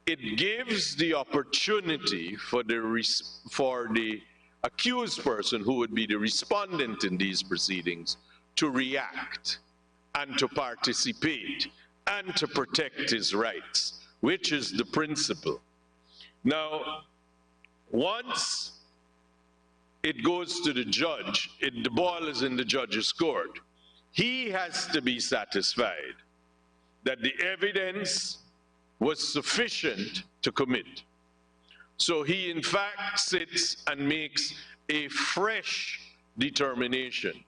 [SPEAKER 18] it gives the opportunity for the accused person, who would be the respondent in these proceedings, to react and to participate and to protect his rights, which is the principle. Now, once it goes to the judge, the ball is in the judge's court. He has to be satisfied that the evidence was sufficient to commit. So he in fact sits and makes a fresh determination.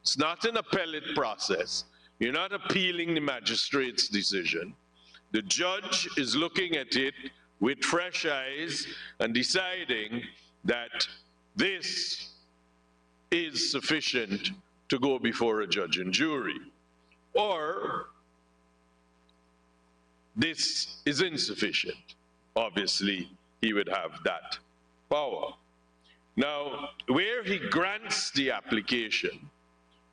[SPEAKER 18] It's not an appellate process. You're not appealing the magistrate's decision. The judge is looking at it with fresh eyes and deciding that this is sufficient to go before a judge and jury, or this is insufficient. Obviously, he would have that power. Now, where he grants the application,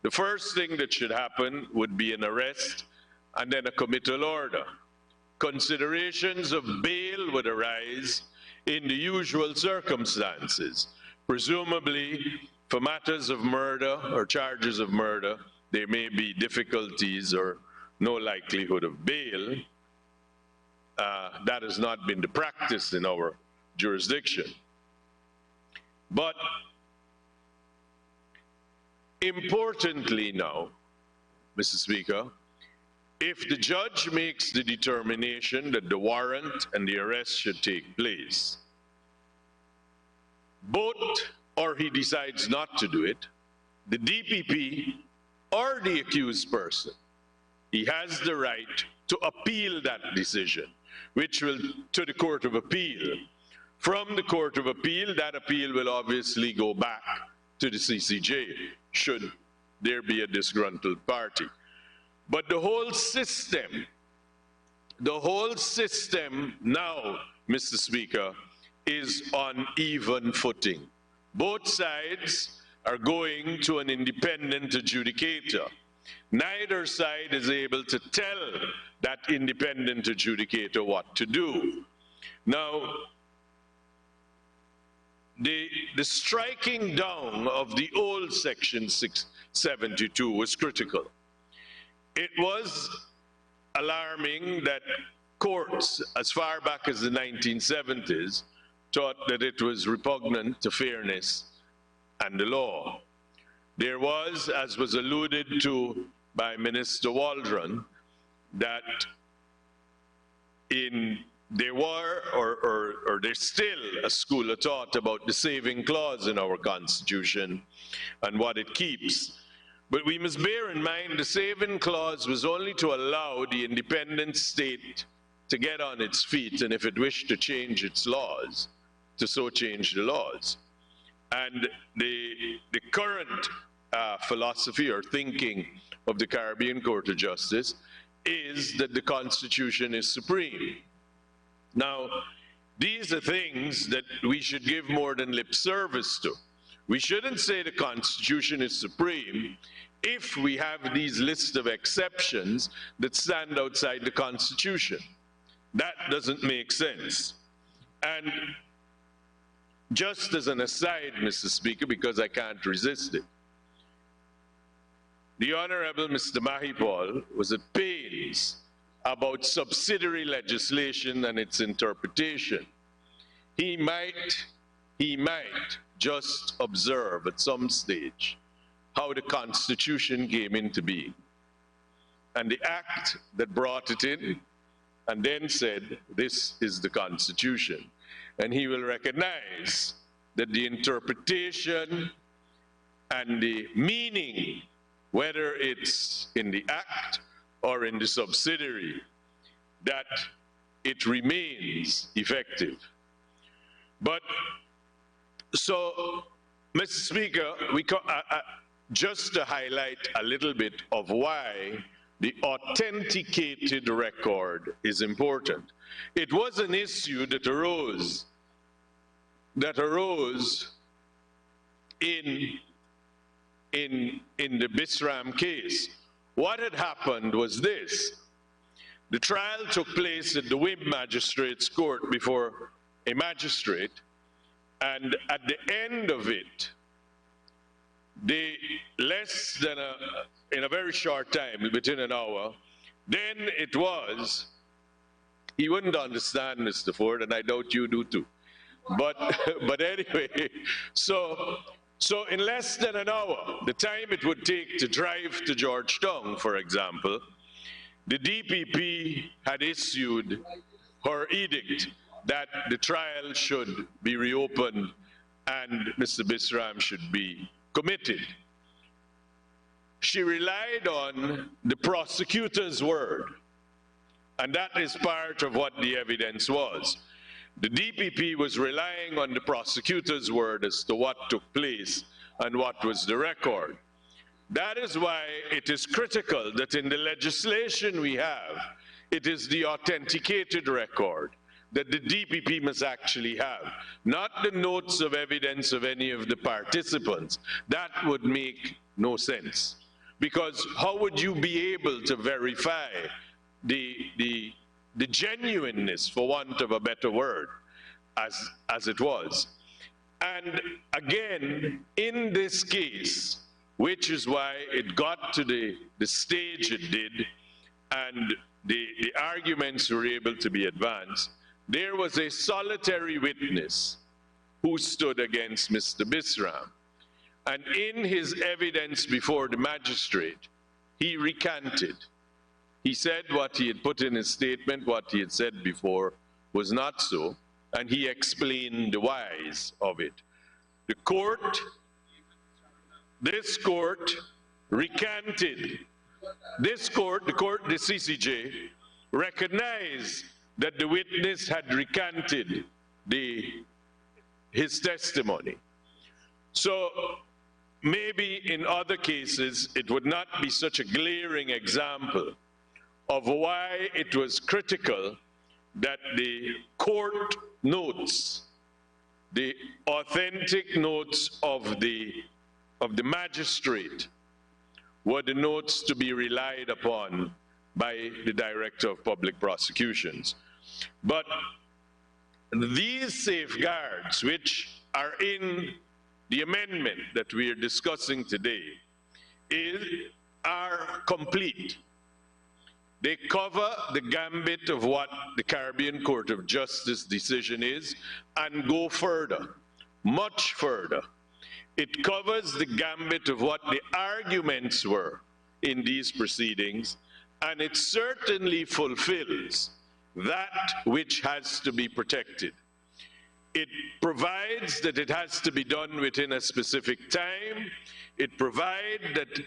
[SPEAKER 18] the first thing that should happen would be an arrest and then a committal order. Considerations of bail would arise in the usual circumstances. Presumably, for matters of murder or charges of murder, there may be difficulties or no likelihood of bail. That has not been the practice in our jurisdiction. But importantly now, Mr. Speaker, if the judge makes the determination that the warrant and the arrest should take place, or he decides not to do it, the DPP or the accused person, he has the right to appeal that decision, which will to the Court of Appeal. From the Court of Appeal, that appeal will obviously go back to the CCJ, should there be a disgruntled party. But the whole system now, Mr. Speaker, is on even footing. Both sides are going to an independent adjudicator. Neither side is able to tell that independent adjudicator what to do. Now, the striking down of the old Section 672 was critical. It was alarming that courts, as far back as the 1970s, thought that it was repugnant to fairness and the law. There was, as was alluded to by Minister Waldron, that there were, or there's still a school of thought about the saving clause in our Constitution and what it keeps. But we must bear in mind the saving clause was only to allow the independent state to get on its feet, and if it wished to change its laws, to so change the laws. And the current philosophy or thinking of the Caribbean Court of Justice is that the Constitution is supreme. Now, these are things that we should give more than lip service to. We shouldn't say the Constitution is supreme if we have these lists of exceptions that stand outside the Constitution. That doesn't make sense. And just as an aside, Mr. Speaker, because I can't resist it, the Honorable Mr. Mahipal was at pains about subsidiary legislation and its interpretation. He might just observe at some stage how the Constitution came into being and the act that brought it in, and then said, this is the Constitution. And he will recognize that the interpretation and the meaning, whether it's in the act or in the subsidiary, that it remains effective. But so, Mr. Speaker, just to highlight a little bit of why the authenticated record is important. It was an issue that arose in the Bisram case. What had happened was this: the trial took place at the Wib Magistrates Court before a magistrate, and at the end of it, in a very short time, within an hour, then it was He wouldn't understand, Mr. Ford, and I doubt you do too. But, but anyway, so in less than an hour, the time it would take to drive to Georgetown, for example, the DPP had issued her edict that the trial should be reopened and Mr. Bisram should be committed. She relied on the prosecutor's word, and that is part of what the evidence was. The DPP was relying on the prosecutor's word as to what took place and what was the record. That is why it is critical that in the legislation we have, it is the authenticated record that the DPP must actually have, not the notes of evidence of any of the participants. That would make no sense. Because how would you be able to verify the genuineness, for want of a better word, as it was? And again, in this case, which is why it got to the stage it did, and the arguments were able to be advanced, there was a solitary witness who stood against Mr. Bisram. And in his evidence before the magistrate, he recanted. He said what he had put in his statement, what he had said before, was not so, and he explained the whys of it. The court, this court, recanted. This court, the CCJ, recognized that the witness had recanted his testimony. So maybe in other cases, it would not be such a glaring example of why it was critical that the court notes, the authentic notes of the magistrate, were the notes to be relied upon by the Director of Public Prosecutions. But these safeguards, which are in the amendment that we are discussing today, are complete. They cover the gambit of what the Caribbean Court of Justice decision is and go further, much further. It covers the gambit of what the arguments were in these proceedings, and it certainly fulfills that which has to be protected. It provides that it has to be done within a specific time. It provides that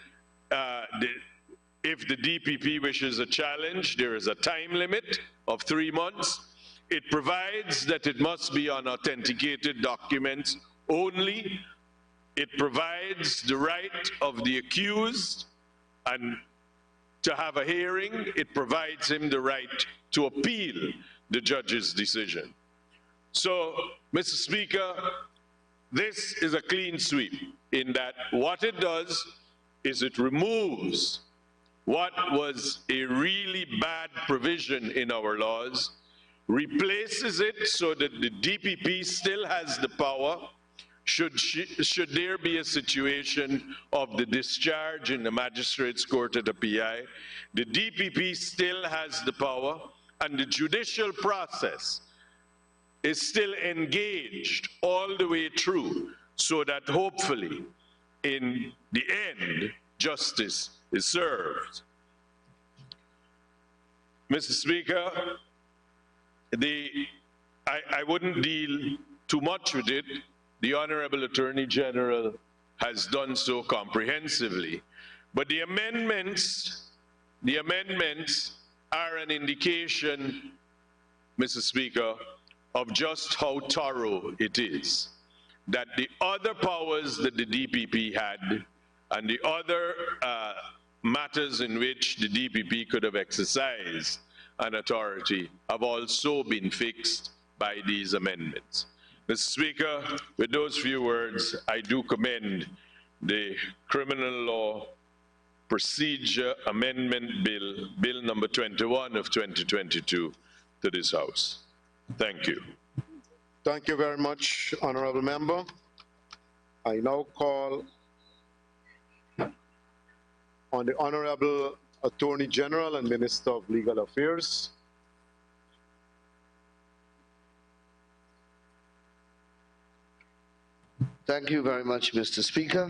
[SPEAKER 18] if the DPP wishes a challenge, there is a time limit of 3 months. It provides that it must be on authenticated documents only. It provides the right of the accused and to have a hearing. It provides him the right to appeal the judge's decision. So, Mr. Speaker, this is a clean sweep in that what it does is it removes what was a really bad provision in our laws, replaces it so that the DPP still has the power, should there be a situation of the discharge in the magistrate's court at a PI, the DPP still has the power, and the judicial process is still engaged all the way through, so that hopefully, in the end, justice is served. Mr. Speaker, I wouldn't deal too much with it. The Honorable Attorney General has done so comprehensively. But the amendments are an indication, Mr. Speaker, of just how thorough it is. That the other powers that the DPP had and the other matters in which the DPP could have exercised an authority have also been fixed by these amendments. Mr. Speaker, with those few words, I do commend the Criminal Law Procedure Amendment Bill, Bill number 21 of 2022, to this House. Thank you.
[SPEAKER 15] Thank you very much, Honorable Member. I now call on the Honorable Attorney General and Minister of Legal Affairs
[SPEAKER 12] Thank you very much, Mr. Speaker.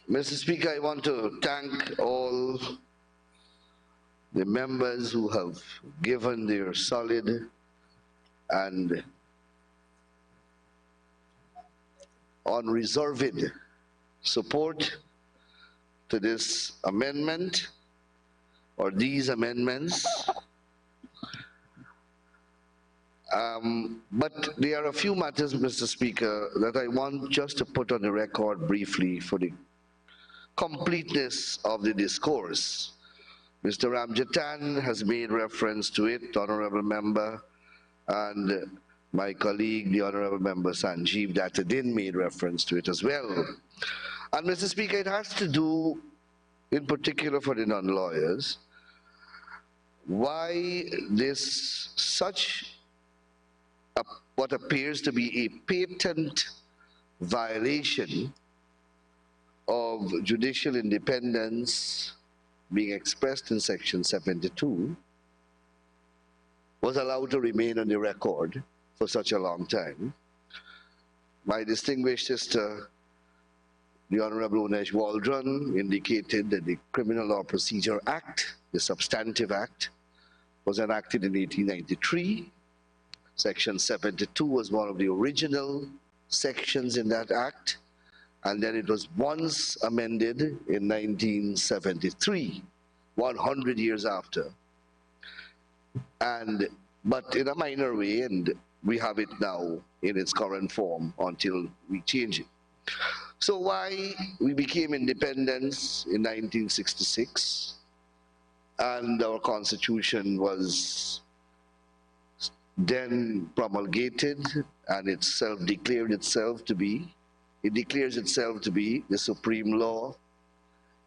[SPEAKER 12] Mr. Speaker, I want to thank all the members who have given their solid and unreserved support to this amendment or these amendments. But there are a few matters, Mr. Speaker, that I want just to put on the record briefly for the completeness of the discourse. Mr. Ramjatan has made reference to it, Honorable Member, and my colleague, the Honorable Member Sanjeev Dattadin, made reference to it as well. And Mr. Speaker, it has to do, in particular for the non-lawyers, why this what appears to be a patent violation of judicial independence being expressed in Section 72 was allowed to remain on the record for such a long time. My distinguished sister, the Honorable Unesh Waldron, indicated that the Criminal Law Procedure Act, the substantive act, was enacted in 1893. Section 72 was one of the original sections in that act, and then it was once amended in 1973, 100 years after. But in a minor way, and we have it now in its current form until we change it. So why we became independence in 1966, and our Constitution was then promulgated, and it declares itself to be the supreme law.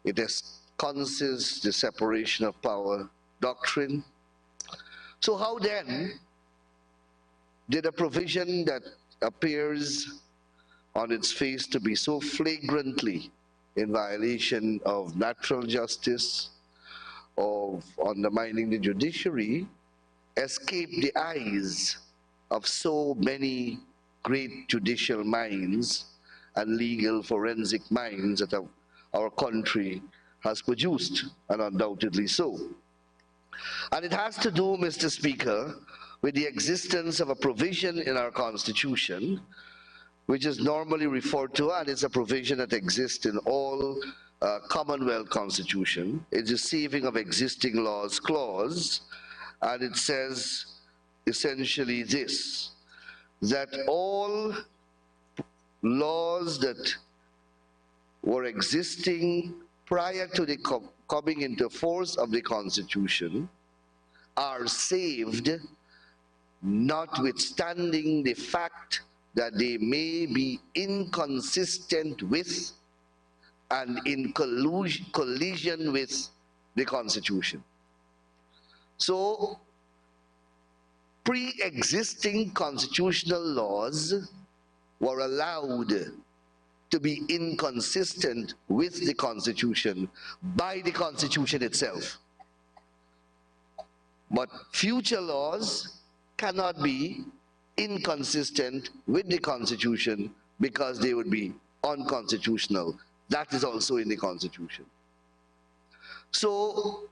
[SPEAKER 12] It ensconces the separation of power doctrine. So how then did a provision that appears on its face to be so flagrantly in violation of natural justice, of undermining the judiciary, escape the eyes of so many great judicial minds and legal forensic minds that our country has produced, and undoubtedly so? And it has to do, Mr. Speaker, with the existence of a provision in our Constitution which is normally referred to, and it's a provision that exists in all Commonwealth Constitution. It's a saving of existing laws clause, and it says essentially this, that all laws that were existing prior to the coming into force of the Constitution are saved, notwithstanding the fact that they may be inconsistent with and in collision with the Constitution. So, pre-existing constitutional laws were allowed to be inconsistent with the Constitution by the Constitution itself. But future laws cannot be inconsistent with the Constitution because they would be unconstitutional. That is also in the Constitution. So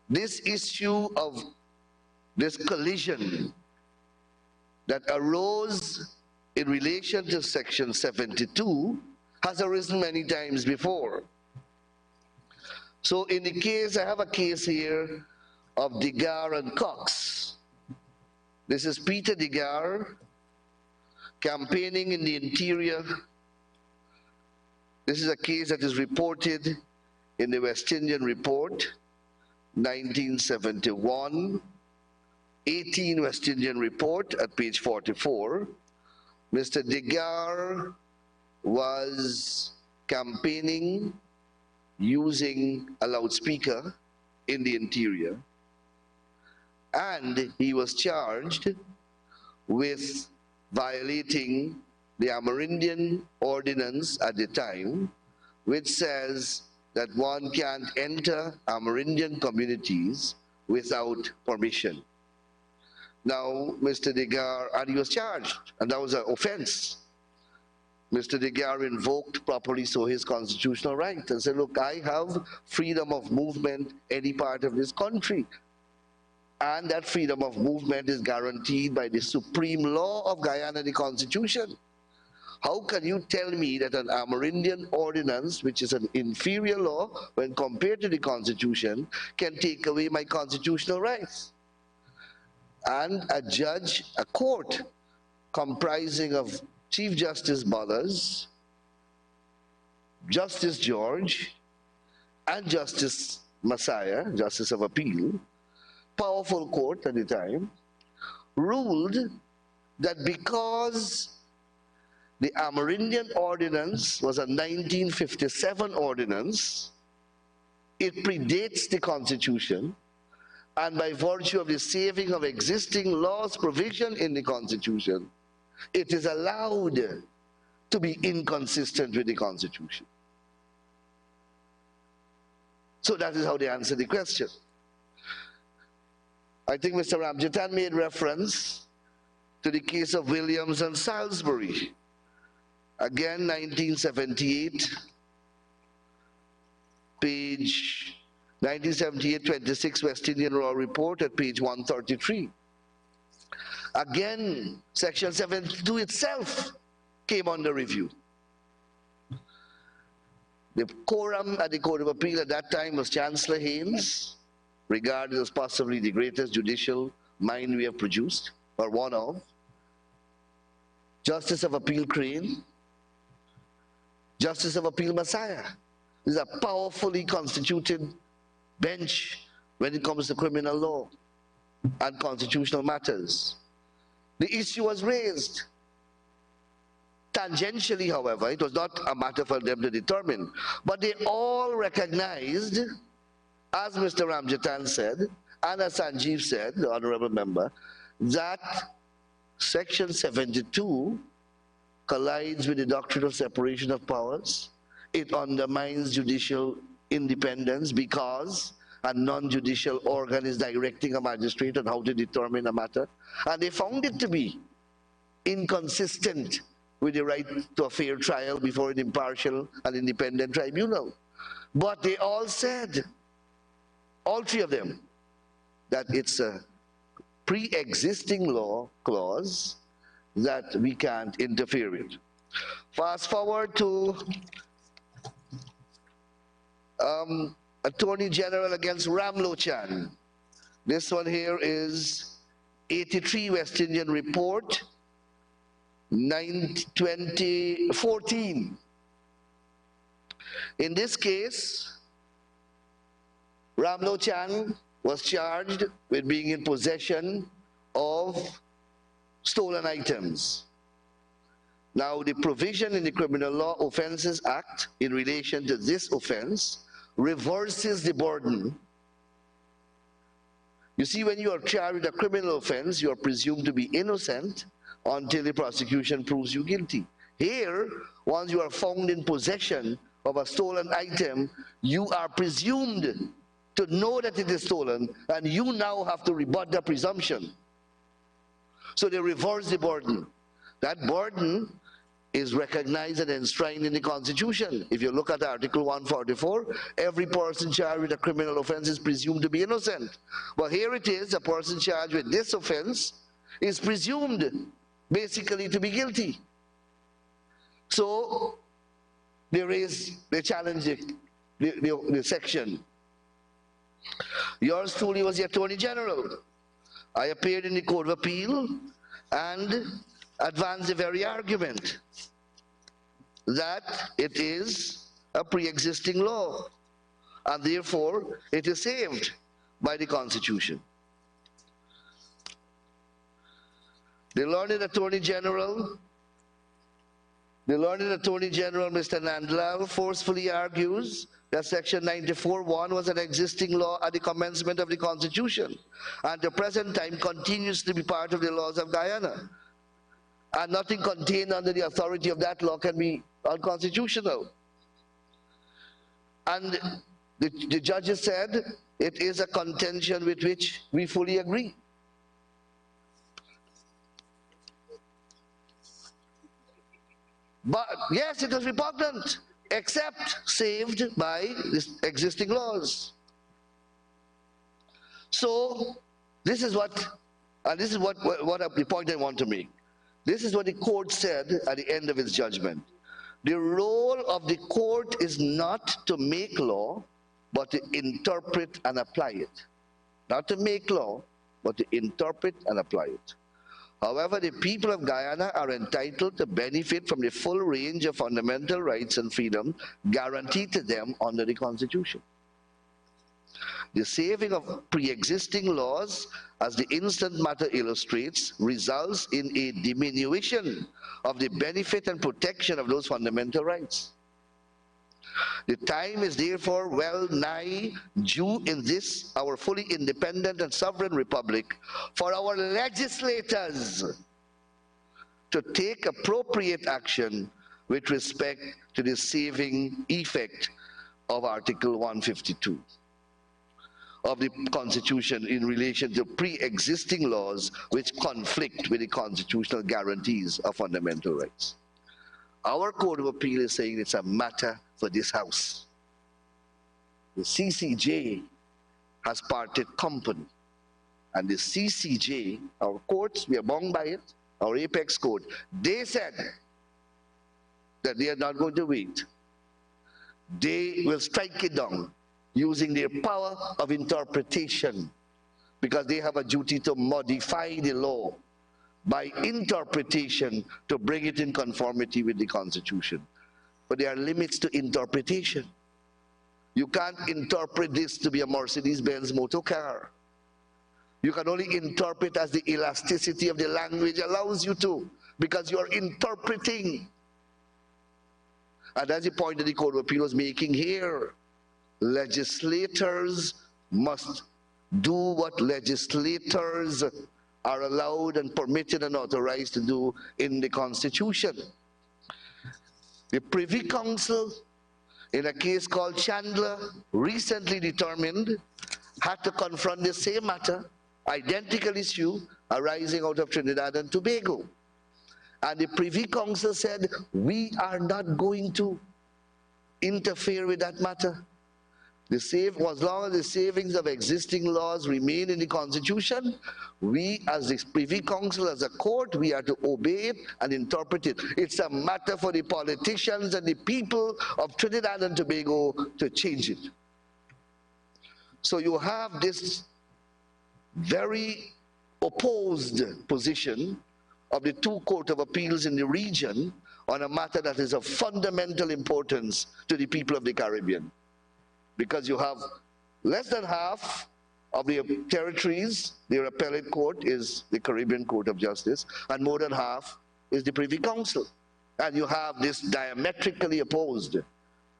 [SPEAKER 12] this issue of this collision that arose in relation to Section 72 has arisen many times before. So in the case, I have a case here of Degar and Cox. This is Peter Degar campaigning in the interior. This is a case that is reported in the West Indian Report, 1971, 18 West Indian Report at page 44. Mr. Degar was campaigning using a loudspeaker in the interior, and he was charged with violating the Amerindian ordinance at the time, which says that one can't enter Amerindian communities without permission. Now, Mr. Degar, and he was charged, and that was an offense. Mr. Degar invoked properly so his constitutional right and said, look, I have freedom of movement any part of this country. And that freedom of movement is guaranteed by the supreme law of Guyana, the Constitution. How can you tell me that an Amerindian ordinance, which is an inferior law when compared to the Constitution, can take away my constitutional rights? And a court comprising of Chief Justice Bothers, Justice George, and Justice Messiah, Justice of Appeal, powerful court at the time, ruled that because the Amerindian Ordinance was a 1957 ordinance, it predates the Constitution, and by virtue of the saving of existing laws provision in the Constitution, it is allowed to be inconsistent with the Constitution. So that is how they answer the question. I think Mr. Ramjatan made reference to the case of Williams and Salisbury. Again, 1978, page 1978, 26 West Indian Law Report at page 133. Again, Section 72 itself came under review. The quorum at the Court of Appeal at that time was Chancellor Haynes, regarded as possibly the greatest judicial mind we have produced, or one of. Justice of Appeal Crane, Justice of Appeal Messiah. This is a powerfully constituted bench when it comes to criminal law and constitutional matters. The issue was raised. Tangentially, however, it was not a matter for them to determine. But they all recognized, as Mr. Ramjatan said, and as Sanjeev said, the honorable member, that Section 72 collides with the doctrine of separation of powers. It undermines judicial independence because a non-judicial organ is directing a magistrate on how to determine a matter. And they found it to be inconsistent with the right to a fair trial before an impartial and independent tribunal. But they all said, all three of them, that it's a pre-existing law clause that we can't interfere with. Fast forward to Attorney General against Ramlochan. This one here is 83 West Indian Report, 2014. In this case, Ramlochan was charged with being in possession of stolen items. Now, the provision in the Criminal Law Offences Act in relation to this offense reverses the burden. You see, when you are charged with a criminal offense, you are presumed to be innocent until the prosecution proves you guilty. Here, once you are found in possession of a stolen item, you are presumed to know that it is stolen, and you now have to rebut the presumption. So they reverse the burden. That burden is recognized and enshrined in the Constitution. If you look at Article 144, every person charged with a criminal offense is presumed to be innocent. But here it is, a person charged with this offense is presumed basically to be guilty. So they challenge the section. Yours truly was the Attorney General. I appeared in the Court of Appeal and advanced the very argument that it is a pre-existing law and therefore it is saved by the Constitution. The learned Attorney General, Mr. Nandlal, forcefully argues that Section 94(1) was an existing law at the commencement of the Constitution, and the present time continues to be part of the laws of Guyana. And nothing contained under the authority of that law can be unconstitutional. And the judges said it is a contention with which we fully agree. But yes, it was repugnant, except saved by these existing laws. So this is what, the point I want to make. This is what the court said at the end of its judgment. The role of the court is not to make law, but to interpret and apply it. Not to make law, but to interpret and apply it. However, the people of Guyana are entitled to benefit from the full range of fundamental rights and freedom guaranteed to them under the Constitution. The saving of pre-existing laws, as the instant matter illustrates, results in a diminution of the benefit and protection of those fundamental rights. The time is therefore well nigh due in this, our fully independent and sovereign republic, for our legislators to take appropriate action with respect to the saving effect of Article 152 of the Constitution in relation to pre-existing laws which conflict with the constitutional guarantees of fundamental rights. Our Court of Appeal is saying it's a matter for this House. The CCJ has parted company, and the CCJ, our courts, we are bound by it, our apex court, they said that they are not going to wait. They will strike it down using their power of interpretation, because they have a duty to modify the law by interpretation to bring it in conformity with the Constitution. But there are limits to interpretation. You can't interpret this to be a Mercedes-Benz motor car. You can only interpret as the elasticity of the language allows you to, because you are interpreting. And that's the point that the Court of Appeal was making here. Legislators must do what legislators are allowed and permitted and authorized to do in the Constitution. The Privy Council, in a case called Chandler, recently determined, had to confront the same matter, identical issue arising out of Trinidad and Tobago. And the Privy Council said, we are not going to interfere with that matter. As long as the savings of existing laws remain in the Constitution, we as the Privy Council, as a court, we are to obey it and interpret it. It's a matter for the politicians and the people of Trinidad and Tobago to change it. So you have this very opposed position of the two courts of appeals in the region on a matter that is of fundamental importance to the people of the Caribbean. Because you have less than half of the territories, their appellate court is the Caribbean Court of Justice, and more than half is the Privy Council. And you have this diametrically opposed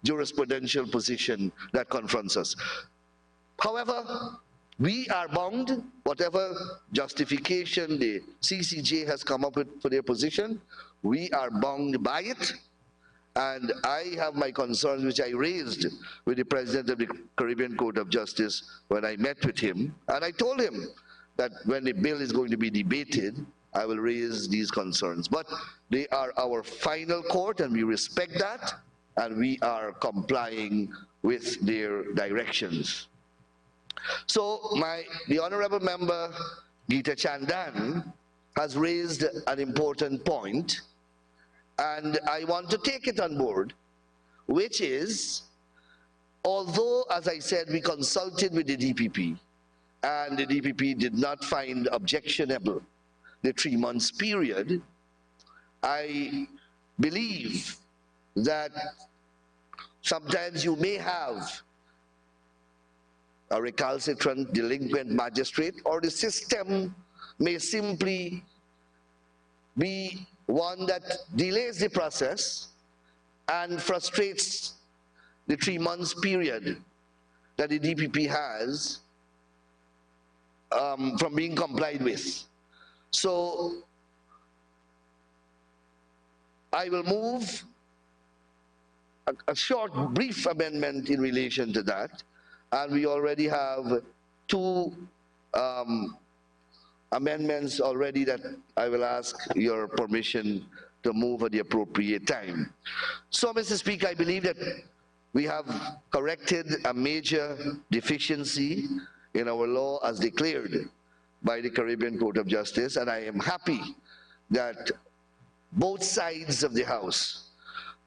[SPEAKER 12] jurisprudential position that confronts us. However, we are bound, whatever justification the CCJ has come up with for their position, we are bound by it. And I have my concerns, which I raised with the President of the Caribbean Court of Justice when I met with him. And I told him that when the bill is going to be debated, I will raise these concerns. But they are our final court, and we respect that, and we are complying with their directions. So the Honorable Member Geeta Chandan has raised an important point, and I want to take it on board, which is, although, as I said, we consulted with the DPP, and the DPP did not find objectionable the 3 months period, I believe that sometimes you may have a recalcitrant delinquent magistrate, or the system may simply be one that delays the process and frustrates the 3 months period that the DPP has from being complied with. So I will move a short, brief amendment in relation to that, and we already have 2 amendments already that I will ask your permission to move at the appropriate time. So, Mr. Speaker, I believe that we have corrected a major deficiency in our law as declared by the Caribbean Court of Justice, and I am happy that both sides of the House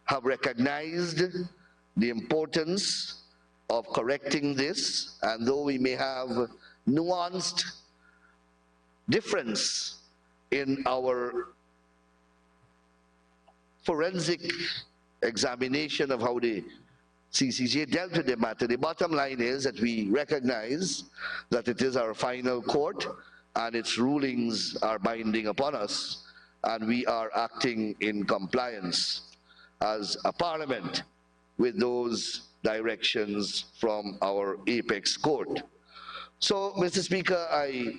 [SPEAKER 12] have recognized the importance of correcting this, and though we may have nuanced difference in our forensic examination of how the CCJ dealt with the matter, the bottom line is that we recognize that it is our final court and its rulings are binding upon us, and we are acting in compliance as a parliament with those directions from our apex court. So, Mr. Speaker, I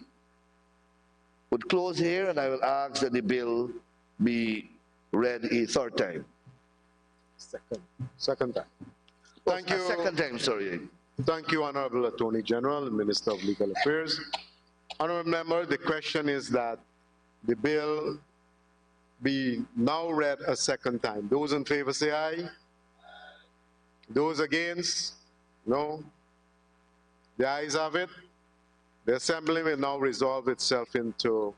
[SPEAKER 12] would close here and I will ask that the bill be read a third time.
[SPEAKER 15] Second time. Thank you.
[SPEAKER 12] Second time, sorry.
[SPEAKER 15] Thank you, Honorable Attorney General and Minister of Legal Affairs. Honorable member, the question is that the bill be now read a second time. Those in favor say aye. Those against? No. The ayes have it. The Assembly will now resolve itself into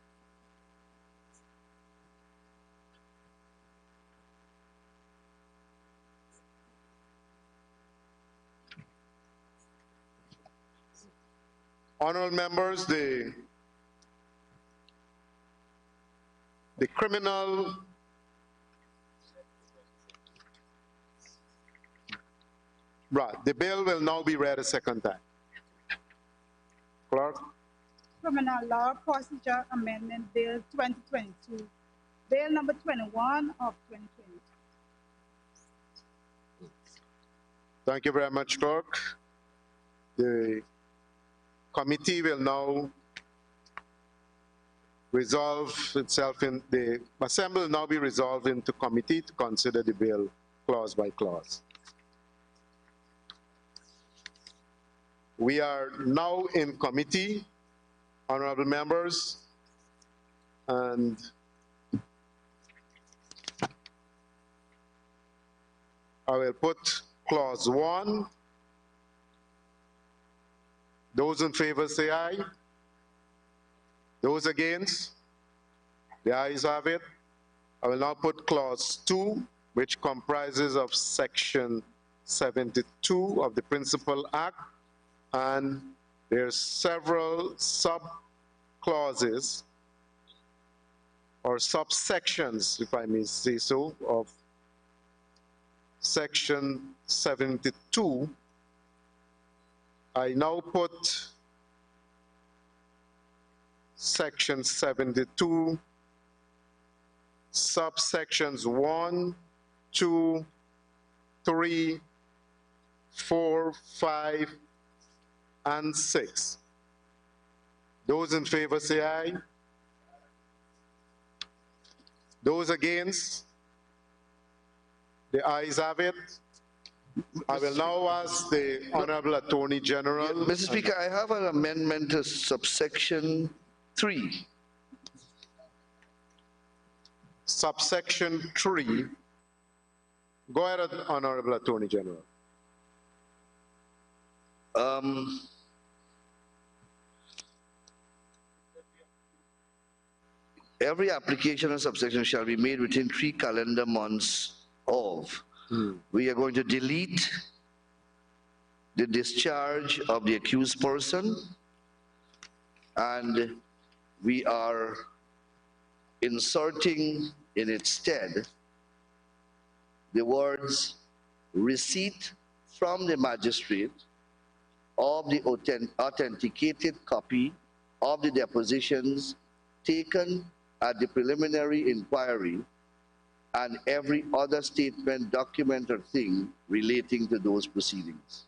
[SPEAKER 15] honorable members, the criminal the bill will now be read a second time. Clerk.
[SPEAKER 19] Criminal Law Procedure Amendment Bill 2022, Bill number 21 of 2022.
[SPEAKER 15] Thank you very much, Clerk. The committee will now resolve itself in the Assembly will now be resolved into committee to consider the bill clause by clause. We are now in committee, honorable members, and I will put clause 1. Those in favor say aye. Those against? The ayes have it. I will now put clause 2, which comprises of section 72 of the Principal Act, and there's several sub-clauses or subsections, if I may say so, of section 72. I now put section 72, subsections 1, 2, 3, 4, 5, and 6. Those in favor say aye. Those against? The ayes have it. I will now ask the Honorable Attorney General.
[SPEAKER 12] Mr. Speaker, I have an amendment to subsection 3.
[SPEAKER 15] Subsection 3. Go ahead, Honorable Attorney General.
[SPEAKER 12] Every application or subsection shall be made within 3 calendar months of. We are going to delete the discharge of the accused person, and we are inserting in its stead the words receipt from the magistrate of the authenticated copy of the depositions taken at the preliminary inquiry and every other statement, document, or thing relating to those proceedings.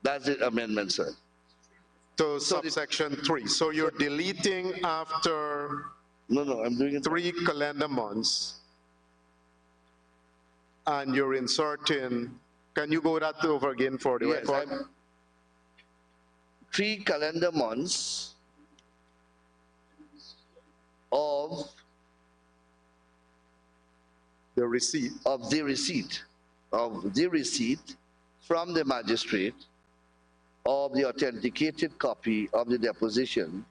[SPEAKER 12] That's the amendment, sir.
[SPEAKER 15] So subsection 3. So you're deleting after
[SPEAKER 12] I'm doing it
[SPEAKER 15] 3 calendar months, and you're inserting, can you go that over again for the record?
[SPEAKER 12] 3 calendar months of
[SPEAKER 15] the receipt from the magistrate
[SPEAKER 12] of the authenticated copy of the depositions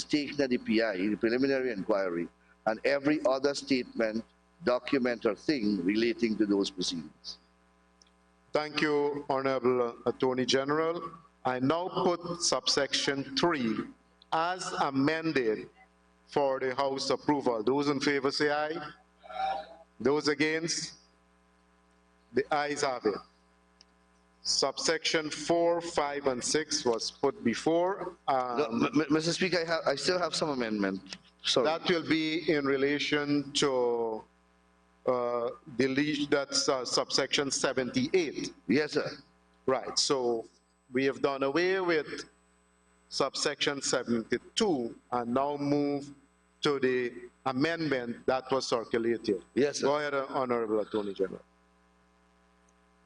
[SPEAKER 12] taken at the PI, the preliminary inquiry, and every other statement, document, or thing relating to those proceedings.
[SPEAKER 15] Thank you, Honorable Attorney General. I now put subsection 3 as amended for the House approval. Those in favor say aye. Those against? The ayes have it. Subsection 4, 5, and 6 was put before.
[SPEAKER 12] Mr. Speaker, I still have some amendment. Sorry.
[SPEAKER 15] That will be in relation to that's subsection 78.
[SPEAKER 12] Yes, sir.
[SPEAKER 15] Right, so we have done away with subsection 72 and now move to the amendment that was circulated.
[SPEAKER 12] Yes, sir.
[SPEAKER 15] Go ahead, Honorable Attorney General.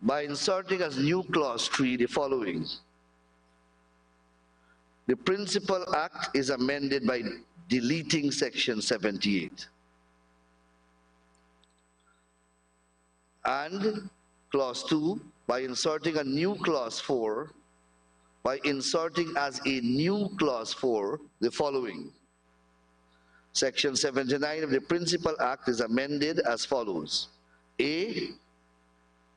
[SPEAKER 12] By inserting as new clause 3 the following. The Principal Act is amended by deleting section 78. And clause 2, by inserting a new clause 4, by inserting as a new clause 4 the following. Section 79 of the Principal Act is amended as follows. A,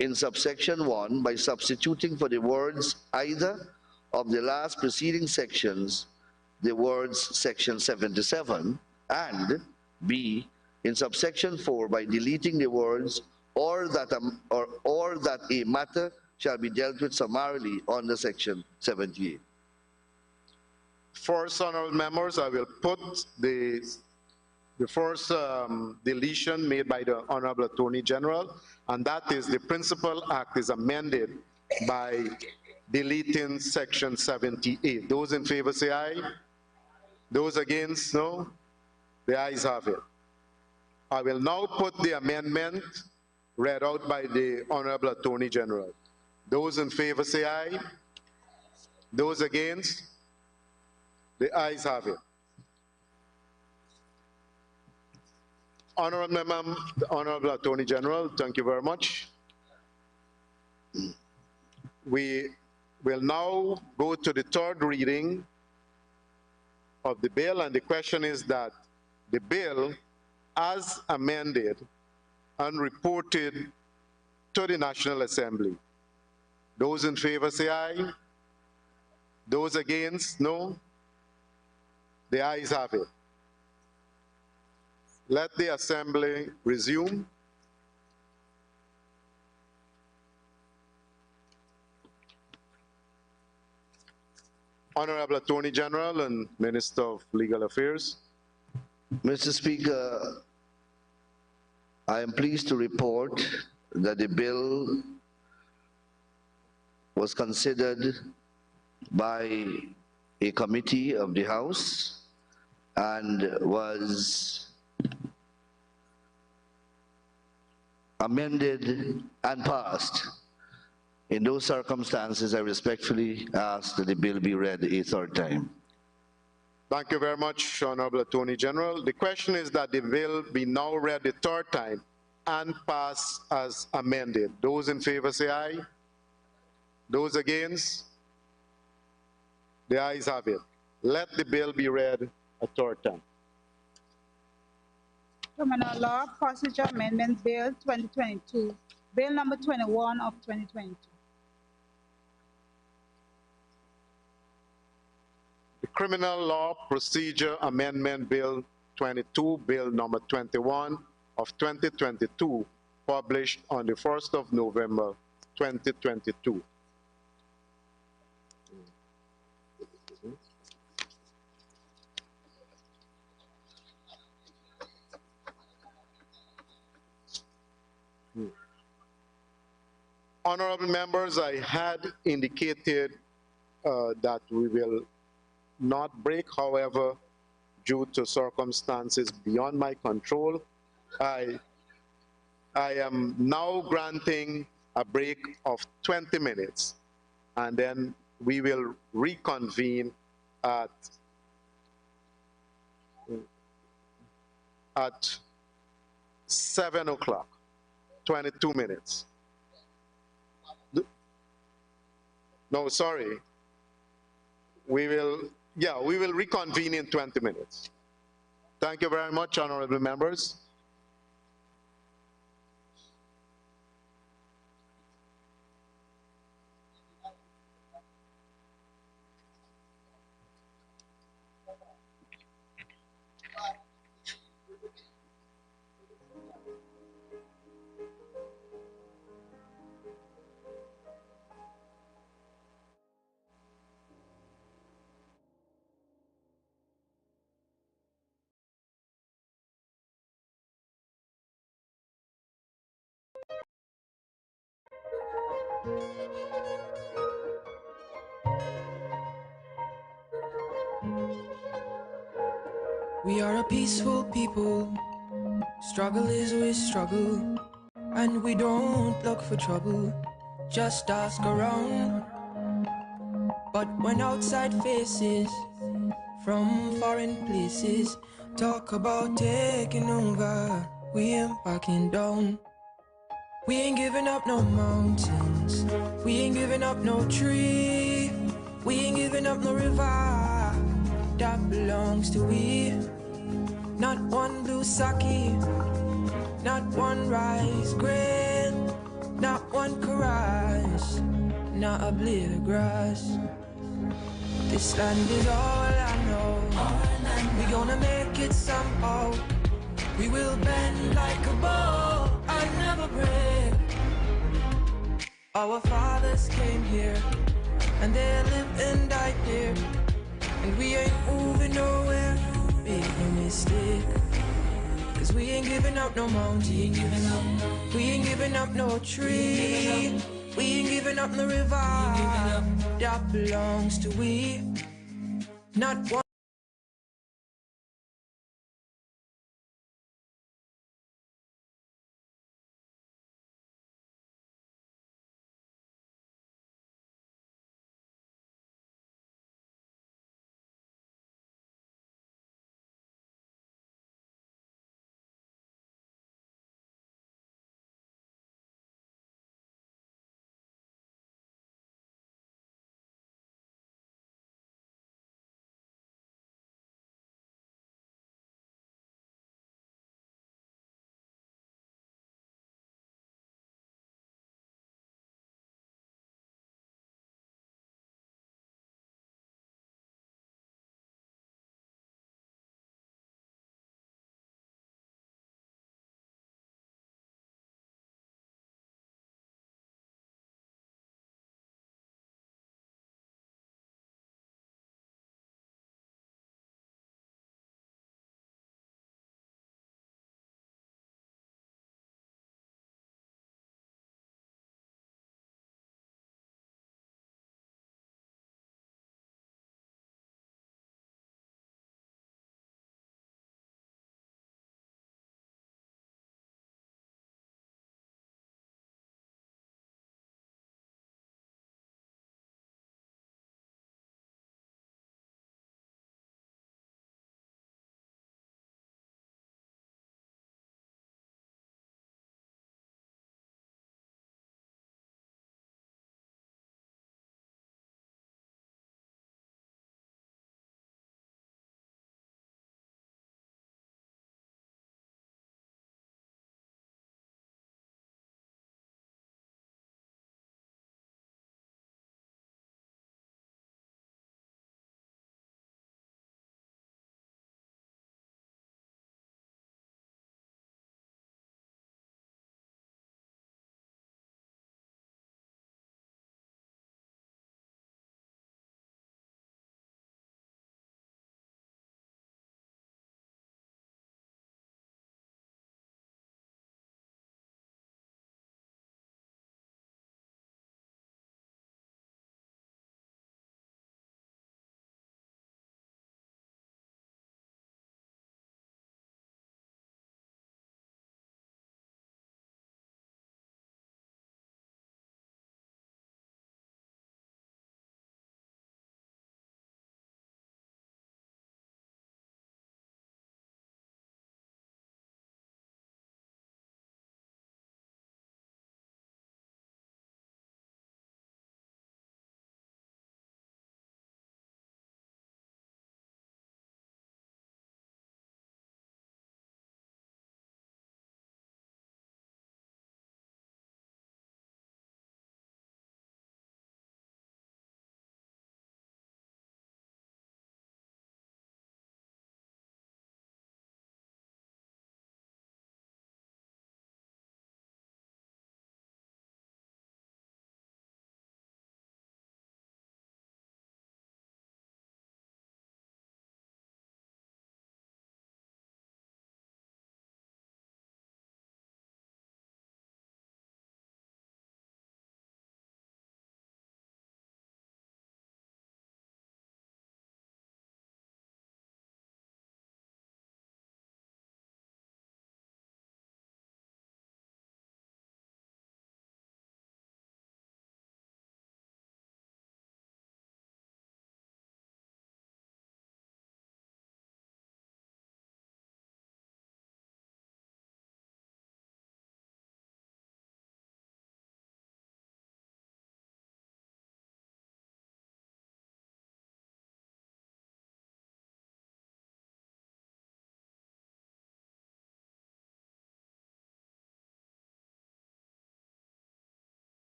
[SPEAKER 12] in subsection 1, by substituting for the words either of the last preceding sections the words section 77, and B, in subsection 4, by deleting the words or that a matter shall be dealt with summarily under section 78.
[SPEAKER 15] First, honorable members, I will put the first deletion made by the Honorable Attorney General, and that is the Principal Act is amended by deleting section 78. Those in favor say aye. Those against, no. The ayes have it. I will now put the amendment read out by the Honorable Attorney General. Those in favor say aye. Those against, the ayes have it. Honorable Attorney General, thank you very much. We will now go to the third reading of the bill, and the question is that the bill, as amended and reported to the National Assembly. Those in favor say aye. Those against, no. The ayes have it. Let the Assembly resume. Honorable Attorney General and Minister of Legal Affairs.
[SPEAKER 12] Mr. Speaker, I am pleased to report that the bill was considered by a committee of the House and was amended and passed. In those circumstances, I respectfully ask that the bill be read a third time.
[SPEAKER 15] Thank you very much, Honorable Attorney General. The question is that the bill be now read a third time and pass as amended. Those in favor say aye. Those against? The ayes have it. Let the bill be read a third time.
[SPEAKER 19] Criminal Law Procedure Amendment Bill 2022, Bill number 21 of 2022.
[SPEAKER 15] The Criminal Law Procedure Amendment Bill 22, Bill number 21 of 2022, published on the 1st of November, 2022. Honorable members, I had indicated that we will not break. However, due to circumstances beyond my control, I am now granting a break of 20 minutes, and then we will reconvene at at 7 o'clock, 22 minutes. No, sorry. We will reconvene in 20 minutes. Thank you very much, honorable members.
[SPEAKER 1] We are a peaceful people. Struggle is always struggle, and we don't look for trouble. Just ask around. But when outside faces from foreign places talk about taking over, we ain't backing down. We ain't giving up no mountains, we ain't giving up no tree, we ain't giving up no river that belongs to we. Not one blue sake, not one rice grain, not one karage, not a blade of grass. This land is all I know. We gonna make it somehow. We will bend like a bow and never break. Our fathers came here and they lived and died here, and we ain't moving nowhere. Make no mistake, 'cause we ain't giving up no mountain, we ain't giving up no tree, we ain't giving up no river that belongs to we. Not one